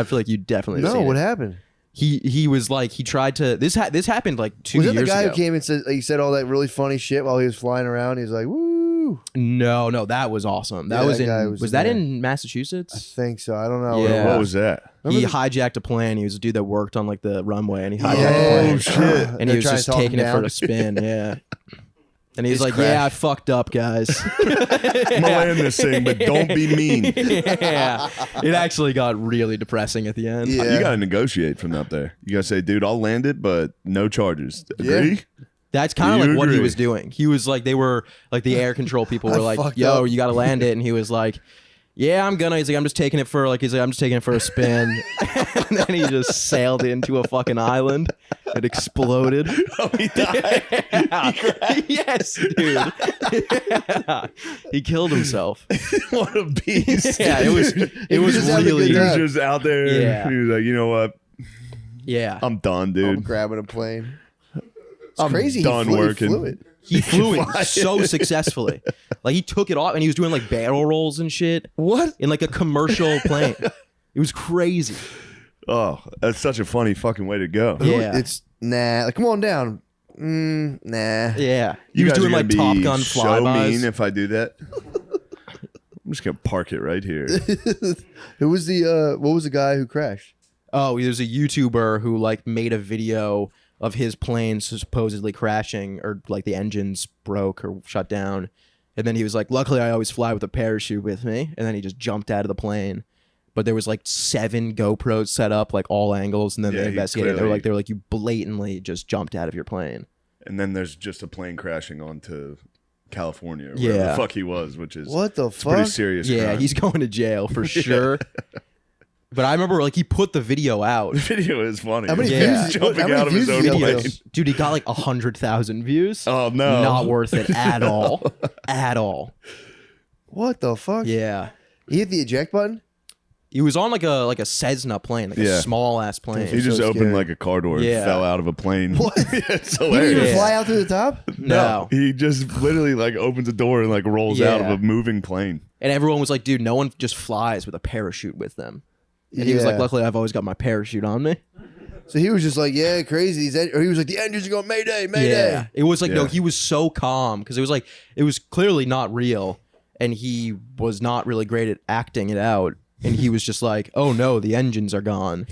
Speaker 3: feel like you definitely
Speaker 1: No,
Speaker 3: seen
Speaker 1: what
Speaker 3: it.
Speaker 1: happened?
Speaker 3: He was like he tried to this happened like 2
Speaker 1: Was
Speaker 3: years
Speaker 1: that the guy
Speaker 3: ago.
Speaker 1: who came and said he said all that really funny shit while he was flying around? He was like, "Woo!"
Speaker 3: No, that was awesome. That
Speaker 1: Yeah,
Speaker 3: was
Speaker 1: that
Speaker 3: in
Speaker 1: guy
Speaker 3: was
Speaker 1: was
Speaker 3: that
Speaker 1: there.
Speaker 3: in
Speaker 1: I
Speaker 3: Massachusetts?
Speaker 1: think so. I don't know.
Speaker 3: Yeah.
Speaker 2: What was that?
Speaker 3: He hijacked a plane. He was a dude that worked on like the runway, and he hijacked
Speaker 1: Yeah.
Speaker 3: a plane.
Speaker 2: Oh, shit.
Speaker 3: And he
Speaker 1: They're
Speaker 3: was
Speaker 1: trying
Speaker 3: just
Speaker 1: to talk
Speaker 3: taking
Speaker 1: him
Speaker 3: it for
Speaker 1: down.
Speaker 3: a spin. Yeah. And he's
Speaker 1: Just
Speaker 3: like, "Yeah, I
Speaker 1: crashed.
Speaker 3: fucked up, guys."
Speaker 2: I'm gonna land this thing, but don't be mean.
Speaker 3: Yeah. It actually got really depressing at the end.
Speaker 1: Yeah.
Speaker 2: You gotta negotiate from up there. You gotta say, dude, I'll land it, but no charges. Agree?
Speaker 1: Yeah.
Speaker 3: That's kind
Speaker 2: Do
Speaker 3: of
Speaker 2: you
Speaker 3: like what he
Speaker 2: agree?
Speaker 3: was doing. He was like, they were like the air control people were like,
Speaker 1: fucked
Speaker 3: "Yo,
Speaker 1: up.
Speaker 3: you got to land it," and he was like, "Yeah, I'm gonna." He's like, "I'm just taking it for like," he's like, "I'm just taking it for a spin," and then he just sailed into a fucking island. It exploded.
Speaker 2: Oh, he died.
Speaker 3: Yes, dude. Yeah. He killed himself.
Speaker 2: What a beast.
Speaker 3: Yeah, it was
Speaker 1: just having a
Speaker 3: really
Speaker 2: He
Speaker 1: good
Speaker 2: was
Speaker 1: time.
Speaker 2: just out there.
Speaker 3: Yeah.
Speaker 2: He was like, you know what?
Speaker 3: yeah.
Speaker 2: I'm done,
Speaker 1: I'm
Speaker 2: dude.
Speaker 1: grabbing a plane. It's
Speaker 2: I'm
Speaker 1: crazy.
Speaker 2: done
Speaker 1: he flew,
Speaker 2: working.
Speaker 1: He flew it.
Speaker 3: He flew it so successfully. Like he took it off and he was doing like barrel rolls and shit.
Speaker 1: What?
Speaker 3: In like a commercial plane. It was crazy.
Speaker 2: Oh, that's such a funny fucking way to go.
Speaker 3: Yeah.
Speaker 1: It's nah. Like, come on down. Nah.
Speaker 3: Yeah. He
Speaker 2: You
Speaker 3: was
Speaker 2: guys
Speaker 3: doing
Speaker 2: are
Speaker 3: like
Speaker 2: gonna
Speaker 3: Top
Speaker 2: be
Speaker 3: Gun
Speaker 2: so
Speaker 3: flybys.
Speaker 2: mean if I do that. I'm just gonna park it right here.
Speaker 1: Who was the what was the guy who crashed?
Speaker 3: Oh, there's a YouTuber who like made a video of his plane supposedly crashing or like the engines broke or shut down. And then he was like, "Luckily I always fly with a parachute with me." And then he just jumped out of the plane. But there was like 7 GoPros set up, like all angles, and then
Speaker 2: Yeah,
Speaker 3: they
Speaker 2: he
Speaker 3: investigated.
Speaker 2: clearly-
Speaker 3: They were like, "You blatantly just jumped out of your plane."
Speaker 2: And then there's just a plane crashing onto California, or
Speaker 3: Yeah.
Speaker 2: wherever the fuck he was, which is
Speaker 1: What the
Speaker 2: it's a pretty
Speaker 1: fuck?
Speaker 2: serious.
Speaker 3: Yeah,
Speaker 2: crime.
Speaker 3: he's going to jail for sure. But I remember like he put the video out.
Speaker 2: The video is funny.
Speaker 1: How many
Speaker 3: Yeah.
Speaker 1: views?
Speaker 2: Jumping
Speaker 1: how many
Speaker 2: out of his
Speaker 1: views
Speaker 2: own
Speaker 1: did he
Speaker 2: plane.
Speaker 1: get?
Speaker 3: Dude, he got like 100,000 views.
Speaker 2: Oh no,
Speaker 3: Not worth it at all. At all.
Speaker 1: What the fuck?
Speaker 3: Yeah.
Speaker 1: He hit the eject button.
Speaker 3: He was on like a Cessna plane, like
Speaker 2: Yeah.
Speaker 3: a small ass plane.
Speaker 2: He just
Speaker 1: so
Speaker 2: opened
Speaker 1: scary.
Speaker 2: like a car door and
Speaker 3: Yeah.
Speaker 2: fell out of a plane.
Speaker 1: What?
Speaker 2: It's
Speaker 1: He didn't
Speaker 2: hilarious.
Speaker 1: even
Speaker 3: Yeah.
Speaker 1: fly out through the top.
Speaker 3: No.
Speaker 2: He just literally like opens a door and like rolls out of
Speaker 3: Yeah.
Speaker 2: a moving plane.
Speaker 3: And everyone was like, "Dude, no one just flies with a parachute with them." And he was like,
Speaker 1: Yeah.
Speaker 3: "Luckily, I've always got my parachute on me."
Speaker 1: So he was just like, yeah, crazy. Or he was like, the engines are going Mayday, Mayday.
Speaker 3: Yeah. It was like, no,
Speaker 2: Yeah.
Speaker 3: he was so calm because it was clearly not real. And he was not really great at acting it out. And he was just like, "Oh no, the engines are gone."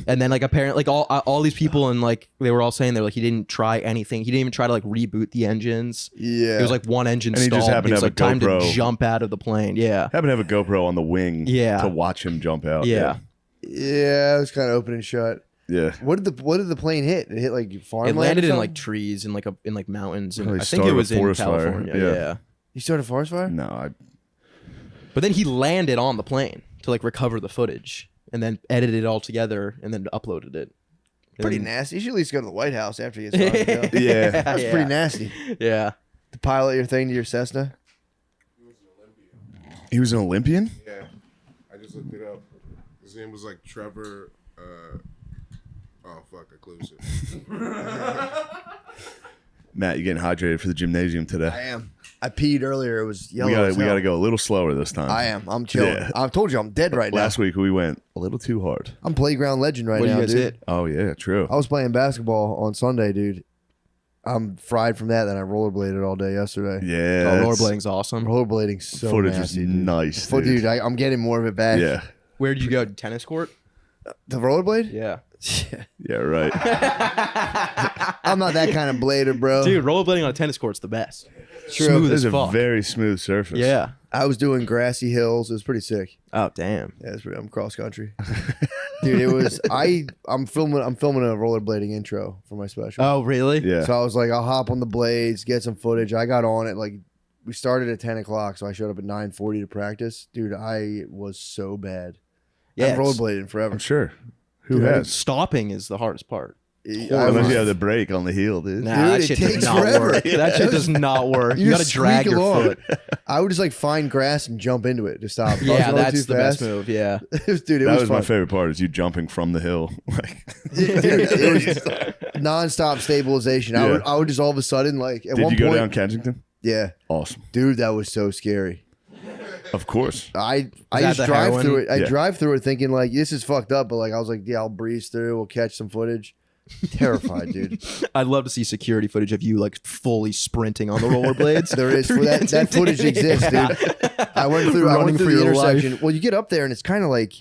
Speaker 3: And then like apparently like all these people and like they were all saying they're like he didn't try anything. He didn't even try to like reboot the engines.
Speaker 1: Yeah.
Speaker 3: It was like one engine
Speaker 2: And he
Speaker 3: stalled.
Speaker 2: just happened to
Speaker 3: was
Speaker 2: have a
Speaker 3: like time to
Speaker 2: GoPro.
Speaker 3: jump out of the plane. Yeah.
Speaker 2: Happened to have a GoPro on the wing.
Speaker 3: Yeah.
Speaker 2: To watch him jump out.
Speaker 3: Yeah.
Speaker 1: Yeah, it was kind of open and shut.
Speaker 2: Yeah.
Speaker 1: What did the plane hit? It hit like farmland.
Speaker 3: It landed
Speaker 1: or
Speaker 3: in
Speaker 1: something?
Speaker 3: like trees and like in like mountains. And
Speaker 2: Probably
Speaker 3: I think it
Speaker 2: started
Speaker 3: was
Speaker 2: a
Speaker 3: in
Speaker 2: forest fire.
Speaker 3: California.
Speaker 2: Yeah.
Speaker 3: Yeah.
Speaker 1: You started a forest fire?
Speaker 2: No,
Speaker 3: But then he landed on the plane to like recover the footage and then edited it all together and then uploaded it.
Speaker 1: Pretty
Speaker 3: And-
Speaker 1: nasty. You should at least go to the White House after you get started. though.
Speaker 2: Yeah.
Speaker 1: That's
Speaker 3: Yeah.
Speaker 1: pretty nasty.
Speaker 3: Yeah.
Speaker 1: To pilot your thing to your Cessna.
Speaker 2: he was an Olympian.
Speaker 4: Yeah, I just looked it up. His name was like Trevor. Oh fuck, I closed it.
Speaker 2: Matt, you getting hydrated for the gymnasium
Speaker 1: I
Speaker 2: today?
Speaker 1: am. I peed earlier. It was yellow.
Speaker 2: We
Speaker 1: as
Speaker 2: got
Speaker 1: hell.
Speaker 2: to go a little slower this time.
Speaker 1: I am. I'm chilling.
Speaker 2: Yeah.
Speaker 1: I told you I'm dead right now.
Speaker 2: Last week we went a little too hard.
Speaker 1: I'm playground legend right
Speaker 3: What do
Speaker 1: now,
Speaker 3: you guys
Speaker 1: dude.
Speaker 3: hit?
Speaker 2: Oh yeah, true.
Speaker 1: I was playing basketball on Sunday, dude. I'm fried from that. Then I rollerbladed all day yesterday.
Speaker 2: Yeah.
Speaker 3: Oh,
Speaker 2: that's-
Speaker 3: rollerblading's awesome.
Speaker 2: the
Speaker 1: Rollerblading so
Speaker 2: footage
Speaker 1: nasty,
Speaker 2: was
Speaker 1: dude.
Speaker 2: nice,
Speaker 1: Dude, I'm getting more of it back.
Speaker 2: Yeah.
Speaker 3: Where did you go? Tennis court?
Speaker 1: The rollerblade?
Speaker 3: Yeah.
Speaker 2: Yeah. Right.
Speaker 1: I'm not that kind of blader, bro.
Speaker 3: Dude, rollerblading on a tennis court's the best.
Speaker 1: True.
Speaker 3: Smooth
Speaker 2: This
Speaker 3: as
Speaker 2: is a
Speaker 3: fuck.
Speaker 2: very smooth surface.
Speaker 3: Yeah.
Speaker 1: I was doing grassy hills. It was pretty sick.
Speaker 3: Oh, damn.
Speaker 1: Yeah, I'm cross country. Dude, it was I'm filming a rollerblading intro for my special.
Speaker 3: Oh, really?
Speaker 2: Yeah.
Speaker 1: So I was like, I'll hop on the blades, get some footage. I got on it like we started at 10 o'clock, so I showed up at 9:40 to practice. Dude, I was so bad.
Speaker 3: Yeah,
Speaker 1: I've
Speaker 3: it's-
Speaker 1: rollerbladed forever.
Speaker 2: I'm sure. Who
Speaker 1: Dude,
Speaker 2: has?
Speaker 3: Stopping is the hardest part.
Speaker 2: Unless you have the brake on the heel, dude.
Speaker 3: Nah,
Speaker 1: Dude,
Speaker 3: that
Speaker 1: it
Speaker 3: shit does
Speaker 1: takes
Speaker 3: not
Speaker 1: forever.
Speaker 3: work. That shit does not work. You, gotta
Speaker 1: just
Speaker 3: drag
Speaker 1: squeak
Speaker 3: your
Speaker 1: along.
Speaker 3: foot.
Speaker 1: I would just like find grass and jump into it to stop. If I was
Speaker 3: Yeah,
Speaker 1: going
Speaker 3: that's
Speaker 1: too
Speaker 3: the best
Speaker 1: fast-
Speaker 3: move. Yeah.
Speaker 1: Dude, it
Speaker 2: That
Speaker 1: was,
Speaker 2: was
Speaker 1: fun.
Speaker 2: my favorite part is you jumping from the hill. Like,
Speaker 1: Dude, it was nonstop stabilization. I
Speaker 2: Yeah.
Speaker 1: would just all of a sudden like at
Speaker 2: did
Speaker 1: one
Speaker 2: you go
Speaker 1: point.
Speaker 2: down Kensington?
Speaker 1: Yeah,
Speaker 2: Awesome.
Speaker 1: dude, that was so scary.
Speaker 2: Of course.
Speaker 1: I
Speaker 3: that
Speaker 1: just
Speaker 3: the
Speaker 1: drive
Speaker 3: heroin?
Speaker 1: through it. I
Speaker 2: Yeah.
Speaker 1: drive through it thinking like this is fucked up, but like I was like, yeah, I'll breeze through. We'll catch some footage. Terrified, dude.
Speaker 3: I'd love to see security footage of you like fully sprinting on the rollerblades.
Speaker 1: There is for that footage exists, dude. I went through
Speaker 3: Running
Speaker 1: the
Speaker 3: for your
Speaker 1: intersection. Well, you get up there and it's kind of like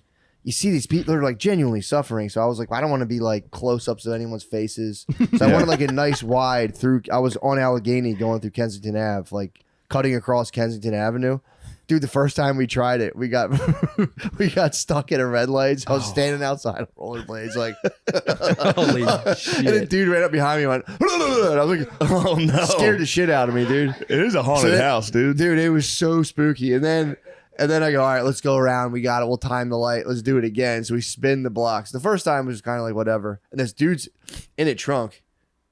Speaker 1: you see these people that are like genuinely suffering. So I was like, I don't want to be like close ups of anyone's faces. So I wanted like a nice wide through. I was on Allegheny going through Kensington Ave, like cutting across Kensington Avenue. Dude, the first time we tried it, we got we got stuck at a red light. So I was standing outside on rollerblades, like,
Speaker 3: Holy
Speaker 1: and a
Speaker 3: shit.
Speaker 1: dude right up behind me and went, and I was like,
Speaker 2: Oh no.
Speaker 1: scared the shit out of me, dude.
Speaker 2: It is a haunted
Speaker 1: So that-
Speaker 2: house, dude.
Speaker 1: Dude, it was so spooky. And then I go, all right, let's go around. We got it. We'll time the light. Let's do it again. So we spin the blocks. The first time was kind of like whatever. And this dude's in a trunk,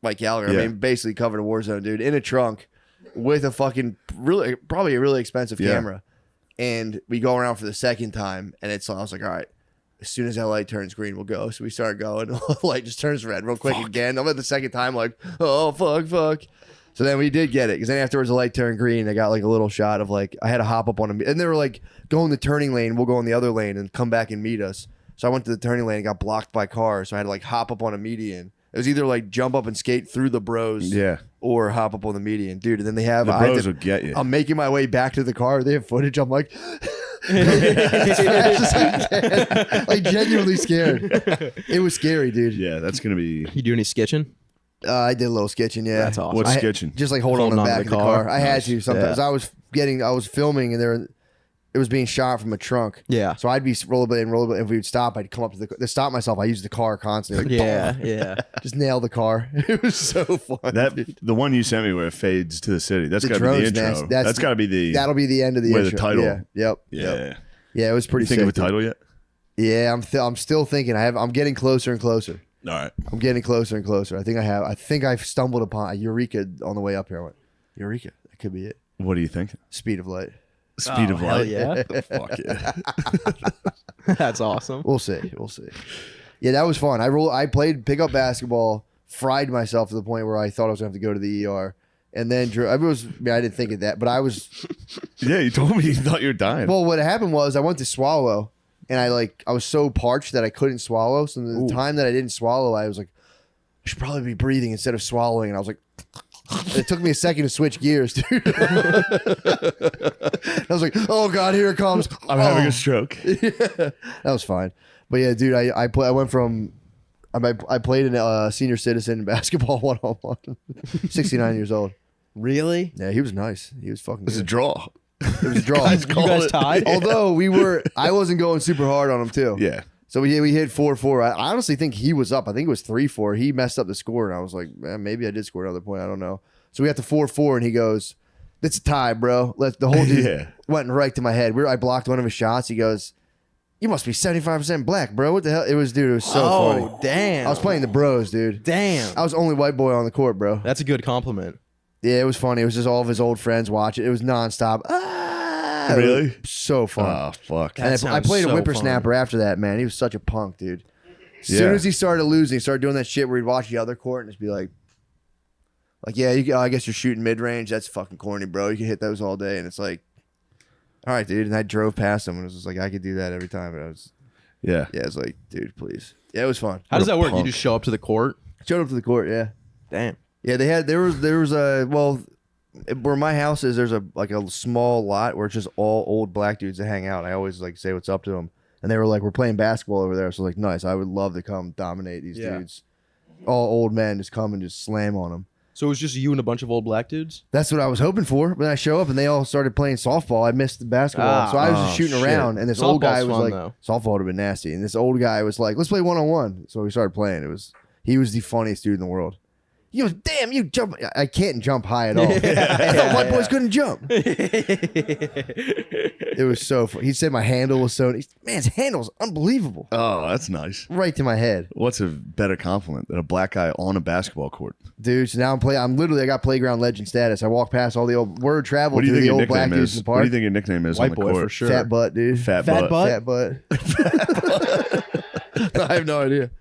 Speaker 1: like Gallagher.
Speaker 2: Yeah.
Speaker 1: I mean, basically covered a war zone, dude, in a trunk with a fucking probably a really expensive
Speaker 2: Yeah.
Speaker 1: camera. And we go around for the second time, and I was like, all right, as soon as that light turns green, we'll go. So we start going. The light just turns red real quick again. I'm at the second time, like, oh, fuck. So then we did get it. Because then afterwards, the light turned green. I got like a little shot of like, I had to hop up on them. And they were like, go in the turning lane. We'll go in the other lane and come back and meet us. So I went to the turning lane and got blocked by cars. So I had to like hop up on a median. It was either like jump up and skate through the bros.
Speaker 2: Yeah.
Speaker 1: Or hop up on the median. Dude, and then they have...
Speaker 2: The
Speaker 1: I had
Speaker 2: bros
Speaker 1: to-
Speaker 2: will get you.
Speaker 1: I'm making my way back to the car. They have footage. I'm like, as fast as I can. Like genuinely scared. It was scary, dude.
Speaker 2: Yeah, that's gonna be.
Speaker 3: You do any sketching?
Speaker 1: I did a little sketching. Yeah,
Speaker 3: That's awesome.
Speaker 2: What's
Speaker 1: I-
Speaker 2: sketching?
Speaker 1: Just like holding on to the back of the car. I had
Speaker 3: Nice.
Speaker 1: to sometimes.
Speaker 3: Yeah.
Speaker 1: I was filming and it was being shot from a trunk.
Speaker 3: Yeah.
Speaker 1: So I'd be rollerblading. If we would stop, I'd come up to stop myself. I used the car constantly. Like,
Speaker 3: Yeah, yeah.
Speaker 1: just nail the car. It was so fun.
Speaker 2: That the one you sent me where it fades to the city. That's
Speaker 1: The
Speaker 2: got to be the
Speaker 1: drone's
Speaker 2: intro.
Speaker 1: nasty.
Speaker 2: That's got to be the.
Speaker 1: That'll be the end of the
Speaker 2: where the
Speaker 1: intro.
Speaker 2: title-
Speaker 1: Yeah. Yep.
Speaker 2: Yeah.
Speaker 1: Yep. Yeah. It was pretty
Speaker 2: You think
Speaker 1: sick.
Speaker 2: of a
Speaker 1: dude.
Speaker 2: title yet?
Speaker 1: Yeah, I'm still thinking. I'm getting closer and closer.
Speaker 2: All right.
Speaker 1: I'm getting closer and closer. I think I've stumbled upon a Eureka on the way up here. I went, Eureka. That could be it.
Speaker 2: What do you think?
Speaker 1: Speed of light.
Speaker 2: Speed of
Speaker 3: hell
Speaker 2: light.
Speaker 3: yeah.
Speaker 2: Fuck yeah.
Speaker 3: That's awesome.
Speaker 1: We'll see. Yeah, that was fun. I played pickup basketball, fried myself to the point where I thought I was going to have to go to the ER. And then I didn't think of that, but I was.
Speaker 2: Yeah, you told me you thought you were dying.
Speaker 1: Well, what happened was I went to swallow, and I was so parched that I couldn't swallow. So the time that I didn't swallow, I was like, I should probably be breathing instead of swallowing. And I was like, It took me a second to switch gears, dude. I was like, oh God, here it comes.
Speaker 2: I'm having a stroke.
Speaker 1: That was fine. But yeah, dude, I went from I played in senior citizen basketball 1-on-1. 69 years old.
Speaker 3: Really?
Speaker 1: Yeah, he was nice. He was fucking
Speaker 2: It's a
Speaker 1: good.
Speaker 2: draw.
Speaker 1: It was a draw.
Speaker 3: You guys tied?
Speaker 1: Although I wasn't going super hard on him too.
Speaker 2: Yeah.
Speaker 1: So we hit 4-4. I honestly think he was up. I think it was 3-4. He messed up the score, and I was like, man, maybe I did score another point. I don't know. So we got to 4-4, and he goes, "It's a tie, bro." The whole dude
Speaker 2: Yeah.
Speaker 1: went right to my head. I blocked one of his shots. He goes, "You must be 75% black, bro." What the hell? It was so funny.
Speaker 3: Oh, damn.
Speaker 1: I was playing the bros, dude.
Speaker 3: Damn.
Speaker 1: I was the only white boy on the court, bro.
Speaker 3: That's a good compliment.
Speaker 1: Yeah, it was funny. It was just all of his old friends watching. It was nonstop. It
Speaker 2: Really?
Speaker 1: was so fun.
Speaker 2: Oh, fuck.
Speaker 3: That
Speaker 1: And I
Speaker 3: sounds
Speaker 1: played a
Speaker 3: so
Speaker 1: whippersnapper after that, man. He was such a punk, dude. As
Speaker 2: Yeah.
Speaker 1: soon as he started losing, he started doing that shit where he'd watch the other court and just be like, yeah, I guess you're shooting mid range. That's fucking corny, bro. You can hit those all day. And it's like, all right, dude. And I drove past him and it was just like, I could do that every time. And I was,
Speaker 2: Yeah.
Speaker 1: yeah, it's like, dude, please. Yeah, it was fun.
Speaker 3: How does
Speaker 2: What a
Speaker 3: that work?
Speaker 2: punk.
Speaker 3: You just show up to the court?
Speaker 1: Showed up to the court, yeah.
Speaker 3: Damn.
Speaker 1: Yeah, there was a, well, where my house is, there's a small lot where it's just all old black dudes that hang out. I always like say what's up to them. And they were like, we're playing basketball over there. So like, nice. I would love to come dominate these
Speaker 3: Yeah.
Speaker 1: dudes. All old men just come and just slam on them.
Speaker 3: So it was just you and a bunch of old black dudes?
Speaker 1: That's what I was hoping for. But then I show up and they all started playing softball. I missed the basketball. So I was just shooting
Speaker 3: shit.
Speaker 1: around. And this old guy
Speaker 3: Softball's
Speaker 1: was
Speaker 3: fun,
Speaker 1: like,
Speaker 3: though.
Speaker 1: softball would have been nasty. And this old guy was like, let's play 1-on-1. So we started playing. He was the funniest dude in the world. He goes, damn, you jump. I can't jump high at all. I thought white boys couldn't jump. It was so fun. He said my handle was man, his handle's unbelievable.
Speaker 2: Oh, that's nice.
Speaker 1: Right to my head.
Speaker 2: What's a better compliment than a black guy on a basketball court?
Speaker 1: Dude, so now I got playground legend status. I walk past all the old word travel
Speaker 2: What do
Speaker 1: through
Speaker 2: you think
Speaker 1: the
Speaker 2: your
Speaker 1: old black
Speaker 2: nickname
Speaker 1: dudes
Speaker 2: is?
Speaker 1: in the
Speaker 2: What do
Speaker 1: park.
Speaker 2: you think your nickname is
Speaker 3: White
Speaker 2: on the
Speaker 3: boy
Speaker 2: court?
Speaker 3: for sure.
Speaker 1: Fat butt, dude.
Speaker 2: Fat
Speaker 3: Fat
Speaker 2: butt.
Speaker 3: butt?
Speaker 1: Fat butt. I have no idea.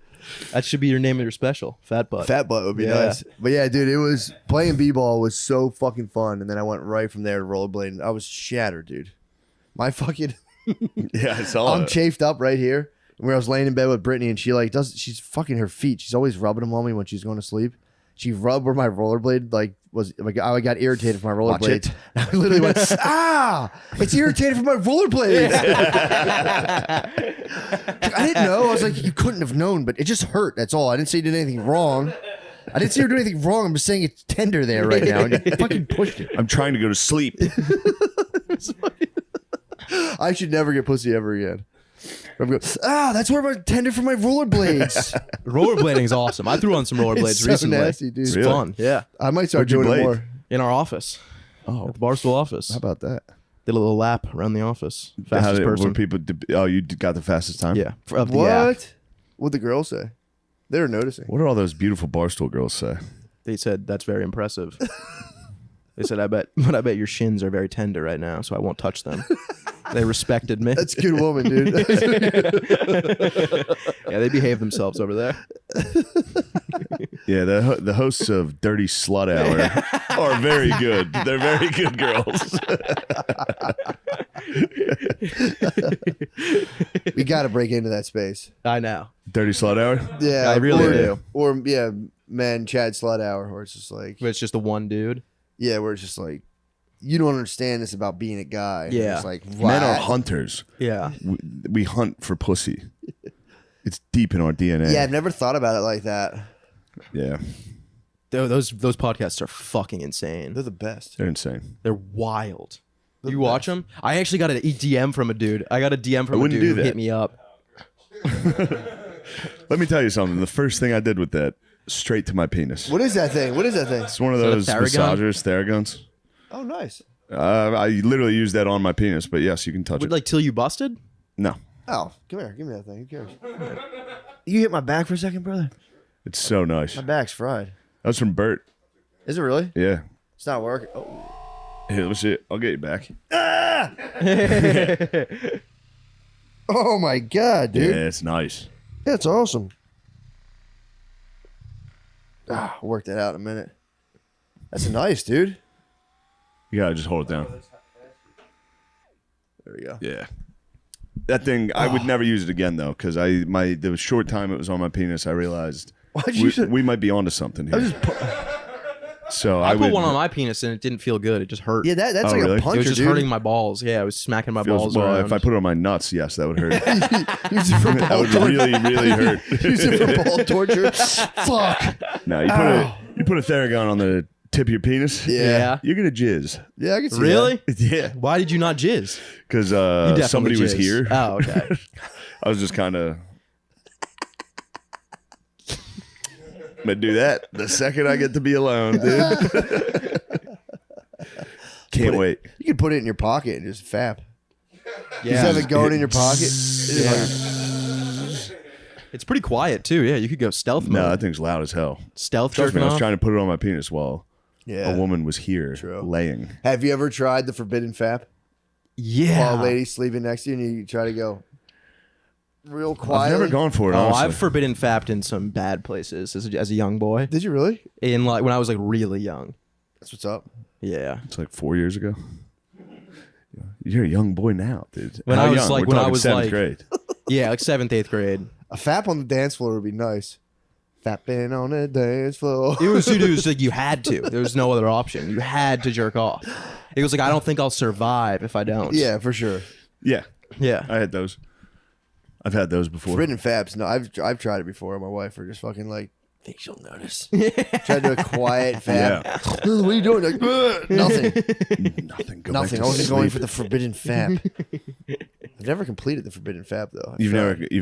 Speaker 3: That should be your name of your special. Fat butt.
Speaker 1: Fat butt would be
Speaker 3: Yeah.
Speaker 1: nice. But yeah, dude, it was playing b-ball was so fucking fun. And then I went right from there to rollerblading. I was shattered, dude. My fucking
Speaker 2: Yeah, I saw
Speaker 1: I'm
Speaker 2: it.
Speaker 1: chafed up right here. Where I was laying in bed with Brittany and she's fucking her feet. She's always rubbing them on me when she's going to sleep. She rubbed where my rollerblade I got irritated from my
Speaker 2: Watch
Speaker 1: rollerblade.
Speaker 2: it.
Speaker 1: I literally went, it's irritated from my rollerblade. I didn't know. I was like, you couldn't have known, but it just hurt. That's all. I didn't say you did anything wrong. I didn't see her do anything wrong. I'm just saying it's tender there right now. And you fucking pushed it.
Speaker 2: I'm trying to go to sleep.
Speaker 1: I should never get pussy ever again. I'm going, that's where my tender for my rollerblades.
Speaker 3: Rollerblading's awesome. I threw on some rollerblades
Speaker 1: It's so
Speaker 3: recently.
Speaker 1: nasty, dude.
Speaker 3: It's
Speaker 2: Really?
Speaker 3: fun. Yeah.
Speaker 1: I might start
Speaker 2: Where'd you
Speaker 1: doing it
Speaker 2: blade?
Speaker 1: more.
Speaker 3: In our office.
Speaker 2: Oh,
Speaker 3: At the Barstool office.
Speaker 1: How about that?
Speaker 3: Did a little lap around the office.
Speaker 2: how
Speaker 3: Fastest
Speaker 2: did,
Speaker 3: person.
Speaker 2: were people? Oh, you got the fastest time.
Speaker 3: Yeah. Of the
Speaker 1: What?
Speaker 3: app.
Speaker 1: What'd the girls say? They were noticing.
Speaker 2: What do all those beautiful Barstool girls say?
Speaker 3: They said that's very impressive. They said, I bet your shins are very tender right now, so I won't touch them. They respected me.
Speaker 1: That's a good woman, dude.
Speaker 3: Yeah, they behave themselves over there.
Speaker 2: Yeah, the hosts of Dirty Slut Hour are very good. They're very good girls.
Speaker 1: We got to break into that space.
Speaker 3: I know.
Speaker 2: Dirty Slut Hour?
Speaker 1: Yeah,
Speaker 3: I really do.
Speaker 1: Or yeah, men Chad slut hour, where it's just like,
Speaker 3: But it's just the one dude.
Speaker 1: yeah, where it's just like, you don't understand this about being a guy. And
Speaker 3: Yeah.
Speaker 1: it's like
Speaker 2: Men are
Speaker 1: what?
Speaker 2: hunters.
Speaker 3: Yeah.
Speaker 2: We hunt for pussy. It's deep in our DNA.
Speaker 1: Yeah, I've never thought about it like that.
Speaker 2: Yeah.
Speaker 3: Those podcasts are fucking insane.
Speaker 1: They're the best.
Speaker 2: They're insane.
Speaker 3: They're wild. You watch them? I actually got a DM from a dude. I got a DM from a
Speaker 2: wouldn't
Speaker 3: dude
Speaker 2: do
Speaker 3: who
Speaker 2: that.
Speaker 3: hit me up.
Speaker 2: Let me tell you something. The first thing I did with that, straight to my penis.
Speaker 1: What is that thing? What is that thing?
Speaker 2: It's one of
Speaker 3: that a
Speaker 2: those
Speaker 3: Theragun?
Speaker 2: massagers, Theraguns.
Speaker 1: Oh, nice.
Speaker 2: I literally use that on my penis, but yes, you can touch
Speaker 3: Would
Speaker 2: it.
Speaker 3: like till you busted?
Speaker 2: No,
Speaker 1: Oh, come here. Give me that thing. Who cares? You hit my back for a second, brother?
Speaker 2: it's so nice.
Speaker 1: My back's fried.
Speaker 2: That was from Bert.
Speaker 1: Is it really?
Speaker 2: Yeah.
Speaker 1: It's not working. Oh.
Speaker 2: Here, let me see it. I'll get you back.
Speaker 1: Oh my god, dude.
Speaker 2: Yeah, it's nice.
Speaker 1: That's awesome. I'll work that out in a minute. That's nice, dude.
Speaker 2: You gotta just hold it down.
Speaker 1: There we go.
Speaker 2: Yeah. That thing, I would never use it again though, because the short time it was on my penis, I realized
Speaker 1: Why'd you?
Speaker 2: we might be onto something here. So
Speaker 3: I put
Speaker 2: would,
Speaker 3: one on my penis and it didn't feel good. It just hurt.
Speaker 1: Yeah, that's
Speaker 2: Oh,
Speaker 1: like
Speaker 2: really?
Speaker 1: a puncher,
Speaker 3: It was just
Speaker 1: dude.
Speaker 3: hurting my balls. Yeah, I was smacking my
Speaker 2: feels-
Speaker 3: balls
Speaker 2: well,
Speaker 3: around.
Speaker 2: if I put it on my nuts, yes, that would hurt.
Speaker 1: Use it for
Speaker 2: That
Speaker 1: ball
Speaker 2: would
Speaker 1: torture.
Speaker 2: really hurt.
Speaker 1: Use it for ball torture. Fuck.
Speaker 2: No, you put a Theragun on the tip of your penis.
Speaker 3: Yeah.
Speaker 2: You're gonna jizz.
Speaker 1: Yeah, I can see
Speaker 3: Really?
Speaker 2: Yeah,
Speaker 3: Why did you not jizz?
Speaker 2: because
Speaker 3: You definitely
Speaker 2: somebody was
Speaker 3: jizzed.
Speaker 2: here.
Speaker 3: Oh, okay.
Speaker 2: I was just kind of. I'm gonna do that the second I get to be alone, dude. Can't wait.
Speaker 1: You can put it in your pocket and just fap.
Speaker 3: Yeah.
Speaker 1: Just have it going in your pocket.
Speaker 3: Yeah. It's pretty quiet too. Yeah, you could go stealth mode.
Speaker 2: No, that thing's loud as hell.
Speaker 3: Stealth
Speaker 2: Trust me,
Speaker 3: jerking
Speaker 2: I was
Speaker 3: off.
Speaker 2: trying to put it on my penis while
Speaker 1: Yeah.
Speaker 2: a woman was here laying.
Speaker 1: Have you ever tried the forbidden fap?
Speaker 3: Yeah.
Speaker 1: While a lady's sleeping next to you and you try to go real quiet.
Speaker 2: I've never gone for it.
Speaker 3: Oh,
Speaker 2: honestly.
Speaker 3: I've forbidden fapped in some bad places as a young boy.
Speaker 1: Did you really?
Speaker 3: In like when I was like really young.
Speaker 1: That's what's up.
Speaker 3: Yeah.
Speaker 2: It's like 4 years ago. You're a young boy now, dude.
Speaker 3: When
Speaker 2: How
Speaker 3: I was
Speaker 2: young?
Speaker 3: like-
Speaker 2: We're
Speaker 3: when I
Speaker 2: talking
Speaker 3: was,
Speaker 2: seventh
Speaker 3: like-
Speaker 2: grade.
Speaker 3: Yeah, like 7th, 8th grade.
Speaker 1: A fap on the dance floor would be nice. Fapping on the dance floor.
Speaker 3: It was like you had to. There was no other option. You had to jerk off. It was like I don't think I'll survive if I don't.
Speaker 1: Yeah, for sure.
Speaker 2: Yeah,
Speaker 3: Yeah.
Speaker 2: I had those. I've had those before.
Speaker 1: Forbidden faps. No, I've tried it before. My wife or just fucking like think she'll notice. Tried to do a quiet fap.
Speaker 2: Yeah.
Speaker 1: What are you doing? Like, nothing.
Speaker 2: Nothing. Go
Speaker 1: Nothing. I
Speaker 2: Back to
Speaker 1: wasn't going
Speaker 2: sleep.
Speaker 1: for the forbidden fap. I've never completed the forbidden fap though.
Speaker 2: You've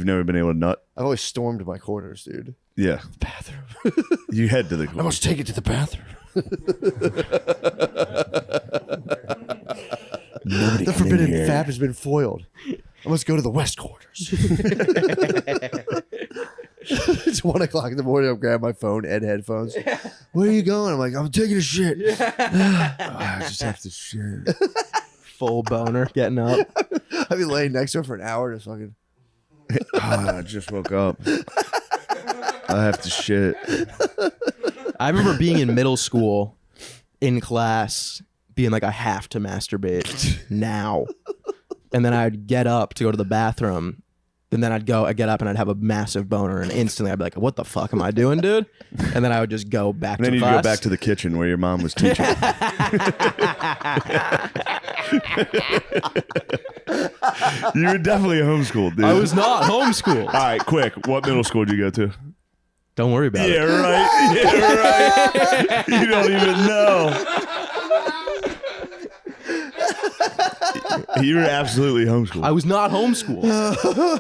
Speaker 2: never been able to nut.
Speaker 1: I've always stormed my quarters, dude.
Speaker 2: Yeah.
Speaker 1: Bathroom.
Speaker 2: You head to the.
Speaker 1: I must take it to the bathroom.
Speaker 2: Nobody
Speaker 1: The
Speaker 2: come in
Speaker 1: forbidden
Speaker 2: here.
Speaker 1: fap has been foiled. I must go to the west quarters. It's 1 o'clock in the morning. I'm grabbing my phone and headphones. Where are you going? I'm like, I'm taking a shit.
Speaker 2: I just have to shit.
Speaker 3: Full boner getting up.
Speaker 1: I've been laying next to her for an hour just fucking.
Speaker 2: I just woke up. I have to shit.
Speaker 3: I remember being in middle school in class being like I have to masturbate now. And then I'd get up to go to the bathroom. And then I'd get up and I'd have a massive boner and instantly I'd be like, what the fuck am I doing, dude? And then I would just go back
Speaker 2: And then
Speaker 3: to
Speaker 2: you
Speaker 3: class.
Speaker 2: go back to the kitchen where your mom was teaching. You were definitely homeschooled, dude.
Speaker 3: I was not homeschooled.
Speaker 2: All right, quick. What middle school did you go to?
Speaker 3: Don't worry about
Speaker 2: Yeah,
Speaker 3: it.
Speaker 2: right. Yeah, right. You don't even know. You were absolutely homeschooled.
Speaker 3: I was not homeschooled.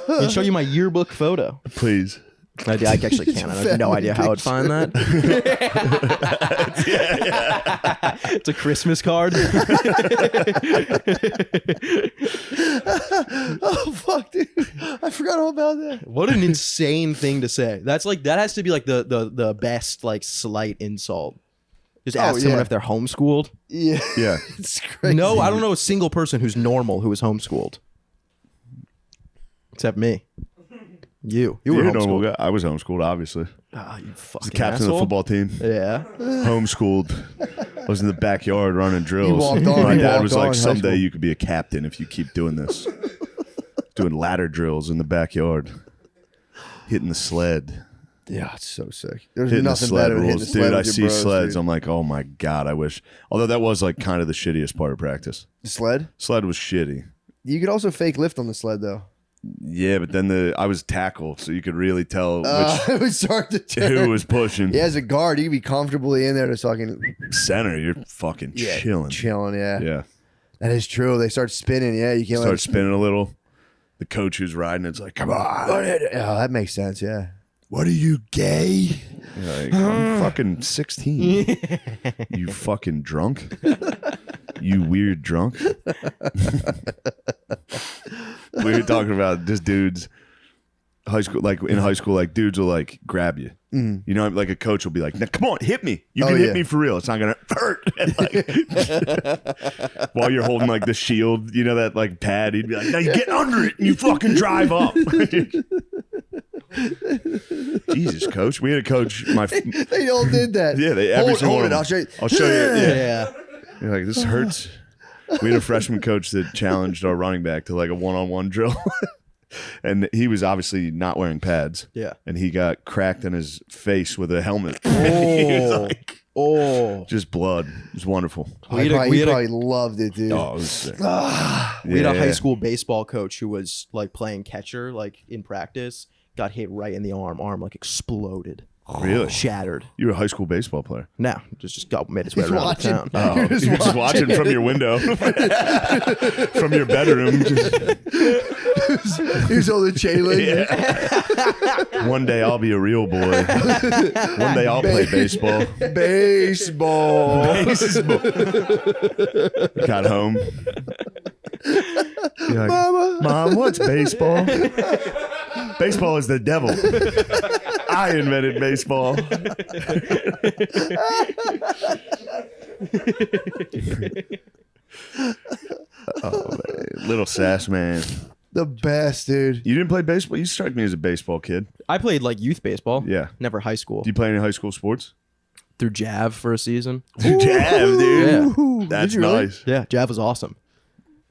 Speaker 3: I can show you my yearbook photo.
Speaker 2: Please.
Speaker 3: I actually can't. I have no idea how I'd find that. It's a Christmas card.
Speaker 1: Oh fuck, dude! I forgot all about that.
Speaker 3: What an insane thing to say. That's like that has to be like the best like slight insult. Just ask someone
Speaker 1: yeah.
Speaker 3: if they're homeschooled.
Speaker 1: Yeah,
Speaker 2: Yeah.
Speaker 1: it's crazy.
Speaker 3: No, I don't know a single person who's normal who is homeschooled. Except me. You were
Speaker 2: You're a normal
Speaker 3: homeschooled.
Speaker 2: guy. I was homeschooled, obviously.
Speaker 3: Ah, you fucking
Speaker 2: Captain of the
Speaker 3: asshole.
Speaker 2: football team.
Speaker 3: Yeah.
Speaker 2: Homeschooled. I was in the backyard running drills.
Speaker 1: walked on,
Speaker 2: My
Speaker 1: he
Speaker 2: dad
Speaker 1: walked
Speaker 2: was
Speaker 1: on
Speaker 2: like,
Speaker 1: in high
Speaker 2: someday
Speaker 1: school."
Speaker 2: you could be a captain if you keep doing this. Doing ladder drills in the backyard. Hitting the sled.
Speaker 1: Yeah, it's so sick. There's
Speaker 2: Hitting the
Speaker 1: nothing
Speaker 2: sled
Speaker 1: better than hitting
Speaker 2: rules.
Speaker 1: the sled
Speaker 2: Dude, I
Speaker 1: with your
Speaker 2: see
Speaker 1: bros,
Speaker 2: sleds.
Speaker 1: dude.
Speaker 2: I'm like, oh my God, I wish. Although that was like kind of the shittiest part of practice.
Speaker 1: The sled.
Speaker 2: Sled was shitty.
Speaker 1: You could also fake lift on the sled though.
Speaker 2: Yeah, but then I was tackle, so you could really tell
Speaker 1: It would start to turn.
Speaker 2: who was pushing.
Speaker 1: Yeah, as a guard, you could be comfortably in there to fucking
Speaker 2: Center, you're fucking chilling.
Speaker 1: chilling. Yeah.
Speaker 2: Yeah.
Speaker 1: That is true. They start spinning. Yeah, you can't
Speaker 2: Start
Speaker 1: let
Speaker 2: spinning a little. The coach who's riding it's like, come on.
Speaker 1: Oh, that makes sense. Yeah.
Speaker 2: What are you, gay? You're like, I'm fucking 16. You fucking drunk? You weird drunk? We were talking about just dudes, high school, like in high school, like dudes will like grab you. You know, like a coach will be like, "Now, come on, hit me. You can
Speaker 1: Oh,
Speaker 2: hit
Speaker 1: yeah.
Speaker 2: me for real. It's not gonna hurt." And, like, while you're holding like the shield, you know that like pad, he'd be like, "Now you get under it and you fucking drive up." Jesus, coach. We had a coach.
Speaker 1: They all did that.
Speaker 2: Yeah, every single
Speaker 1: hold
Speaker 2: one
Speaker 1: it.
Speaker 2: of
Speaker 1: I'll show you.
Speaker 2: them. I'll show you. Yeah.
Speaker 3: Yeah.
Speaker 2: You're like, this hurts. We had a freshman coach that challenged our running back to like a one-on-one drill. And he was obviously not wearing pads.
Speaker 3: Yeah.
Speaker 2: And he got cracked in his face with a helmet.
Speaker 1: Oh.
Speaker 2: He was like,
Speaker 3: Oh,
Speaker 2: Just blood. It was wonderful.
Speaker 3: We
Speaker 1: He
Speaker 3: had a- we had a-
Speaker 1: probably loved it, dude.
Speaker 2: Oh, it was sick.
Speaker 3: we had a high school baseball coach who was like playing catcher, like in practice, got hit right in the arm like exploded.
Speaker 2: Really?
Speaker 3: Shattered.
Speaker 2: You were a high school baseball player.
Speaker 3: No, just got made its way
Speaker 1: He's
Speaker 3: around
Speaker 1: watching.
Speaker 3: the town.
Speaker 2: Oh, you're just watching from your window, from your bedroom. Just,
Speaker 1: He's on the chain link.
Speaker 2: one day I'll be a real boy. One day I'll play baseball.
Speaker 1: Baseball.
Speaker 2: Got home. You're like, Mom, what's baseball? Baseball is the devil. I invented baseball. Oh, man. Little Sass man.
Speaker 1: The best, dude.
Speaker 2: You didn't play baseball? You struck me as a baseball kid.
Speaker 3: I played like youth baseball.
Speaker 2: Yeah.
Speaker 3: Never high school.
Speaker 2: Do you play any high school sports?
Speaker 3: Through Jav for a season.
Speaker 2: Jab, dude.
Speaker 3: Yeah.
Speaker 2: That's
Speaker 1: Did you really?
Speaker 2: nice.
Speaker 3: Yeah, Jav was awesome.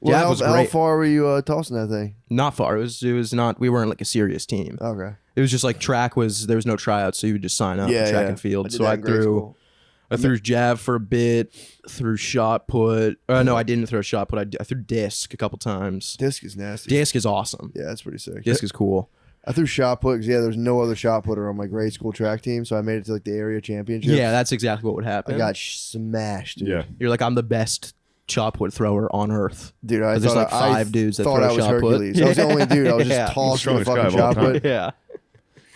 Speaker 1: Well,
Speaker 3: Jav was
Speaker 1: how
Speaker 3: great.
Speaker 1: far were you tossing that thing?
Speaker 3: Not far. It was not. We weren't like a serious team.
Speaker 1: Okay.
Speaker 3: It was just like track was. There was no tryouts, so you would just sign up for track and field.
Speaker 1: did
Speaker 3: So
Speaker 1: that
Speaker 3: I
Speaker 1: in grade
Speaker 3: threw.
Speaker 1: school.
Speaker 3: I threw Jav for a bit. Threw shot put. No, I didn't throw shot put. I threw disc a couple times.
Speaker 1: Disc is nasty.
Speaker 3: Disc is awesome.
Speaker 1: Yeah, that's pretty sick.
Speaker 3: Disc is cool.
Speaker 1: I threw shot put because there was no other shot putter on my grade school track team, so I made it to like the area championship.
Speaker 3: Yeah, that's exactly what would happen.
Speaker 1: I got smashed, dude.
Speaker 2: Yeah.
Speaker 3: You're like, I'm the best shot put thrower on earth.
Speaker 1: Dude, I
Speaker 3: There's
Speaker 1: thought
Speaker 3: like five dudes that
Speaker 1: thought
Speaker 3: throw
Speaker 1: I was
Speaker 3: shot put.
Speaker 1: Hercules. I was the only dude. I was
Speaker 3: Yeah.
Speaker 1: just tossing the
Speaker 2: Strongest guy
Speaker 1: fucking
Speaker 2: of all
Speaker 1: shot
Speaker 2: time.
Speaker 1: put.
Speaker 3: Yeah.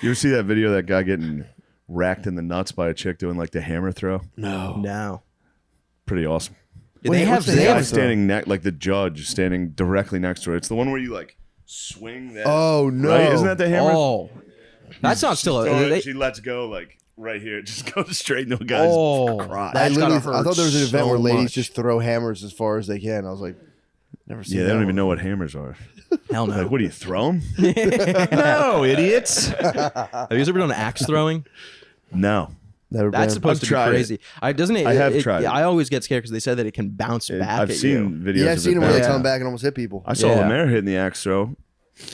Speaker 2: You ever see that video of that guy getting racked in the nuts by a chick doing like the hammer throw?
Speaker 3: No.
Speaker 2: Pretty awesome.
Speaker 3: They have.
Speaker 1: what's the
Speaker 3: They
Speaker 2: Guy
Speaker 1: hammer
Speaker 3: have.
Speaker 1: throw?
Speaker 2: standing like the judge standing directly next to it. It's the one where you like swing that.
Speaker 1: Oh no!
Speaker 2: Right? Isn't that the hammer?
Speaker 3: Oh, that's not still.
Speaker 2: Throw it,
Speaker 3: They,
Speaker 2: she lets go like right here. It just goes straight into a guy's
Speaker 3: oh,
Speaker 2: crotch.
Speaker 1: I
Speaker 3: that's gotta
Speaker 1: literally, I
Speaker 3: hurt
Speaker 1: thought there was an event
Speaker 3: so
Speaker 1: where ladies
Speaker 3: much.
Speaker 1: just throw hammers as far as they can. I was like, never seen.
Speaker 2: Yeah, they
Speaker 1: that
Speaker 2: don't even
Speaker 1: one.
Speaker 2: know what hammers are.
Speaker 3: Hell no.
Speaker 2: Like, what do you throw them? No, idiots.
Speaker 3: Have you ever done axe throwing?
Speaker 2: No.
Speaker 1: Never
Speaker 3: That's
Speaker 1: been.
Speaker 3: supposed
Speaker 2: I've
Speaker 3: to be
Speaker 2: tried it.
Speaker 3: crazy. Doesn't it?
Speaker 2: I have
Speaker 3: it-
Speaker 2: tried
Speaker 3: yeah,
Speaker 2: it.
Speaker 3: I always get scared because they said that it can bounce back.
Speaker 2: I've
Speaker 3: at
Speaker 2: seen
Speaker 3: you.
Speaker 2: videos.
Speaker 1: Yeah, I've
Speaker 2: of
Speaker 1: seen
Speaker 2: it
Speaker 1: them where they
Speaker 2: bounce.
Speaker 1: come back and almost hit people.
Speaker 2: I saw
Speaker 3: Yeah.
Speaker 2: Lemaire hitting the axe throw.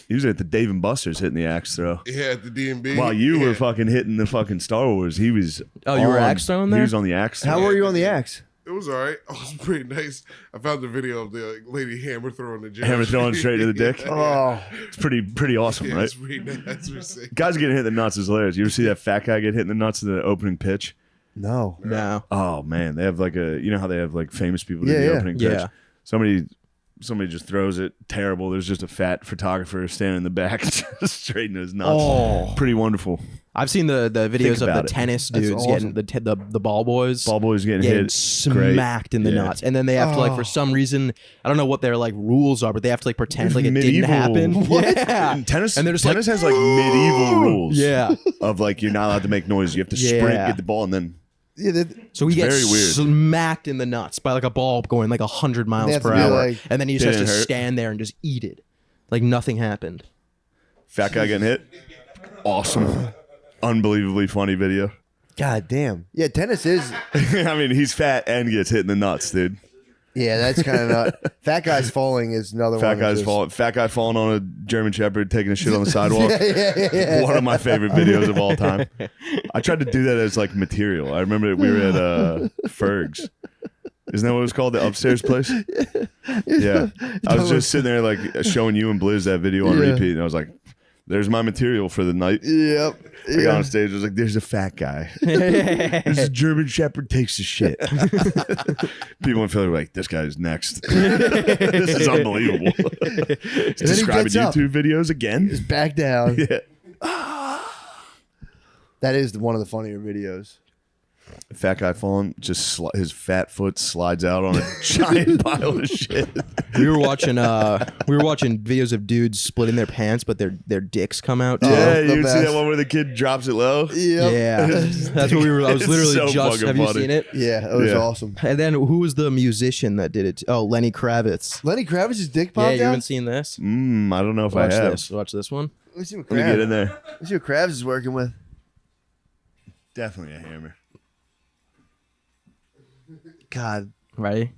Speaker 2: He was at the Dave and Buster's hitting the axe throw.
Speaker 4: Yeah, at the DMB.
Speaker 2: While you were
Speaker 4: Yeah.
Speaker 2: fucking hitting the fucking Star Wars, he was.
Speaker 3: Oh, you were
Speaker 2: on-
Speaker 3: axe throwing there?
Speaker 2: He was on the axe.
Speaker 1: How
Speaker 2: throw.
Speaker 1: were you on the axe?
Speaker 4: It was all right. It was pretty nice. I found the video of the lady hammer throwing the judge.
Speaker 2: Hammer throwing straight to the dick?
Speaker 1: Oh,
Speaker 2: It's pretty awesome,
Speaker 4: Yeah,
Speaker 2: right?
Speaker 4: it's pretty nice. That's pretty sick.
Speaker 2: Guys getting hit in the nuts is hilarious. You ever see that fat guy get hit in the nuts in the opening pitch?
Speaker 1: no.
Speaker 3: No.
Speaker 2: Oh man, they have like a how they have like famous people do
Speaker 1: Yeah,
Speaker 2: the
Speaker 1: yeah.
Speaker 2: opening pitch.
Speaker 3: Yeah.
Speaker 2: Somebody just throws it terrible. There's just a fat photographer standing in the back, just straight into his nuts.
Speaker 3: Oh.
Speaker 2: Pretty wonderful.
Speaker 3: I've seen the videos of
Speaker 2: about
Speaker 3: the
Speaker 2: it.
Speaker 3: tennis
Speaker 1: That's
Speaker 3: dudes
Speaker 1: awesome.
Speaker 3: getting the ball boys.
Speaker 2: Ball boys getting
Speaker 3: Getting
Speaker 2: hit.
Speaker 3: smacked in the
Speaker 2: Yeah.
Speaker 3: nuts, and then they have to like for some reason I don't know what their like rules are, but they have to like pretend like it didn't
Speaker 2: Medieval-
Speaker 3: happen.
Speaker 2: What?
Speaker 3: Yeah,
Speaker 2: And tennis
Speaker 3: And they're just
Speaker 2: tennis
Speaker 3: like,
Speaker 2: has like medieval rules.
Speaker 3: yeah.
Speaker 2: Of like you're not allowed to make noise. You have to sprint,
Speaker 3: Yeah.
Speaker 2: get the ball, and then
Speaker 1: Yeah,
Speaker 3: So he gets
Speaker 2: very weird.
Speaker 3: smacked in the nuts by like a ball going like 100 miles
Speaker 1: have
Speaker 3: per
Speaker 1: to be
Speaker 3: hour,
Speaker 1: like-
Speaker 3: and then he just has to
Speaker 2: Didn't hurt.
Speaker 3: stand there and just eat it, like nothing happened.
Speaker 2: fat guy getting hit. Awesome. Unbelievably funny video.
Speaker 1: God damn. Yeah, tennis is.
Speaker 2: I mean, he's fat and gets hit in the nuts, dude.
Speaker 1: Yeah, that's kind of not. Fat guys falling is another
Speaker 2: Fat
Speaker 1: one.
Speaker 2: guy's
Speaker 1: just-
Speaker 2: falling. Fat guy falling on a German Shepherd, taking a shit on the sidewalk.
Speaker 1: Yeah.
Speaker 2: One of my favorite videos of all time. I tried to do that as like material. I remember we were at Ferg's. Isn't that what it was called? The upstairs place? Yeah. I was just sitting there like showing you and Blizz that video on
Speaker 1: Yeah.
Speaker 2: repeat, and I was like, "There's my material for the night."
Speaker 1: Yep.
Speaker 2: I got on stage. I was like, "There's a fat guy. This is German Shepherd takes a shit." People in Philly were like, "This guy's next." This is unbelievable. He's
Speaker 1: he
Speaker 2: describing
Speaker 1: gets up.
Speaker 2: YouTube videos again.
Speaker 1: Just back down.
Speaker 2: Yeah.
Speaker 1: That is one of the funnier videos.
Speaker 2: Fat guy falling, just his fat foot slides out on a giant pile of shit.
Speaker 3: We were watching videos of dudes splitting their pants, but their dicks come out. Too.
Speaker 2: Yeah,
Speaker 1: the
Speaker 2: you see
Speaker 1: best.
Speaker 2: that one where the kid drops it low?
Speaker 1: Yep.
Speaker 3: Yeah, that's what we were. I was
Speaker 2: It's
Speaker 3: literally
Speaker 2: so
Speaker 3: just.
Speaker 2: fucking
Speaker 3: Have you
Speaker 2: funny.
Speaker 3: seen it?
Speaker 1: Yeah, that was
Speaker 2: Yeah.
Speaker 1: awesome.
Speaker 3: And then who was the musician that did it? Oh, Lenny Kravitz.
Speaker 1: Lenny Kravitz's dick
Speaker 3: Yeah,
Speaker 1: popped
Speaker 3: you
Speaker 1: out.
Speaker 3: haven't seen this?
Speaker 2: I don't know if
Speaker 3: Watch
Speaker 2: I have.
Speaker 3: this. Watch this one.
Speaker 1: Let me see what
Speaker 2: Let me get in
Speaker 1: Kravitz.
Speaker 2: there.
Speaker 1: Let me see what Kravitz is working with.
Speaker 2: Definitely a hammer.
Speaker 1: God.
Speaker 3: Ready?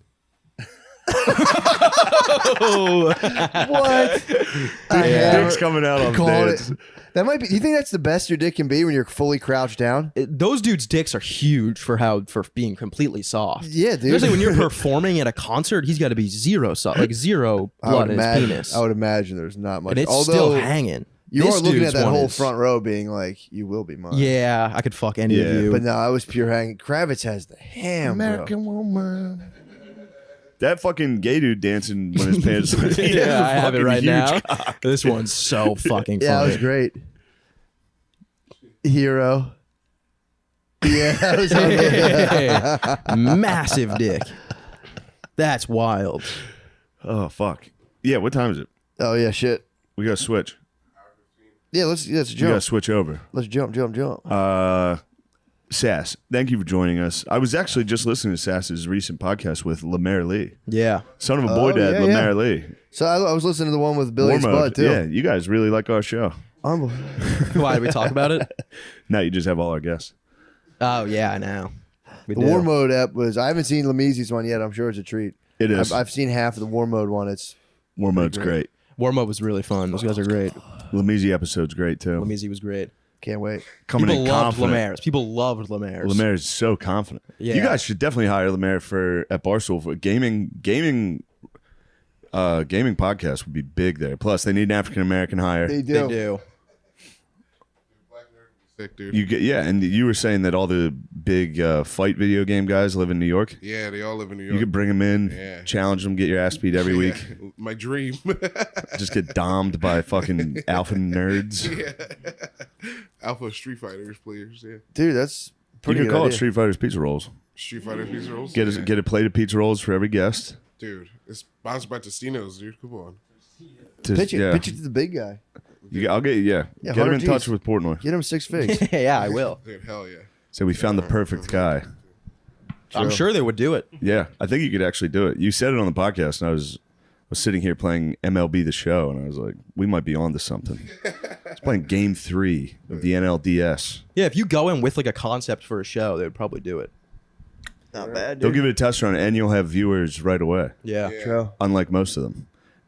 Speaker 1: What?
Speaker 2: Dick's coming out on
Speaker 1: Called
Speaker 2: beds.
Speaker 1: it. That might be. You think that's the best your dick can be when you're fully crouched down?
Speaker 3: Those dudes' dicks are huge for being completely soft.
Speaker 1: Yeah, dude.
Speaker 3: Especially when you're performing at a concert, he's got to be zero soft, like zero blood in his penis.
Speaker 1: I would imagine there's not much.
Speaker 3: And it's
Speaker 1: Although
Speaker 3: still hanging.
Speaker 1: you
Speaker 3: This
Speaker 1: are looking
Speaker 3: dude's
Speaker 1: at that
Speaker 3: one
Speaker 1: whole
Speaker 3: is-
Speaker 1: front row, being like, "You will be mine."
Speaker 3: Yeah, I could fuck any of
Speaker 2: Yeah,
Speaker 3: you.
Speaker 1: But no, I was pure hanging. Kravitz has the ham, bro.
Speaker 2: woman. That fucking gay dude dancing when his pants.
Speaker 3: yeah, I have it
Speaker 2: fucking
Speaker 3: right
Speaker 2: huge
Speaker 3: now.
Speaker 2: cock.
Speaker 3: This one's so fucking funny.
Speaker 1: Yeah, that was great. Hero. Yeah, that was
Speaker 3: Massive dick. That's wild.
Speaker 2: Oh fuck. Yeah, what time is it?
Speaker 1: Oh yeah, shit.
Speaker 2: We gotta switch.
Speaker 1: Yeah, let's
Speaker 2: We gotta
Speaker 1: jump.
Speaker 2: switch over.
Speaker 1: Let's jump.
Speaker 2: Sass, thank you for joining us. I was actually just listening to Sass's recent podcast with Lemaire Lee,
Speaker 3: Yeah.
Speaker 2: son of a boy dad,
Speaker 1: yeah,
Speaker 2: Lemaire
Speaker 1: yeah.
Speaker 2: Lee.
Speaker 1: So I was listening to the one with Billy
Speaker 2: War
Speaker 1: Spud
Speaker 2: mode.
Speaker 1: too.
Speaker 2: Yeah, you guys really like our show.
Speaker 3: Why did we talk about it?
Speaker 2: Now you just have all our guests.
Speaker 3: Oh yeah, I know. We
Speaker 1: The
Speaker 3: do.
Speaker 1: War Mode app was. I haven't seen Lamizi's one yet. I'm sure it's a treat.
Speaker 2: It is.
Speaker 1: I've seen half of the War Mode one. It's
Speaker 2: War mode's great.
Speaker 3: War Mode was really fun. Those guys are great.
Speaker 2: Lamizi episode's great too.
Speaker 3: Lamizi was great.
Speaker 1: can't wait.
Speaker 2: Coming
Speaker 3: People
Speaker 2: in
Speaker 3: loved
Speaker 2: confident.
Speaker 3: Lemaire's. People loved Lemaire's.
Speaker 2: Lemaire's so confident.
Speaker 3: Yeah.
Speaker 2: You guys should definitely hire Lemaire at Barstool for gaming podcast would be big there. Plus, they need an African American hire.
Speaker 1: They do.
Speaker 3: They do.
Speaker 4: Black nerd would be sick, dude.
Speaker 2: You get and you were saying that all the big fight video game guys live in New York.
Speaker 4: Yeah, they all live in New York.
Speaker 2: You could bring them in,
Speaker 4: Yeah.
Speaker 2: challenge them, get your ass beat every week.
Speaker 4: My dream.
Speaker 2: Just get domed by fucking alpha nerds.
Speaker 4: Alpha Street Fighters players, yeah.
Speaker 1: Dude, that's
Speaker 2: You
Speaker 1: pretty
Speaker 2: could
Speaker 1: good
Speaker 2: call it
Speaker 1: idea.
Speaker 2: Street Fighters Pizza Rolls.
Speaker 4: Street Fighter pizza rolls.
Speaker 2: Get a plate of pizza rolls for every guest.
Speaker 4: Dude, it's sponsored by Tostinos, dude. Come on.
Speaker 2: Just-
Speaker 1: Pitch it.
Speaker 2: yeah.
Speaker 1: Pitch it to the big guy.
Speaker 2: I'll get
Speaker 1: Yeah,
Speaker 2: get him in
Speaker 1: 100
Speaker 2: touch
Speaker 1: Gs.
Speaker 2: with Portnoy.
Speaker 1: Get him 6 figs.
Speaker 3: yeah, I will.
Speaker 4: Dude, hell yeah.
Speaker 2: So we found the perfect guy.
Speaker 3: I'm sure they would do it.
Speaker 2: Yeah, I think you could actually do it. You said it on the podcast, and I was sitting here playing MLB The Show, and I was like, we might be on to something. It's playing Game 3 of the NLDS.
Speaker 3: Yeah, if you go in with like a concept for a show, they would probably do it.
Speaker 1: Not bad,
Speaker 2: They'll
Speaker 1: dude.
Speaker 2: give it a test run, and you'll have viewers right away,
Speaker 3: Yeah.
Speaker 1: True.
Speaker 2: unlike most of them.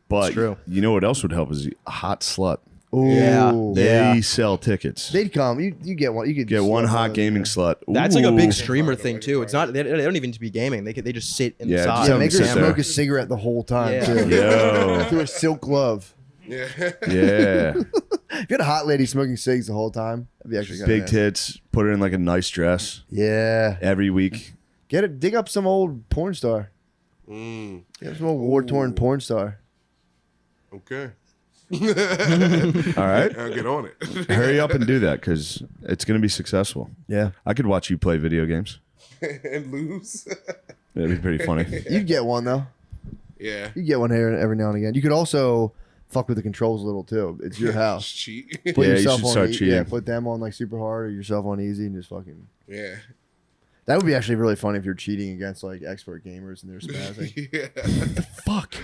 Speaker 2: But
Speaker 3: true.
Speaker 2: you know what else would help is a hot slut.
Speaker 1: Ooh.
Speaker 3: Yeah.
Speaker 2: They sell tickets.
Speaker 1: They'd come. You get one. You could
Speaker 2: Get one
Speaker 1: slip
Speaker 2: hot
Speaker 1: one,
Speaker 2: gaming
Speaker 1: yeah.
Speaker 2: slut.
Speaker 3: That's like a big
Speaker 2: Ooh.
Speaker 3: streamer thing too. It's not. They don't even need to be gaming. They just sit in
Speaker 2: Yeah,
Speaker 3: the
Speaker 2: just
Speaker 3: side.
Speaker 2: have
Speaker 1: Yeah,
Speaker 2: them
Speaker 1: make her
Speaker 2: sit there.
Speaker 1: smoke a cigarette the whole time
Speaker 3: Yeah.
Speaker 1: too.
Speaker 2: Yo.
Speaker 1: Through a silk glove.
Speaker 4: Yeah.
Speaker 2: Yeah.
Speaker 1: If you had a hot lady smoking cigs the whole time, that'd be actually
Speaker 2: Big
Speaker 1: kinda nice.
Speaker 2: tits. Put her in like a nice dress
Speaker 1: Yeah.
Speaker 2: every week.
Speaker 1: Get it. Dig up some old porn star.
Speaker 4: Mm,
Speaker 1: Get up some old war-torn porn star.
Speaker 4: okay.
Speaker 2: All right.
Speaker 4: I'll get on it.
Speaker 2: Hurry up and do that because it's going to be successful.
Speaker 1: Yeah.
Speaker 2: I could watch you play video games.
Speaker 4: And lose.
Speaker 2: That'd be pretty funny.
Speaker 1: You'd get one though.
Speaker 4: Yeah.
Speaker 1: You get one here every now and again. You could also fuck with the controls a little too. It's your house.
Speaker 4: Cheat.
Speaker 1: Put
Speaker 2: Yeah, you
Speaker 1: yourself
Speaker 2: should
Speaker 1: on
Speaker 2: start
Speaker 1: Yeah,
Speaker 2: cheating.
Speaker 1: put them on like super hard or yourself on easy and just fucking.
Speaker 4: Yeah.
Speaker 1: That would be actually really funny if you're cheating against like expert gamers and they're spazzing.
Speaker 4: Yeah.
Speaker 2: Fuck.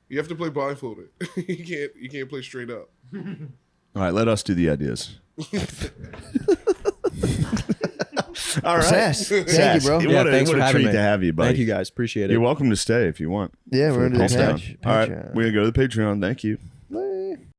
Speaker 4: You have to play blindfolded. You can't play straight up.
Speaker 2: All right, let us do the ideas. All right.
Speaker 1: Sass. Thank
Speaker 2: Sass.
Speaker 1: you, bro.
Speaker 2: What
Speaker 3: Yeah,
Speaker 2: a,
Speaker 3: thanks
Speaker 2: what
Speaker 3: for
Speaker 2: a
Speaker 3: having
Speaker 2: treat
Speaker 3: me.
Speaker 2: to have you, buddy.
Speaker 3: Thank you guys. Appreciate it.
Speaker 2: You're welcome to stay if you want.
Speaker 1: Yeah, we're into the
Speaker 2: Pulse down.
Speaker 1: Paytch.
Speaker 2: All right,
Speaker 1: Patreon.
Speaker 2: we're going to go to the Patreon. Thank you.